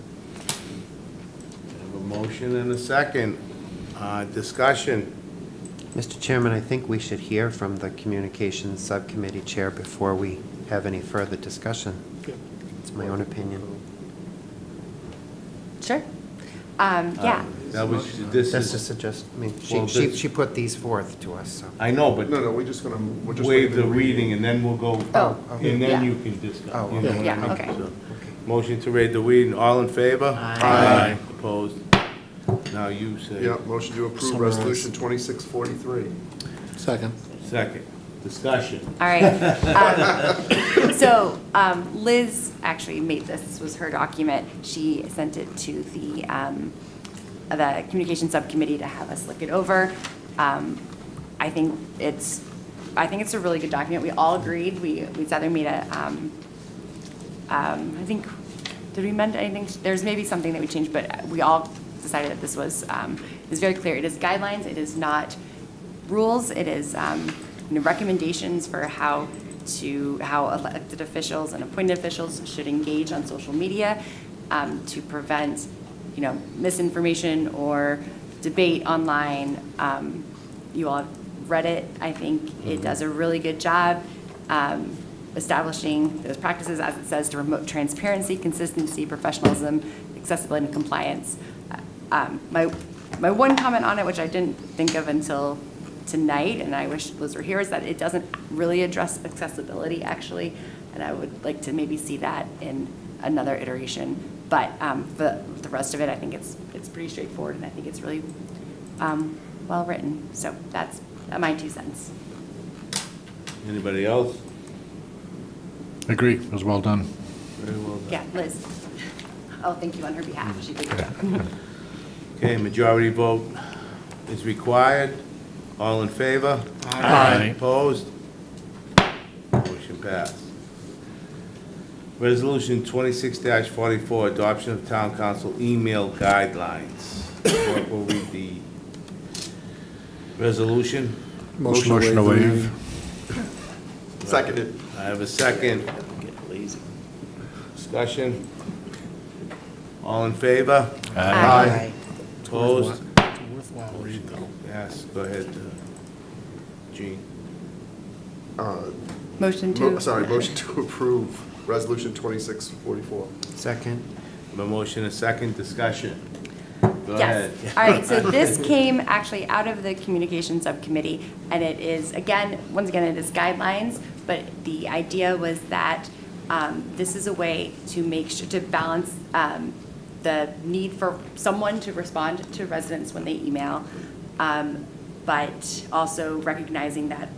I have a motion and a second. Discussion. Mr. Chairman, I think we should hear from the Communications Subcommittee Chair before we have any further discussion. It's my own opinion. Sure. Yeah. That was, this That's is, just, I mean, Well, this- she put these forth to us, so. I know, but No, we're just waive waiving the reading and then we'll go, Oh, and then yeah. you can discuss. Oh, you know what I Yeah, mean? okay. So, motion to waive the reading, all in favor? Aye. Opposed? Now you say. Yeah, motion to approve Summarize. Resolution 2643. Second. Second. Discussion. All right. So Liz actually made this. This was her document. She sent it to the the communication subcommittee to have us look it over. I think it's a really good document. We all agreed. We either made a, I think, did we amend anything? There's maybe something that we changed, but we all decided that this was, is very clear. It is guidelines. It is not rules. It is recommendations for how elected officials and appointed officials should engage on social media to prevent, misinformation or debate online. You all have read it. I think it does a really good job establishing those practices, as it says, to promote transparency, consistency, professionalism, accessibility, and compliance. My one comment on it, which I didn't think of until tonight, and I wish Liz were here, is that it doesn't really address accessibility, actually, and I would like to maybe see that in another iteration. But for the rest of it, I think it's pretty straightforward, and I think it's really well written. So that's my 2 cents. Anybody else? Agree, it was well done. Very well done. Yeah, Liz. Oh, thank you on her behalf. She did a good job. Okay, majority vote is required. All in favor? Aye. Opposed? Motion passed. Resolution 26-44, adoption of town council email guidelines. Clerk will read the resolution. Motion to waive. Seconded. I have a second. Get lazy. Discussion. All in favor? Aye. Opposed? It's a worthwhile read, though. Yes, go ahead, Gene. Motion to. Motion to approve Resolution 2644. Second. A motion, a second, discussion. Go ahead. Yes. All right, so this came actually out of the communication subcommittee, and it is, once again, it is guidelines, but the idea was that this is a way to make sure, to balance the need for someone to respond to residents when they email, but also recognizing that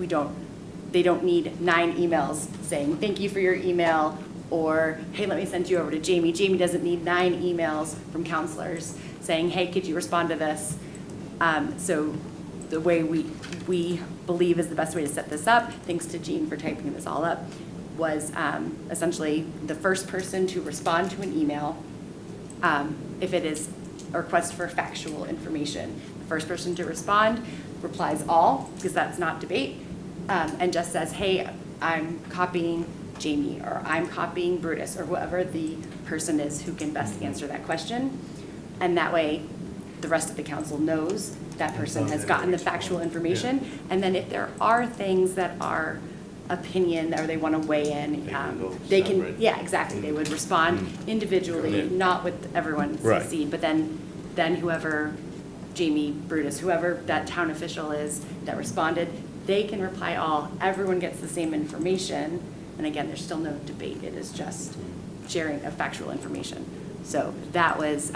they don't need 9 emails saying, thank you for your email, or, hey, let me send you over to Jamie. Jamie doesn't need 9 emails from counselors saying, hey, could you respond to this? So the way we believe is the best way to set this up, thanks to Jean for typing this all up, was essentially the first person to respond to an email, if it is a request for factual information. The first person to respond replies all, because that's not debate, and just says, hey, I'm copying Jamie, or I'm copying Brutus, or whoever the person is who can best answer that question. And that way, the rest of the council knows that person has gotten the factual information. And then if there are things that are opinion, or they want to weigh in, they can, yeah, exactly, they would respond individually, not with everyone Right. CC'd, but then whoever, Jamie, Brutus, whoever that town official is that responded, they can reply all, everyone gets the same information, and again, there's still no debate, it is just sharing of factual information. So that was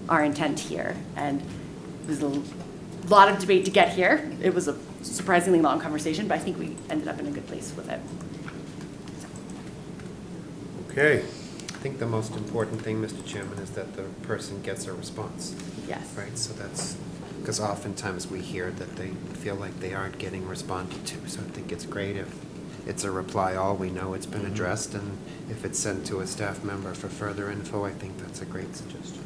our intent here, and it was a lot of debate to get here. It was a surprisingly long conversation, but I think we ended up in a good place with it. Okay. I think the most important thing, Mr. Chairman, is that the person gets a response. Yes. Right, so that's, because oftentimes we hear that they feel like they aren't getting responded to. So I think it's great if it's a reply all, we know it's been addressed, and if it's sent to a staff member for further info, I think that's a great suggestion.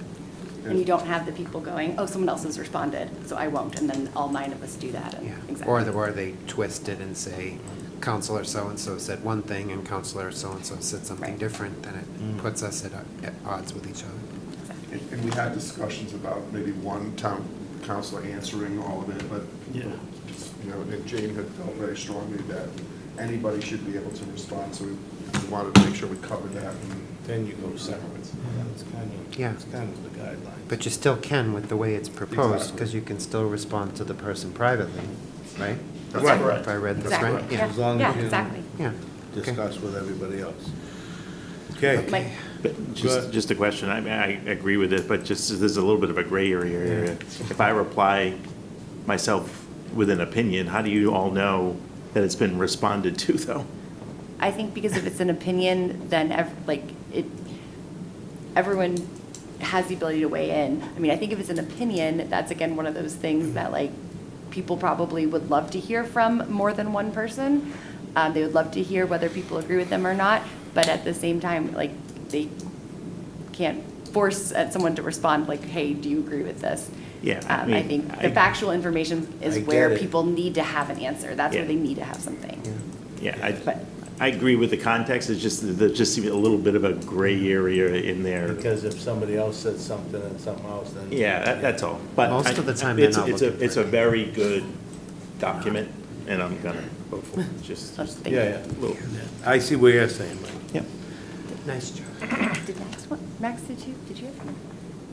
And you don't have the people going, oh, someone else has responded, so I won't, and then all 9 of us do that. And Yeah. exactly. Or they twist it and say, Counselor so-and-so said one thing and Counselor so-and-so said something Right. different, then it puts us at odds with each other. And we had discussions about maybe one town councilor answering all of it, but, and Jane had felt very strongly that anybody should be able to respond, so we wanted to make sure we covered that. Then you go separate. Yeah. It's kind of the guideline. But you still can with the way it's proposed, Exactly. because you can still respond to the person privately, right? That's Right. correct. If I read this Exactly. right? Yeah. As long Yeah, as you exactly. Yeah. Okay. discuss with everybody else. Okay. Mike? But just a question, I mean, I agree with it, but just, there's a little bit of a gray area. If I reply myself with an opinion, how do you all know that it's been responded to, though? I think because if it's an opinion, then everyone has the ability to weigh in. I mean, I think if it's an opinion, that's again one of those things that like people probably would love to hear from more than one person. They would love to hear whether people agree with them or not, but at the same time, like they can't force someone to respond like, hey, do you agree with this? Yeah, I mean, think the factual information is I where get it. people need to have an answer. That's Yeah. where they need to have something. Yeah, I agree with the context, it's just, there's just a little bit of a gray area in there. Because if somebody else said something and something else, then. Yeah, that's all. But Most of the time, it's- they're not it's a- looking for It's a very good document, and I'm gonna vote for it, just. Yeah, yeah. Little- I see what you're saying, Mike. Yep. Nice job. Did Max, did you have one?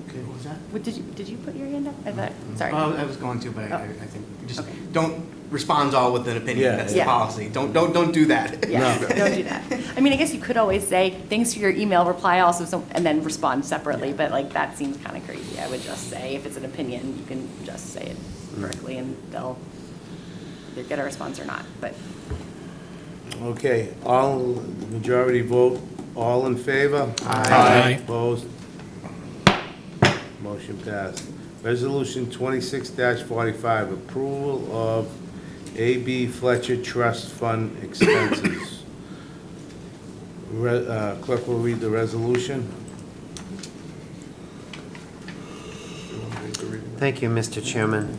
Okay, what was that? What, did you put your hand up? I thought, sorry. Oh, I was going to, but Oh. I think, just Okay. don't respond all with an opinion, Yeah, that's yeah. the policy. Don't do that. Yeah, don't do that. I mean, I guess you could always say, thanks for your email, reply also, and then respond separately, but like, that seems kind of crazy. I would just say, if it's an opinion, you can just say it correctly, and they'll either get a response or not, but. Okay, all, majority vote, all in favor? Aye. Opposed? Motion passed. Resolution 26-45, approval of A.B. Fletcher Trust Fund expenses. Clerk will read the resolution. Thank you, Mr. Chairman.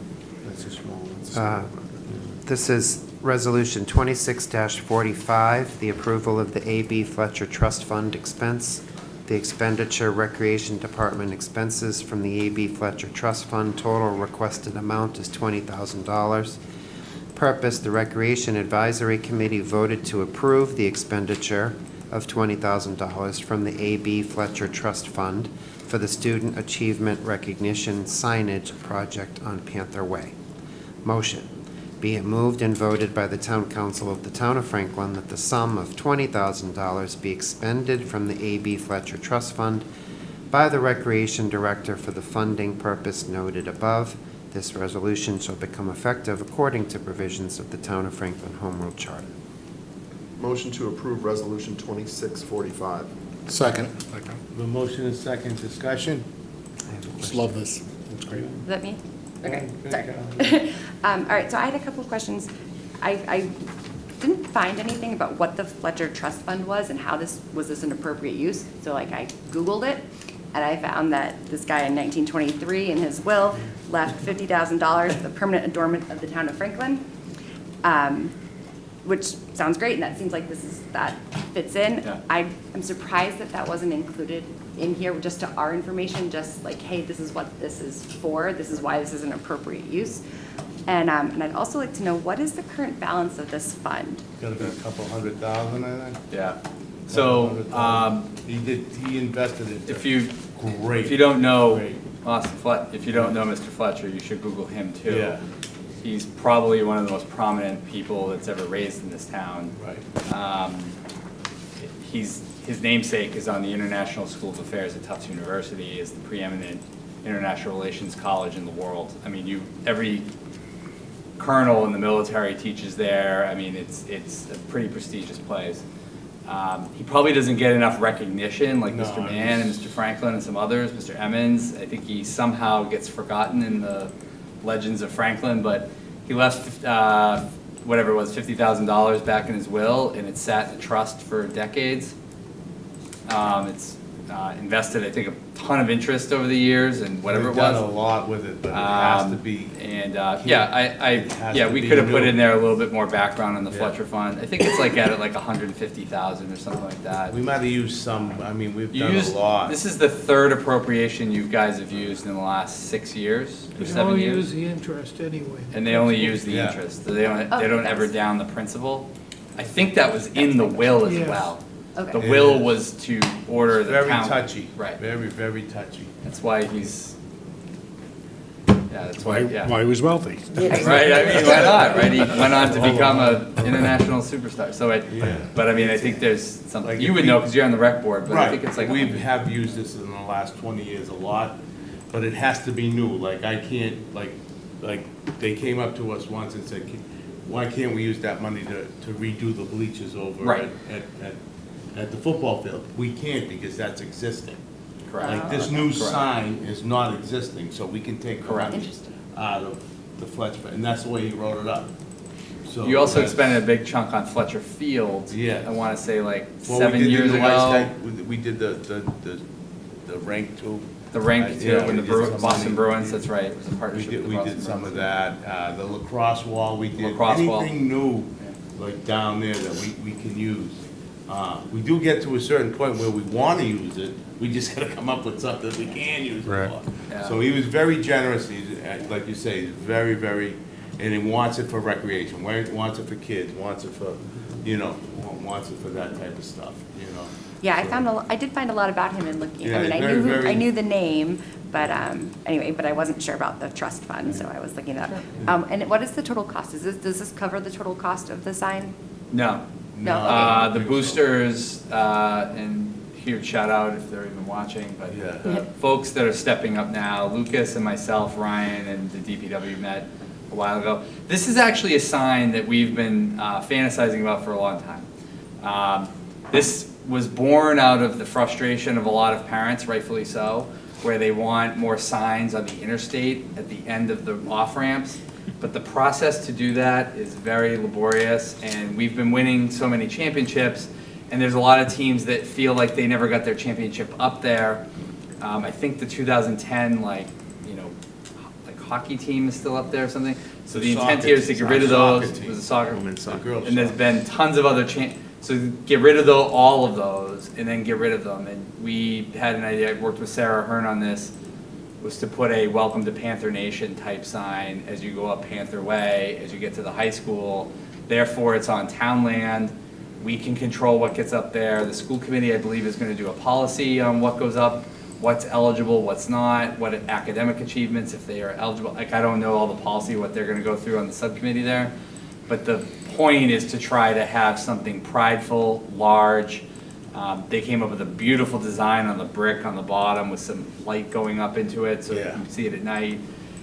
That's a small one. This is Resolution 26-45, the approval of the A.B. Fletcher Trust Fund expense. The expenditure Recreation Department expenses from the A.B. Fletcher Trust Fund, total requested amount is $20,000. Purpose, the Recreation Advisory Committee voted to approve the expenditure of $20,000 from the A.B. Fletcher Trust Fund for the Student Achievement Recognition Signage Project on Panther Way. Motion. Be it moved and voted by the Town Council of the Town of Franklin that the sum of $20,000 be expended from the A.B. Fletcher Trust Fund by the Recreation Director for the funding purpose noted above. This resolution shall become effective according to provisions of the Town of Franklin Home Rule Charter. Motion to approve Resolution 2645. Second. The motion is second, discussion? Just love this. It's great. Is that me? Okay, Good, sorry. All right, so I had a couple of questions. I didn't find anything about what the Fletcher Trust Fund was and how was this an appropriate use? So like I Googled it, and I found that this guy in 1923 in his will left $50,000 for the permanent adornment of the town of Franklin, which sounds great, and that seems like that fits in. Yeah. I'm surprised that that wasn't included in here, just to our information, just like, hey, this is what this is for, this is why this is an appropriate use. And I'd also like to know, what is the current balance of this fund? Gotta be a couple $100,000, I think. Yeah. So, He invested it. if you Great. If you don't know Great. if you don't know Mr. Fletcher, you should Google him too. Yeah. He's probably one of the most prominent people that's ever raised in this town. Right. His namesake is on the International School of Affairs at Tufts University, is the preeminent international relations college in the world. I mean, every colonel in the military teaches there. I mean, it's a pretty prestigious place. He probably doesn't get enough recognition, like Mr. Mann and Mr. Franklin and some others, Mr. Emmons. I think he somehow gets forgotten in the legends of Franklin, but he left, whatever it was, $50,000 back in his will, and it sat in a trust for decades. It's invested, I think, a ton of interest over the years, and whatever We've it was. done a lot with it, but it has to be. And, has we to could have be put new. in there a little bit more background on the Yeah. Fletcher Fund. I think it's like at like 150,000 or something like that. We might have used some, I mean, we've You done a used- lot. This is the third appropriation you guys have used in the last 6 years, or They 7 only years. use the interest anyway. And they only use the Yeah. interest. They don't Okay, ever that's- down the principal. I think that was in the will as Yes. well. Okay. The will was to order the Very town. touchy. Right. Very, very touchy. That's why he's, yeah, that's why, yeah. Why he was wealthy. Right, I mean, why not, right? He went on to become an international superstar, so Yeah. but I mean, I think there's something, Like you if would we- know, because you're on the rec board, but I think it's like. We have used this in the last 20 years a lot, but it has to be new. Like, I can't, like, they came up to us once and said, why can't we use that money to redo the bleachers over Right. at the football field? We can't because that's existing. Correct. Like this new Correct. sign is not existing, so we can take the Correct. money out of the Fletcher, and that's the way he wrote it up. So You also that's- expended a big chunk on Fletcher Field. Yeah. I want to say like Well, 7 we did years the ago. White Stick, we did the rank too. The rank too, Yeah, when the we did some Boston money. Bruins, that's right, it was a We partnership did, with the we Boston did some Bruins. of that, the lacrosse wall, we did, Lacrosse wall. anything new, like down there that we can use. We do get to a certain point where we wanna use it, we just gotta come up with something we can use it Right. for. Yeah. So he was very generous, he's, like you say, he's very, very, and he wants it for recreation, wants it for kids, wants it for, you know, wants it for that type of stuff, you know. Yeah, So- I did find a lot about him in looking, Yeah, I mean, I very, knew, very- I knew the name, but, anyway, but I wasn't sure about the trust fund, so I was looking it up. And what is the total cost? Does this cover the total cost of the sign? No. No, The boosters, and huge shout out if they're even watching, but the folks that are stepping up now, Lucas and myself, Ryan, and the DPW met a while ago. This is actually a sign that we've been fantasizing about for a long time. This was born out of the frustration of a lot of parents, rightfully so, where they want more signs on the interstate at the end of the off-ramps. But the process to do that is very laborious, and we've been winning so many championships, and there's a lot of teams that feel like they never got their championship up there. I think the 2010, like hockey team is still up there or something. So the intent here is to get rid of those. It was a soccer. And there's been tons of other so get rid of all of those, and then get rid of them. And we had an idea, I worked with Sarah Hearn on this, was to put a Welcome to Panther Nation type sign as you go up Panther Way, as you get to the high school. Therefore, it's on town land. We can control what gets up there. The school committee, I believe, is going to do a policy on what goes up, what's eligible, what's not, what academic achievements, if they are eligible. Like, I don't know all the policy, what they're going to go through on the subcommittee there. But the point is to try to have something prideful, large. They came up with a beautiful design on the brick on the bottom with some light going up into it so you can see it at night.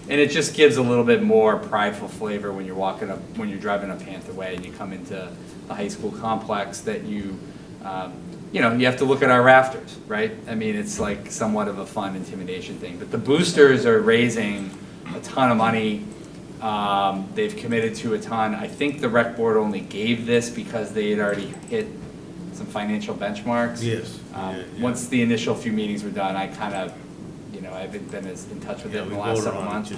And it just gives a little bit more prideful flavor when you're walking up, when you're driving up Panther Way and you come into the high school complex that you have to look at our rafters, right? I mean, it's like somewhat of a fun intimidation thing. But the boosters are raising a ton of money. They've committed to a ton. I think the rec board only gave this because they had already hit some financial benchmarks. Yes. Once the initial few meetings were done, I kind of, I haven't been as in touch with it in the last several months,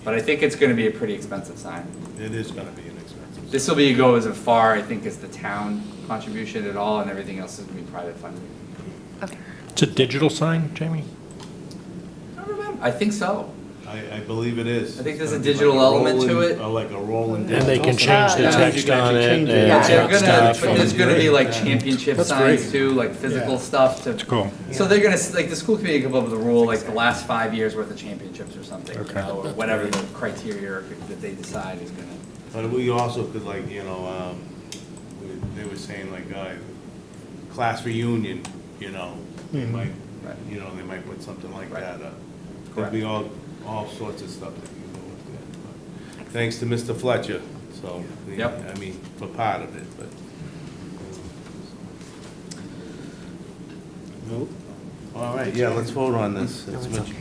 but I think it's going to be a pretty expensive sign. It is going to be an expensive. This will go as far, I think, as the town contribution at all, and everything else is going to be private funded. Okay. It's a digital sign, Jamie? I think so. I believe it is. I think there's a It's gonna be digital like element to rolling- it. Like a rolling. And they can change the Yeah. text on it and Yeah, they're gonna, stuff. but there's gonna be like championship That's signs great. too, like physical stuff to. Cool. So they're gonna, like, the school committee come up with a rule, like the last 5 years worth of championships or something, Okay. or whatever the criteria that they decide is gonna. But we also could they were saying class reunion, they might, they might put something like that up. There'd be all sorts of stuff that can go with that. But thanks to Mr. Fletcher, so, Yep. I mean, for part of it, but. All right, yeah, let's vote on this. No, It's it's okay.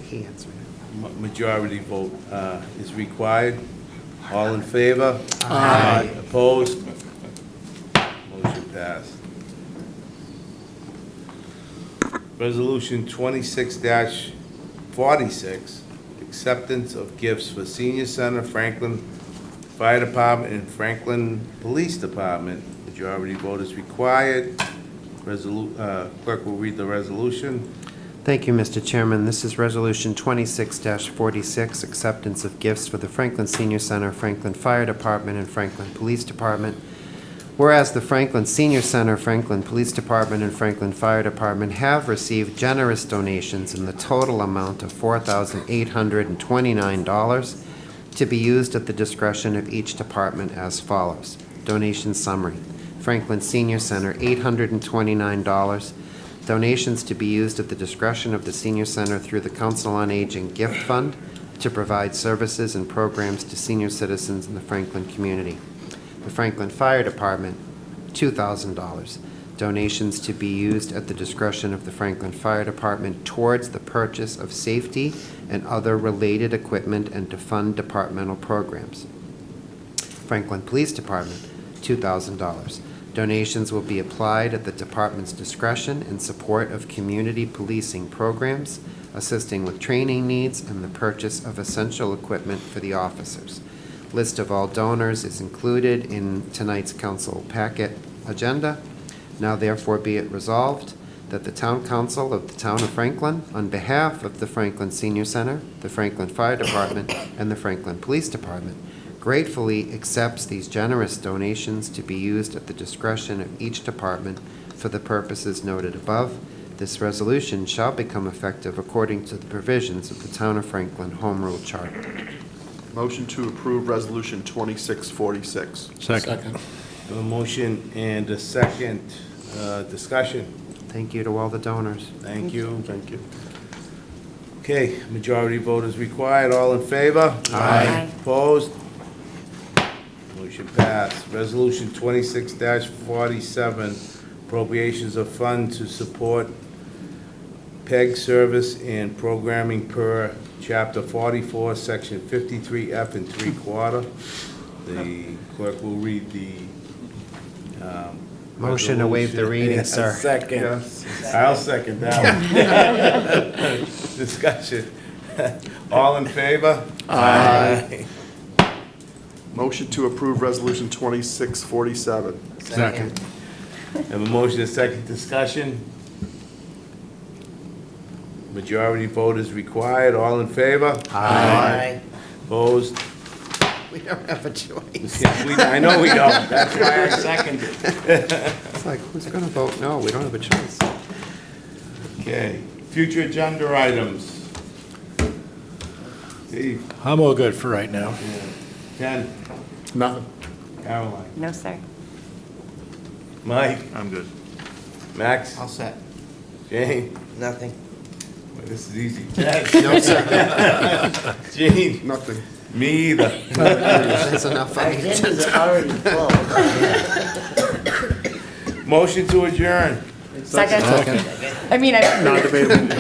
He answered it. Majority vote is required. All in favor? Aye. Opposed? Motion passed. Resolution 26-46, acceptance of gifts for Senior Center, Franklin Fire Department, and Franklin Police Department. Majority vote is required. Clerk will read the resolution. Thank you, Mr. Chairman. This is Resolution 26-46, acceptance of gifts for the Franklin Senior Center, Franklin Fire Department, and Franklin Police Department. Whereas the Franklin Senior Center, Franklin Police Department, and Franklin Fire Department have received generous donations in the total amount of $4,829 to be used at the discretion of each department as follows. Donation summary. Franklin Senior Center, $829. Donations to be used at the discretion of the Senior Center through the Council on Aging Gift Fund to provide services and programs to senior citizens in the Franklin community. The Franklin Fire Department, $2,000. Donations to be used at the discretion of the Franklin Fire Department towards the purchase of safety and other related equipment and to fund departmental programs. Franklin Police Department, $2,000. Donations will be applied at the department's discretion in support of community policing programs, assisting with training needs and the purchase of essential equipment for the officers. List of all donors is included in tonight's council packet agenda. Now therefore be it resolved that the Town Council of the Town of Franklin, on behalf of the Franklin Senior Center, the Franklin Fire Department, and the Franklin Police Department, gratefully accepts these generous donations to be used at the discretion of each department for the purposes noted above. This resolution shall become effective according to the provisions of the Town of Franklin Home Rule Charter. Motion to approve Resolution 2646. Second. A motion and a second. Discussion. Thank you to all the donors. Thank you. Thank you. Okay, majority vote is required. All in favor? Aye. Opposed? Motion passed. Resolution 26-47, appropriations of funds to support PEG service and programming per Chapter 44, Section 53F and 3/4. The clerk will read the Motion to waive the reading, sir. Second. Yes. I'll second that one. Discussion. All in favor? Aye. Motion to approve Resolution 2647. Second. Have a motion and second discussion. Majority vote is required. All in favor? Aye. Opposed? We don't have a choice. I know we don't. That's why I seconded. It's like, who's going to vote no? We don't have a choice. Okay. Future agenda items. Steve? I'm all good for right now. Ken? Nothing. Caroline? No, sir. Mike? I'm good. Max? All set. Jane? Nothing. Well, this is easy. No, sir. Gene? Nothing. Me either. That's enough on the Agenda's agenda. already full. Motion to adjourn. Second. I mean, Non-debatable. I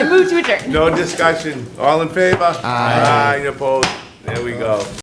moved to adjourn. No discussion. All in favor? Aye. Opposed? There we go.